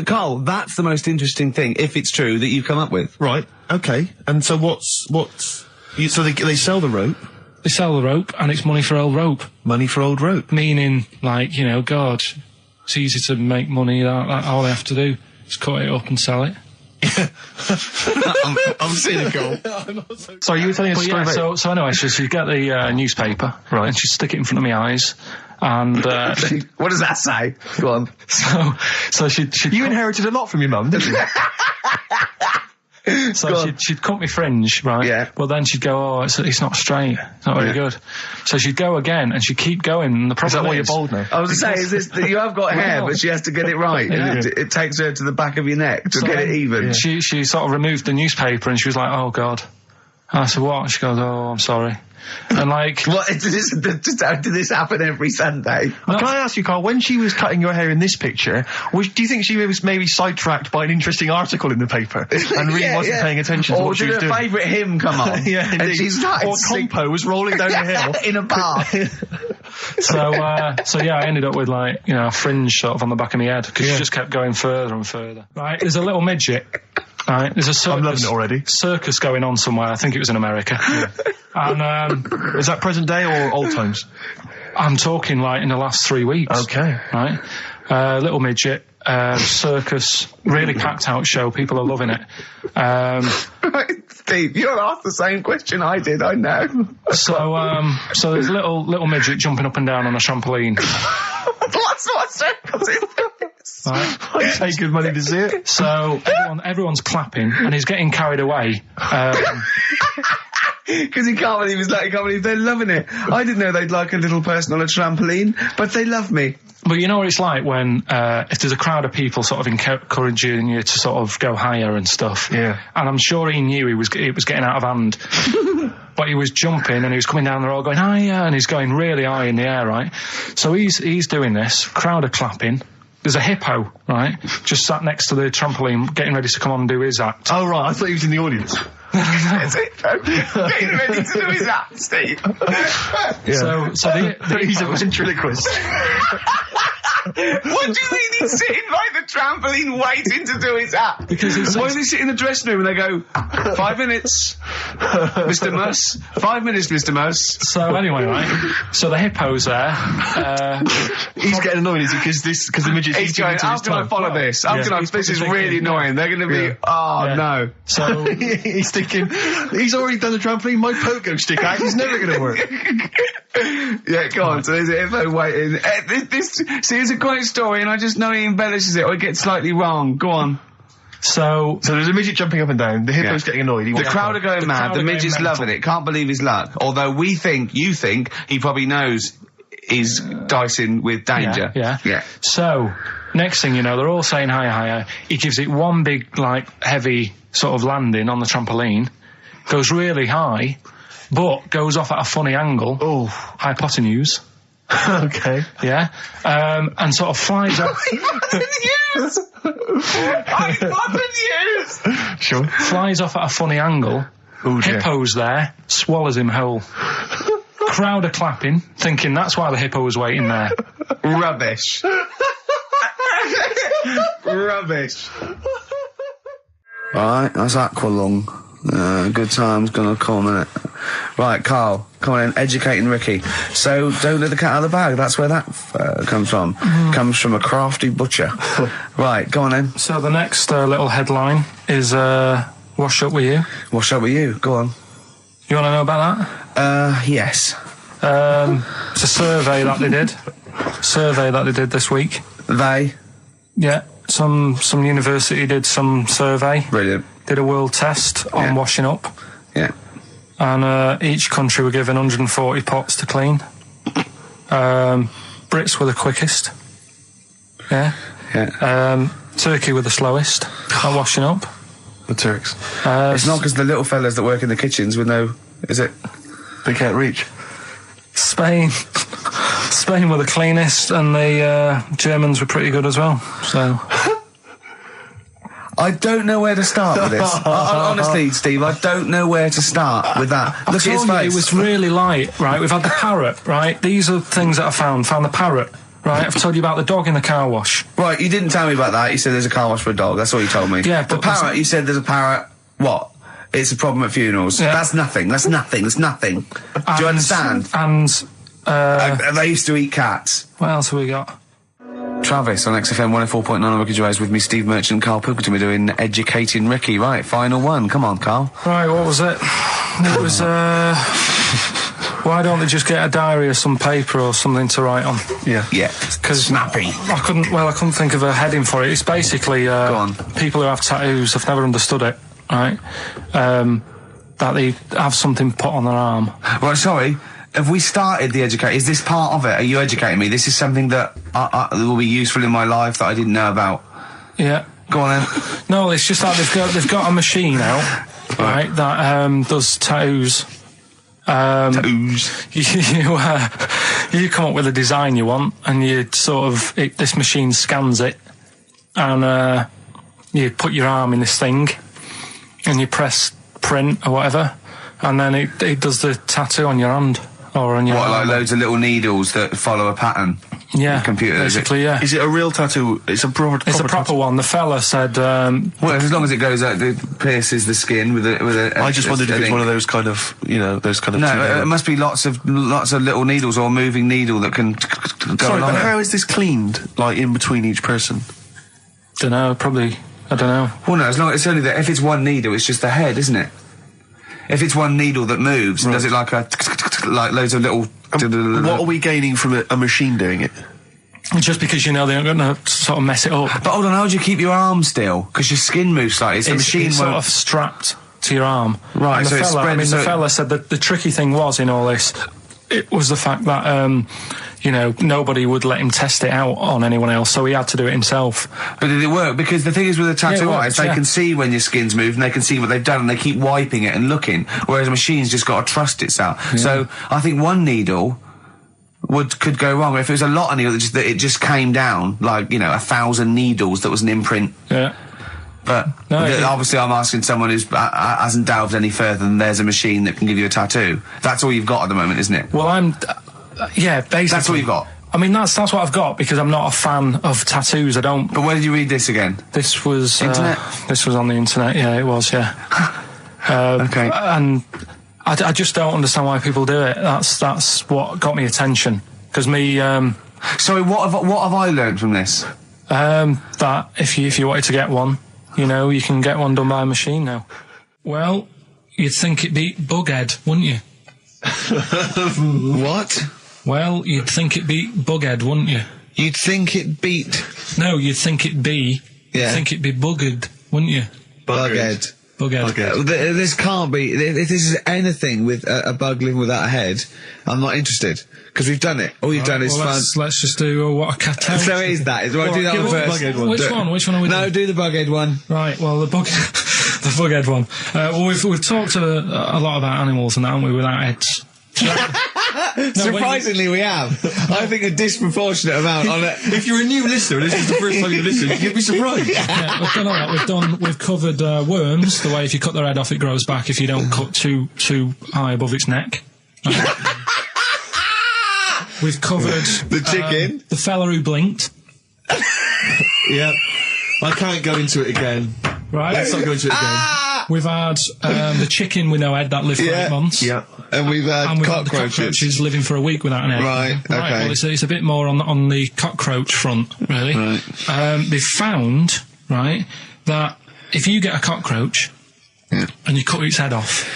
Carl, that's the most interesting thing, if it's true, that you've come up with. Right, okay. And so so they sell the rope? They sell the rope, and it's money for old rope. Money for old rope? Meaning, like, you know, God, it's easy to make money, that all they have to do is cut it up and sell it. I'm cynical. Sorry, you were telling us a story about... So anyway, she'd get the newspaper, right, and she'd stick it in front of my eyes, and... what does that say? Go on. So she'd... You inherited a lot from your mum, didn't you? So she'd cut me fringe, right? Yeah. Well, then she'd go, oh, it's not straight. It's not very good. So she'd go again, and she'd keep going, and the problem is... that why you're bald now? I was going to say, is this that you have got hair, but she has to get it right. Yeah. It takes her to the back of your neck to get it even. Yeah. She sort of removed the newspaper, and she was like, oh, God. And I said, what? She goes, oh, I'm sorry. And like... What, did this happen every Sunday? No. Can I ask you, Carl, when she was cutting your hair in this picture, do you think she was maybe sidetracked by an interesting article in the paper and really wasn't paying attention to what she was doing? Or did her favourite hymn come on? Yeah, indeed. And she started or Compo was rolling down the hill. In a bar. So I ended up with, like, you know, a fringe sort of on the back of my head, because she just kept going further and further. Right, there's a little midget. Right, there's a circus. I'm loving it already. Circus going on somewhere. I think it was in America. And is that present day or old times? I'm talking like in the last 3 weeks. Okay. Right, little midget. Circus, really packed out show. People are loving it. Right, Steve, you're asked the same question I did. I know. So there's a little midget jumping up and down on a trampoline. What sort of circus is this? Right? I take good money to see it. So everyone's clapping, and he's getting carried away. Because he can't believe they're loving it. I didn't know they'd like a little person on a trampoline, but they love me. But you know what it's like when, if there's a crowd of people sort of encouraging you to sort of go higher and stuff. Yeah. And I'm sure he knew it was getting out of hand. But he was jumping and he was coming down the road going higher, and he's going really high in the air, right? So he's doing this, crowd are clapping. There's a hippo, right, just sat next to the trampoline getting ready to come on and do his act. Oh, right, I thought he was in the audience. That's it. Getting ready to do his act, Steve. Yeah. So he's a ventriloquist. What do you mean he's sitting by the trampoline waiting to do his act? Because why does he sit in the dressing room and they go, 5 minutes, Mr. Muss, 5 minutes, Mr. Muss. So anyway, right, so the hippo's there. He's getting annoyed, is he? Because the midget He's going, how can I follow this? This is really annoying. They're going to be, no. So he's thinking, he's already done the trampoline, my pogo stick act is never going to work. Yeah, go on. So there's a hippo waiting. See, it's a great story, and I just know he embellishes it or it gets slightly wrong. Go on. So there's a midget jumping up and down. The hippo's getting annoyed. The crowd are going mad. The midget's loving it. Can't believe his luck. Although you think he probably knows he's dicing with danger. Yeah. So next thing you know, they're all saying higher. He gives it one big, heavy sort of landing on the trampoline, goes really high, but goes off at a funny angle. Oh, hypotenuse. Okay. Yeah. And sort of flies up. Hypotenuse! Sure. Flies off at a funny angle. Ooh, dear. Hippo's there, swallows him whole. Crowd are clapping, thinking that's why the hippo was waiting there. Rubbish. Rubbish. Right, that's Aqualung. Good time's gonna come, innit? Right, Carl, come on in, educating Ricky. So, don't let the cat out of the bag, that's where that comes from. Comes from a crafty butcher. Right, go on then. So the next little headline is, Wash Up With You. Wash Up With You, go on. You want to know about that? Yes. It's a survey that they did this week. They? Yeah, some university did some survey. Brilliant. Did a world test on washing up. Yeah. And each country were given 140 pots to clean. Brits were the quickest. Yeah. Turkey were the slowest at washing up. The Turks. It's not because the little fellas that work in the kitchens with no... Is it? They can't reach. Spain were the cleanest, and the Germans were pretty good as well. So... I don't know where to start with this. Honestly, Steve, I don't know where to start with that. Look at his face. It was really light, right? We've had the parrot, right? These are things that I found. Found the parrot, right? I've told you about the dog in the car wash. Right, you didn't tell me about that. You said there's a car wash for a dog. That's what you told me. Yeah, but the parrot, you said there's a parrot. What? It's a problem at funerals. Yeah. That's nothing. Do you understand? And they used to eat cats. What else have we got? Travis on XFM 104.9 on Ricky Gervais with me, Steve Merchant, Karl Pilkington. We're doing Educating Ricky. Right, final one. Come on, Karl. Right, what was it? It was, why don't they just get a diary or some paper or something to write on? Yeah. Because snappy. I couldn't think of a heading for it. It's basically, Go on. people who have tattoos have never understood it, right? That they have something put on their arm. Right, sorry. Have we started the educate? Is this part of it? Are you educating me? This is something that will be useful in my life that I didn't know about. Yeah. Go on then. No, it's just that they've got a machine out, right, that does tattoos. Tattoos. You come up with a design you want, and you this machine scans it, and you put your arm in this thing, and you press print or whatever, and then it does the tattoo on your hand. Or on your like loads of little needles that follow a pattern? Yeah, the computer, basically, yeah. Is it a real tattoo? It's a proper tattoo one. The fella said... well, as long as it goes out, it pierces the skin with a I just wondered if it's one of those kind of, those kind of... No, it must be lots of little needles or a moving needle that can go Sorry, along but how is this cleaned, in between each person? Dunno, probably... I don't know. Well, no, it's only that if it's one needle, it's just the head, isn't it? If it's one needle that moves and does it like loads of little... What are we gaining from a machine doing it? Just because you know they're going to sort of mess it up. But hold on, how do you keep your arm still? Because your skin moves slightly. So the machine it's won't... sort of strapped to your arm. Right, and so the it's fella, spread... I mean, so the fella said that the tricky thing was in all this, it was the fact that, you know, nobody would let him test it out on anyone else, so he had to do it himself. But did it work? Because the thing is with the tattoo artists, they can see when your skin's moved and they can see what they've done and they keep wiping it and looking, whereas a machine's just got to trust itself. Yeah. So I think one needle could go wrong. If it was a lot of needles, that it just came down, like, you know, 1,000 needles that was an imprint. Yeah. But obviously I'm asking someone who hasn't delved any further than there's a machine that can give you a tattoo. That's all you've got at the moment, isn't it? Well, yeah, basically. That's all you've got? I mean, that's what I've got because I'm not a fan of tattoos. I don't... But where did you read this again? This was... Internet? This was on the internet, yeah, it was, yeah. Okay. And I just don't understand why people do it. That's what got me attention. Because me... Sorry, what have I learned from this? That if you wanted to get one, you know, you can get one done by a machine now. Well, you'd think it'd be Bughead, wouldn't you? What? Well, you'd think it'd be Bughead, wouldn't you? You'd think it beat... No, you'd think it'd be... Yeah. You'd think it'd be Buggered, wouldn't you? Bughead. Bughead. This can't be... If this is anything with a bug living without a head, I'm not interested. Because we've done it. All you've done is fun. Let's just do what a cat. So it is that. Right, do that one first. Which one are we doing? No, do the Bughead one. Right, well, the Bughead one. Well, we've talked a lot about animals and that, haven't we, without heads. Surprisingly, we have. I think a disproportionate amount on it. If you're a new listener and this is the first time you've listened, you'd be surprised. Yeah, we've done all that. We've covered worms. The way if you cut their head off, it grows back. If you don't cut too high above its neck. We've covered the chicken, the fella who blinked. Yeah, I can't go into it again. Right, let's not go into it again. We've had the chicken with no head that lived for 8 months. Yeah. And we've had cockroaches living for a week without an egg. Right, okay. Well, it's a bit more on the cockroach front, really. Right. They've found, right, that if you get a cockroach and you cut its head off,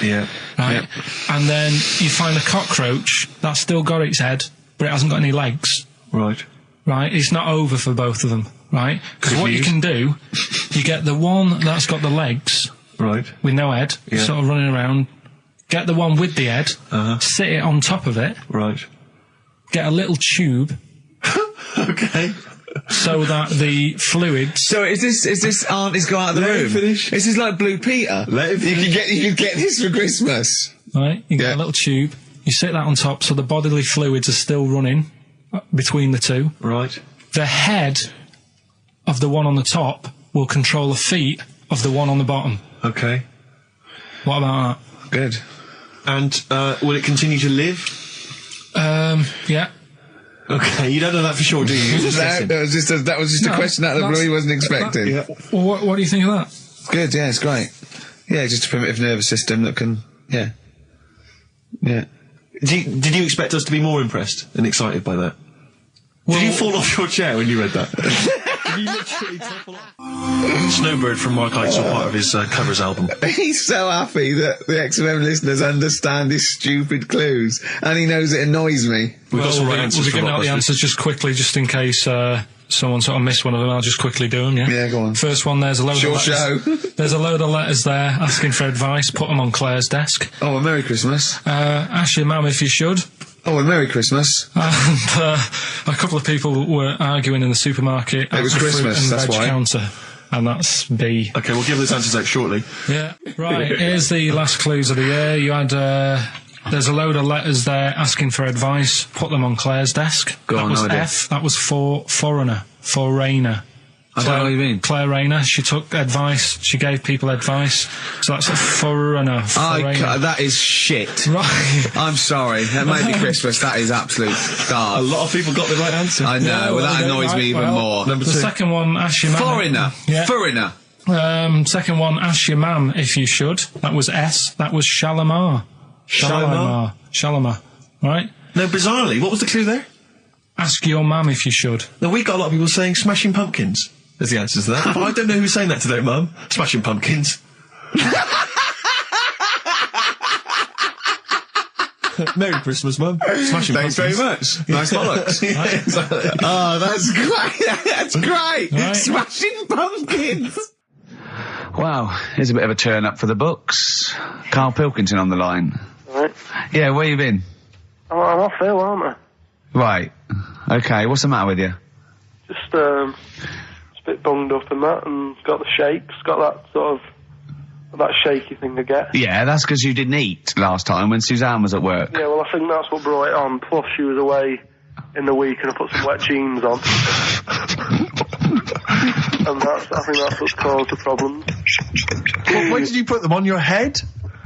right, and then you find a cockroach that's still got its head, but it hasn't got any legs. Right. Right, it's not over for both of them, right? Because what you can do, you get the one that's got the legs, right, with no head, sort of running around. Get the one with the head, sit it on top of it, right. Get a little tube, okay, so that the fluids. So is this auntie's go out of the room? Finish. This is like Blue Peter. Let him finish. You could get this for Christmas. Right, you get a little tube. You sit that on top, so the bodily fluids are still running between the two. Right. The head of the one on the top will control the feet of the one on the bottom. Okay. What about that? Good. And will it continue to live? Yeah. Okay, you don't know that for sure, do you? That was just a question out of the blue he wasn't expecting. Well, what do you think of that? Good, yeah, it's great. Yeah, just a primitive nervous system that can, yeah. Did you expect us to be more impressed and excited by that? Did you fall off your chair when you read that? Did you literally topple off? Snowbird from Mark Heights are part of his covers album. He's so happy that the XFM listeners understand his stupid clues, and he knows it annoys me. We've got some right answers. We'll be giving out the answers just quickly, just in case someone sort of missed one of them. I'll just quickly do them. Yeah, go on. First one. There's a load of letters. There's a load of letters there asking for advice. Put them on Claire's desk. Oh, a Merry Christmas. Ask your mum if you should. Oh, a Merry Christmas. And a couple of people were arguing in the supermarket. It was Christmas, that's why. Counter, and that's B. Okay, we'll give those answers out shortly. Yeah, right. Here's the last clues of the year. You had, there's a load of letters there asking for advice. Put them on Claire's desk. That was F. That was for foreigner. Foreigner. I don't know what you mean. Claire Rayner, she took advice, she gave people advice, so that's a foreigner. That is shit. Right. I'm sorry, that might be Christmas, that is absolute garbage. A lot of people got the right answer. I know, that annoys me even more. Number 2. The second one, ask your mum. Foreigner. Yeah. Foreigner. Second one, ask your mum if you should. That was S. That was Shalimar. Shalimar. Right? No, bizarrely, what was the clue there? Ask your mum if you should. Now, we got a lot of people saying Smashing Pumpkins as the answer to that. But I don't know who's saying that today, Mum. Smashing Pumpkins. Merry Christmas, Mum. Smashing Thanks very pumpkins. much. Nice bollocks. Oh, that's great. That's great. Right. Smashing pumpkins. Wow, here's a bit of a turn up for the books. Karl Pilkington on the line. Right. Yeah, where you been? I'm off ill, aren't I? Right. Okay, what's the matter with you? Just a bit bunged up and that, and got the shakes, got that sort of, that shaky thing to get. Yeah, that's because you didn't eat last time when Suzanne was at work. Yeah, well, I think that's what brought it on. Plus, she was away in the week and I put some wet jeans on. And I think that's what's caused the problems. Where did you put them? On your head?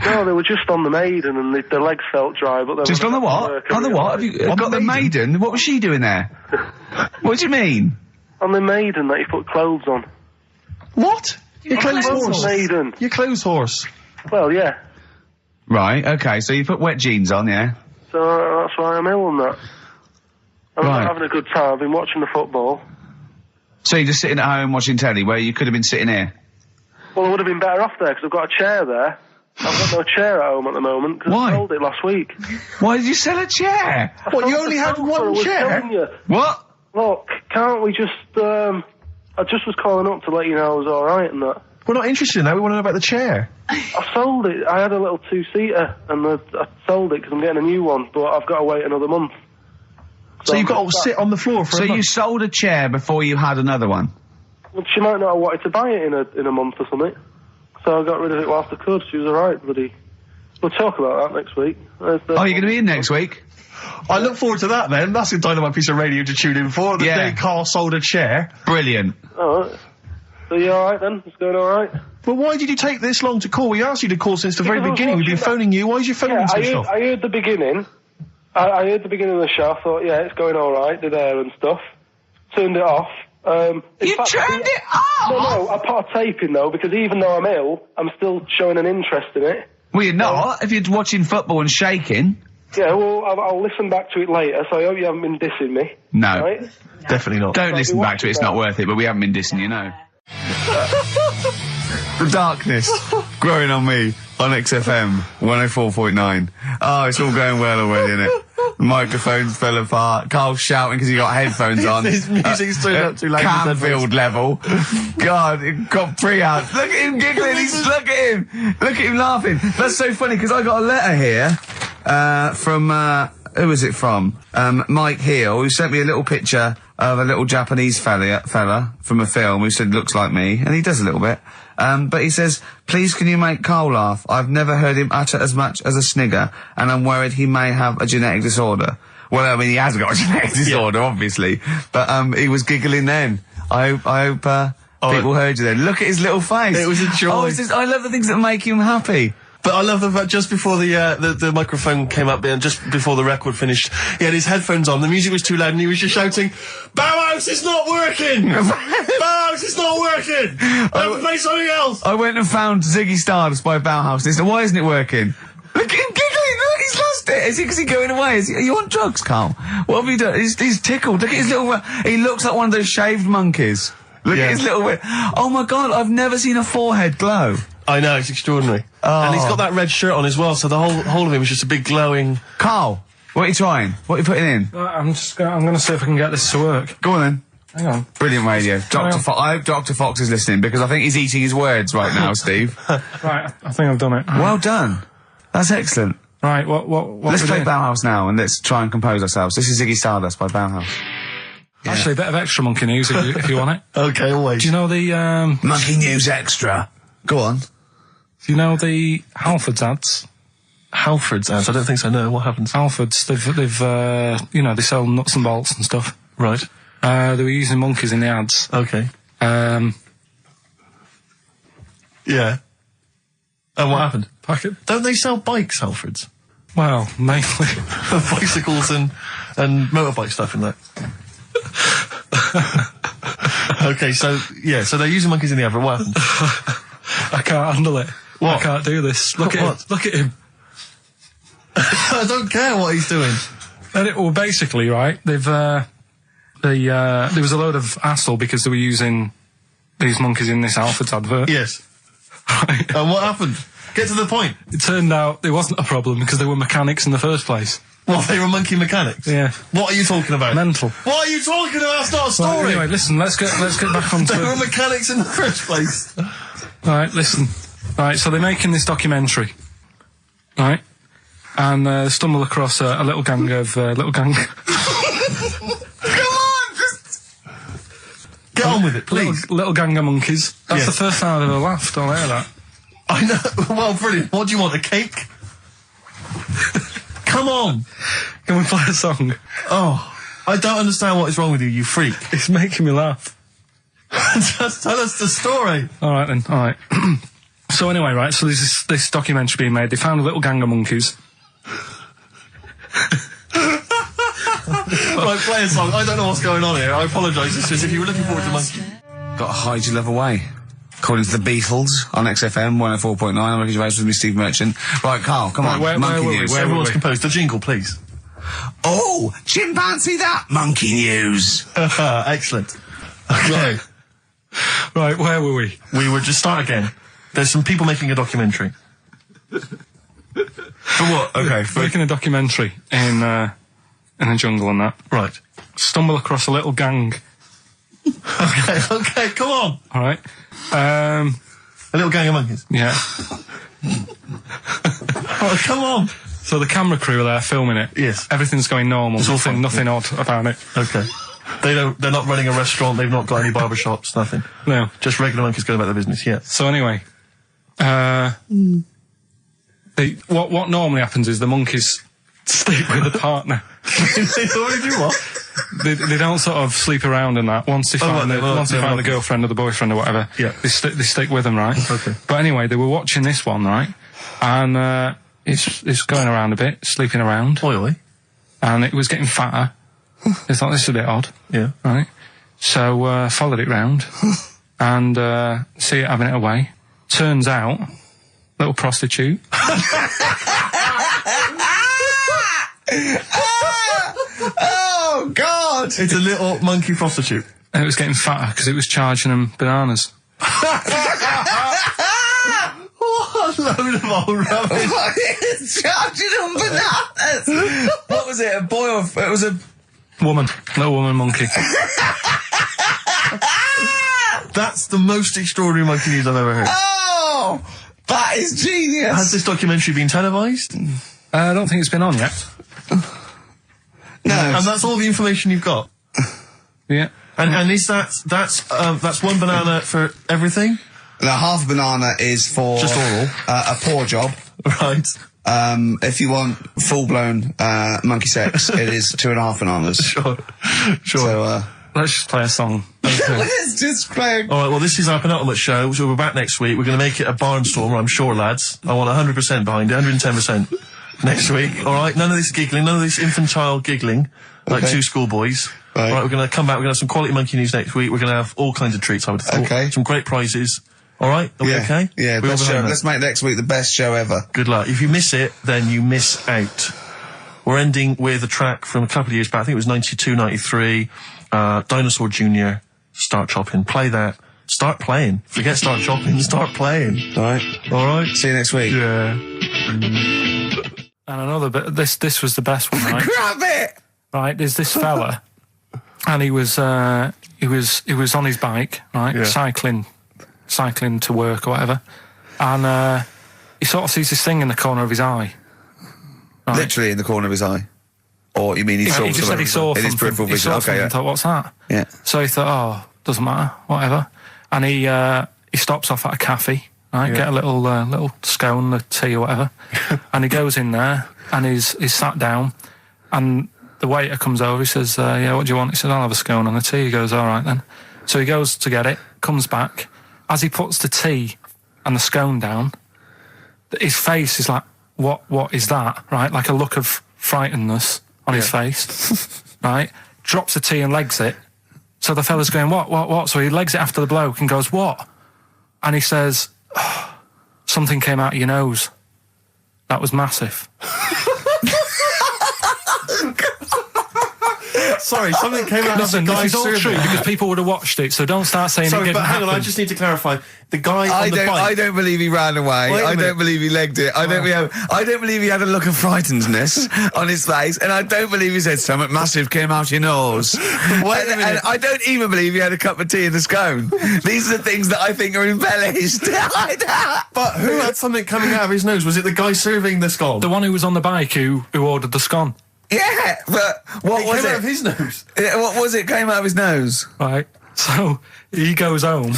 No, they were just on the Maiden and the legs felt dry, but they Just were on the what? On the what? Have you got the Maiden? What was she doing there? What do you mean? On the Maiden that you put clothes on. What? Your clothes horse? Maiden. Your clothes horse? Well, yeah. Right, okay, so you put wet jeans on, yeah? So that's why I'm ill and that. I'm Right. not having a good time. I've been watching the football. So you're just sitting at home watching telly where you could have been sitting here? Well, I would have been better off there because I've got a chair there. I've got no chair at home at the moment because Why? I sold it last week. Why did you sell a chair? What, you only had I one was chair? telling you. What? Look, can't we just, I just was calling up to let you know I was alright and that. We're not interested in that. We want to know about the chair. I sold it. I had a little two-seater and I sold it because I'm getting a new one, but I've got to wait another month. So you've got to sit on the floor for So a month. you sold a chair before you had another one? Well, she might not have wanted to buy it in a month or something. So I got rid of it whilst I could. She was alright, bloody. We'll talk about that next week. Oh, you're going to be in next week? I look forward to that then. That's a dynamite piece of radio to tune in for. The Yeah. day Carl sold a chair. Brilliant. Alright. So you alright then? It's going alright? But why did you take this long to call? We asked you to call since the very Because I was beginning. We've been watching phoning you. Why is your phone Yeah, switched off? I heard the beginning. I heard the beginning of the show. I thought, yeah, it's going alright, did air and stuff. Turned it off. You turned it off? No, I put a tape in though, because even though I'm ill, I'm still showing an interest in it. Well, you're not, if you're watching football and shaking. Yeah, well, I'll listen back to it later, so I hope you haven't been dissing me. No. Right? Definitely not. Don't I'll listen be back to it, it's not worth it, but we haven't been dissing you, no. The darkness growing on me on XFM 104.9. Oh, it's all going well already, isn't it? The microphones fell apart. Carl's shouting because he got headphones on. His music's turned up too loud. Canfield level. God, it got pre-out. Look at him giggling. Look at him. Look at him laughing. That's so funny because I got a letter here from who was it from? Mike Heel, who sent me a little picture of a little Japanese fella from a film who said looks like me, and he does a little bit. But he says, please can you make Carl laugh? I've never heard him utter as much as a snigger, and I'm worried he may have a genetic disorder. Well, I mean, he has got a genetic disorder, obviously. But, he was giggling then. I hope, people heard you then. Look at his little face. It was a joy. Oh, I love the things that make him happy. But I love the fact just before the microphone came up and just before the record finished, he had his headphones on, the music was too loud and he was just shouting, Bauhaus is not working! Bauhaus is not working! Let's play something else! I went and found Ziggy Stardust by Bauhaus and he said, why isn't it working? Look at him giggling, look, he's lost it. Is he going away? Are you on drugs, Carl? What have you done? He's tickled. Look at his little, he looks like one of those shaved monkeys. Look at his little, oh my God, I've never seen a forehead glow. I know, it's extraordinary. Oh. And he's got that red shirt on as well, so the whole of him is just a big glowing... Carl, what are you trying? What are you putting in? I'm going to see if I can get this to work. Go on then. Hang on. Brilliant radio. I hope Dr. Fox is listening because I think he's eating his words right now, Steve. Right, I think I've done it. Well done. That's excellent. Right, what Let's we play doing? Bauhaus now and let's try and compose ourselves. This is Ziggy Stardust by Bauhaus. Yeah. Actually, a bit of extra monkey news if you want it. Okay, always. Do you know the, Monkey News Extra. Go on. do you know the Halfords ads? Halford's ads? I don't think so, no. What happens? Halfords, they've you know, they sell nuts and bolts and stuff. Right. They were using monkeys in the ads. Okay. Um, Yeah. And what happened? packet. Don't they sell bikes, Halford's? Well, mainly. Bicycles and motorbike stuff in that. Okay, so they're using monkeys in the advert. What happened? I can't handle it. What? I can't do this. Look at him. Look at him. I don't care what he's doing. Well, basically, right, they've, there was a load of hassle because they were using these monkeys in this Halfords advert. Yes. Right. And what happened? Get to the point. It turned out it wasn't a problem because they were mechanics in the first place. Well, they were monkey mechanics? Yeah. What are you talking about? Mental. What are you talking about? That's not a story. Right, anyway, listen, let's get back onto... They were mechanics in the first place. Right, listen. Right, so they're making this documentary. Right? And stumble across a little gang of... Come on! Get on with it, please. Little gang of monkeys. That's the first time I've ever laughed. I'll hear that. I know. Well, brilliant. What do you want, a cake? Come on. Can we play a song? Oh, I don't understand what is wrong with you freak. It's making me laugh. Just tell us the story. All right, then. All right. So anyway, right, so there's this documentary being made. They found a little gang of monkeys. Right, play a song. I don't know what's going on here. I apologise. It's just if you were looking forward to monkey. Got to hide your love away. According to the Beatles on XFM 104.9, I'm Ricky Gervais with me, Steve Merchant. Right, Carl, come on. Monkey news. Everyone's composed. The jingle, please. Oh, chimpanzee that monkey news. Excellent. Okay. Right, where were we? We were just start again. There's some people making a documentary. For what? Okay. Making a documentary in a jungle and that. Right. Stumble across a little gang. Okay, come on. All right. A little gang of monkeys. Yeah. Oh, come on. So the camera crew are there filming it. Yes. Everything's going normal. It's all fine. Nothing odd about it. Okay. They're not running a restaurant. They've not got any barber shops. Nothing. No. Just regular monkeys going about their business. Yeah. So anyway, what normally happens is the monkeys stick with the partner. They already do what? They don't sort of sleep around and that. Once they find the girlfriend or the boyfriend or whatever, yeah, they stick with them, right? Okay. But anyway, they were watching this one, right? And it's going around a bit, sleeping around. Oily. And it was getting fatter. They thought this is a bit odd. Yeah. Right. So followed it round and see it having it away. Turns out, little prostitute. Oh, God! It's a little monkey prostitute. And it was getting fatter because it was charging them bananas. What a load of old rubbish. It's charging them bananas! What was it, a boy or... It was a... Woman. Little woman monkey. That's the most extraordinary monkey news I've ever heard. Oh! That is genius! Has this documentary been televised? I don't think it's been on yet. No. And that's all the information you've got? Yeah. And is that's one banana for everything? Now, half a banana is for... Just oral? A paw job. Right. If you want full-blown monkey sex, it is 2.5 bananas. Sure. So, let's just play a song. Okay. Let's just play... All right, well, this is our penultimate show, so we're back next week. We're going to make it a barnstormer, I'm sure, lads. I want 100% behind it, 110% next week. All right, none of this giggling, none of this infantile giggling, like two schoolboys. Right. All right, we're going to come back, we're going to have some quality monkey news next week. We're going to have all kinds of treats, I would have thought. Okay. Some great prizes. All right, are we okay? Yeah, best show. Let's make next week the best show ever. Good luck. If you miss it, then you miss out. We're ending with a track from a couple of years back. I think it was 92, 93. Dinosaur Jr. Start Chopping. Play that. Start playing. Forget Start Chopping. Start playing. All right. All right. See you next week. Yeah. And another bit. This was the best one, right? Grab it. Right. There's this fella, and he was on his bike, right, cycling to work or whatever, and he sort of sees this thing in the corner of his eye. Right? Literally in the corner of his eye. Or you mean he saw He just said he saw in his something. peripheral vision? Okay, yeah. Thought, what's that? Yeah. So he thought, oh, doesn't matter, whatever. And he stops off at a cafe, right? Get a little scone, a tea or whatever. And he goes in there and he's sat down, and the waiter comes over. He says, yeah, what do you want? He says, I'll have a scone and a tea. He goes, all right then. So he goes to get it, comes back. As he puts the tea and the scone down, his face is like, what is that? Right? Like a look of frightenedness on his face. Right? Drops the tea and legs it. So the fella's going, what? So he legs it after the bloke and goes, what? And he says, oh, something came out of your nose. That was massive. Sorry, something came out of the Listen, guy this is all serving. true because people would have watched it, so don't start saying it Sorry, didn't but hang on, I happen. just need to clarify. The guy on the bike... I don't believe he ran away. Wait a I minute. don't believe he legged it. I don't believe he had a look of frightenedness on his face, and I don't believe he said something massive came out your nose. And I don't even believe he had a cup of tea and a scone. These are the things that I think are embellished. But who had something coming out of his nose? Was it the guy serving the scone? The one who was on the bike who ordered the scone. Yeah, but what was came it? out of his nose. Yeah, what was it? Came out of his nose. Right. So he goes home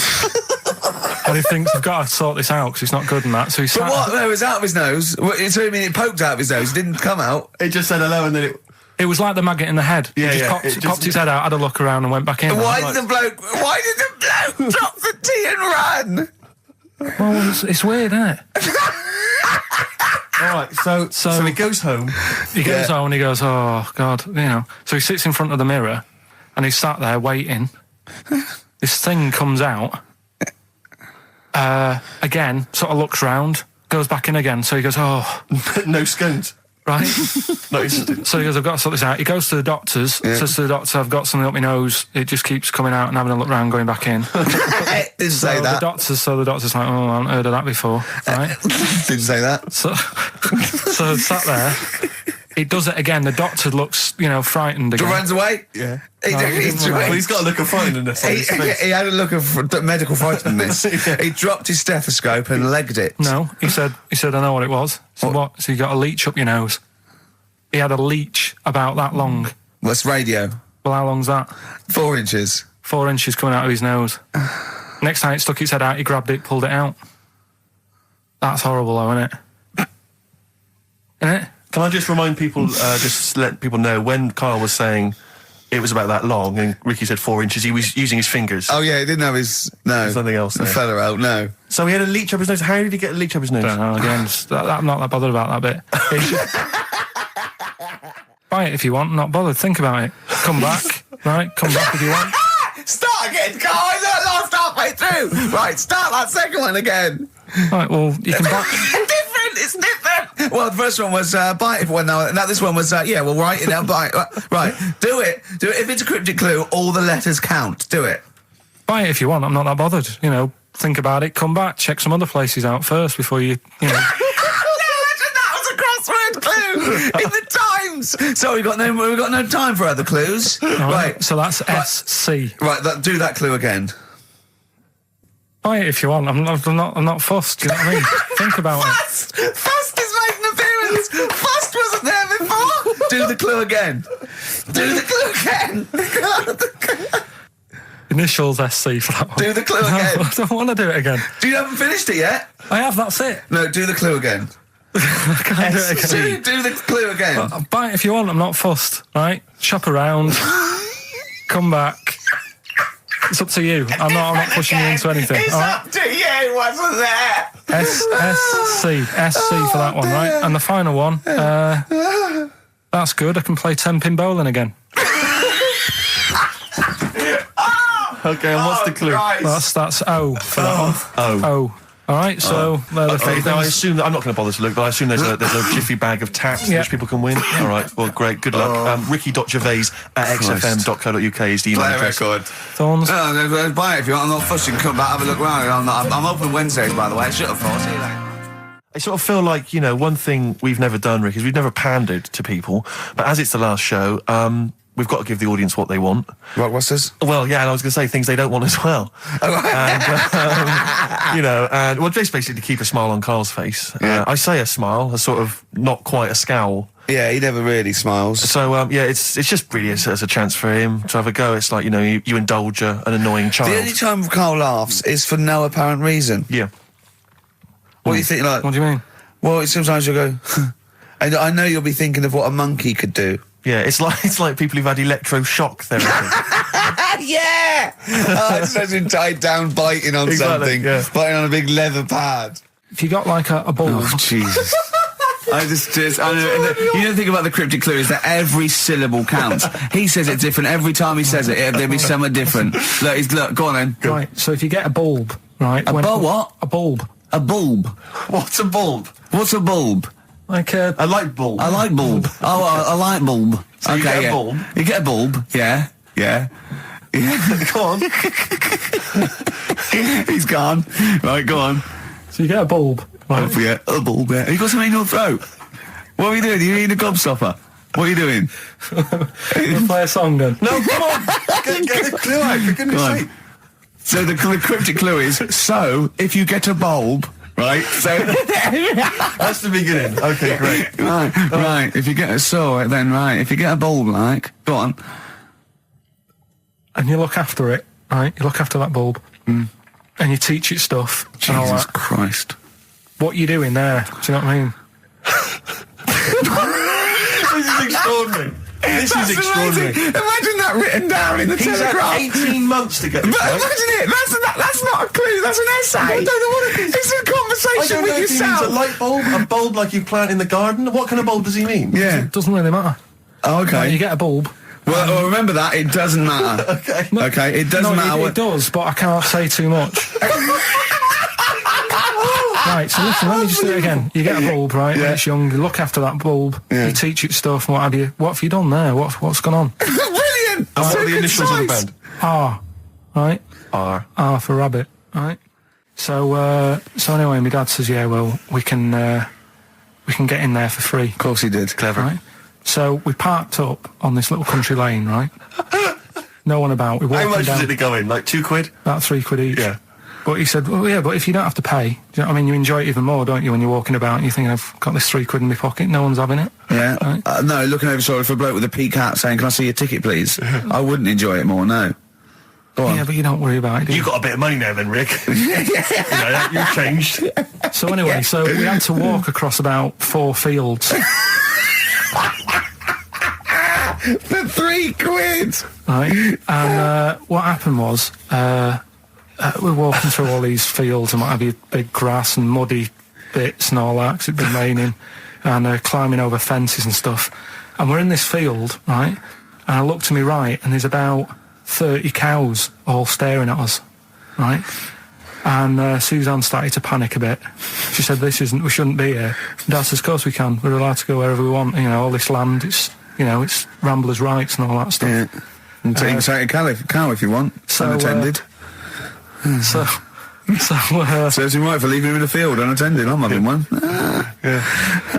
and he thinks, I've got to sort this out because it's not good and that. So he But what? No, it was out of his nose. So you mean it poked out of his nose? It didn't come out. It just said hello and then It was like the maggot in the head. Yeah, He just yeah, popped his head out, had a look around and went back in. Why did the bloke drop the tea and run? Well, it's weird, isn't it? All right, so he goes home. He goes home and he goes, oh, God, you know. So he sits in front of the mirror and he's sat there waiting. This thing comes out. Again, sort of looks round, goes back in again. So he goes, oh. No scones. Right? No, So he goes, I've got to sort this out. He goes to the doctor's, says to the doctor, I've got something up my nose. It just keeps coming out and having a look round, going back in. Didn't say that. The doctor's like, oh, I haven't heard of that before. Right? Didn't say that. So sat there. He does it again. The doctor looks, frightened again. Runs away? Yeah. He's got a look of frightenness on his face. He had a look of medical frightenness. Yeah. He dropped his stethoscope and legged it. No, he said, I know what it was. So what? So you got a leech up your nose. He had a leech about that long. What's radio? Well, how long's that? 4 inches. 4 inches coming out of his nose. Next time it stuck its head out, he grabbed it, pulled it out. That's horrible, though, isn't it? Isn't it? Can I just remind people, just let people know, when Kyle was saying it was about that long and Ricky said 4 inches, he was using his fingers. Oh, yeah, he didn't have his... No. There's nothing else there. The fella out, no. So he had a leech up his nose. How did he get a leech up his nose? I don't know, again, I'm not that bothered about that bit. Buy it if you want, not bothered. Think about it. Come back, right? Come back if you want. Start again, Carl! I lost halfway through! Right, start that second one again. Right, well, you can buy... It's different! Well, the first one was buy it. Well, now this one was, well, write it down, buy it. Right, do it. If it's a cryptic clue, all the letters count. Do it. Buy it if you want, I'm not that bothered. Think about it, come back, check some other places out first before you That was a crossword clue in the Times. So we've got no time for other clues. Right. So that's SC. Right, do that clue again. Buy it if you want. I'm not fussed. Do you know what I mean? Think about it. Fust is making an appearance. Fust wasn't there before. Do the clue again. Do the clue again. Initials SC for that one. Do the clue again. No, I don't want to do it again. You haven't finished it yet? I have. That's it. No, do the clue again. I can't do it again. Do the clue again. Well, buy it if you want. I'm not fussed. Right? Shop around. Come back. It's up to you. I'm not pushing you into anything. It's up to you. Wasn't there? SC for that one, right? And the final one. That's good. I can play 10-pin bowling again. Okay, and what's the clue? That's O for that one. O. All right, so they're the three now I things. assume that I'm not going to bother to look, but I assume there's a jiffy bag of taps which people can win. All right, well, great, good luck. Ricky.gervais@xfm.co.uk is the email Play a address. record. Thorns. No, buy it if you want. I'm not fussing. Come back, have a look around. I'm open Wednesdays, by the way. Shut up, for. See you later. I sort of feel like, one thing we've never done, Rick, is we've never pandered to people, but as it's the last show, we've got to give the audience what they want. Rockbusters? Well, yeah, and I was going to say things they don't want as well. And just basically to keep a smile on Carl's face. Yeah. I say a smile, a sort of not quite a scowl. Yeah, he never really smiles. So, it's just really as a chance for him to have a go. It's like, you indulge an annoying child. The only time Carl laughs is for no apparent reason. Yeah. What do you think, like... What do you mean? Well, sometimes you'll go... and I know you'll be thinking of what a monkey could do. Yeah, it's like people who've had electroshock therapy. Yeah! It's such a tied down biting on something. Yeah. Biting on a big leather pad. If you got like a bulb... Oh, Jesus. I know, you don't think about the cryptic clue is that every syllable counts. He says it different every time he says it. There'll be somewhere different. Look, go on then. Right, so if you get a bulb, right... What? A bulb. A bulb. What's a bulb? What's a bulb? Like a light bulb. A light bulb. Oh, a light bulb. So you get a bulb. You get a bulb. Yeah. Go on. He's gone. Right, go on. So you get a bulb. Right. Oh, yeah, a bulb. Yeah. You got something in your throat. What are you doing? You eating a gobstopper? What are you doing? We'll play a song then. No, come on. Get the clue out, for goodness sake. So the cryptic clue is, so if you get a bulb, right? So that's the beginning. Okay, great. Right. If you get if you get a bulb, like, go on. And you look after it, right? You look after that bulb. And you teach it stuff. Jesus and all that. Christ. What you doing there? Do you know what I mean? This is extraordinary. This is extraordinary. Amazing. Imagine that written down in the Telegraph. He's had 18 months to get this. But imagine it. That's not a clue. That's an essay. I don't know what it is. It's a conversation with yourself. He means a light bulb, a bulb like you plant in the garden. What kind of bulb does he mean? Yeah. It doesn't really matter. Oh, okay. Right, you get a bulb. Well, remember that. It doesn't matter. Okay. No, okay. It doesn't matter. It does, but I can't say too much. Right, so listen, let me just do it again. You get a bulb, right? Yeah. When it's young, you look after that bulb, you teach it stuff, and what have you. What have you done there? What's gone on? Brilliant! And what are the initials of the band? R, right? R for rabbit, right? So anyway, my dad says, yeah, well, we can get in there for free. Of course he did. Clever. Right? So we parked up on this little country lane, right? No one about. We walked How much down, was it to go in? Like £2? About £3 each. Yeah. But he said, well, yeah, but if you don't have to pay, do you know what I mean? You enjoy it even more, don't you, when you're walking about and you think, I've got this £3 in my pocket, no one's having it. Yeah. Right? No, looking over shoulder for a bloke with a peak hat saying, can I see your ticket, please? I wouldn't enjoy it more, no. Go on. Yeah, but you don't worry about it, do you? You got a bit of money now then, Rick. You've changed. So anyway, so we had to walk across about 4 fields. For £3. Right? And what happened was, we're walking through all these fields and what have you, big grass and muddy bits and all that, 'cause it'd been raining, and climbing over fences and stuff. And we're in this field, right? And I look to my right, and there's about 30 cows all staring at us, right? And Suzanne started to panic a bit. She said, we shouldn't be here. Dad says, of course we can. We're allowed to go wherever we want. You know, all this land, it's ramblers' rights and all that stuff. Yeah. And take a cow if you want, unattended. Serves him right for leaving him in the field unattended. I'm having one. And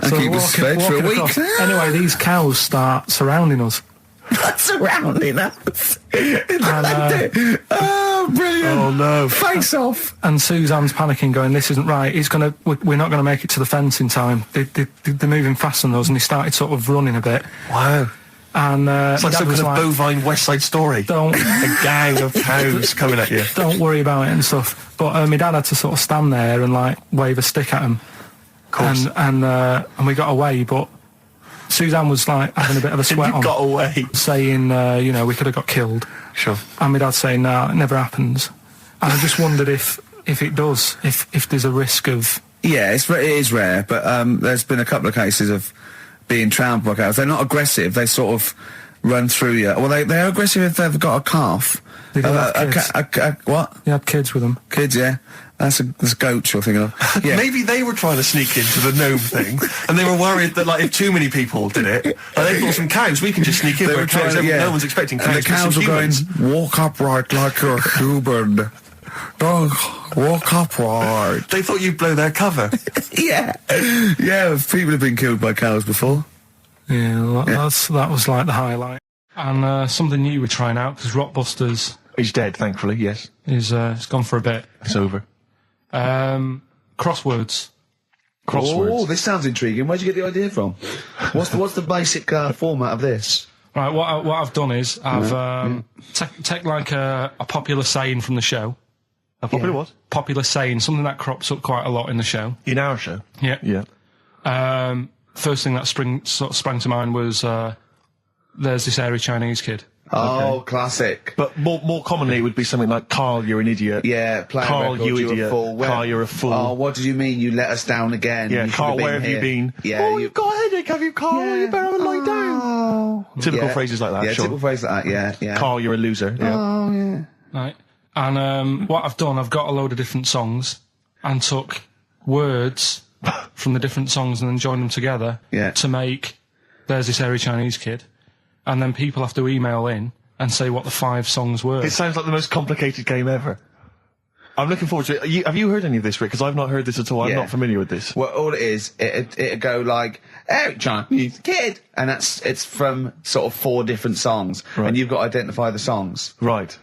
So keep us fed for a week. across. Anyway, these cows start surrounding us. Surrounding us. And, oh, brilliant. Oh, no. Face off. And Suzanne's panicking, going, this isn't right. We're not going to make it to the fence in time. They're moving faster than us, and he started sort of running a bit. Wow. And it's like some kind of bovine West Side Story. Don't a gang of cows coming at you. Don't worry about it and stuff. But my dad had to sort of stand there and like wave a stick at him. Of course. And we got away, but Suzanne was like having a bit of a sweat on. Got away. Saying, we could have got killed. Sure. And my dad saying, no, it never happens. And I just wondered if it does, if there's a risk of... Yeah, it is rare, but there's been a couple of cases of being trampled by cows. They're not aggressive, they sort of run through you. Well, they're aggressive if they've got a calf. They do have kids. What? You had kids with them. Kids, yeah. That's goats you're thinking of. Yeah. Maybe they were trying to sneak into the gnome thing, and they were worried that, like, if too many people did it, they thought some cows, we can just sneak in. Where cows, no one's expecting cows. And the cows were going, walk upright like you're a human. Don't walk upright. They thought you'd blow their cover. Yeah. Yeah, people have been killed by cows before. Yeah, that was like the highlight. And something new we're trying out, because Rockbusters... He's dead, thankfully, yes. Is it's gone for a bit. It's over. Crosswords. Oh, this sounds intriguing. Where'd you get the idea from? What's the basic format of this? Right, what I've done is I've take like a popular saying from the show. A popular what? Popular saying, something that crops up quite a lot in the show. In our show? Yeah. Yeah. First thing that sprang to mind was there's this airy Chinese kid. Oh, okay. Classic. But more commonly, it would be something like, Carl, you're an idiot. Yeah, Carl, you idiot. You're a fool. Carl, you're a fool. Oh, what did you mean? You let us down again. Yeah, Carl, where have you been? Yeah, you've got a headache, have you, Carl? Yeah. You better lie down. Typical phrases like that, yeah, sure. typical phrases like that, yeah. Carl, you're a loser. Yeah. Oh, yeah. Right. And what I've done, I've got a load of different songs and took words from the different songs and then join them together to make There's This Hairy Chinese Kid, and then people have to email in and say what the 5 songs were. It sounds like the most complicated game ever. I'm looking forward to it. Have you heard any of this, Rick? Because I've not heard this at all. I'm not familiar with this. Well, all it is, it'd go like, Hairy Chinese Kid, and it's from sort of 4 different songs, and you've got to identify the songs. Right.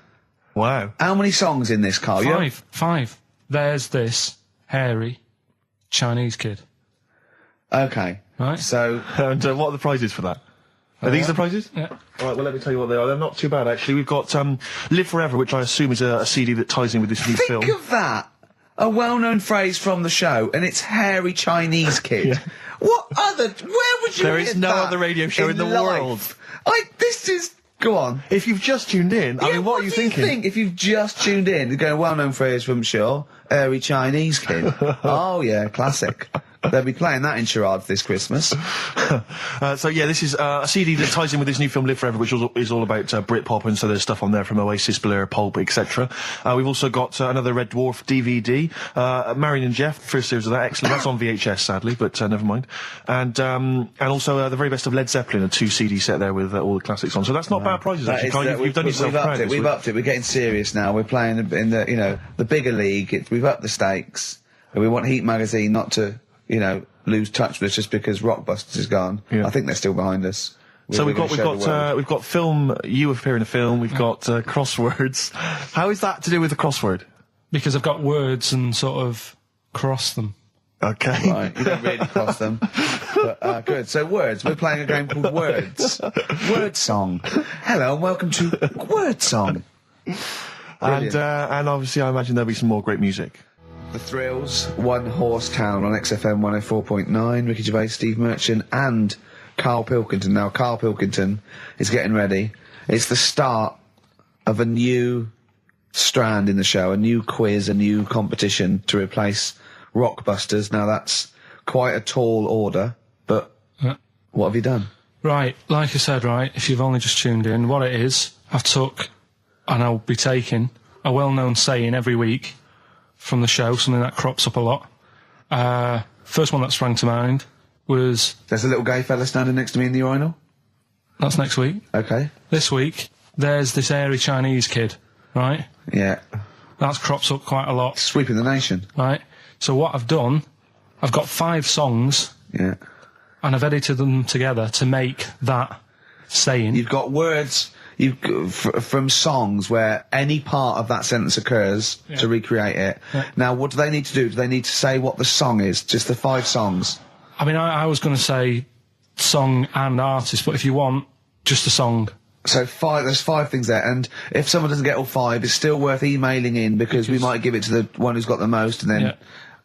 Wow. How many songs in this, Carl? 5. There's This Hairy Chinese Kid. Okay. Right. So... and what are the prizes for that? Are these the prizes? Yeah. All right, well, let me tell you what they are. They're not too bad, actually. We've got Live Forever, which I assume is a CD that ties in with this new film. Think of that! A well-known phrase from the show, and it's Hairy Chinese Kid. What other... Where would you There is no other radio show in the world. This is... Go on. If you've just tuned in, I mean, what are you thinking? Think if you've just tuned in, you're going, well-known phrase from Shaw, Hairy Chinese Kid. Oh, yeah, classic. They'll be playing that in charades this Christmas. So yeah, this is a CD that ties in with this new film Live Forever, which is all about Britpop, and so there's stuff on there from Oasis, Blur, Pulp, etc. We've also got another Red Dwarf DVD, Marion and Jeff, first series of that, excellent. That's on VHS, sadly, but never mind. And also the very best of Led Zeppelin, a 2 CD set there with all the classics on. So that's not bad prizes, actually. Carl, you've done yourself proud. We've upped it. We're getting serious now. We're playing in the the bigger league. We've upped the stakes. And we want Heat Magazine not to lose touch with us just because Rockbusters is gone. Yeah. I think they're still behind us. So we've got film. You appear in a film. We've got crosswords. How is that to do with the crossword? Because I've got words and sort of cross them. Okay. Right, you don't really cross them. But, good. So words. We're playing a game called Words. Word Song. Hello and welcome to Word Song. And obviously I imagine there'll be some more great music. The Thrills, One Horse Town on XFM 104.9, Ricky Gervais, Steve Merchant and Karl Pilkington. Now, Karl Pilkington is getting ready. It's the start of a new strand in the show, a new quiz, a new competition to replace Rockbusters. Now, that's quite a tall order, but what have you done? Right, like I said, if you've only just tuned in, what it is, I've took, and I'll be taking, a well-known saying every week from the show, something that crops up a lot. First one that sprang to mind was... There's a little gay fella standing next to me in the urinal? That's next week. Okay. This week, there's this hairy Chinese kid, right? Yeah. That crops up quite a lot. Sweeping the nation. Right. So what I've done, I've got 5 songs. Yeah. And I've edited them together to make that saying. You've got words... from songs where any part of that sentence occurs to recreate it. Yeah. Now, what do they need to do? Do they need to say what the song is? Just the 5 songs? I mean, I was going to say song and artist, but if you want, just a song. So there's 5 things there, and if someone doesn't get all 5, it's still worth emailing in because we might give it to the one who's got the most, and then... Yeah.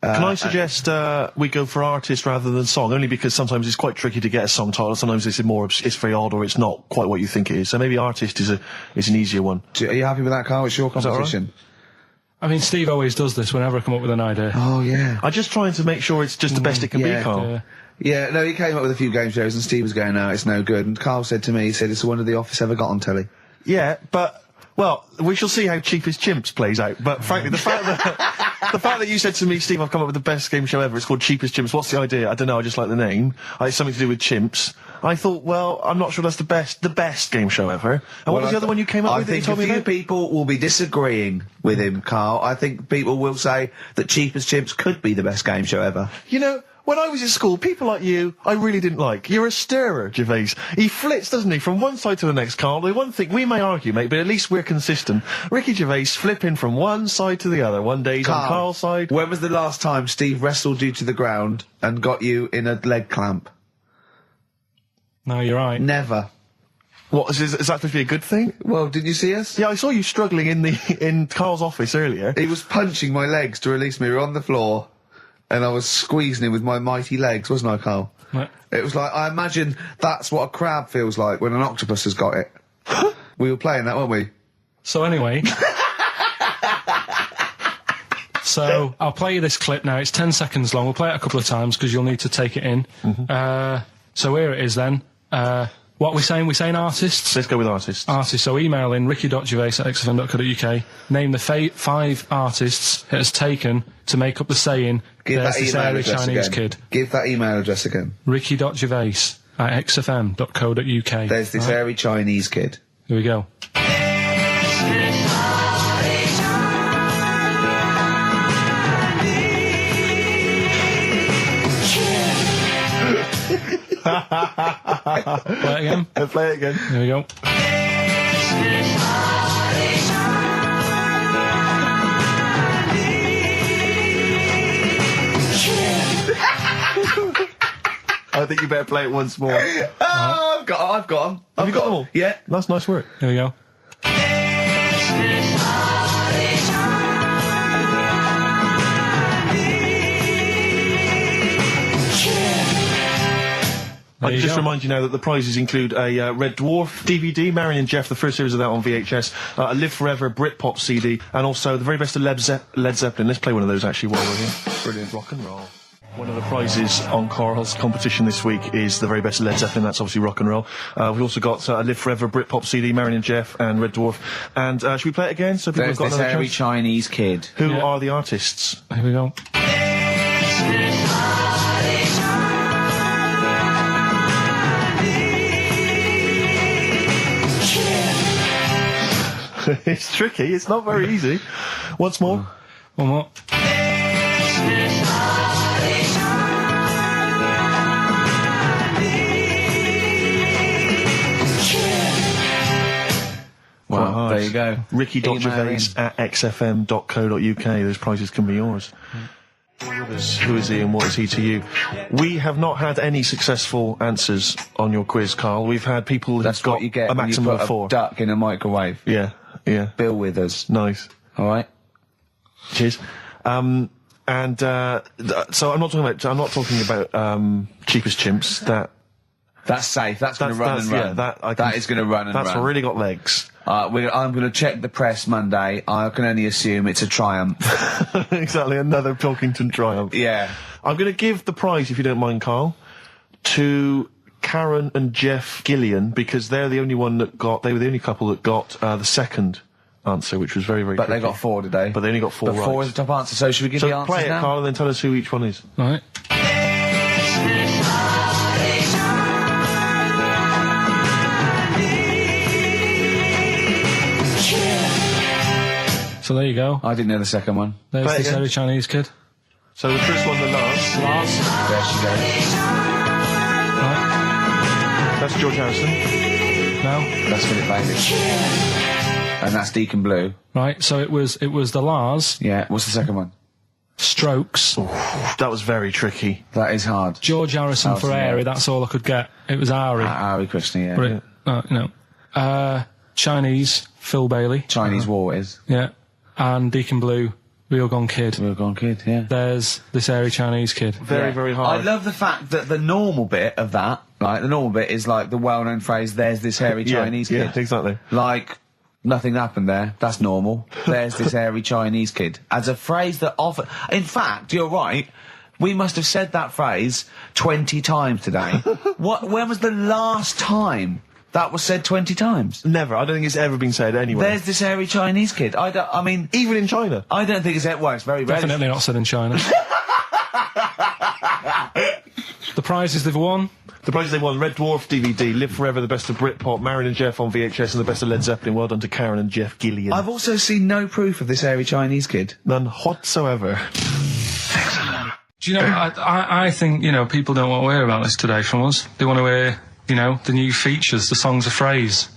Can I suggest we go for artist rather than song? Only because sometimes it's quite tricky to get a song title. Sometimes it's very odd, or it's not quite what you think it is. So maybe artist is an easier one. Are you happy with that, Carl? It's your competition. I mean, Steve always does this whenever I come up with an idea. Oh yeah. I'm just trying to make sure it's just the best it can be, Carl. Yeah, no, he came up with a few game shows, and Steve was going, "No, it's no good." And Carl said to me, he said, "It's the one of The Office ever got on telly." Yeah, but. Well, we shall see how Cheapest Chimps plays out, but frankly, the fact that you said to me, Steve, I've come up with the best game show ever, it's called Cheapest Chimps, what's the idea? I don't know, I just like the name. It's something to do with chimps. I thought, well, I'm not sure that's the best game show ever. And what was the other one you came up with that you told me about? I think a few people will be disagreeing with him, Carl. I think people will say that Cheapest Chimps could be the best game show ever. You know, when I was at school, people like you, I really didn't like. You're a stirrer, Gervais. He flits, doesn't he, from one side to the next, Carl. The one thing, we may argue, mate, but at least we're consistent. Ricky Gervais flipping from one side to the other. One day he's on Carl's side. When was the last time Steve wrestled you to the ground and got you in a leg clamp? No, you're right. Never. What, is that supposed to be a good thing? Well, did you see us? Yeah, I saw you struggling in Carl's office earlier. He was punching my legs to release me. We were on the floor. And I was squeezing him with my mighty legs, wasn't I, Carl? Right. It was like, I imagine that's what a crab feels like when an octopus has got it. We were playing that, weren't we? So anyway... So, I'll play you this clip now. It's 10 seconds long. We'll play it a couple of times because you'll need to take it in. Mm-hmm. So here it is then. What we're saying artists? Let's go with artists. Artists. So email in ricky.gervais@xfm.co.uk. Name the 5 artists it has taken to make up the saying, there's this hairy Chinese kid. Give that email address again. ricky.gervais@xfm.co.uk. There's this hairy Chinese kid. Here we go. Play it again. Play it again. Here we go. I think you better play it once more. I've got them. Have you got them all? Yeah. That's nice work. Here we go. I just remind you now that the prizes include a Red Dwarf DVD, Marion and Jeff, the first series of that on VHS, a Live Forever Britpop CD, and also the very best of Led Zeppelin. Let's play one of those actually while we're here. Brilliant rock and roll. One of the prizes on Carl's competition this week is the very best of Led Zeppelin. That's obviously rock and roll. We've also got a Live Forever Britpop CD, Marion and Jeff, and Red Dwarf. And should we play it again? So people have got this another hairy chance? Chinese kid. Who are the artists? Here we go. It's tricky. It's not very easy. Once more. One more. Well, there you go. Ricky.gervais@xfm.co.uk. Those prizes can be yours. Who is he and what is he to you? We have not had any successful answers on your quiz, Carl. We've had people who've got what you get a when maximum you put of 4. a duck in a microwave. Yeah. Bill Withers. Nice. All right. Cheers. So I'm not talking about Cheapest Chimps. That's safe. That's going to run and run. Yeah, that is going to run and run. That's really got legs. I'm going to check the press Monday. I can only assume it's a triumph. Exactly, another Pilkington triumph. Yeah. I'm going to give the prize, if you don't mind, Carl, to Karen and Jeff Gillian, because they're the only one that got. They were the only couple that got the second answer, which was very, very. But tricky. they got 4 today. But they only got 4 right. 4 is the top answer. So should we give the answers play it, now? Carl, and then tell us who each one is. All right. So there you go. I didn't know the second one. There's Play this again. hairy Chinese kid. So the first one, the Lars. There she goes. Right. That's George Harrison. No. That's Philip Bailey. And that's Deacon Blue. Right. So it was the Lars. Yeah. What's the second one? Strokes. That was very tricky. That is hard. George Harrison for Airy. That's all I could get. It was Ari. Ari Krishna, yeah. But Chinese, Phil Bailey. Chinese War is. Yeah. And Deacon Blue, Real Gone Kid. Real Gone Kid, yeah. There's this hairy Chinese kid. Very, very hard. I love the fact that the normal bit of that, like, the normal bit is like the well-known phrase, there's this hairy Chinese kid. Yeah, exactly. Like, nothing happened there. That's normal. There's this hairy Chinese kid. As a phrase that often... In fact, you're right. We must have said that phrase 20 times today. When was the last time that was said 20 times? Never. I don't think it's ever been said anywhere. There's this hairy Chinese kid. I mean... Even in China. I don't think it's... Well, it's very rare. Definitely not said in China. The prizes they've won. The prizes they won: Red Dwarf DVD, Live Forever, the best of Britpop, Marion and Jeff on VHS, and the best of Led Zeppelin. Well done to Karen and Jeff Gillian. I've also seen no proof of this hairy Chinese kid. None whatsoever. Do you know, I think, people don't want to hear about this today from us. They want to hear, the new features, the songs of phrase.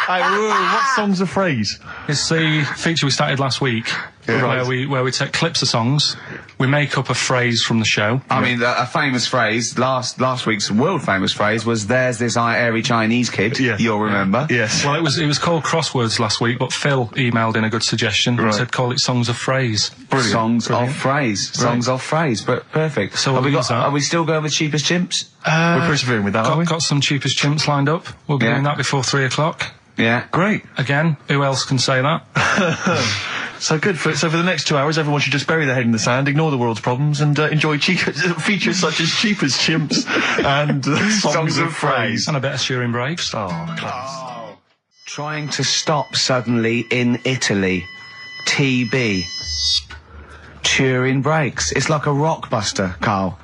What song's a phrase? It's the feature we started last week, where we take clips of songs, we make up a phrase from the show. I mean, a famous phrase, last week's world famous phrase was, there's this hairy Chinese kid, you'll remember. Yes. Well, it was called Crosswords last week, but Phil emailed in a good suggestion and said call it Songs of Phrase. Brilliant. Songs of Phrase. Songs of Phrase, but perfect. So are we still going with Cheapest Chimps? We're persevering with that, aren't we? Got some Cheapest Chimps lined up. We'll be doing that before 3 o'clock. Yeah. Great. Again, who else can say that? So good. So for the next 2 hours, everyone should just bury their head in the sand, ignore the world's problems, and enjoy features such as Cheap as Chimps and Songs of Phrase. And a bit of Shearing Braves. Oh, class. Trying to stop suddenly in Italy. TB. Turing brakes. It's like a rockbuster, Carl.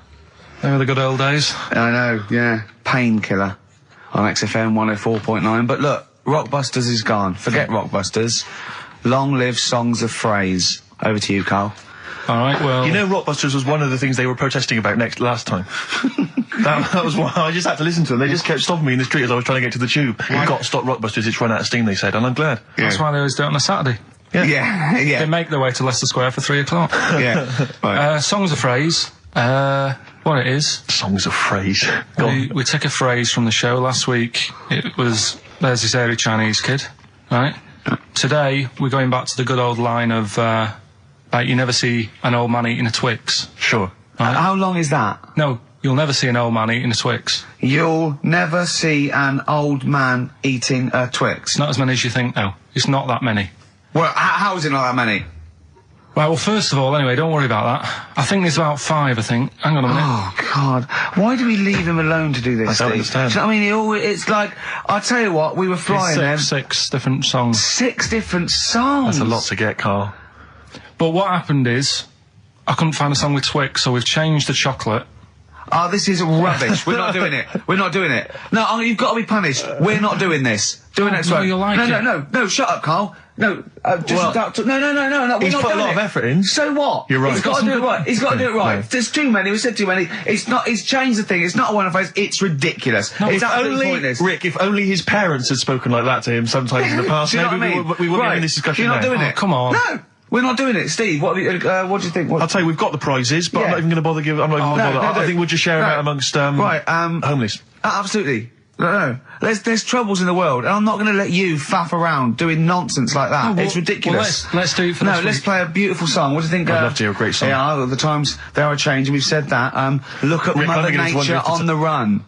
They were the good old days. I know, yeah. Painkiller on XFM 104.9. But look, Rockbusters is gone. Forget Rockbusters. Long live Songs of Phrase. Over to you, Carl. All right, well... You know Rockbusters was one of the things they were protesting about last time. that was why I just had to listen to them. They just kept stopping me in the street as I was trying to get to the tube. You've got to stop Rockbusters, it's run out of steam, they said, and I'm glad. Yeah. That's why they always do it on a Saturday. Yeah. They make their way to Leicester Square for 3 o'clock. Yeah. Right. Songs of Phrase. What it is... Songs of Phrase. We took a phrase from the show last week. It was, there's this airy Chinese kid, right? Today, we're going back to the good old line of, you never see an old man eating a Twix. Sure. Right? How long is that? No, you'll never see an old man eating a Twix. You'll never see an old man eating a Twix. It's not as many as you think, though. It's not that many. Well, how is it not that many? Right, well, first of all, anyway, don't worry about that. I think there's about 5, I think. Hang on a minute. Oh, God. Why do we leave him alone to do this, I don't Steve? understand. Do you know what I mean? It's like, I'll tell you what, we were flying them. 6 different songs. 6 different songs. That's a lot to get, Carl. But what happened is, I couldn't find a song with Twix, so we've changed the chocolate. Oh, this is rubbish. We're not doing it. We're not doing it. No, you've got to be punished. We're not doing this. Do it next no, week. you'll like it. No, shut up, Carl. No, no. We're He's not put a doing lot of effort in. So what? You're right. He's got to do it right. He's got to do it right. No. There's too many. We said too many. It's not. It's changed the thing. It's not a one-off phrase. It's ridiculous. No, it's absolutely pointless. Rick, if only his parents had spoken like that to him sometimes in the past, Do you know maybe what I mean? we wouldn't be having this discussion You're not now. doing it. Come on. No. We're not doing it, Steve. What do you think? I'll tell you, we've got the prizes, but I'm not even going to bother giving. I'm not even going to bother. I think we'll just share them out amongst homeless. Absolutely. No. There's troubles in the world, and I'm not going to let you faff around doing nonsense like that. It's ridiculous. Well, let's do it for this week. Let's play a beautiful song. What do you think? I'd love to hear a great song. Yeah, the times they are changing. We've said that. Look at Mother Nature on the run.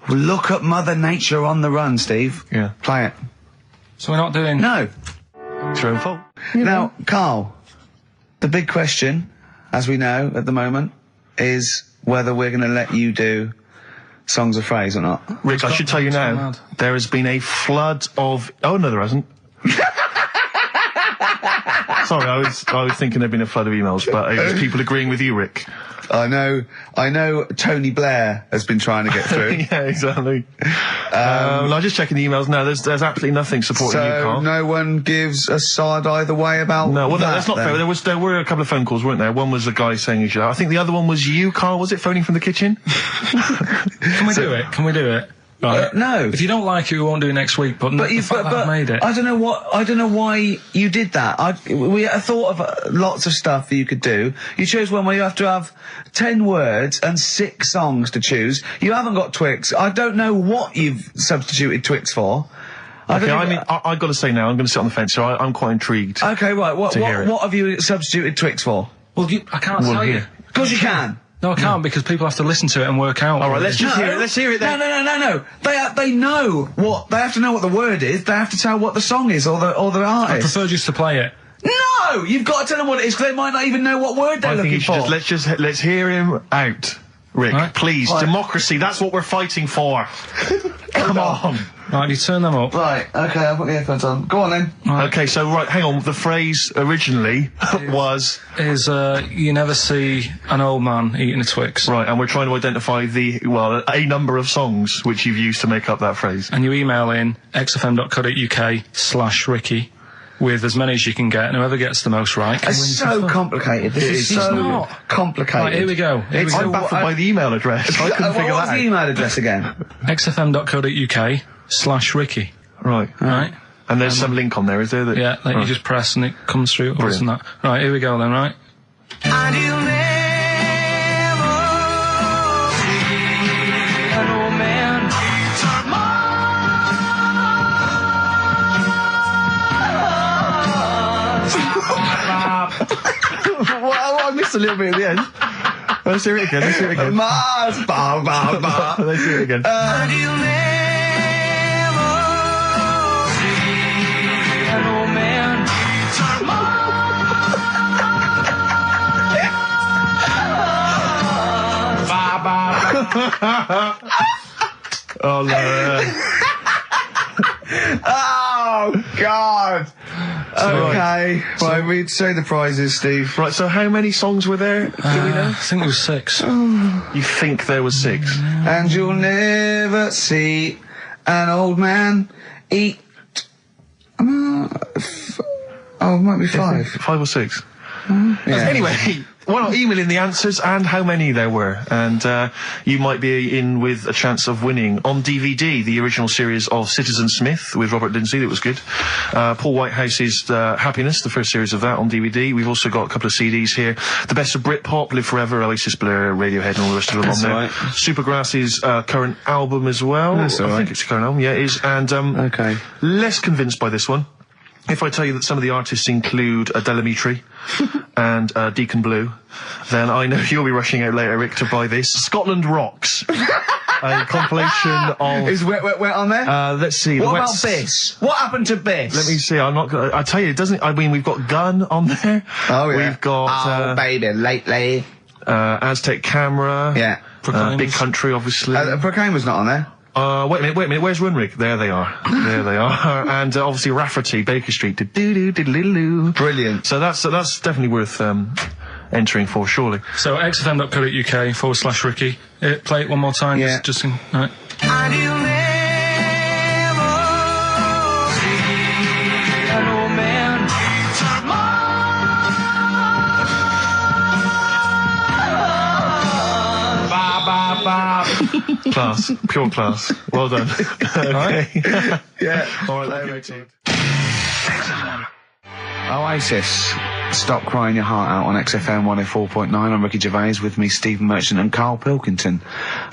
Look at Mother Nature on the run, Steve. Yeah. Play it. So we're not doing... No. It's your own fault. Now, Carl, the big question, as we know at the moment, is whether we're going to let you do Songs of Phrase or not. Rick, I should tell you now, there has been a flood of... Oh, no, there hasn't. Sorry, I was thinking there'd been a flood of emails, but it was people agreeing with you, Rick. I know Tony Blair has been trying to get through. Yeah, exactly. I'm just checking the emails now. There's absolutely nothing supporting you, Carl. No one gives a side either way about that's not fair. There were a couple of phone calls, weren't there? One was a guy saying you should. I think the other one was you, Carl. Was it phoning from the kitchen? Can we do it? Can we do it? Right. No. If you don't like it, we won't do it next week. But I've made it. I don't know why you did that. We thought of lots of stuff that you could do. You chose one where you have to have 10 words and 6 songs to choose. You haven't got Twix. I don't know what you've substituted Twix for. Okay, I've got to say now, I'm going to sit on the fence, so I'm quite intrigued. Okay, right. What have you substituted Twix for? Well, I can't tell you. Of course you can. No, I can't because people have to listen to it and work out. All right, let's just hear it. Let's hear it then. No. They know what they have to know what the word is. They have to tell what the song is or the artist. I prefer just to play it. No, you've got to tell them what it is because they might not even know what word they're looking for. Let's hear him out, Rick. Right. Please, democracy. That's what we're fighting for. Come on. Right, you turn them up. Right, okay, I'll put the earphones on. Go on then. Right. Okay, so hang on. The phrase originally is you never see an old man eating a Twix. Right, and we're trying to identify a number of songs which you've used to make up that phrase. And you email in xfm.co.uk/Ricky with as many as you can get, and whoever gets the most right. It's so complicated. This is so complicated. Right, here we go. I'm baffled by the email address. I couldn't figure that out. What's the email address again? xfm.co.uk/Ricky. Right. And there's some link on there, is there? Yeah, that you just press and it comes through. Brilliant. That. Right, here we go then, right? And you'll never see an old man Well, I missed a little bit at the end. Let's hear it again. Let's hear it again. Mars, ba, ba, ba. Let's hear it again. And you'll never see an old man Oh, no. Oh, God. Okay. Right, we'd say the prizes, Steve. Right, so how many songs were there? Do we know? I think there was 6. You think there was 6? And you'll never see an old man eat. It might be 5. 5 or 6. Yeah. Anyway, why not email in the answers and how many there were, and you might be in with a chance of winning on DVD the original series of Citizen Smith with Robert Lindsay. That was good. Paul Whitehouse's Happiness, the first series of that, on DVD. We've also got a couple of CDs here. The Best of Britpop, Live Forever, Oasis, Blur, Radiohead, and all the rest of them on there. Right. Supergrass's current album as well. That's all I right. think it's a current album. Yeah, it is. And Okay. less convinced by this one. If I tell you that some of the artists include Delamitri and Deacon Blue, then I know you'll be rushing out later, Rick, to buy this. Scotland Rocks. A compilation of... Is Wet on there? Let's see. What about Biss? What happened to Biss? Let me see. I'm not gonna... I tell you, it doesn't... I mean, we've got Gun on there. Oh, yeah. We've got... baby, lately. Aztec Camera. Yeah. Big Country, obviously. Proclaimer's not on there. Wait a minute, where's Runrig? There they are. There they are. And obviously Rafferty, Baker Street. Do-do-do-do-do-do. Brilliant. So that's definitely worth entering for, surely. So xfm.co.uk/Ricky. Play it one more time. Yeah. Just in, right. Class. Pure class. Well done. Okay. Yeah. All right, rated. Oasis. Stop Crying Your Heart Out on XFM 104.9. I'm Ricky Gervais, with me Stephen Merchant and Karl Pilkington.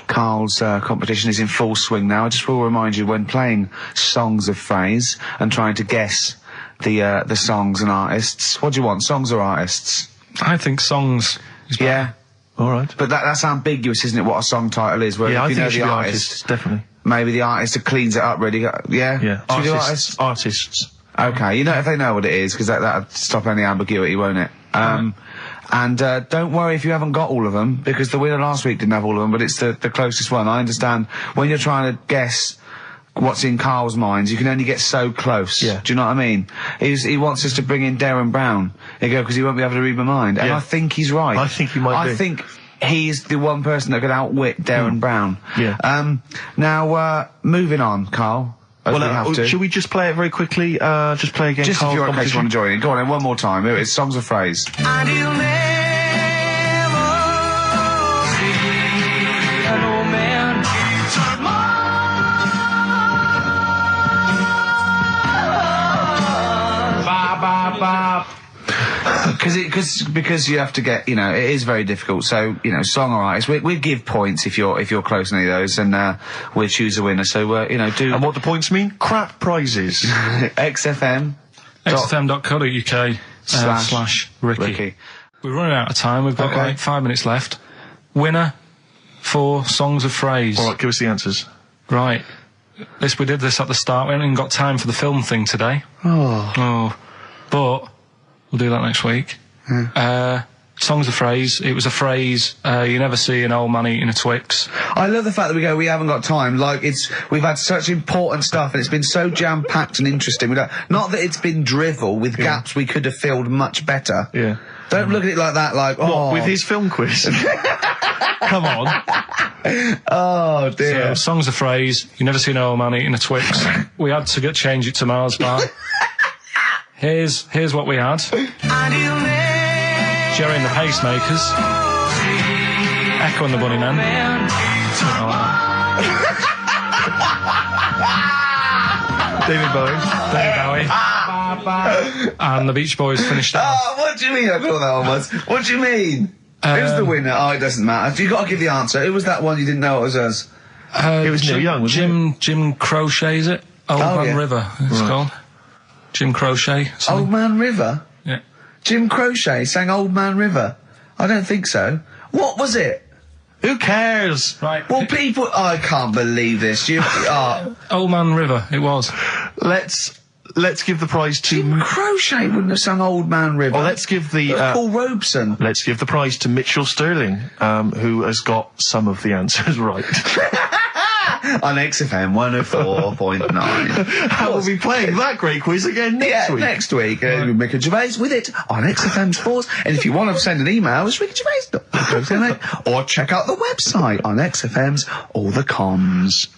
Karl's competition is in full swing now. I just will remind you, when playing songs of phrase and trying to guess the songs and artists, what do you want, songs or artists? I think songs. Yeah. All right. But that's ambiguous, isn't it, what a song title is? Where Yeah, if I you think know it should the be artist, artists, definitely. maybe the artist that cleans it up really. Yeah? Yeah. Should we do Artists. Okay, you know, if they know what it is, because that'll stop any ambiguity, won't it? And don't worry if you haven't got all of them, because the winner last week didn't have all of them, but it's the closest one. I understand when you're trying to guess what's in Karl's mind, you can only get so close. Yeah. Do you know what I mean? He wants us to bring in Darren Brown. Because he won't be able to read my mind. And Yeah. I think he's right. I think he might be. I think he's the one person that could outwit Darren Brown. Yeah. Now, moving on, Karl. As we have to. Should we just play it very quickly? Just play again. Just if Karl's you're okay, you want to competition? join in. Go on then, one more time. Here it is, songs of phrase. Because you have to get, you know, it is very difficult. So, you know, song or artist, we'd give points if you're close to any of those, and we'll choose a winner. So, you know, do. And what the points mean? Crap prizes. XFM. xfm.co.uk slash Ricky. We're running out of time. We've got like 5 minutes left. Winner for songs of phrase. All right, give us the answers. Right. We did this at the start. We haven't even got time for the film thing today. Oh. But we'll do that next week. Songs of phrase. It was a phrase, you never see an old man eating a Twix. I love the fact that we haven't got time. Like, we've had such important stuff, and it's been so jam-packed and interesting. Not that it's been drivel with gaps we could have filled much better. Yeah. Don't look at it like that, like, What, with his film quiz? Come on. Oh, dear. So, songs of phrase, you never see an old man eating a Twix. We had to change it to Mars Bar. Here's what we had. Jerry and the Pacemakers. Echo and the Bunnymen. David Bowie. And the Beach Boys finished it. Oh, what do you mean? I thought that one was. What do you mean? Who's the winner? Oh, it doesn't matter. You got to give the answer. Who was that one you didn't know it was us? It was Neil Young, wasn't it? Jim Crochet, is it? Old Man River, it's called. Jim Crochet. Old Man River? Yeah. Jim Crochet sang Old Man River? I don't think so. What was it? Who cares? Right. Well, people... I can't believe this. Old Man River, it was. Let's let's give the prize to... Jim Crochet wouldn't have sung Old Man River. Well, let's give the... Paul Robeson. Let's give the prize to Mitchell Sterling, who has got some of the answers right. On XFM 104.9. How will we be playing that great quiz again next week? Next week. Ricky Gervais with it on XFM Sports. And if you want to send an email, it's rickygervais.co.uk or check out the website on XFM's All the Comms.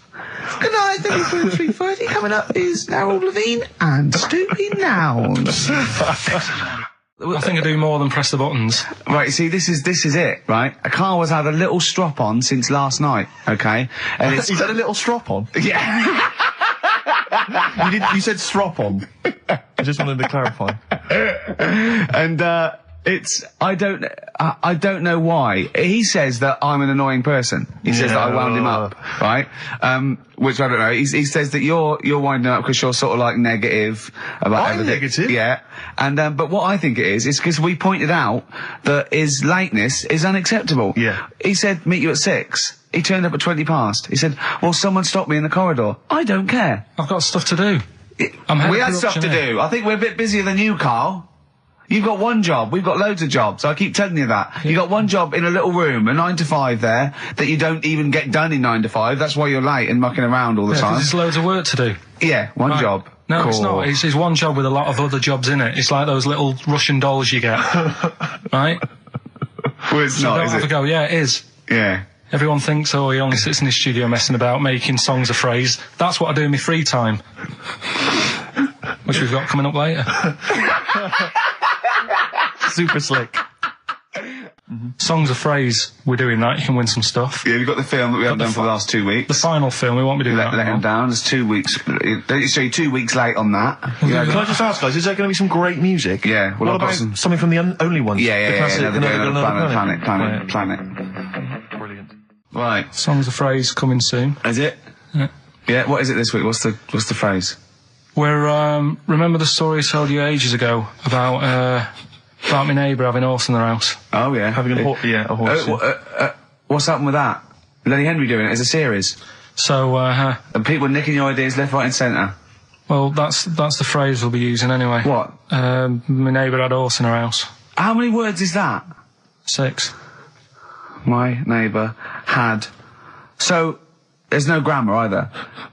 Good night, 3:30. Coming up is Harold Levine and Stoopy Nouns. I think I do more than press the buttons. Right, see, this is it, right? Carl has had a little strop on since last night, okay? And He's had a little strop on? Yeah. You said strop on. I just wanted to clarify. And, I don't know why. He says that I'm an annoying person. He says that I wound him up, right? Which I don't know. He says that you're winding up because you're sort of like negative about I'm everything. negative? Yeah. And, but what I think it is because we pointed out that his lateness is unacceptable. Yeah. He said, meet you at 6. He turned up at 20 past. He said, well, someone stopped me in the corridor. I don't care. I've got stuff to do. We had stuff to do. I think we're a bit busier than you, Carl. You've got one job. We've got loads of jobs. I keep telling you that. Yeah. You got one job in a little room, a 9 to 5 there, that you don't even get done in 9 to 5. That's why you're late and mucking around all the time. There's loads of work to do. Yeah, one job. No, it's not. It's one job with a lot of other jobs in it. It's like those little Russian dolls you get. Right? Well, it's so not, don't is have it? a go. Yeah, it is. Yeah. Everyone thinks, oh, he only sits in his studio messing about, making songs a phrase. That's what I do in my free time. Which we've got coming up later. Super slick. Songs a phrase, we're doing that, you can win some stuff. Yeah, we've got the film that we haven't done for the last 2 weeks. The final film, we won't be doing that. Let him down, there's 2 weeks. So you're 2 weeks late on that. Can I just ask, guys, is there going to be some great music? Yeah. Well, what about something from the Only Ones? Yeah, Another Planet. Brilliant. Right. Songs a phrase coming soon. Is it? Yeah. Yeah, what is it this week? What's the phrase? We're, remember the story I told you ages ago about my neighbour having a horse in their house? Oh, yeah. Having a horse. What's happened with that? Lenny Henry doing it as a series? So, and people nicking your ideas left, right and centre? Well, that's the phrase we'll be using anyway. What? My neighbour had a horse in her house. How many words is that? 6. My neighbour had... So, there's no grammar either.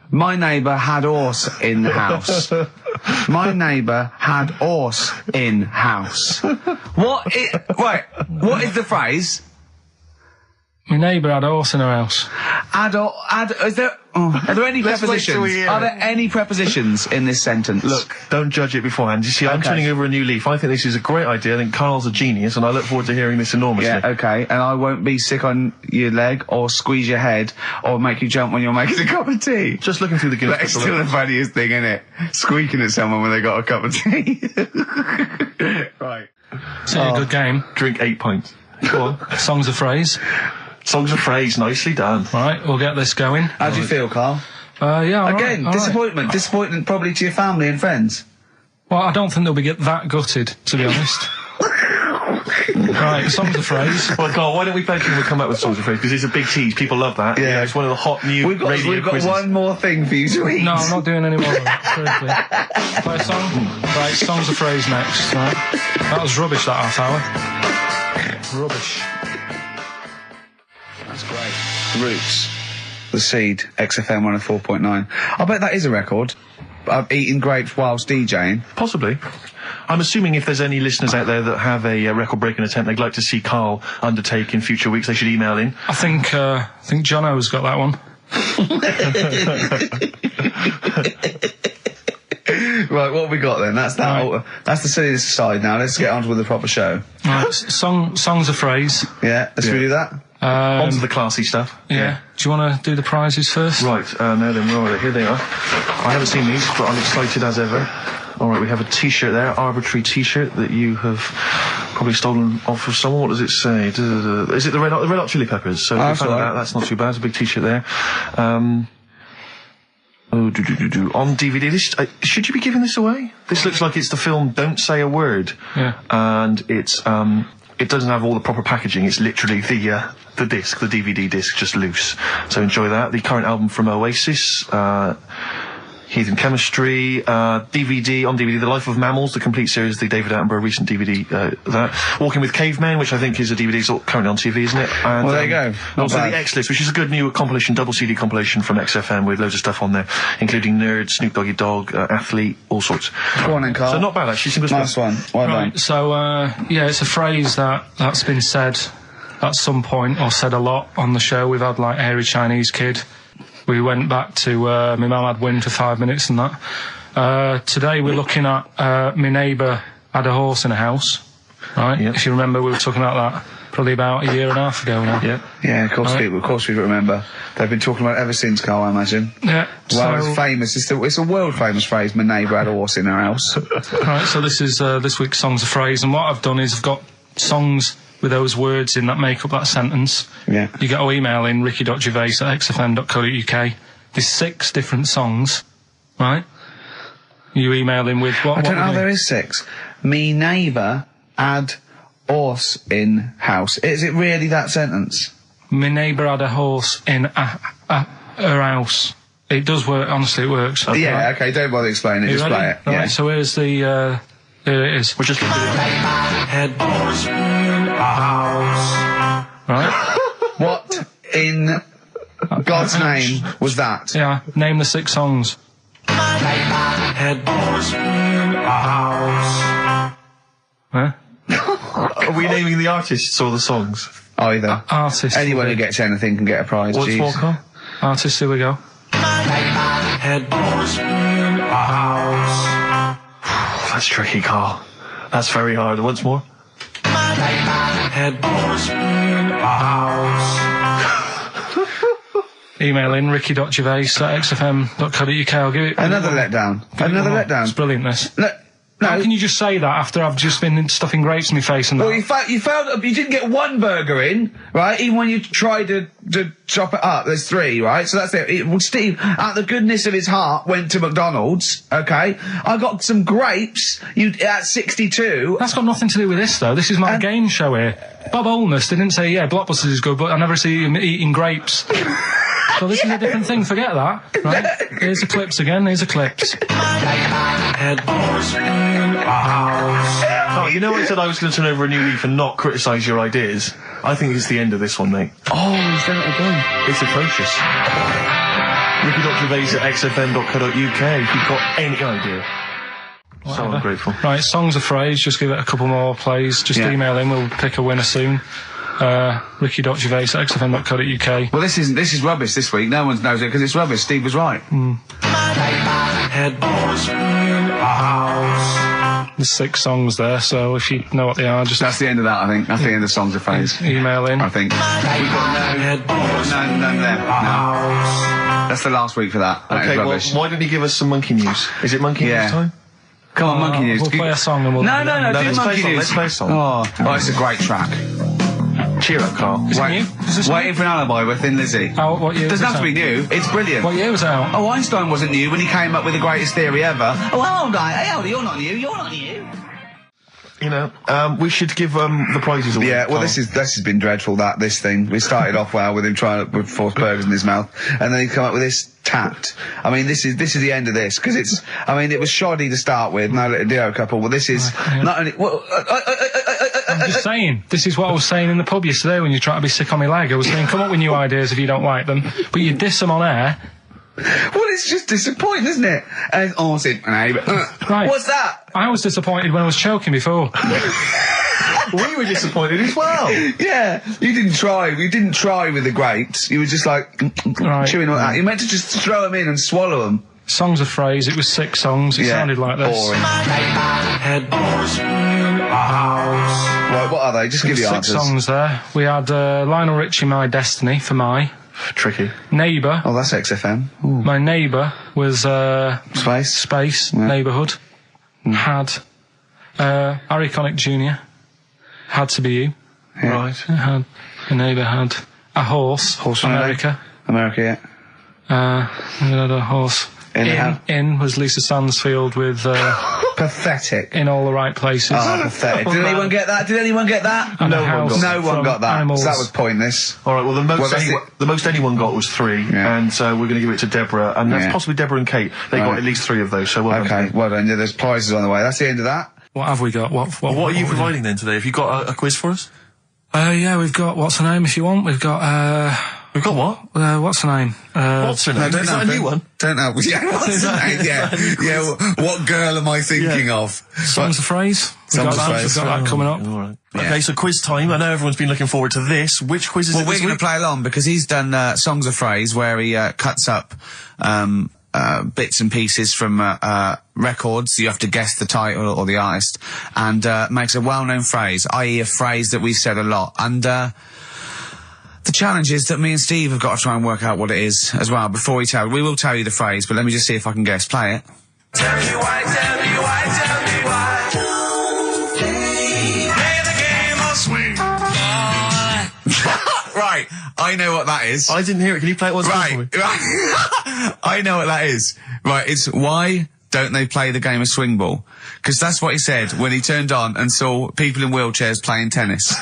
My neighbour had horse in the house. My neighbour had horse in house. What is the phrase? My neighbour had a horse in her house. Are there any prepositions? Are there any prepositions in this sentence? Look, don't judge it beforehand. You see, I'm turning over a new leaf. I think this is a great idea. I think Carl's a genius, and I look forward to hearing this enormously. Yeah, okay. And I won't be sick on your leg, or squeeze your head, or make you jump when you're making a cup of tea. Just looking through the Guinness. That's still the funniest thing, isn't it? Squeaking at someone when they got a cup of tea. Right. So a good game. Drink 8 pints. Go on. Songs a phrase. Songs a phrase, nicely done. Right, we'll get this going. How do you feel, Carl? Yeah, Again, all disappointment. Right. Disappointment probably to your family and friends. Well, I don't think they'll be that gutted, to be honest. Right, songs a phrase. Well, Carl, why don't we thank you for coming up with songs a phrase? Because it's a big tease. People love that. Yeah. It's one of the hot new We've got quizzes. one more thing for you to eat. No, I'm not doing any more of that, seriously. Play a song? Right, songs a phrase next, right? That was rubbish, that half hour. Rubbish. That's great. Roots. The Seed, XFM 104.9. I bet that is a record. Eating grapes whilst DJing. Possibly. I'm assuming if there's any listeners out there that have a record-breaking attempt they'd like to see Carl undertake in future weeks, they should email in. I think Jono's got that one. Right, what have we got then? That's that. Right. That's the silliness aside now. Let's get on with the proper show. Right, songs a phrase. Yeah, let's we do that. On to the classy stuff. Yeah. Do you want to do the prizes first? Right, now then, where are they? Here they are. I haven't seen these, but I'm excited as ever. Alright, we have a t-shirt there, arbitrary t-shirt that you have probably stolen off of someone. What does it say? Is it the Red Hot Chili Peppers? So if you found that, that's not too bad. It's a big t-shirt there. On DVD. This, should you be giving this away? This looks like it's the film Don't Say a Word. Yeah. And it's, it doesn't have all the proper packaging. It's literally the disc, the DVD disc, just loose. So enjoy that. The current album from Oasis, Heathen Chemistry, DVD, on DVD, The Life of Mammals, the complete series, the David Attenborough recent DVD, that. Walking with Cavemen, which I think is a DVD, it's currently on TV, isn't it? And, well, there you go. Also the X-List, which is a good new compilation, double CD compilation from XFM with loads of stuff on there, including Nerd, Snoop Doggy Dogg, Athlete, all sorts. Go on then, Carl. So not bad, actually. Nice one. Well done. So, it's a phrase that's been said at some point, or said a lot on the show. We've had, like, Hairy Chinese Kid. We went back to my mum had wind for 5 minutes and that. Today we're looking at my neighbour had a horse in a house, right? Yep. If you remember, we were talking about that probably about a year and a half ago now. Yeah, of course we remember. They've been talking about it ever since, Carl, I imagine. Yeah. Well, it's famous. It's a world famous phrase. My neighbour had a horse in her house. Right. So this is this week's Songs of Phrase, and what I've done is I've got songs with those words in that make up that sentence. Yeah. You get to email in ricky.gervais@xfm.co.uk. There's 6 different songs, right? You email in with what? I don't know, there is 6. Me neighbour had horse in house. Is it really that sentence? My neighbour had a horse in her house. It does work, honestly, it works. Okay. Yeah, okay, don't bother explaining it, just ready? play it. Right, yeah. So here's the, here it is. We're just head horse in a house. Right? What in God's name was that? Yeah, name the 6 songs. Head horse in a house. Huh? Are we naming the artists or the songs? Either. Artists. Anyone who gets anything can get a prize. What's more, Carl? Artists, here we go. Head horse in a house. That's tricky, Carl. That's very hard. Once more. Head horse in a house. Email in ricky.gervais@xfm.co.uk. I'll give it Another letdown. Another letdown. It's brilliant, this. No. How can you just say that after I've just been stuffing grapes in my face and that? Well, you failed. You didn't get one burger in, right? Even when you tried to chop it up, there's 3, right? So that's it. Steve, out of the goodness of his heart, went to McDonald's. Okay, I got some grapes. At 62. That's got nothing to do with this, though. This is my game show here. Bob Holness didn't say, yeah, Blockbusters is good, but I never see him eating grapes. So this is a different thing. Forget that. Right? Here's the clips again. Here's the clips. Head horse in a house. Oh, you know I said I was going to turn over a new leaf and not criticise your ideas? I think it's the end of this one, mate. Oh, he's done it again. It's atrocious. ricky.gervais@xfm.co.uk if you've got any idea. So ungrateful. Right, songs of phrase. Just give it a couple more plays. Just email in. We'll pick a winner soon. ricky.gervais@xfm.co.uk. Well, this is rubbish this week. No one knows it because it's rubbish. Steve was right. Head horse in a house. There's 6 songs there, so if you know what they are, just... That's the end of that, I think. That's the end of songs of phrase. Email in. I think. We've got none there. No. That's the last week for that. Okay, well, why don't you give us some monkey news? Is it monkey news time? Come on, monkey news. We'll play a song and we'll... No, do monkey news. Let's play a song. Oh, it's a great track. Cheer up, Carl. Is it new? Is this Waiting for an Alibi with Thin Lizzy. Oh, what year Doesn't was have to be new. It's brilliant. What year was it out? Oh, Einstein wasn't new when he came up with the greatest theory ever. Oh, hold on. Hey, hold on. You're not new. You're not new. You know, we should give the prizes away. Yeah, well, this has been dreadful. This thing. We started off well with him trying to put 4 burgers in his mouth, and then he come up with this tat. I mean, this is the end of this because it's. I mean, it was shoddy to start with. No little Dio couple. Well, this is not only. Well, I'm just saying. This is what I was saying in the pub yesterday when you try to be sick on my leg. I was saying, come up with new ideas if you don't like them, but you diss them on air. Well, it's just disappointing, isn't it? And right. What's that? I was disappointed when I was choking before. We were disappointed as well. Yeah, you didn't try. You didn't try with the grapes. You were just like chewing on that. You meant to just throw them in and swallow them. Songs of phrase. It was 6 songs. It sounded like this. Boring. Head horse in a house. Right, what are they? Just give the 6 answers. songs there. We had Lionel Richie, My Destiny, for my. Tricky. Neighbour. Oh, that's XFM. Ooh. My neighbour was Space. Neighbourhood. Had Harry Connick Jr. Had to be you. Yeah. Right. Had a neighbour had a horse. America. Yeah. We had a horse. In was Lisa Stansfield with Pathetic. in all the right places. Oh, pathetic. Did anyone get that? Did anyone get that? And No a house one got that. No one from got that. animals. So that was pointless. All right, well, the most anyone got was 3, Yeah. and we're going to give it to Deborah, and that's Yeah. possibly Deborah and Kate. They got at least 3 of those, so well done. Okay, well done. Yeah, there's prizes on the way. That's the end of that. What have we got? What What are you have we providing then today? Have you got a quiz for us? done? Yeah, we've got, what's her name if you want? We've got, We've got what? what's her name? What's her name? don't Is that a know. new one? Don't know. Yeah, what's the name? Yeah, yeah. What girl am I thinking of? Songs of Phrase? We've Songs got of that. Phrase. We've got that coming up. All right. Yeah. Okay, so quiz time. I know everyone's been looking forward to this. Which quiz is Well, it we're this going to week? play along because he's done Songs of Phrase where he cuts up bits and pieces from records. You have to guess the title or the artist and makes a well-known phrase, i.e. a phrase that we said a lot. And the challenge is that me and Steve have got to try and work out what it is as well before we will tell you the phrase, but let me just see if I can guess. Play it. Tell me why, tell me why, tell me why. Play the game of swing. Right, I know what that is. I didn't hear it. Can you play it once more for me? Right. I know what that is. Right, it's why don't they play the game of swing ball? Because that's what he said when he turned on and saw people in wheelchairs playing tennis.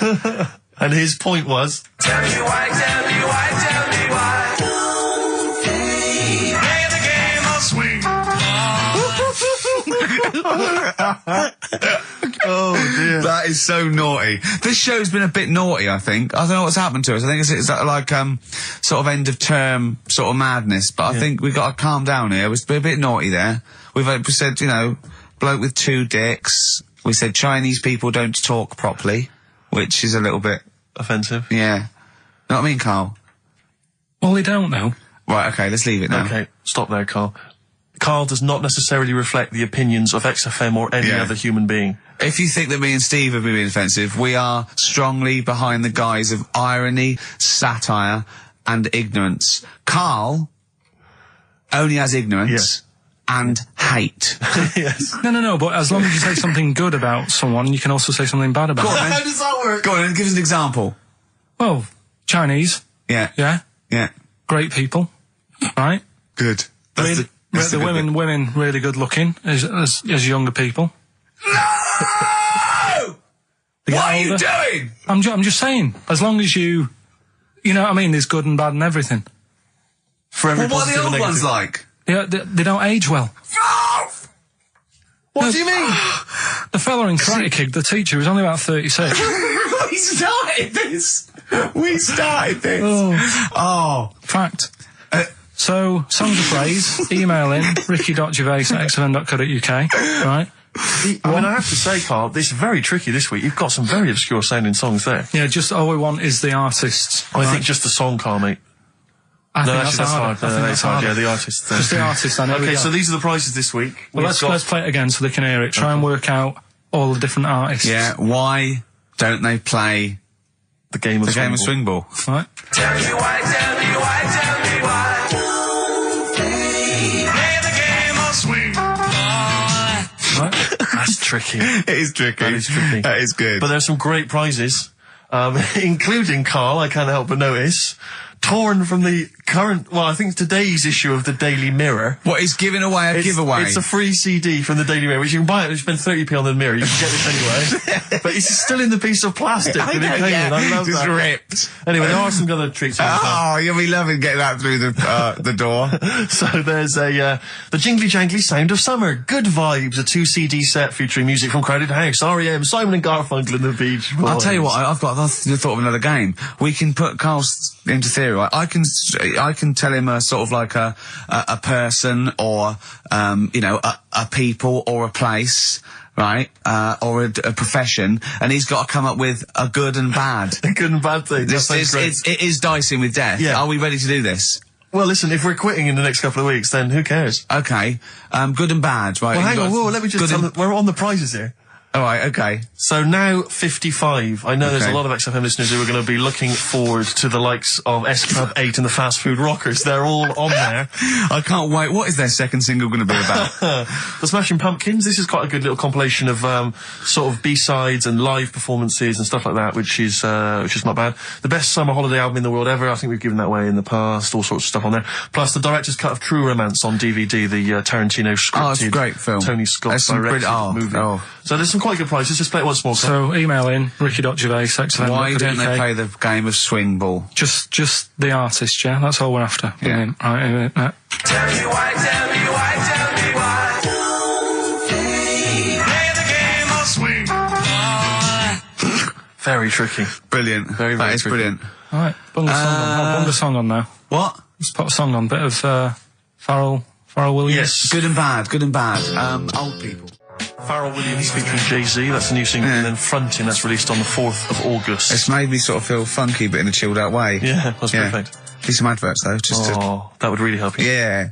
And his point was... Tell me why, tell me why, tell me why. Play the game of swing. Oh, dear. That is so naughty. This show's been a bit naughty, I think. I don't know what's happened to us. I think it's like sort of end of term sort of madness, but I think we've got to calm down here. We've been a bit naughty there. We've said, bloke with 2 dicks. We said Chinese people don't talk properly, which is a little bit... offensive. Yeah. Know what I mean, Carl? Well, they don't know. Right, okay, let's leave it now. Okay, stop there, Carl. Carl does not necessarily reflect the opinions of XFM or any other human being. If you think that me and Steve have been being offensive, we are strongly behind the guise of irony, satire, and ignorance. Carl only has ignorance and hate. Yes. No, but as long as you say something good about someone, you can also say something bad about them. How does that work? Go on, then, give us an example. Well, Chinese, Yeah. yeah, Yeah. great people, right? Good. That's The the good women really good looking as younger people. No! They get What are you older. doing? I'm just saying, as long as you know what I mean, there's good and bad and everything. For every Well, what are the positive and old ones negative. like? Yeah, they don't age well. What do you mean? The fella in Karate Kid, the teacher, was only about 36. We started this. Oh. Fact. So, songs of phrase, email in, ricky.gervais@xfm.co.uk, right? I mean, I have to say, Carl, this is very tricky this week. You've got some very obscure sounding songs there. Yeah, just all we want is the artists. I right? think just the song, Carl, mate. I think actually, that's hard. No, that's hard. Yeah, the artists. Just the artists, I know. Okay, so these are the prizes this week. Well, let's play it again so they can hear it. Try and work out all the different artists. Yeah, why don't they play the game of swing ball? Right. Tell me why, tell me why, tell me why. Play the game of swing. Right. That's tricky. It is tricky. That is tricky. That is good. But there's some great prizes, including, Carl, I can't help but notice, torn from the current, I think today's issue of the Daily Mirror. What, he's giving away a giveaway? It's a free CD from the Daily Mirror, which you can buy it, you spend 30p on the Mirror, you can get this anyway. But it's still in the piece of plastic. I know, I love just that. ripped. Anyway, there are some other treats. Oh, you'll be loving getting that through the door. So there's the Jingly Jangly Sound of Summer, Good Vibes, a 2 CD set featuring music from Crowded House, R.E.M., Simon and Garfunkel and the Beach Boys. I'll tell you what, I've thought of another game. We can put Carl's into theory, right? I can tell him a sort of like a person or, a people or a place, right? Or a profession, and he's got to come up with a good and bad. A good and bad thing. It is dicing with death. Yeah. Are we ready to do this? Well, listen, if we're quitting in the next couple of weeks, then who cares? Okay. Good and bad, right? Well, hang on, let me just tell them, we're on the prizes here. All right, okay. So now 55. I know there's a lot of XFM listeners who are going to be looking forward to the likes of S Club 8 and the Fast Food Rockers. They're all on there. I can't wait. What is their second single going to be about? The Smashing Pumpkins. This is quite a good little compilation of sort of B-sides and live performances and stuff like that, which is not bad. The best summer holiday album in the world ever. I think we've given that away in the past. All sorts of stuff on there. Plus the director's cut of True Romance on DVD, the Tarantino scripted. Oh, it's a great film. Tony Scott directed movie. So there's some quite good prizes. Just play it once more. So email in ricky.gervais@xfm.co.uk. Why don't they play the game of swing ball? Just the artist, yeah. That's all we're after. Yeah. Right. Tell me why, tell me why, tell me why. Play the game of swing. Very tricky. Brilliant. Very That is tricky. brilliant. All right. Bung the song on now. What? Let's put a song on. Bit of Pharrell Williams. Yes. Good and bad. Good and bad. Old people. Pharrell Williams featuring Jay-Z, that's the new single, and then Frontin', that's released on the 4th of August. It's made me sort of feel funky, but in a chilled out way. Yeah, that's perfect. Do some adverts though, just that would really help you. Yeah.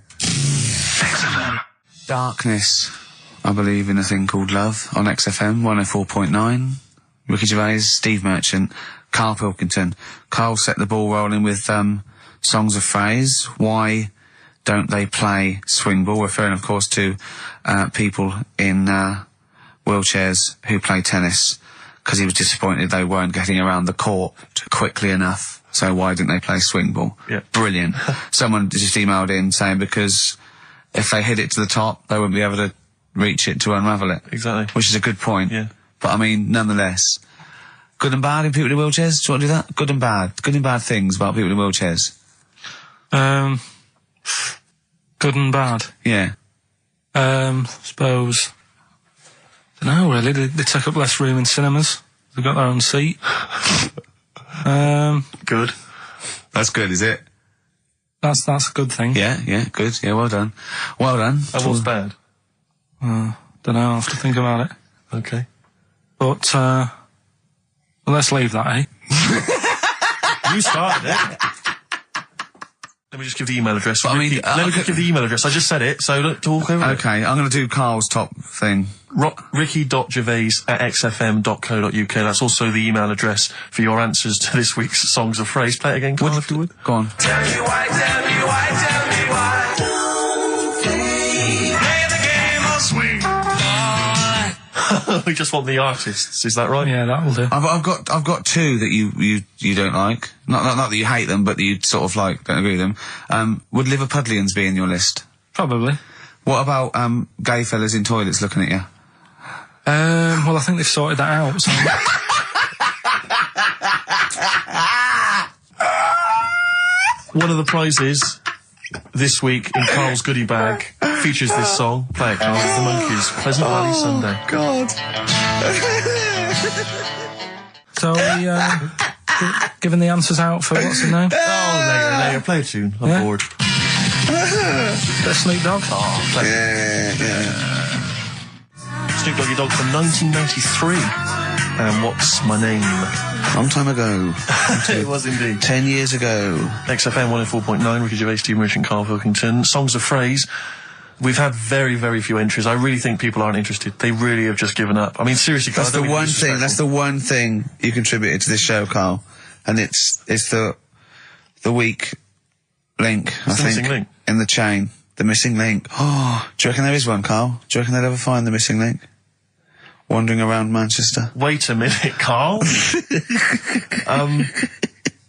Darkness. I believe in a thing called love on XFM 104.9. Ricky Gervais, Steve Merchant, Karl Pilkington. Karl set the ball rolling with songs of phrase. Why don't they play swing ball? Referring, of course, to people in wheelchairs who play tennis, because he was disappointed they weren't getting around the court quickly enough. So why didn't they play swing ball? Yeah. Brilliant. Someone just emailed in saying because if they hit it to the top, they wouldn't be able to reach it to unravel it. Exactly. Which is a good point. Yeah. But I mean, nonetheless, good and bad in people in wheelchairs? Do you want to do that? Good and bad. Good and bad things about people in wheelchairs. Good and bad. Yeah. Suppose. Don't know really. They take up less room in cinemas. They've got their own seat. Good. That's good, is it? That's a good thing. Yeah, good. Yeah, well done. Well done. And what's bad? Don't know. I'll have to think about it. Okay. But well, let's leave that, eh? You started it. Let me just give the email address. But I mean, let me just give the email address. I just said it, so look, talk over it. Okay, I'm going to do Carl's top thing. Ricky.gervais@xfm.co.uk. That's also the email address for your answers to this week's Songs of Phrase. Play it again, Carl, if you would. Go on. Tell me why, tell me why, tell me why. Play the game of swing. We just want the artists, is that right? Yeah, that'll do. I've got two that you don't like. Not that you hate them, but that you sort of like, don't agree with them. Would Liverpudlians be in your list? Probably. What about gay fellas in toilets looking at you? Well, I think they've sorted that out. So. One of the prizes this week in Carl's goodie bag features this song. Play it, Carl. It's the Monkees, Pleasant Valley Sunday. God. So we giving the answers out for what's the name? Oh, later. Play a tune. I'm bored. Bit of Snoop Dogg. Oh, play Snoop Doggy Dogg from 1993. And What's My Name? Long time ago. It was indeed. 10 years ago. XFM 104.9, Ricky Gervais, Steve Merchant, Karl Pilkington. Songs of Phrase. We've had very, very few entries. I really think people aren't interested. They really have just given up. I mean, seriously, Carl. That's the one thing you contributed to this show, Carl. And it's the weak link, I think. Missing link. In the chain. The missing link. Oh, do you reckon there is one, Carl? Do you reckon they'll ever find the missing link? Wandering around Manchester. Wait a minute, Carl. The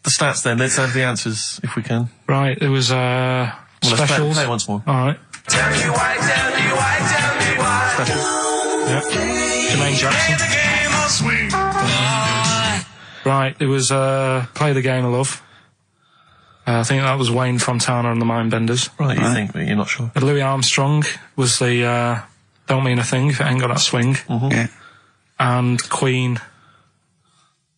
stats then. Let's have the answers, if we can. Right, it was specials. Play it once more. All right. Tell me why, tell me why, tell me why. Specials. Yep. Jermaine Jackson. Play the game of swing. Right, it was Play the Game of Love. I think that was Wayne Fontana and the Mindbenders. Right, you think, but you're not sure. Louis Armstrong was the Don't Mean a Thing if it ain't got that swing. Mm-hmm. Yeah. And Queen,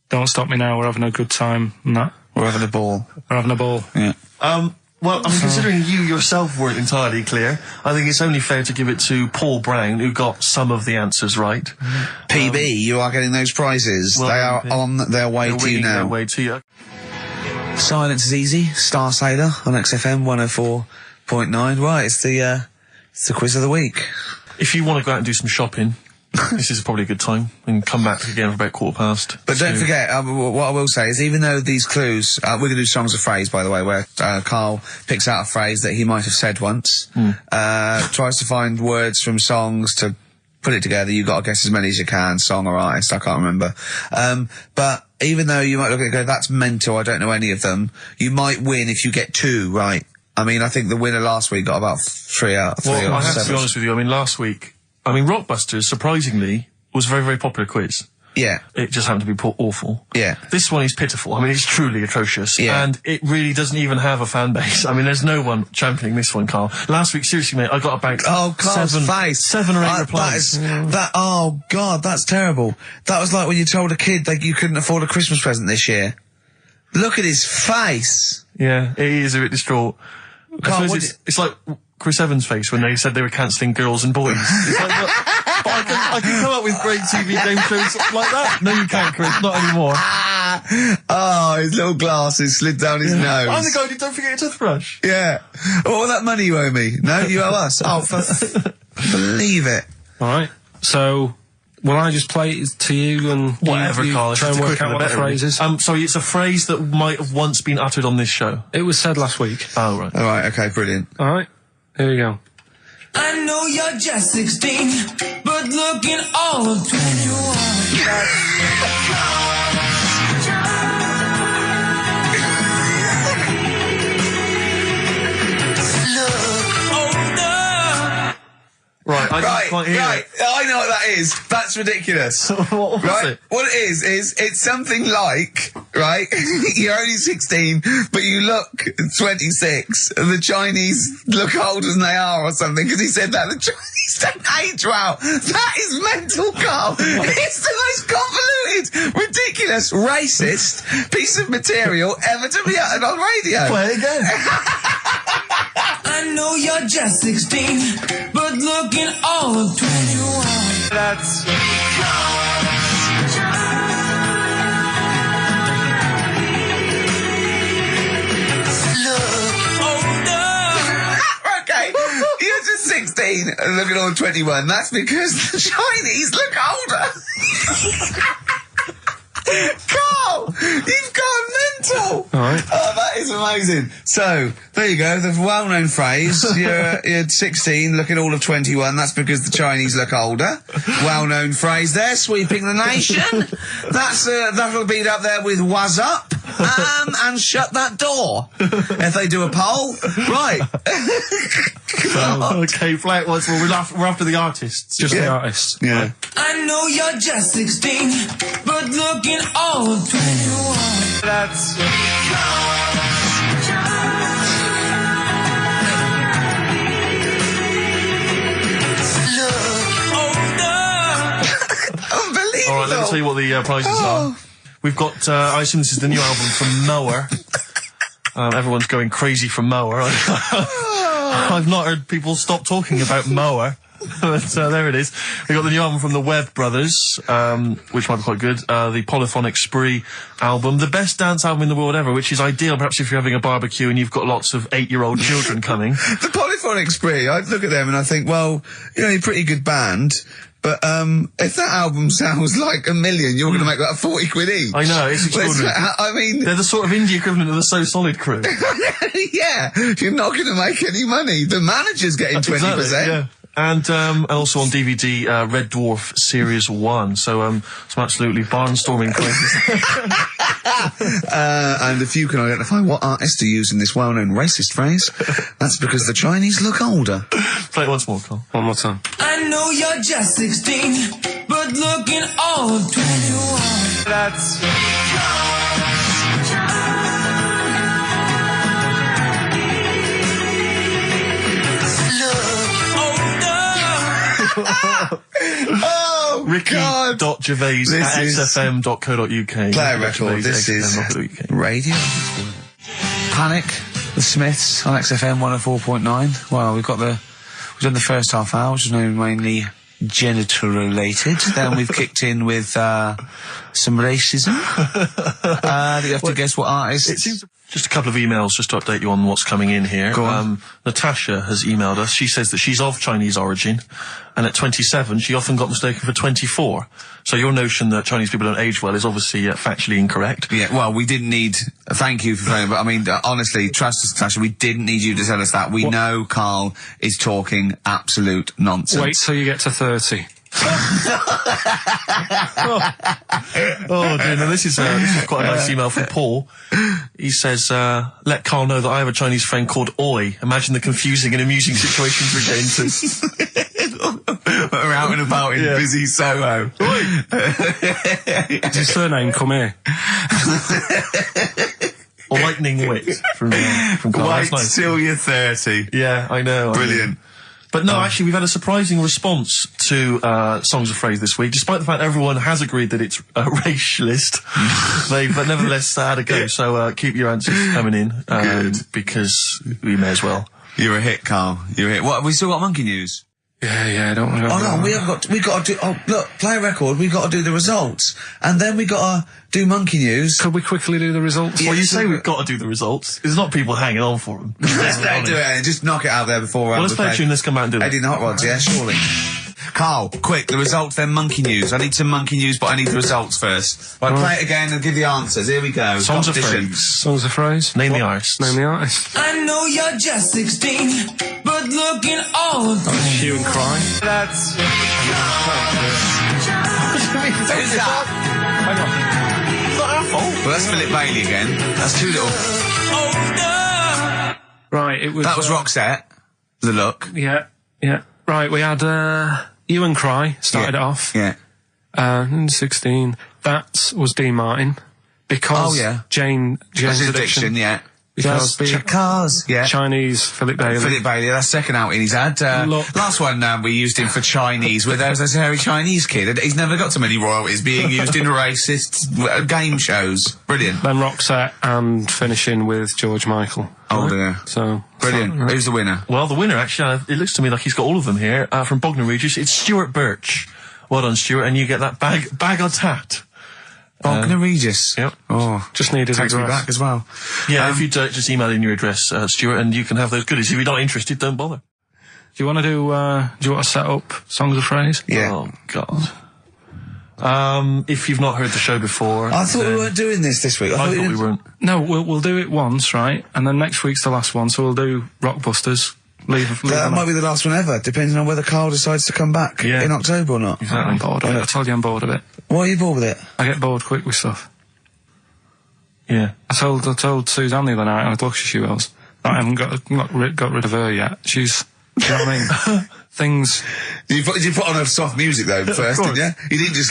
Don't Stop Me Now, We're Having a Good Time, and that. We're having a ball. We're having a ball. Yeah. Well, I mean, considering you yourself weren't entirely clear, I think it's only fair to give it to Paul Brown, who got some of the answers right. PB, you are getting those prizes. Well, they are on their way to you now. Their way to you. Silence is easy. Star Sailor on XFM 104.9. Right, it's the quiz of the week. If you want to go out and do some shopping, This is probably a good time. We can come back again for about 15:15. But don't forget, what I will say is, even though these clues, we're going to do songs of phrase, by the way, where Carl picks out a phrase that he might have said once, tries to find words from songs to put it together. You've got to guess as many as you can, song or artist, I can't remember. But even though you might look at it and go, that's mental, I don't know any of them, you might win if you get 2 right. I mean, I think the winner last week got about 3 out of 3 Well, or I have 7. to be honest with you, I mean, last week, Rockbusters, surprisingly, was a very, very popular quiz. Yeah. It just happened to be awful. Yeah. This one is pitiful. I mean, it's truly atrocious. Yeah. And it really doesn't even have a fan base. I mean, there's no one championing this one, Carl. Last week, seriously, mate, I got about Carl's face. 7 or 8 replies. Oh, God, that's terrible. That was like when you told a kid that you couldn't afford a Christmas present this year. Look at his face. Yeah, he is a bit distraught. Carl, I suppose it's like Chris Evans' face when they said they were cancelling Girls and Boys. It's like, look, but I can come up with great TV game shows like that. No, you can't, Chris. Not anymore. Oh, his little glasses slid down his nose. I'm the guy who don't forget your toothbrush. Yeah. All that money you owe me. No, you owe us. Oh, believe it. All right. So, will I just play it to you and whatever, you Carl? try and work out what the phrase is? Sorry, it's a phrase that might have once been uttered on this show. It was said last week. Oh, right. All right, okay, brilliant. All right. Here we go. I know you're just 16, but looking all of 21. Right, I know what that is. That's ridiculous. What was it? What it is it's something like, right, you're only 16, but you look 26, and the Chinese look older than they are or something, because he said that. The Chinese don't age well. That is mental, Carl. It's the most convoluted, ridiculous, racist piece of material ever to be uttered on radio. Play it again. I know you're just 16, but looking all of 21. That's... Okay, you're just 16 and looking all 21. That's because the Chinese look older. Carl, you've gone mental. All right. Oh, that is amazing. So, there you go, the well-known phrase. You're 16, looking all of 21. That's because the Chinese look older. Well-known phrase there, sweeping the nation. That'll be up there with "was up" and "shut that door." If they do a poll, right? Okay, play it once more. We're after the artists. Just the artists. Yeah. I know you're just 16, but looking all of 21. That's... Unbelievable. All right, let me tell you what the prizes are. We've got, I assume this is the new album from Mower. Everyone's going crazy for Mower. I've not heard people stop talking about Mower. But there it is. We got the new album from the Webb Brothers, which might be quite good. The Polyphonic Spree album, the best dance album in the world ever, which is ideal perhaps if you're having a barbecue and you've got lots of 8-year-old children coming. The Polyphonic Spree, I look at them and I think, well, you know, you're a pretty good band, but if that album sounds like $1 million, you're going to make that 40 quid each. I know, it's extraordinary. I mean... They're the sort of indie equivalent of the So Solid crew. Yeah, you're not going to make any money. The manager's getting 20%. Exactly, yeah. And also on DVD, Red Dwarf Series 1. So, some absolutely barnstorming places. And if you can identify what artist to use in this well-known racist phrase, that's because the Chinese look older. Play it once more, Carl. One more time. I know you're just 16, but looking all of 21. That's... Oh, Ricky.Gervais at xfm.co.uk. Play a record. This is radio. Panic, the Smiths on XFM 104.9. Well, we've done the first half hour, which is mainly genital related. Then we've kicked in with some racism. You have to guess what artist. Just a couple of emails just to update you on what's coming in here. Go on. Natasha has emailed us. She says that she's of Chinese origin, and at 27, she often got mistaken for 24. So your notion that Chinese people don't age well is obviously factually incorrect. Yeah, well, we didn't need... Thank you for phoning, but I mean, honestly, trust us, Natasha, we didn't need you to tell us that. We know Karl is talking absolute nonsense. Wait till you get to 30. Oh dear, now this is quite a nice email from Paul. He says, let Karl know that I have a Chinese friend called Oi. Imagine the confusing and amusing situations we get into. We're out and about in busy Soho. Does his surname come here? Lightning wit from Karl. Wait That's nice. till you're 30. Yeah, I know. Brilliant. But no, actually, we've had a surprising response to Songs of Phrase this week, despite the fact everyone has agreed that it's racialist. They've nevertheless had a go. So keep your answers coming in, because we may as well. You're a hit, Karl. You're a hit. What, have we still got monkey news? Yeah, don't worry. Oh no, we got to do, look, play a record, we got to do the results. And then we got to do monkey news. Could we quickly do the results? Well, you say we've got to do the results. There's not people hanging on for them. Let's do it, and just knock it out there before let's play a tune, let's come out and do it. Eddie and the Hot Rods, yeah, surely. Karl, quick, the results, then monkey news. I need some monkey news, but I need the results first. Right, play it again and give the answers. Here we go. Songs of Phrase. Songs of Phrase. Name the artist. Name the artist. I know you're just 16, but looking all of Hue and Cry. That's... Who's that? Hang on. It's not our fault. Well, that's Philip Bailey again. That's too little. Right, it was... That was Roxette. The Look. Yeah. Right, we had Hue and Cry started it off. Yeah. 16. That was Dean Martin. Because Jane's Addiction. Yeah. Because Chinese Philip Bailey. Philip Bailey, that's second outing he's had. Last one we used him for Chinese, where there was a hairy Chinese kid. He's never got so many royalties being used in racist game shows. Brilliant. Then Roxette and finishing with George Michael. Oh dear. So brilliant. Who's the winner? Well, the winner, actually, it looks to me like he's got all of them here, from Bognor Regis. It's Stuart Birch. Well done, Stuart, and you get that bag of tat. Bognor Regis. Yep. Oh, just needed takes me back as well. Yeah, if you just email in your address, Stuart, and you can have those goodies. If you're not interested, don't bother. Do you want to do you want to set up Songs of Phrase? Yeah. Oh, God. If you've not heard the show before... I thought we weren't doing this week. I thought we weren't. No, we'll do it once, right? And then next week's the last one, so we'll do Rockbusters. That might be the last one ever, depending on whether Karl decides to come back in October or not. Exactly. I'm bored of it. I told you I'm bored of it. Why are you bored with it? I get bored quick with stuff. Yeah. I told Suzanne the other night, how lucky she was, that I haven't got rid of her yet. She's... Do you know what I mean? Things... Did you put on her soft music, though, first, didn't you? You didn't just,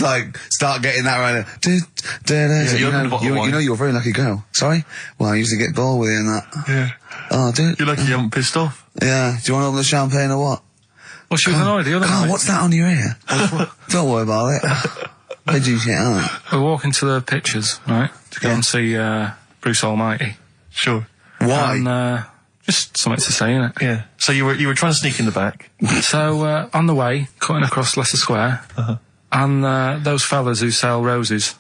start getting that right... you know you're a very lucky girl. Sorry? Well, I usually get bored with you and that. Yeah. Oh, dude. You're lucky you haven't pissed off. Yeah. Do you want to open the champagne or what? Well, she was annoyed the other night. Karl, what's that on your ear? Don't worry about it. Pigeon shit, aren't it? We're walking to the pictures, right? To go and see Bruce Almighty. Sure. Why? And, just something to say, innit? Yeah. So you were trying to sneak in the back. So, on the way, cutting across Leicester Square, and those fellas who sell roses,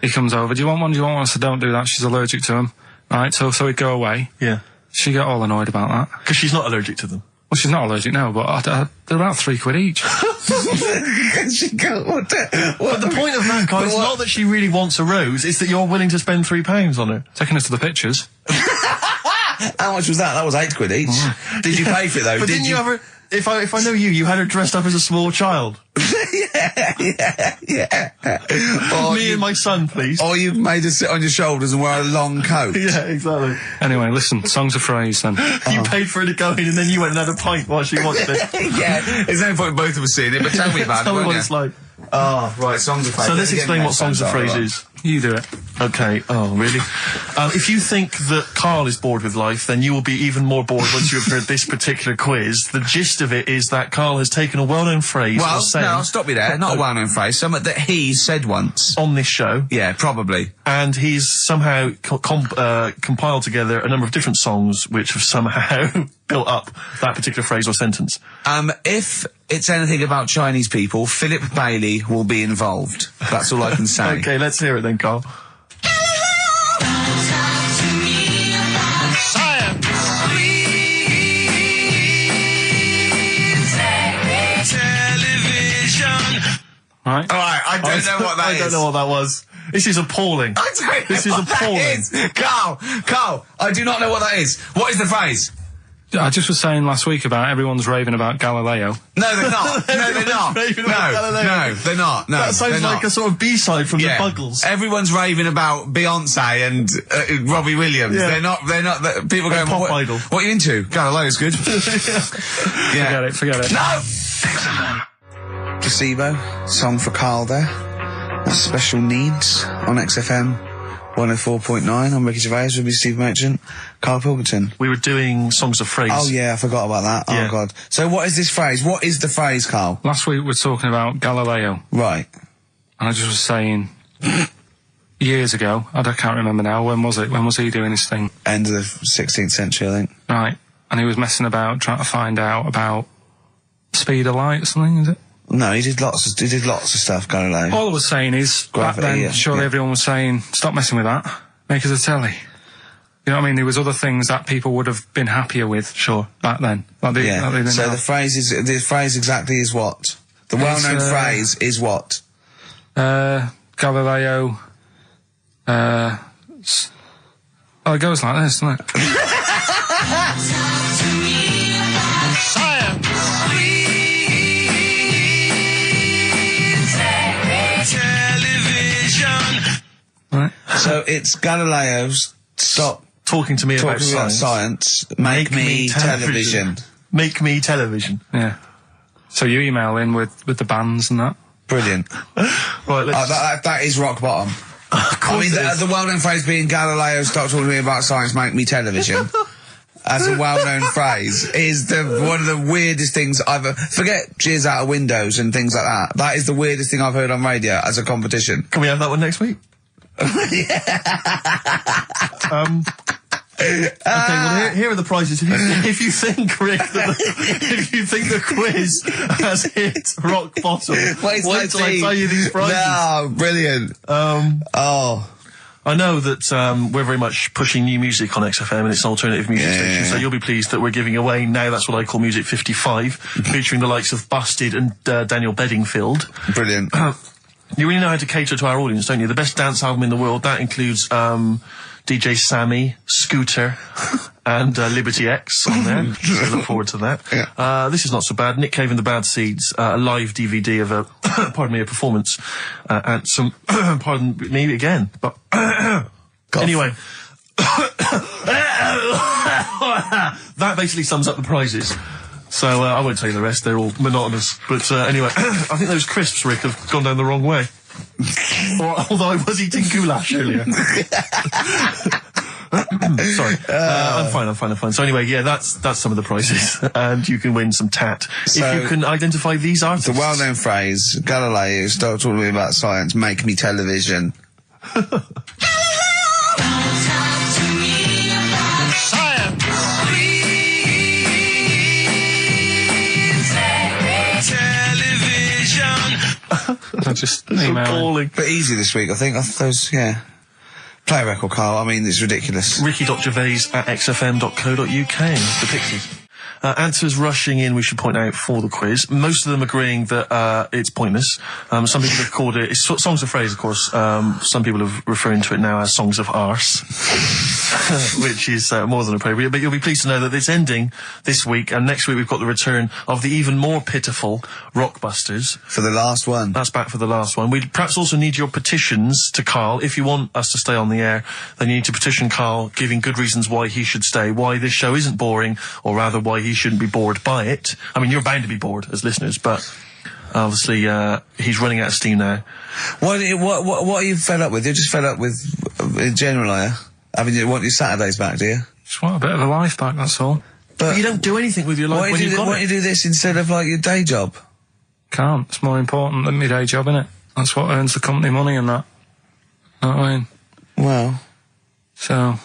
he comes over, do you want one? I said, don't do that, she's allergic to them. Right, so he'd go away. Yeah. She got all annoyed about that. Because she's not allergic to them. Well, she's not allergic now, but they're about £3 each. But the point of that, Karl, is not that she really wants a rose, it's that you're willing to spend £3 on her. Taking us to the pictures. How much was that? That was £8 each. Did you pay for it, though? But didn't you ever... If I know you had her dressed up as a small child. Yeah. Me and my son, please. Or you made her sit on your shoulders and wear a long coat. Yeah, exactly. Anyway, listen, Songs of Phrase, then. You paid for her to go in and then you went and had a pint while she watched it. Yeah, there's no point in both of us seeing it, but tell me about it, Tell me won't what you? it's like. Oh, right, Songs of Phrase. So let's explain what Songs of Phrase is. You do it. Okay. Oh, really? If you think that Karl is bored with life, then you will be even more bored once you have heard this particular quiz. The gist of it is that Karl has taken a well-known phrase or saying... no, stop me there. Not a well-known phrase. Something that he said once. On this show. Yeah, probably. And he's somehow compiled together a number of different songs which have somehow built up that particular phrase or sentence. If it's anything about Chinese people, Philip Bailey will be involved. That's all I can say. Okay, let's hear it then, Karl. right? All right, I don't know what that is. I don't know what that was. This is appalling. I don't know This is what appalling. that is. Carl, I do not know what that is. What is the phrase? I just was saying last week about everyone's raving about Galileo. No, they're not. No, they're not. Raving about Galileo. No, they're not. No, That sounds they're like not. a sort of B-side from the Buggles. Everyone's raving about Beyonce and Robbie Williams. Yeah. They're not. People going, Pop what, idol. What are you into? Galileo's good. Forget it. No! Placebo, song for Carl there. That's Special Needs on XFM 104.9. I'm Ricky Gervais with me, Steve Merchant. Karl Pilkington. We were doing songs of phrase. Oh yeah, I forgot about that. Yeah. Oh god. So what is this phrase? What is the phrase, Carl? Last week we were talking about Galileo. Right. And I just was saying, years ago, I can't remember now, when was it? When was he doing his thing? End of the 16th century, I think. Right. And he was messing about, trying to find out about speed of light or something, is it? No, he did lots of stuff, Galileo. All I was saying is, back Gravity, then, yeah, surely yeah. everyone was saying, stop messing with that, make us a telly. You know what I mean? There was other things that people would have been happier with. Sure. Back then. Like they didn't So have. the phrase exactly is what? The well-known phrase is what? Galileo, it goes like this, doesn't it? Right. So it's Galileo's Stop Talking to me about Talking about science. science. Make me television. Make me television. Yeah. So you email in with the bands and that. Brilliant. Right, let's... That is rock bottom. I mean, the well-known phrase being Galileo, stop talking to me about science, make me television. As a well-known phrase is one of the weirdest things I've forget cheers out of windows and things like that. That is the weirdest thing I've heard on radio as a competition. Can we have that one next week? Okay, well, here are the prizes. If you think, Rick, if you think the quiz has hit rock bottom, wait till I tell you these prizes. No, brilliant. I know that we're very much pushing new music on XFM, and it's an alternative music station, so you'll be pleased that we're giving away now That's What I Call Music 55, featuring the likes of Busted and Daniel Bedingfield. Brilliant. You really know how to cater to our audience, don't you? The best dance album in the world, that includes DJ Sammy, Scooter, and Liberty X on there. So look forward to that. Yeah. This is not so bad. Nick Cave and the Bad Seeds, a live DVD of a, a performance, and some, pardon me again, but, anyway. That basically sums up the prizes. So, I won't tell you the rest, they're all monotonous. But, anyway, I think those crisps, Rick, have gone down the wrong way. Although I was eating goulash earlier. Sorry. I'm fine. So anyway, yeah, that's some of the prizes. And you can win some tat. So if you can identify these artists. The well-known phrase, Galileo, stop talking to me about science, make me television. I just email. But easy this week, I think. Play a record, Carl. I mean, it's ridiculous. Ricky.gervais@xfm.co.uk. The Pixies. Answers rushing in, we should point out, for the quiz. Most of them agreeing that it's pointless. Some people have called it... It's songs of phrase, of course. Some people are referring to it now as songs of arse. Which is more than appropriate. But you'll be pleased to know that it's ending this week. And next week we've got the return of the even more pitiful Rockbusters. For the last one. That's back for the last one. We'd perhaps also need your petitions to Carl. If you want us to stay on the air, then you need to petition Carl, giving good reasons why he should stay, why this show isn't boring, or rather why he shouldn't be bored by it. I mean, you're bound to be bored as listeners, but obviously he's running out of steam now. What are you fed up with? You're just fed up with, in general, are you? I mean, you want your Saturdays back, do you? Just want a bit of a life back, that's all. But you don't do anything with your life when you've got it. Why don't you do this instead of, like, your day job? Can't. It's more important than my day job, innit? That's what earns the company money and that. Know what I mean? Well. So...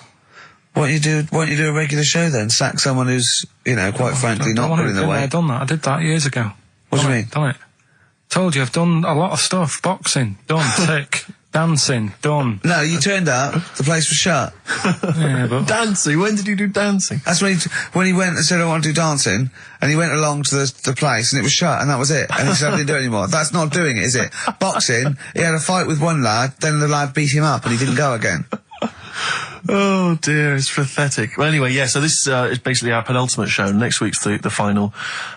Why don't you do a regular show then? Sack someone who's, quite frankly, not putting the way. I've done that. I did that years ago. What do you mean? Done it. Told you, I've done a lot of stuff. Boxing. Done. Tick. Dancing, done. No, you turned up, the place was shut. Yeah, but Dancing? When did you do dancing? That's when he went and said, I want to do dancing, and he went along to the place, and it was shut, and that was it. And he said, I didn't do it anymore. That's not doing it, is it? Boxing, he had a fight with one lad, then the lad beat him up, and he didn't go again. Oh dear, it's pathetic. Well, anyway, yeah, so this is basically our penultimate show. Next week's the final,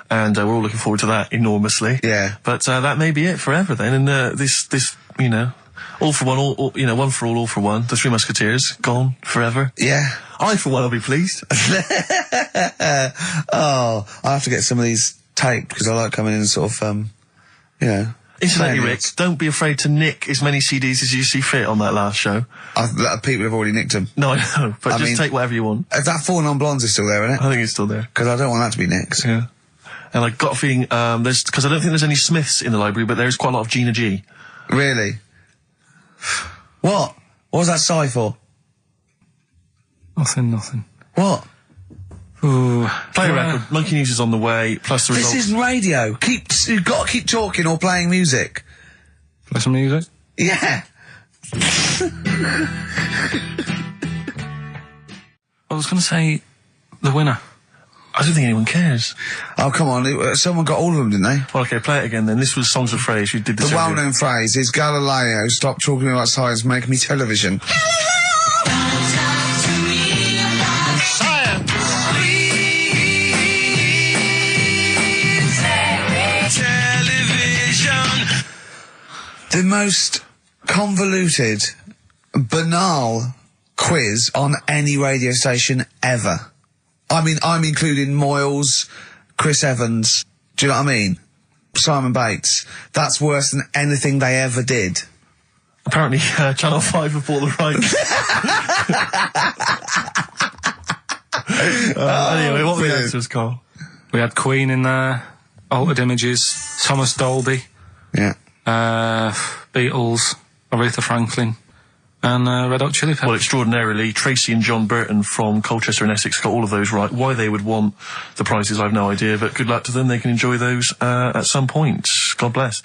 and we're all looking forward to that enormously. Yeah. But that may be it forever then, and this, you know, all for one, one for all for one. The Three Musketeers, gone forever. Yeah. I, for one, will be pleased. Oh, I have to get some of these taped, because I like coming in and sort of, you know. Incidentally, Rick, don't be afraid to nick as many CDs as you see fit on that last show. People have already nicked them. No, I know, but just take whatever you want. That 4 Non-Blondes is still there, isn't it? I think it's still there. Because I don't want that to be nicked. Yeah. And I got a feeling, because I don't think there's any Smiths in the library, but there's quite a lot of Gina G. Really? What? What was that sigh for? Nothing. What? Ooh. Play a record. Monkey News is on the way, plus the results. This isn't radio. You've got to keep talking or playing music. Play some music? Yeah. I was going to say the winner. I don't think anyone cares. Oh, come on. Someone got all of them, didn't they? Well, okay, play it again then. This was Songs of Phrase. You did this. The well-known phrase is Galileo, stop talking about science, make me television. The most convoluted, banal quiz on any radio station ever. I mean, I'm including Moyles, Chris Evans, do you know what I mean? Simon Bates. That's worse than anything they ever did. Apparently, Channel 5 have bought the rights. Anyway, what were the answers, Carl? We had Queen in there, Altered Images, Thomas Dolby. Yeah. Beatles, Aretha Franklin, and Red Hot Chili Peppers. Well, extraordinarily, Tracy and John Burton from Colchester and Essex got all of those right. Why they would want the prizes, I've no idea, but good luck to them. They can enjoy those at some point. God bless.